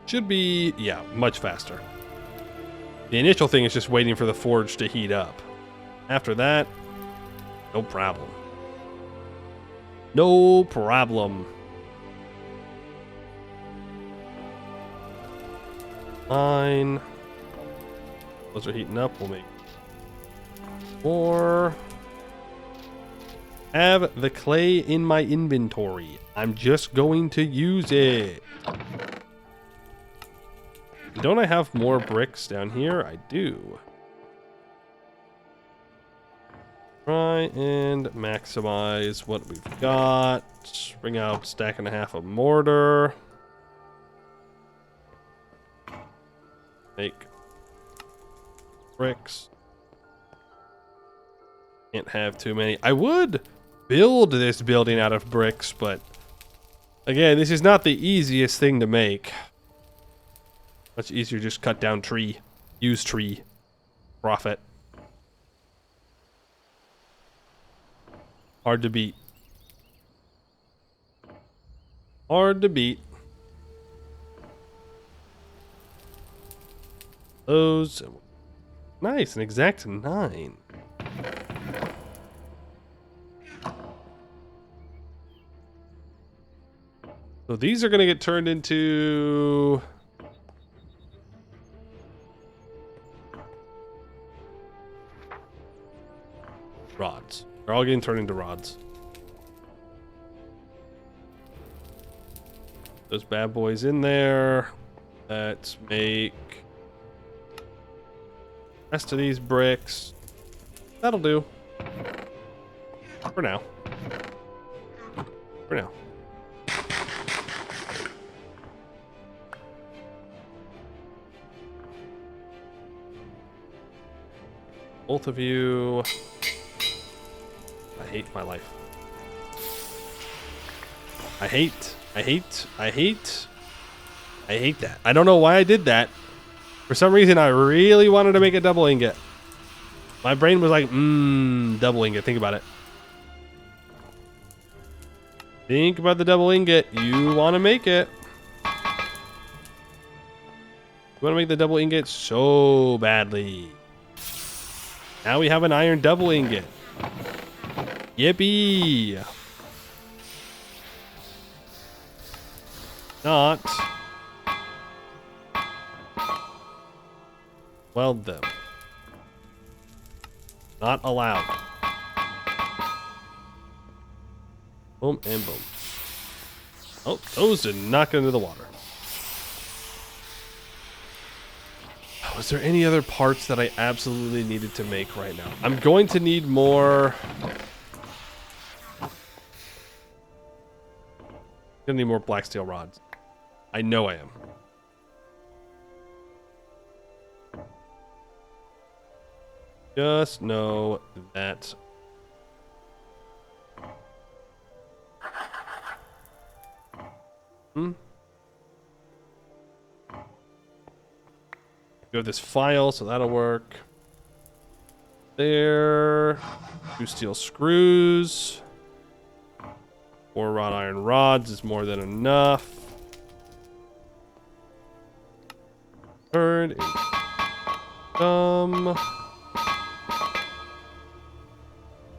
Should be, yeah, much faster. The initial thing is just waiting for the forge to heat up. After that, no problem. No problem. Fine. Those are heating up. We'll make more. Have the clay in my inventory. I'm just going to use it. Don't I have more bricks down here? I do. Try and maximize what we've got. Bring out a stack and a half of mortar. Make bricks. Can't have too many. I would build this building out of bricks, but again, this is not the easiest thing to make. Much easier just cut down tree, use tree, profit. Hard to beat. Hard to beat. Those. Nice, an exact 9. So these are going to get turned into rods. They're all getting turned into rods. Those bad boys in there. Let's make the rest of these bricks. That'll do. For now. For now. Both of you. I hate my life. I hate that. I don't know why I did that. For some reason, I really wanted to make a double ingot. My brain was like, double ingot. Think about it. Think about the double ingot. You want to make it. You want to make the double ingot so badly. Now we have an iron double ingot. Yippee! Not. Weld them. Not allowed. Boom and boom. Oh, those did not get into the water. Was there any other parts that I absolutely needed to make right now? I'm going to need more. I'm gonna need more black steel rods. I know I am. Just know that. We have this file, so that'll work. There. 2 steel screws. 4 wrought iron rods is more than enough. Turn in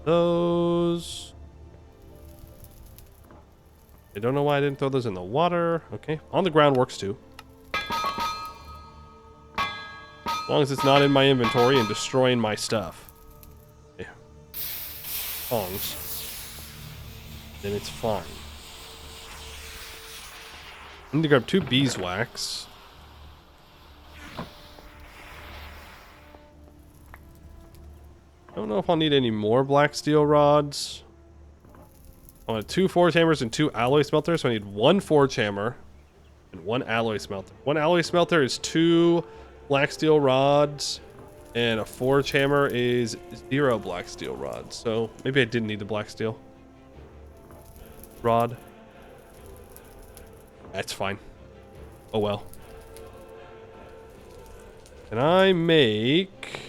those. I don't know why I didn't throw those in the water. Okay, on the ground works too. As long as it's not in my inventory and destroying my stuff. Yeah. Tongs. Then it's fine. I need to grab 2 beeswax. I don't know if I'll need any more black steel rods. I want 2 forge hammers and 2 alloy smelters, so I need 1 forge hammer and 1 alloy smelter. 1 alloy smelter is 2 black steel rods, and a forge hammer is 0 black steel rods. So maybe I didn't need the black steel rod. That's fine. Oh well. Can I make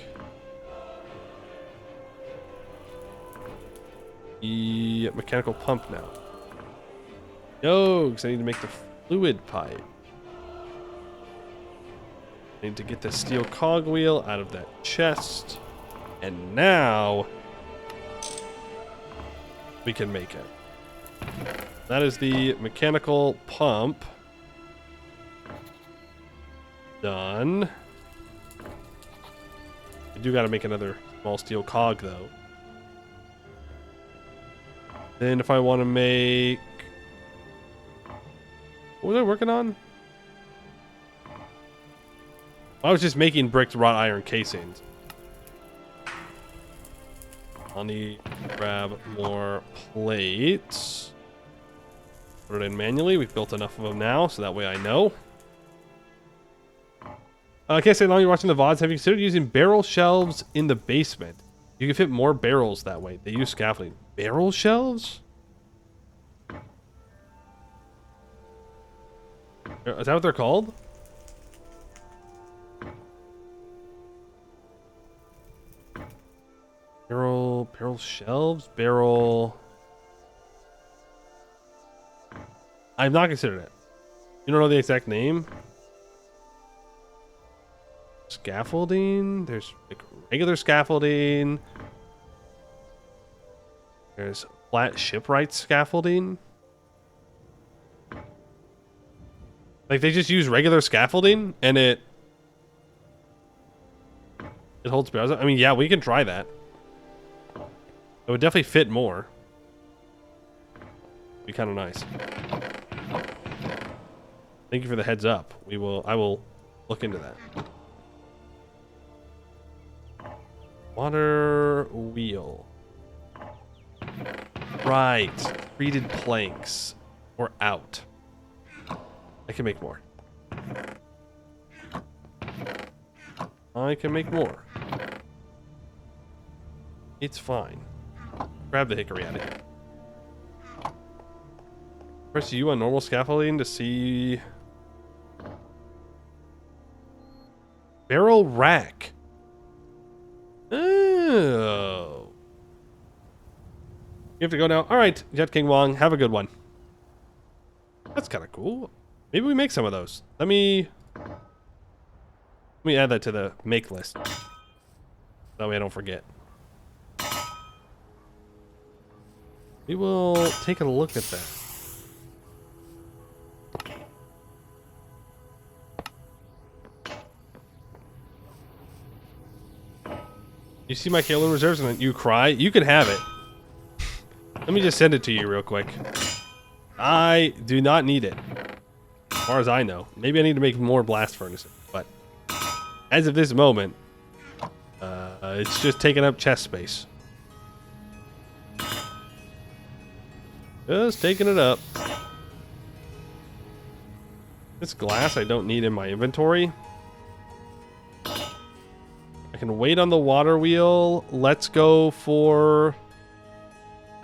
the mechanical pump now? No, because I need to make the fluid pipe. Need to get the steel cogwheel out of that chest. And now we can make it. That is the mechanical pump. Done. I do got to make another small steel cog, though. Then if I want to make... What was I working on? I was just making bricked wrought iron casings. I'll need to grab more plates. Put it in manually. We've built enough of them now, so that way I know. I can't say long you're watching the VODs. Have you considered using barrel shelves in the basement? You can fit more barrels that way. They use scaffolding. Barrel shelves? Is that what they're called? Barrel shelves? Barrel... I've not considered it. You don't know the exact name? Scaffolding? There's like regular scaffolding. There's flat shipwright scaffolding. Like they just use regular scaffolding and it holds barrels. I mean, yeah, we can try that. It would definitely fit more. Be kind of nice. Thank you for the heads up. I will look into that. Water wheel. Right. Treated planks. Or out. I can make more. I can make more. It's fine. Grab the hickory out of here. Press U on normal scaffolding to see... Barrel rack. Oh. You have to go now. All right, Jet King Wong, have a good one. That's kind of cool. Maybe we make some of those. Let me add that to the make list. That way I don't forget. We will take a look at that. You see my Kaolin reserves and then you cry? You can have it. Let me just send it to you real quick. I do not need it. As far as I know. Maybe I need to make more blast furnaces. But as of this moment, it's just taking up chest space. Just taking it up. This glass I don't need in my inventory. I can wait on the water wheel. Let's go for...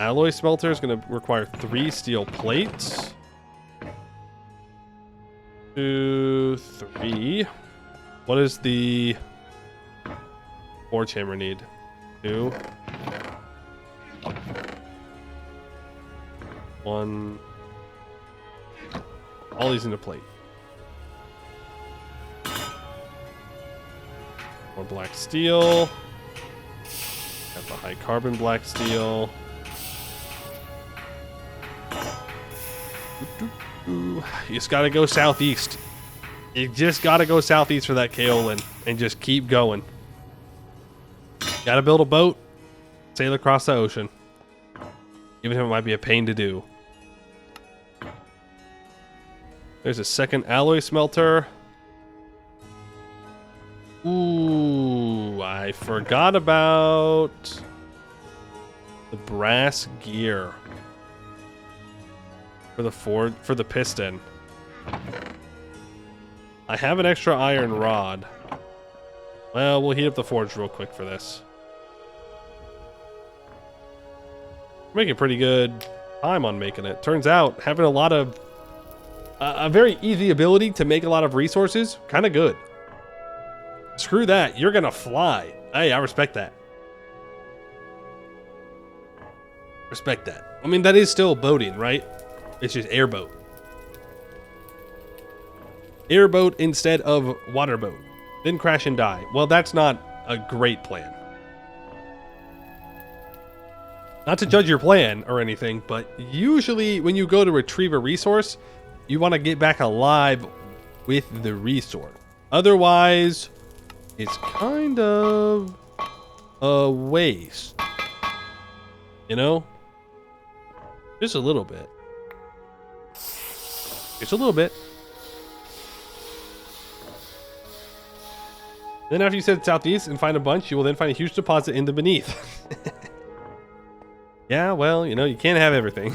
Alloy smelter is going to require 3 steel plates. 2, 3. What does the forge hammer need? 2. 1. All these into plate. More black steel. Got the high carbon black steel. You just gotta go southeast. You just gotta go southeast for that kaolin and just keep going. Gotta build a boat, sail across the ocean. Even if it might be a pain to do. There's a second alloy smelter. Ooh, I forgot about the brass gear. For the piston. I have an extra iron rod. Well, we'll heat up the forge real quick for this. We're making pretty good time on making it. Turns out having a lot of a very easy ability to make a lot of resources, kind of good. Screw that, you're gonna fly. Hey, I respect that. Respect that. I mean, that is still boating, right? It's just airboat. Airboat instead of waterboat. then crash and die. Well, that's not a great plan. Not to judge your plan or anything, but usually when you go to retrieve a resource, you want to get back alive with the resource. Otherwise, it's kind of a waste. You know? Just a little bit. Just a little bit. Then after you set southeast and find a bunch, you will then find a huge deposit in the beneath. Yeah, well, you know, you can't have everything.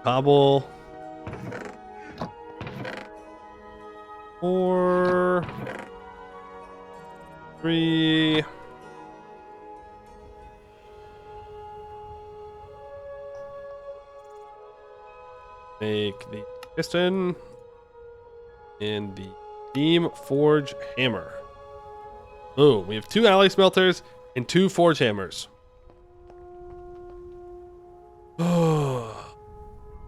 Cobble. 4, 3. Make the piston and the beam forge hammer. Boom, we have 2 alloy smelters and 2 forge hammers.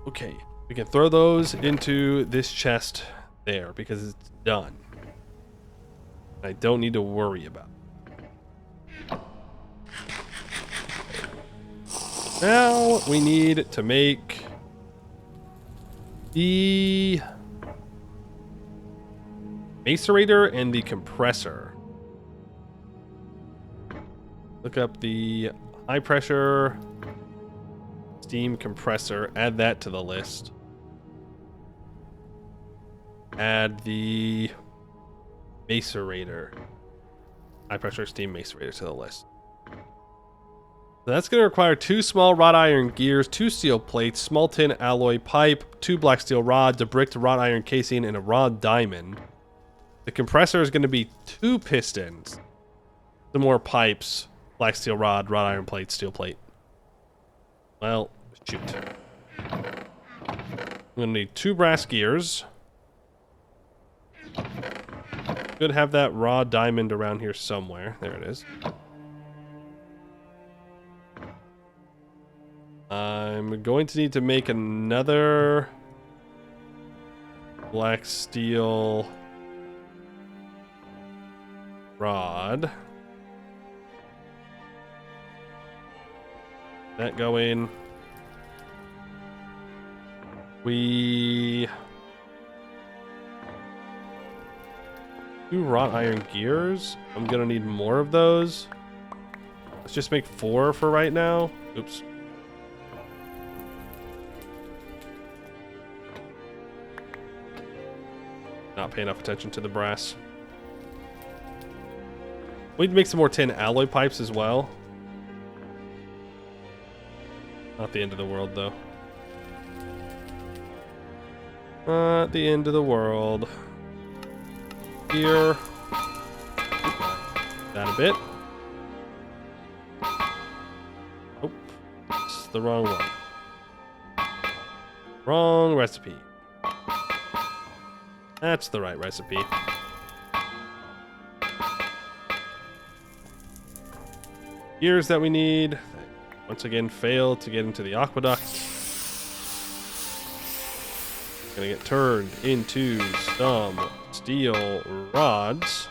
Okay, we can throw those into this chest there because it's done. I don't need to worry about it. Now we need to make the macerator and the compressor. Look up the high pressure steam compressor, add that to the list. Add the macerator, high pressure steam macerator to the list. So that's going to require 2 small wrought iron gears, 2 steel plates, small tin alloy pipe, 2 black steel rods, a bricked wrought iron casing, and a raw diamond. The compressor is going to be 2 pistons, some more pipes, black steel rod, wrought iron plate, steel plate. Well, shoot. I'm going to need 2 brass gears. Could have that raw diamond around here somewhere. There it is. I'm going to need to make another black steel rod. That going. We 2 wrought iron gears. I'm gonna need more of those. Let's just make 4 for right now. Oops. Not pay enough attention to the brass. We need to make some more tin alloy pipes as well. Not the end of the world, though. Not the end of the world. Here. That a bit. Oh, it's the wrong one. Wrong recipe. That's the right recipe. Gears that we need. Once again, fail to get into the aqueduct. Gonna get turned into some steel rods.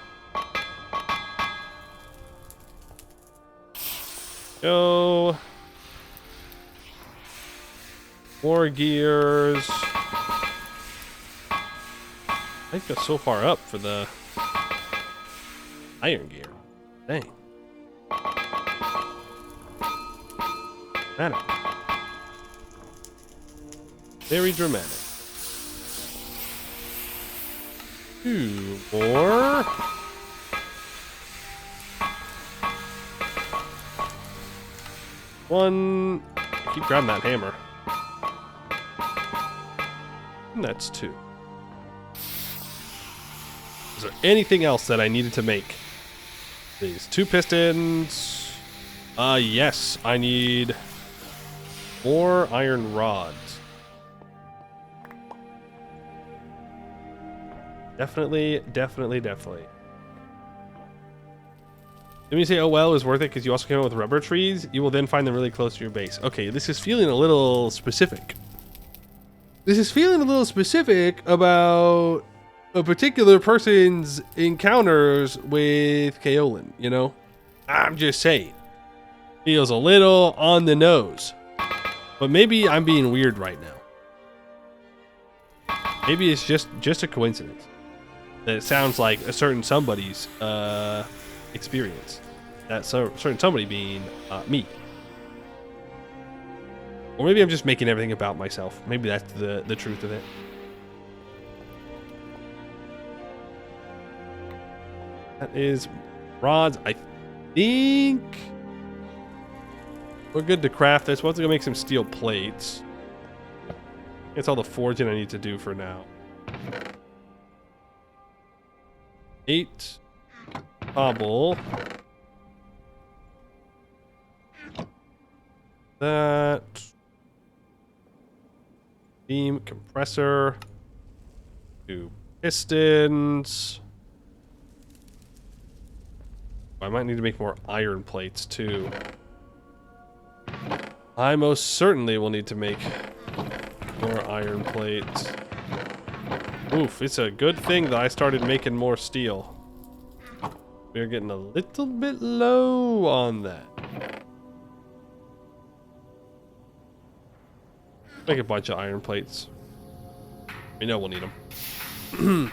Go. More gears. I go so far up for the iron gear. Dang. Dramatic. Very dramatic. 2 more. One. Keep grabbing that hammer. And that's 2. Is there anything else that I needed to make? These 2 pistons. Yes, I need more iron rods. Definitely. When you say, oh well, it was worth it because you also came up with rubber trees, you will then find them really close to your base. Okay, this is feeling a little specific. This is feeling a little specific about a particular person's encounters with kaolin, you know? I'm just saying. Feels a little on the nose. But maybe I'm being weird right now. Maybe it's just a coincidence that it sounds like a certain somebody's experience. That certain somebody being me. Or maybe I'm just making everything about myself. Maybe that's the truth of it. That is rods. I think we're good to craft this. We're also gonna make some steel plates. That's all the forging I need to do for now. 8 cobble. That beam compressor. 2 pistons. I might need to make more iron plates too. I most certainly will need to make more iron plates. Oof, it's a good thing that I started making more steel. We're getting a little bit low on that. Make a bunch of iron plates. We know we'll need them.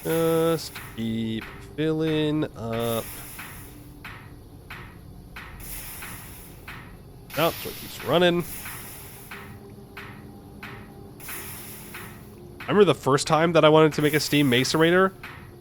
Just keep filling up. Oh, so it keeps running. I remember the first time that I wanted to make a steam macerator,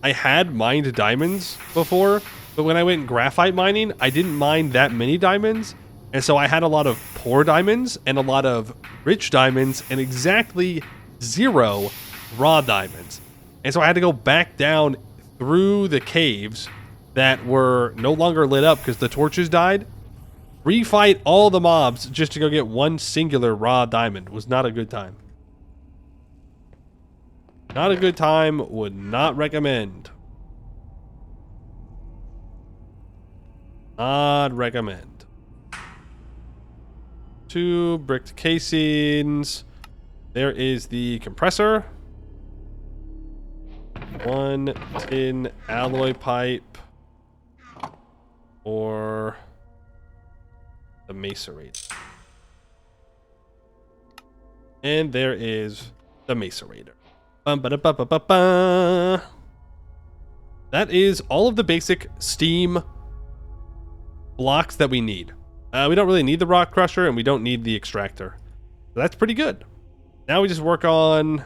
I had mined diamonds before, but when I went graphite mining, I didn't mine that many diamonds, and so I had a lot of poor diamonds and a lot of rich diamonds and exactly 0 raw diamonds. And so I had to go back down through the caves that were no longer lit up because the torches died. Refight all the mobs just to go get one singular raw diamond was not a good time. Not a good time, would not recommend. Not recommend. 2 bricked casings. There is the compressor. 1 tin alloy pipe. Or the macerator. And there is the macerator. That is all of the basic steam blocks that we need. We don't really need the rock crusher and we don't need the extractor. So that's pretty good. Now we just work on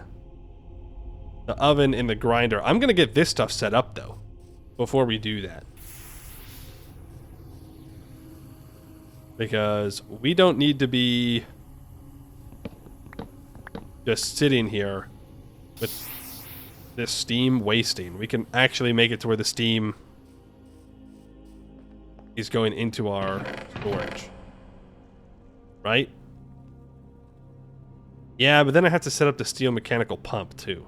the oven and the grinder. I'm going to get this stuff set up though before we do that. Because we don't need to be just sitting here with this steam wasting. We can actually make it to where the steam is going into our storage. Right? Yeah, but then I have to set up the steel mechanical pump too.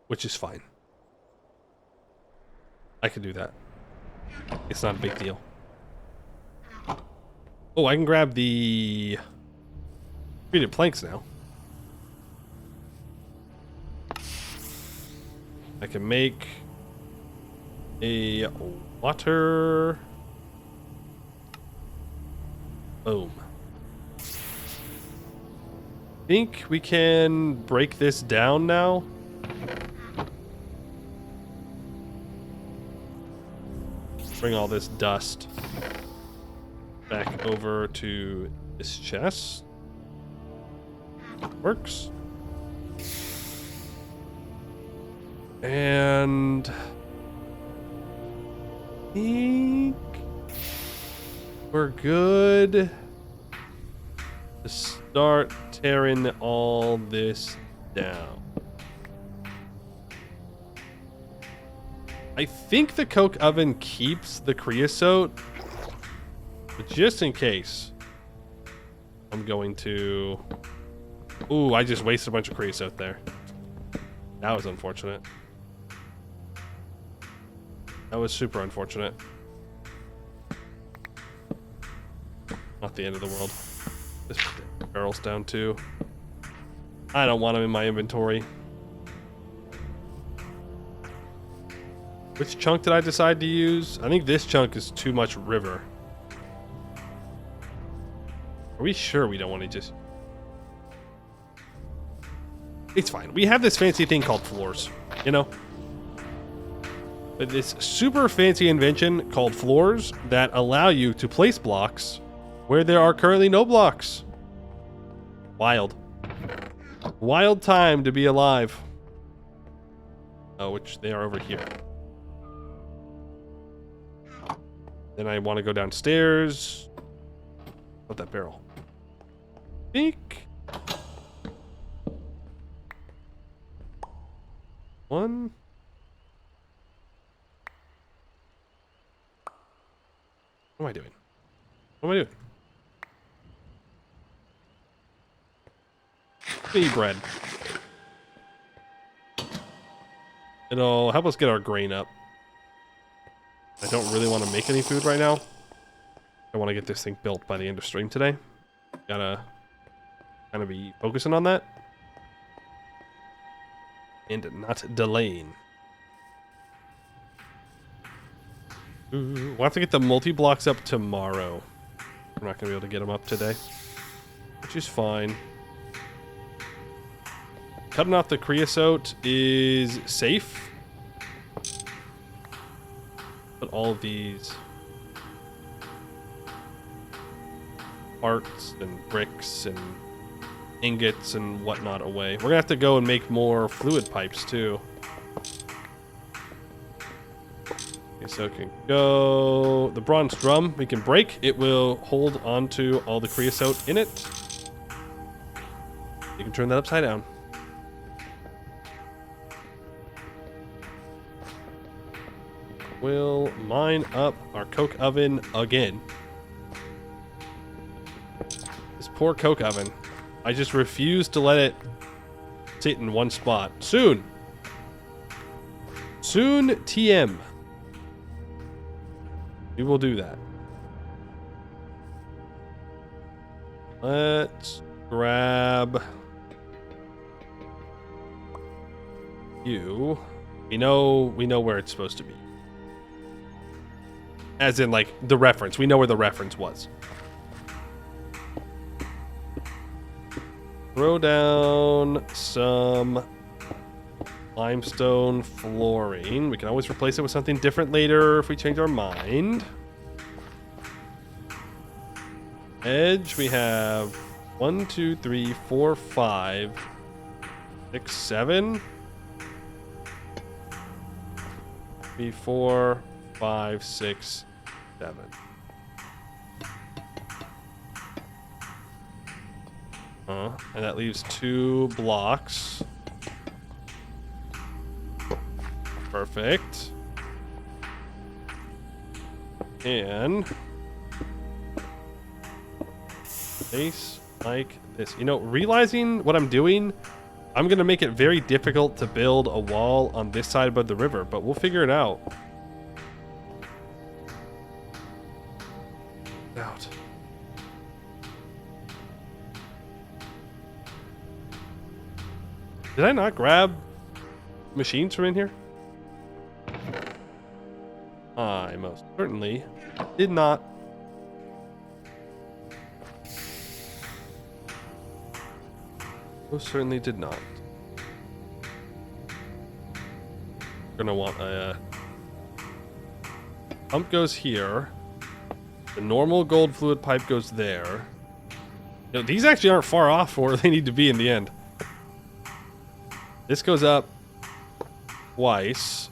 Which is fine. I can do that. It's not a big deal. Oh, I can grab the treated planks now. I can make a water. Boom. I think we can break this down now. Bring all this dust back over to this chest. Works. And I think we're good to start tearing all this down. I think the coke oven keeps the creosote, but just in case, I'm going to... Ooh, I just wasted a bunch of creosote there. That was unfortunate. That was super unfortunate. Not the end of the world. This barrel's down too. I don't want them in my inventory. Which chunk did I decide to use? I think this chunk is too much river. Are we sure we don't want to just... It's fine. We have this fancy thing called floors, you know? But this super fancy invention called floors that allow you to place blocks where there are currently no blocks. Wild. Wild time to be alive. Oh, which they are over here. Then I want to go downstairs. Put that barrel. Think. One. What am I doing? What am I doing? Be bread. It'll help us get our grain up. I don't really want to make any food right now. I want to get this thing built by the end of stream today. Gotta kind of be focusing on that. And not delaying. Ooh, we'll have to get the multi-blocks up tomorrow. We're not going to be able to get them up today. Which is fine. Cutting off the creosote is safe. Put all of these parts and bricks and ingots and whatnot away. We're gonna have to go and make more fluid pipes too. Okay, so it can go. The bronze drum we can break. It will hold onto all the creosote in it. You can turn that upside down. We'll mine up our coke oven again. This poor coke oven. I just refuse to let it sit in one spot. Soon. Soon, TM. We will do that. Let's grab you. We know where it's supposed to be. As in, like, the reference. We know where the reference was. Throw down some limestone flooring. We can always replace it with something different later if we change our mind. Edge, we have 1, 2, 3, 4, 5, 6, 7. 3, 4, 5, 6, 7. And that leaves 2 blocks. Perfect. And place like this. You know, realizing what I'm doing, I'm gonna make it very difficult to build a wall on this side above the river, but we'll figure it out. Did I not grab machines from in here? I most certainly did not. Most certainly did not. We're gonna want a pump goes here. The normal gold fluid pipe goes there. You know, these actually aren't far off from where they need to be in the end. This goes up twice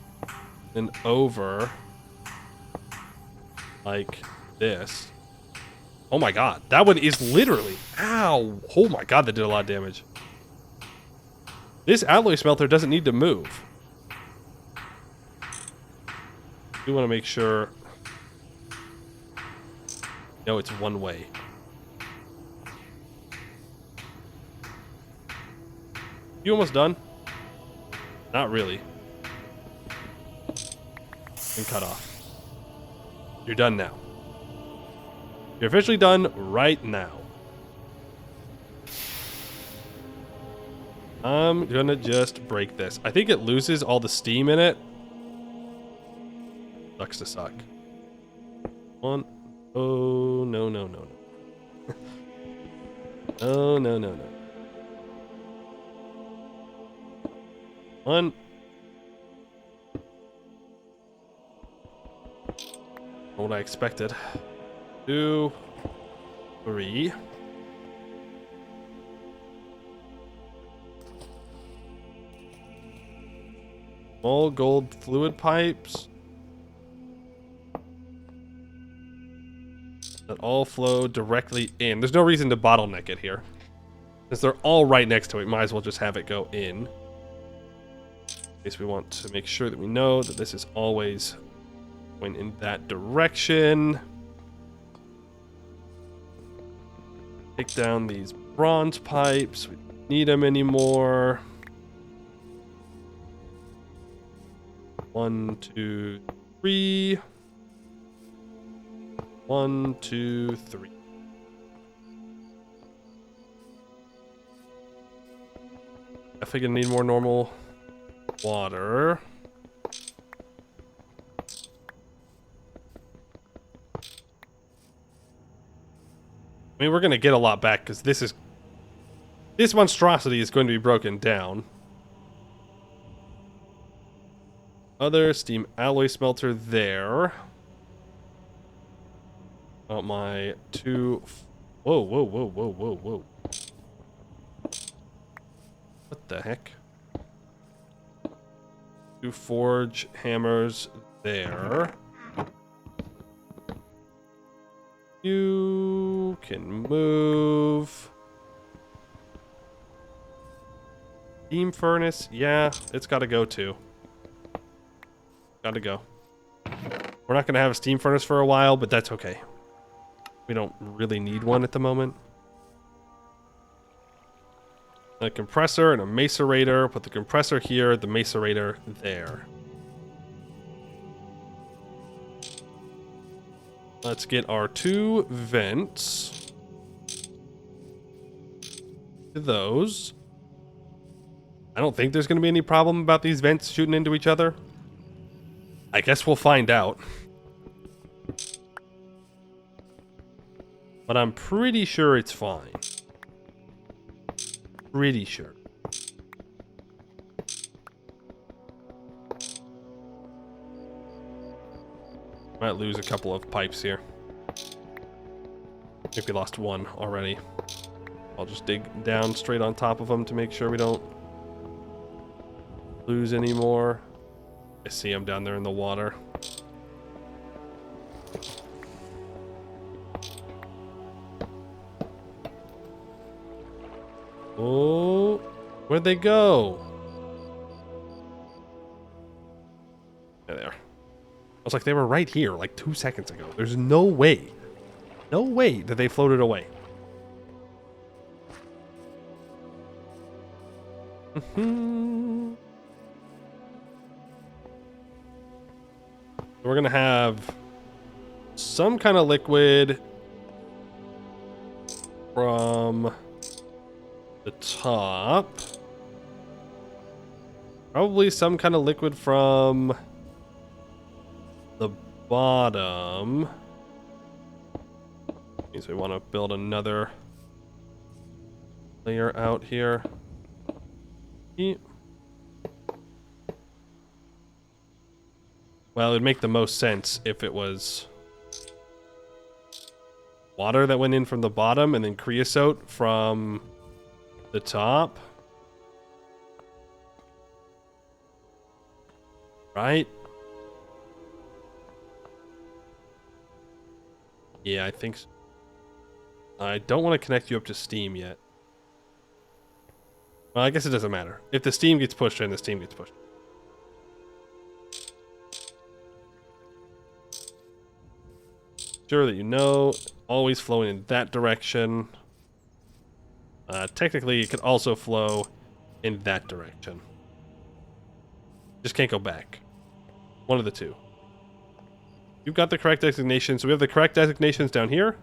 and over like this. Oh my god, that one is literally, ow, oh my god, that did a lot of damage. This alloy smelter doesn't need to move. We want to make sure, no, it's one way. You almost done? Not really. And cut off. You're done now. You're officially done right now. I'm gonna just break this. I think it loses all the steam in it. Sucks to suck. One. Oh, no, no, no, no. Oh, no, no, no. One. Not what I expected. 2, 3. Small gold fluid pipes that all flow directly in. There's no reason to bottleneck it here. Since they're all right next to it, might as well just have it go in. In case we want to make sure that we know that this is always going in that direction. Take down these bronze pipes. We don't need them anymore. 1, 2, 3. 1, 2, 3. I think I need more normal water. I mean, we're going to get a lot back because this monstrosity is going to be broken down. Other steam alloy smelter there. About my 2... Whoa, whoa, whoa, whoa, whoa, whoa. What the heck? 2 forge hammers there. You can move. Steam furnace, yeah, it's gotta go too. Gotta go. We're not gonna have a steam furnace for a while, but that's okay. We don't really need one at the moment. A compressor and a macerator. Put the compressor here, the macerator there. Let's get our 2 vents. To those. I don't think there's going to be any problem about these vents shooting into each other. I guess we'll find out. But I'm pretty sure it's fine. Pretty sure. Might lose a couple of pipes here. I think we lost 1 already. I'll just dig down straight on top of them to make sure we don't lose any more. I see them down there in the water. Oh, where'd they go? There. I was like, they were right here like 2 seconds ago. There's no way. No way that they floated away. We're gonna have some kind of liquid from the top. Probably some kind of liquid from the bottom. Means we want to build another layer out here. Well, it would make the most sense if it was water that went in from the bottom and then creosote from the top. Right? Yeah, I think so. I don't want to connect you up to steam yet. Well, I guess it doesn't matter. If the steam gets pushed in, the steam gets pushed. Sure that you know, always flowing in that direction. Technically, it could also flow in that direction. Just can't go back. One of the two. You've got the correct designations. So we have the correct designations down here.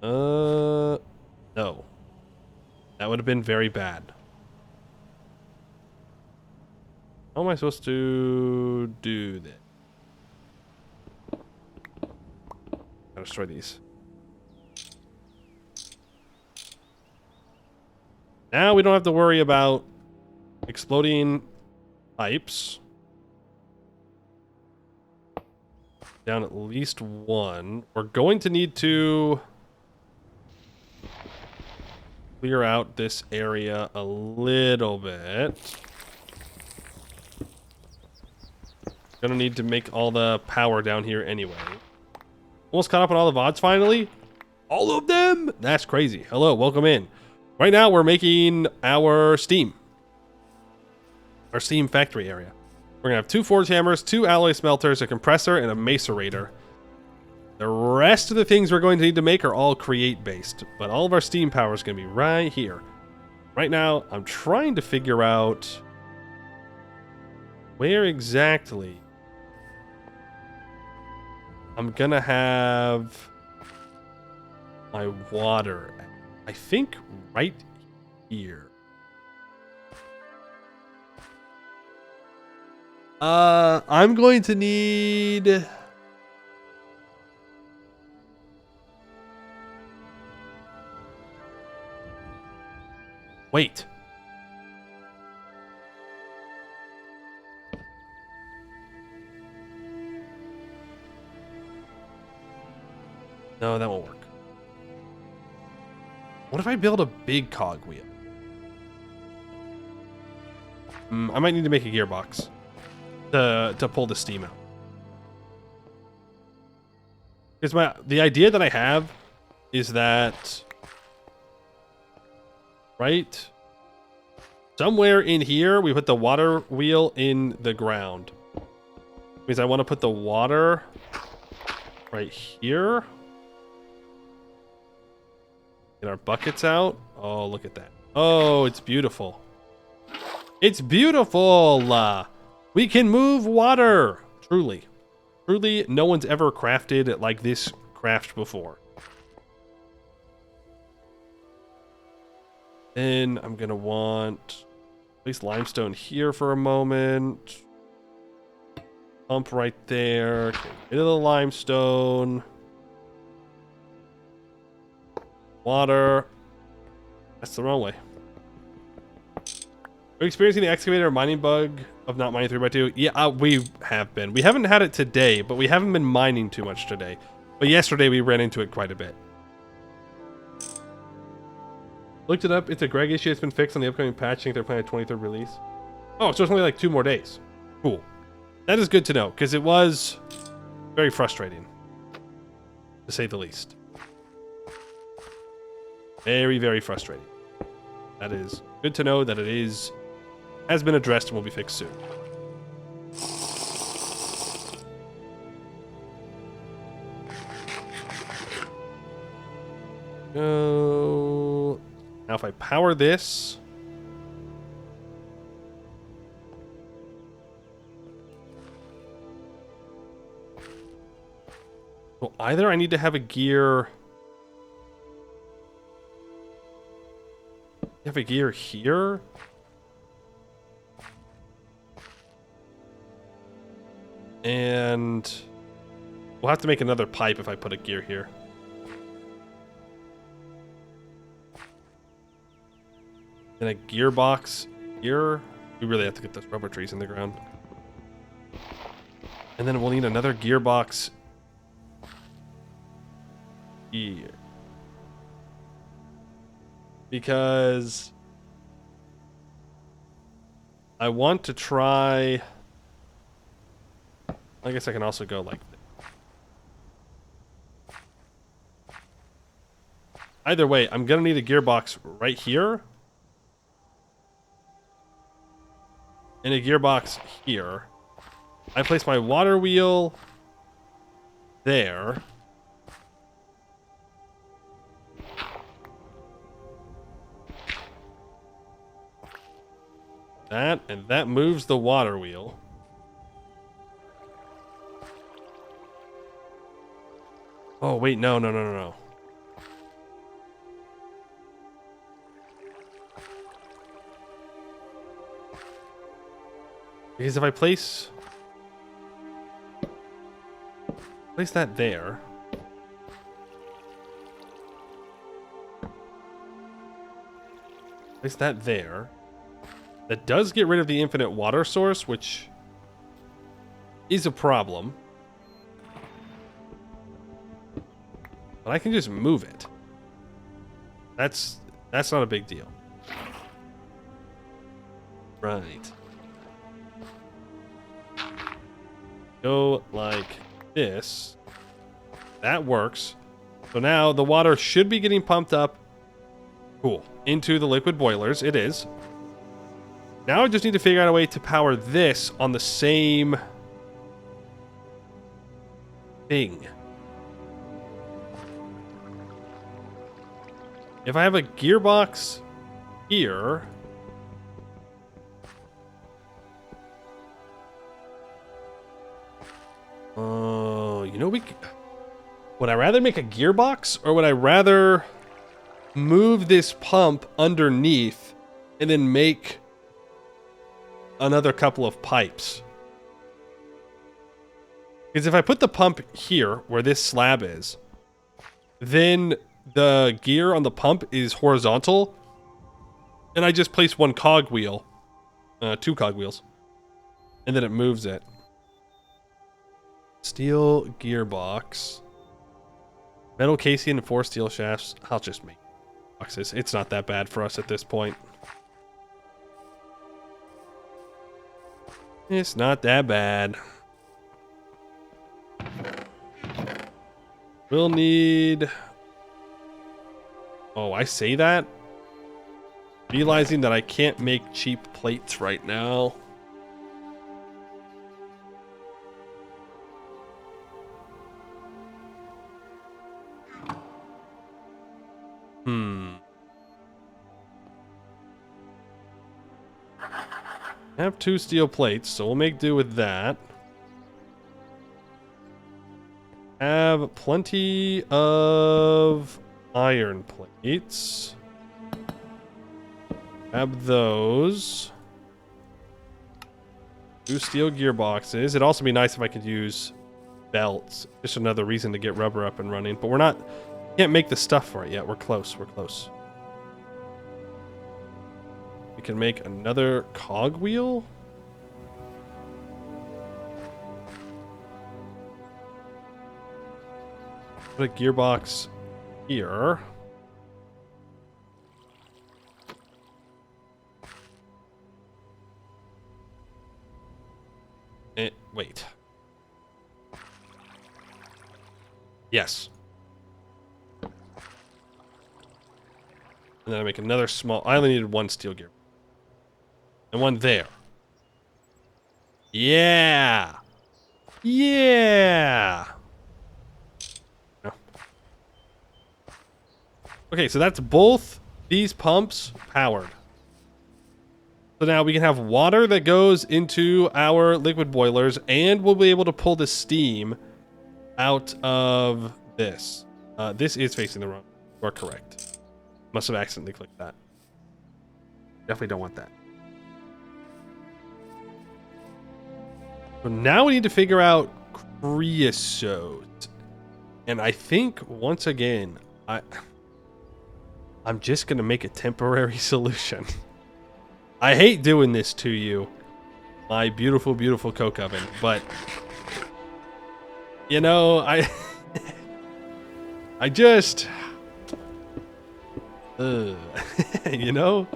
No. That would have been very bad. How am I supposed to do this? Gotta destroy these. Now we don't have to worry about exploding pipes. Down at least one. We're going to need to clear out this area a little bit. Gonna need to make all the power down here anyway. Almost caught up on all the VODs finally. All of them? That's crazy. Hello, welcome in. Right now we're making our steam. Our steam factory area. We're gonna have 2 forge hammers, 2 alloy smelters, a compressor, and a macerator. The rest of the things we're going to need to make are all create based, but all of our steam power is gonna be right here. Right now, I'm trying to figure out where exactly I'm gonna have my water. I think right here. I'm going to need... Wait. No, that won't work. What if I build a big cogwheel? I might need to make a gearbox to pull the steam out. Because the idea that I have is that right somewhere in here we put the water wheel in the ground. Because I want to put the water right here. Get our buckets out. Oh, look at that. Oh, it's beautiful. It's beautiful. We can move water. Truly. Truly, no one's ever crafted it like this craft before. Then I'm going to want place limestone here for a moment. Pump right there. Get rid of the limestone. Water. That's the wrong way. Are you experiencing the excavator mining bug of not mining 3x2? Yeah, we have been. We haven't had it today, but we haven't been mining too much today. But yesterday we ran into it quite a bit. Looked it up. It's a Greg issue that's been fixed on the upcoming patch. I think they're planning a 23rd release. Oh, so it's only like 2 more days. Cool. That is good to know, because it was very frustrating, to say the least. Very, very frustrating. That is good to know that it has been addressed and will be fixed soon. Go. Now if I power this. Well, either I need to have a gear. Have a gear here. And we'll have to make another pipe if I put a gear here. And a gearbox here. We really have to get those rubber trees in the ground. And then we'll need another gearbox here. Because I want to try... I guess I can also go like this. Either way, I'm going to need a gearbox right here. And a gearbox here. I place my water wheel there. That, and that moves the water wheel. Oh, wait, no. Because if I place that there. Place that there. That does get rid of the infinite water source, which is a problem. But I can just move it. That's not a big deal. Right. Go like this. That works. So now the water should be getting pumped up. Cool. Into the liquid boilers. It is. Now I just need to figure out a way to power this on the same thing. If I have a gearbox here, would I rather make a gearbox, or would I rather move this pump underneath and then make another couple of pipes? Because if I put the pump here where this slab is, then the gear on the pump is horizontal, and I just place one cogwheel, two cogwheels, and then it moves it. Steel gearbox, metal casing and 4 steel shafts. I'll just make boxes. It's not that bad for us at this point. It's not that bad. We'll need... Oh, I say that, realizing that I can't make cheap plates right now. I have 2 steel plates, so we'll make do with that. Have plenty of iron plates. Grab those. 2 steel gearboxes. It'd also be nice if I could use belts. Just another reason to get rubber up and running. But we're not... Can't make the stuff for it yet. We're close. We're close. We can make another cogwheel. Put a gearbox here. Wait. Yes. And then I make another small... I only needed 1 steel gear. And 1 there. Yeah! Yeah! No. Okay, so that's both these pumps powered. So now we can have water that goes into our liquid boilers, and we'll be able to pull the steam out of this. This is facing the wrong. You are correct. Must have accidentally clicked that. Definitely don't want that. So now we need to figure out creosote. And I think, once again, I'm just going to make a temporary solution. I hate doing this to you, my beautiful, beautiful coke oven, but, you know, I just, you know,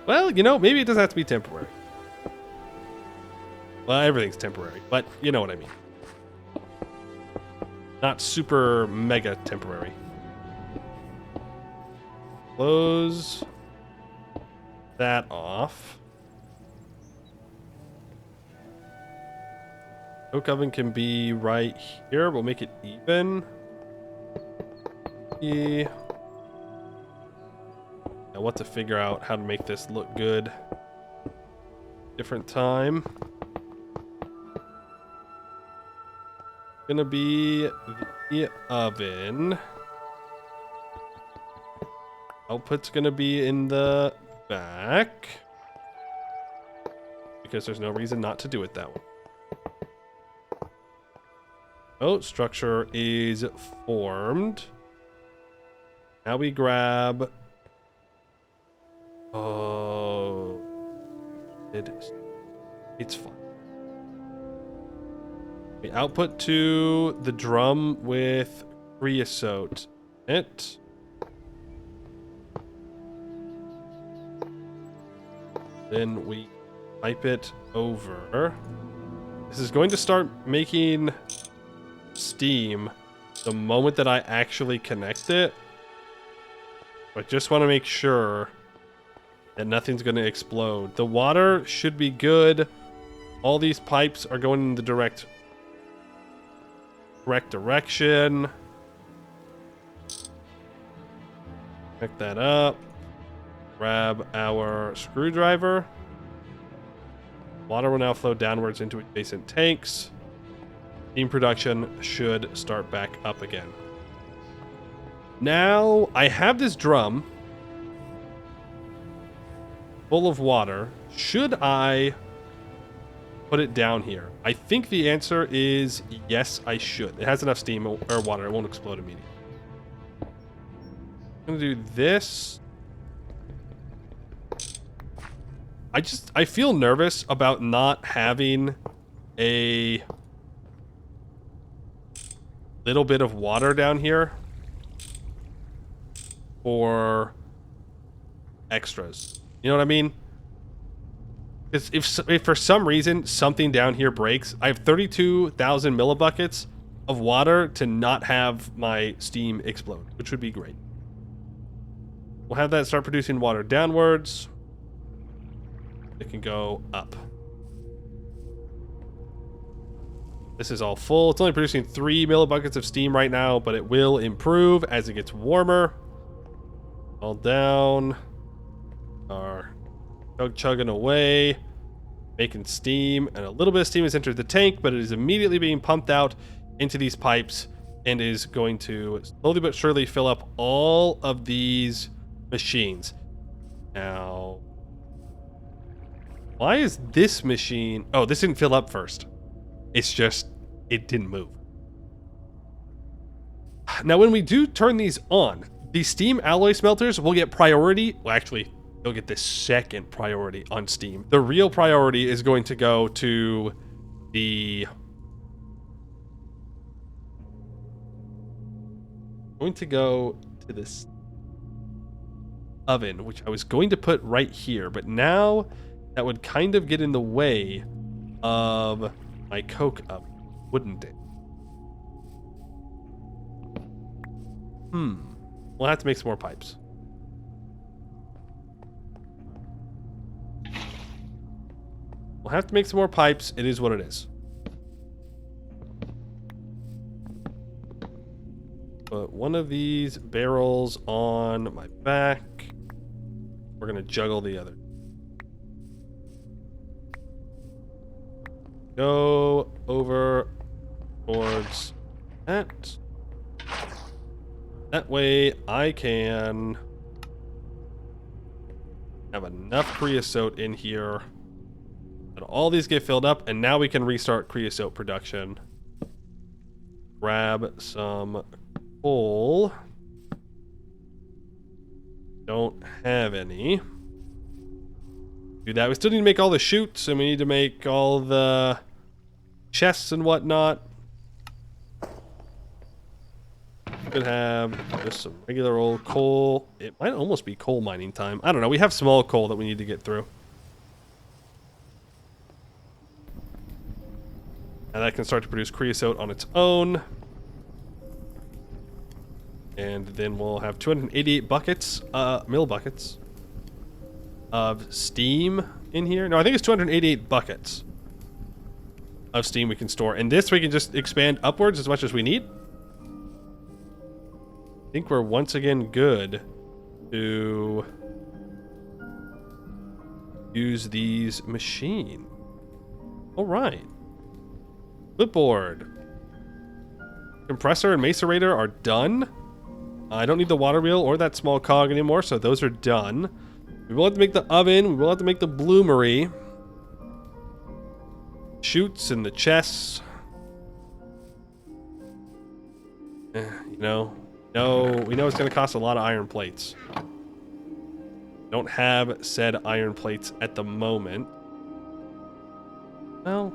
well, you know, maybe it doesn't have to be temporary. Well, everything's temporary, but you know what I mean. Not super mega temporary. Close that off. Coke oven can be right here. We'll make it even. I want to figure out how to make this look good. Different time. Gonna be the oven. Output's gonna be in the back. Because there's no reason not to do it that way. Oh, structure is formed. Now we grab... Oh... It's fine. We output to the drum with creosote. Then we pipe it over. This is going to start making steam the moment that I actually connect it. I just want to make sure that nothing's going to explode. The water should be good. All these pipes are going in the correct direction. Pick that up. Grab our screwdriver. Water will now flow downwards into adjacent tanks. Steam production should start back up again. Now, I have this drum full of water. Should I put it down here? I think the answer is yes, I should. It has enough steam or water. It won't explode immediately. I'm going to do this. I feel nervous about not having a little bit of water down here for extras. You know what I mean? Because if for some reason something down here breaks, I have 32,000 millibuckets of water to not have my steam explode, which would be great. We'll have that start producing water downwards. It can go up. This is all full. It's only producing 3 millibuckets of steam right now, but it will improve as it gets warmer. All down. Are chugging away, making steam, and a little bit of steam has entered the tank, but it is immediately being pumped out into these pipes and is going to slowly but surely fill up all of these machines. Now, why is this machine... Oh, this didn't fill up first. It's just, it didn't move. Now, when we do turn these on, the steam alloy smelters will get priority. Well, actually, they'll get the second priority on steam. The real priority is going to go to the... Going to go to this oven, which I was going to put right here, but now that would kind of get in the way of my coke oven, wouldn't it? We'll have to make some more pipes. We'll have to make some more pipes. It is what it is. Put one of these barrels on my back. We're going to juggle the other. Go over towards that. That way I can have enough creosote in here that all these get filled up, and now we can restart creosote production. Grab some coal. Don't have any. Do that. We still need to make all the chutes, and we need to make all the chests and whatnot. Could have just some regular old coal. It might almost be coal mining time. I don't know. We have small coal that we need to get through. And that can start to produce creosote on its own. And then we'll have 288 buckets, mill buckets of steam in here. No, I think it's 288 buckets of steam we can store. And this we can just expand upwards as much as we need. I think we're once again good to use these machine. All right. Clipboard. Compressor and macerator are done. I don't need the water wheel or that small cog anymore, so those are done. We will have to make the oven. We will have to make the bloomery. Chutes and the chests. You know, we know it's going to cost a lot of iron plates. Don't have said iron plates at the moment. Well,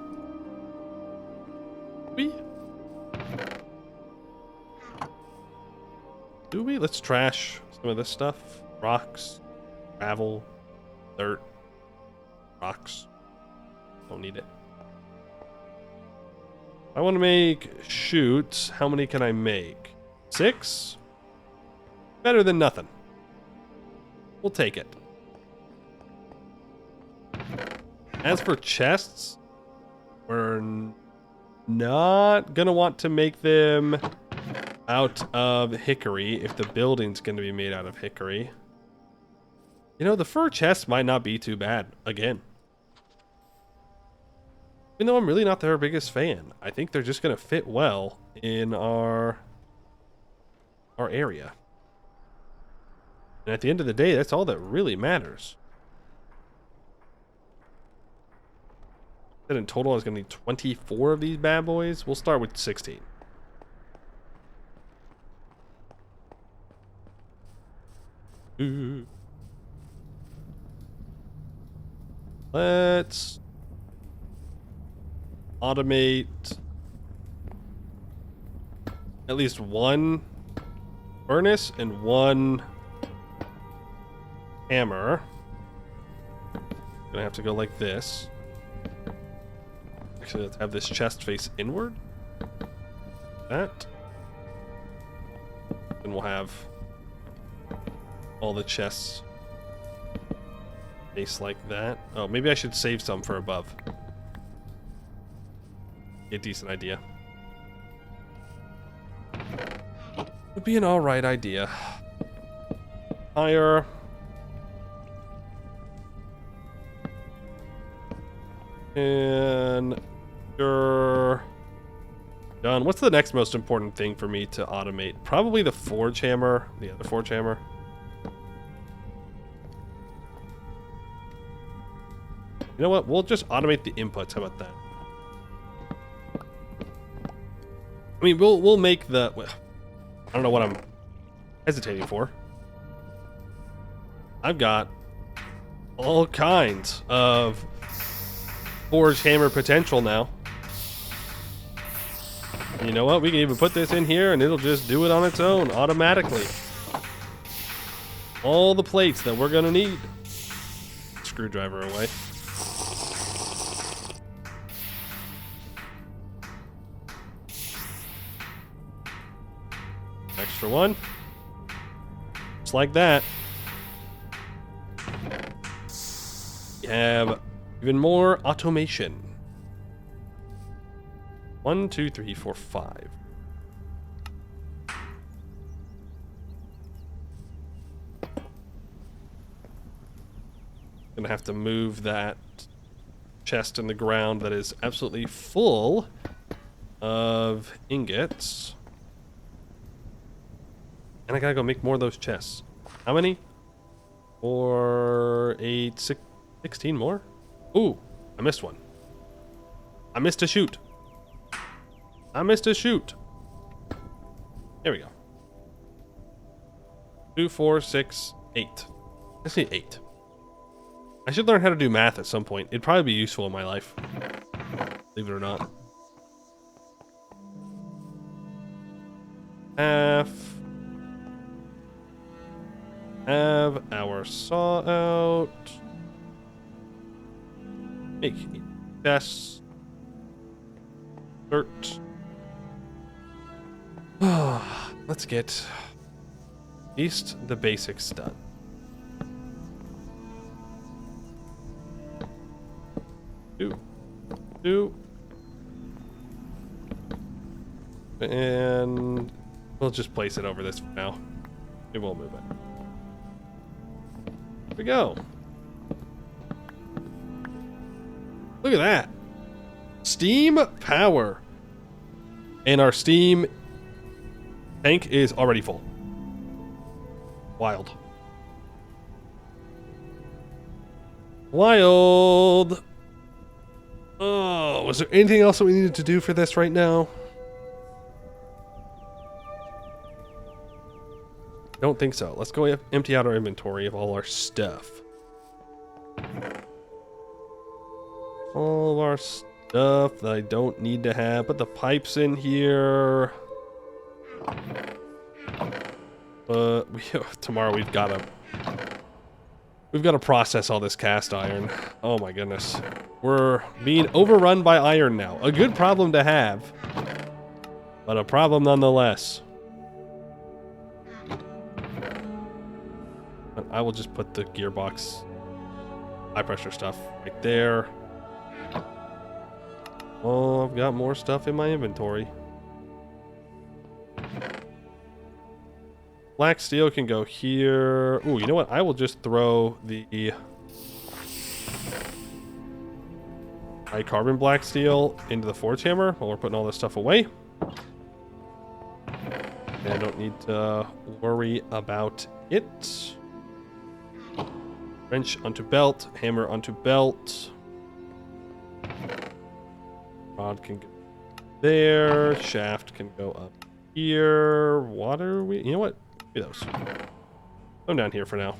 do we? Let's trash some of this stuff. Rocks, gravel, dirt, rocks. Don't need it. I want to make chutes. How many can I make? 6? Better than nothing. We'll take it. As for chests, we're not gonna want to make them out of hickory if the building's gonna be made out of hickory. You know, the fur chest might not be too bad again. Even though I'm really not their biggest fan, I think they're just gonna fit well in our area. And at the end of the day, that's all that really matters. That in total I was gonna need 24 of these bad boys. We'll start with 16. Ooh. Let's automate at least one furnace and one hammer. Gonna have to go like this. Actually, let's have this chest face inward. That. Then we'll have all the chests face like that. Oh, maybe I should save some for above. A decent idea. Would be an alright idea. Higher. And you're done. What's the next most important thing for me to automate? Probably the forge hammer. The other forge hammer. You know what? We'll just automate the inputs. How about that? I mean, we'll make the... I don't know what I'm hesitating for. I've got all kinds of forge hammer potential now. And you know what? We can even put this in here and it'll just do it on its own automatically. All the plates that we're gonna need. Screwdriver away. Extra one. Just like that. We have even more automation. 1, 2, 3, 4, 5. Gonna have to move that chest in the ground that is absolutely full of ingots. And I gotta go make more of those chests. How many? 4, 8, 16 more? Ooh, I missed one. I missed a shoot. I missed a shoot. There we go. 2, 4, 6, 8. I see 8. I should learn how to do math at some point. It'd probably be useful in my life. Believe it or not. Have our saw out. Make chests. Dirt. Let's get at least the basics done. Two. And we'll just place it over this for now. We won't move it. Here we go. Look at that. Steam power. And our steam tank is already full. Wild. Wild. Oh, was there anything else that we needed to do for this right now? Don't think so. Let's go empty out our inventory of all our stuff. All of our stuff that I don't need to have. Put the pipes in here. But tomorrow we've got to process all this cast iron. Oh my goodness. We're being overrun by iron now. A good problem to have, but a problem nonetheless. I will just put the gearbox high pressure stuff right there. Oh, I've got more stuff in my inventory. Black steel can go here. Ooh, you know what? I will just throw the high carbon black steel into the forge hammer while we're putting all this stuff away. And I don't need to worry about it. Wrench onto belt, hammer onto belt. Rod can go there. Shaft can go up here. Water, you know what? Do those. Come down here for now.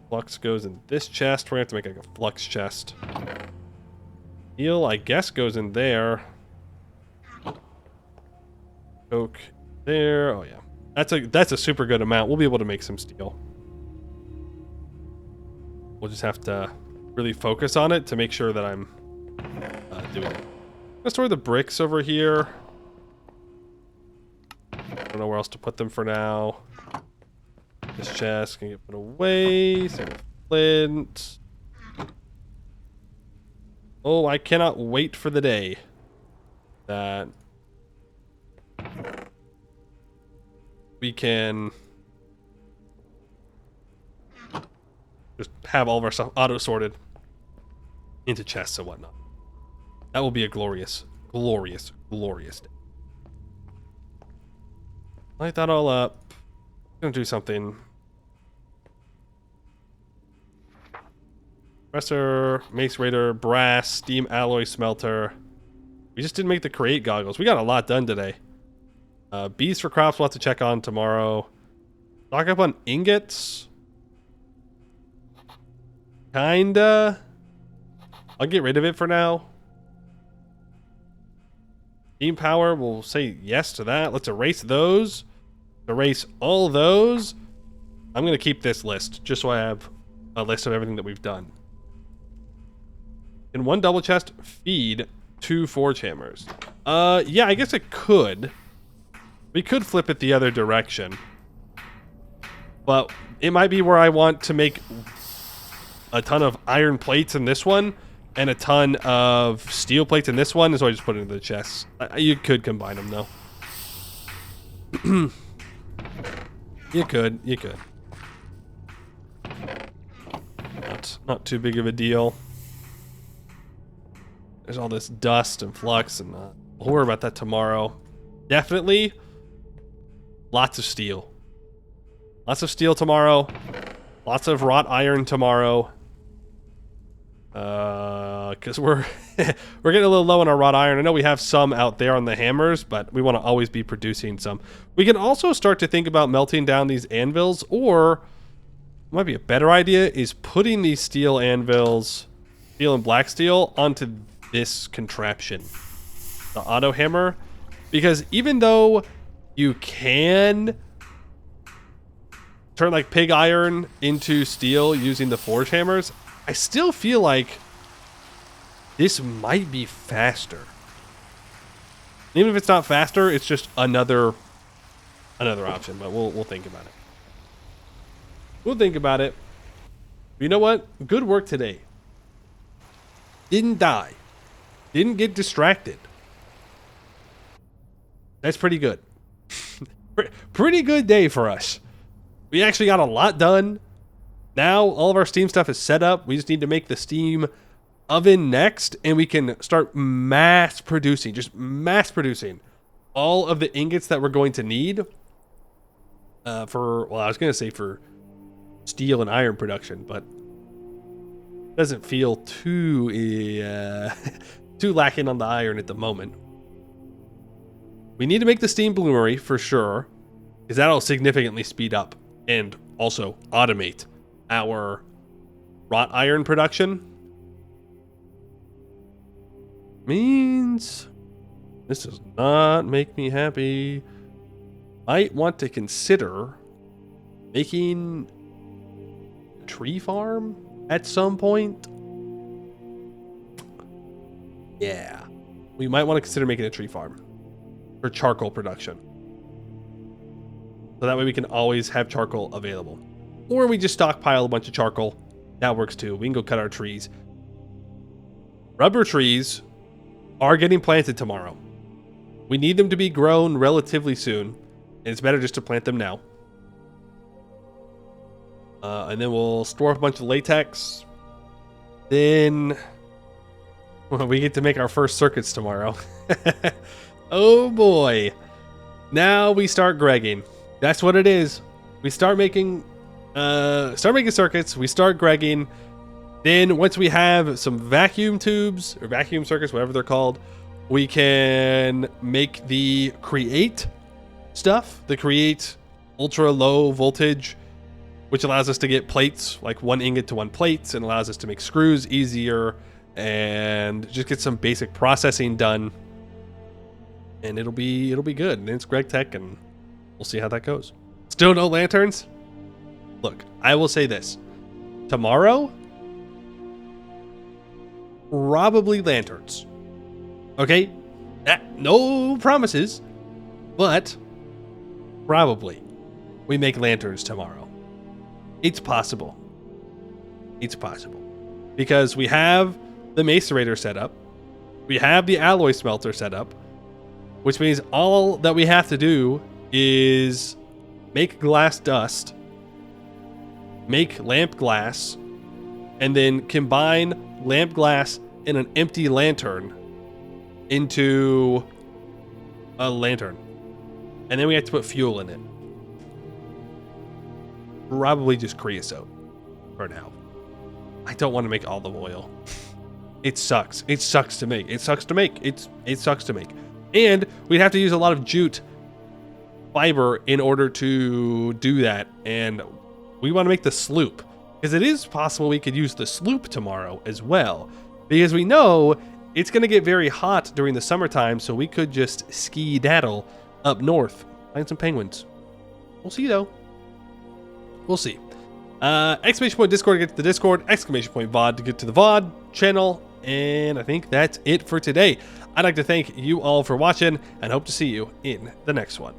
Flux goes in this chest. We're gonna have to make like a flux chest. Steel, I guess, goes in there. Coke there. Oh yeah, that's a super good amount. We'll be able to make some steel. We'll just have to really focus on it to make sure that I'm doing it. I'm gonna store the bricks over here. I don't know where else to put them for now. This chest can get put away. Some flint. Oh, I cannot wait for the day that we can just have all of our stuff auto-sorted into chests and whatnot. That will be a glorious, glorious, glorious day. Light that all up. I'm gonna do something. Compressor, Mace Raider, Brass, Steam Alloy Smelter. We just didn't make the Create goggles. We got a lot done today. Bees for crops we'll have to check on tomorrow. Stock up on ingots. Kinda. I'll get rid of it for now. Steam power, we'll say yes to that. Let's erase those. Erase all those. I'm going to keep this list just so I have a list of everything that we've done. In one double chest, feed 2 forge hammers. Yeah, I guess it could. We could flip it the other direction. But it might be where I want to make a ton of iron plates in this one and a ton of steel plates in this one, so I just put it into the chests. You could combine them, though. You could. Not too big of a deal. There's all this dust and flux, and we'll worry about that tomorrow. Definitely lots of steel. Lots of steel tomorrow. Lots of wrought iron tomorrow. Because we're we're getting a little low on our wrought iron. I know we have some out there on the hammers, but we want to always be producing some. We can also start to think about melting down these anvils, or might be a better idea is putting these steel anvils, steel and black steel, onto this contraption, the auto hammer, because even though you can turn like pig iron into steel using the forge hammers, I still feel like this might be faster. Even if it's not faster, it's just another option, but we'll think about it. We'll think about it. But you know what? Good work today. Didn't die. Didn't get distracted. That's pretty good. Pretty good day for us. We actually got a lot done. Now all of our steam stuff is set up. We just need to make the steam oven next, and we can start mass producing, just mass producing all of the ingots that we're going to need for, well, I was going to say for steel and iron production, but it doesn't feel too too lacking on the iron at the moment. We need to make the steam bloomery for sure, because that'll significantly speed up and also automate our wrought iron production. Means this does not make me happy. Might want to consider making a tree farm at some point. Yeah, we might want to consider making a tree farm for charcoal production. So that way we can always have charcoal available. Or we just stockpile a bunch of charcoal. That works too. We can go cut our trees. Rubber trees are getting planted tomorrow. We need them to be grown relatively soon, and it's better just to plant them now. And then we'll store up a bunch of latex. Then we get to make our first circuits tomorrow. Oh boy. Now we start gregging. That's what it is. We start making circuits, we start gregging. Then once we have some vacuum tubes or vacuum circuits, whatever they're called, we can make the create stuff, the create ultra low voltage, which allows us to get plates, like 1 ingot to 1 plate, and allows us to make screws easier and just get some basic processing done. And it'll be good. And it's Greg Tech, and we'll see how that goes. Still no lanterns? Look, I will say this. Tomorrow, probably lanterns. Okay? No promises, but probably we make lanterns tomorrow. It's possible. It's possible. Because we have the macerator set up. We have the alloy smelter set up, which means all that we have to do is make glass dust, make lamp glass, and then combine lamp glass and an empty lantern into a lantern. And then we have to put fuel in it. Probably just creosote for now. I don't want to make olive oil. It sucks. It sucks to make. It sucks to make. It sucks to make. And we'd have to use a lot of jute fiber in order to do that. And we want to make the sloop, because it is possible we could use the sloop tomorrow as well, because we know it's going to get very hot during the summertime, so we could just ski-daddle up north, find some penguins. We'll see, though. We'll see. Exclamation point Discord to get to the Discord, exclamation point VOD to get to the VOD channel, and I think that's it for today. I'd like to thank you all for watching, and hope to see you in the next one.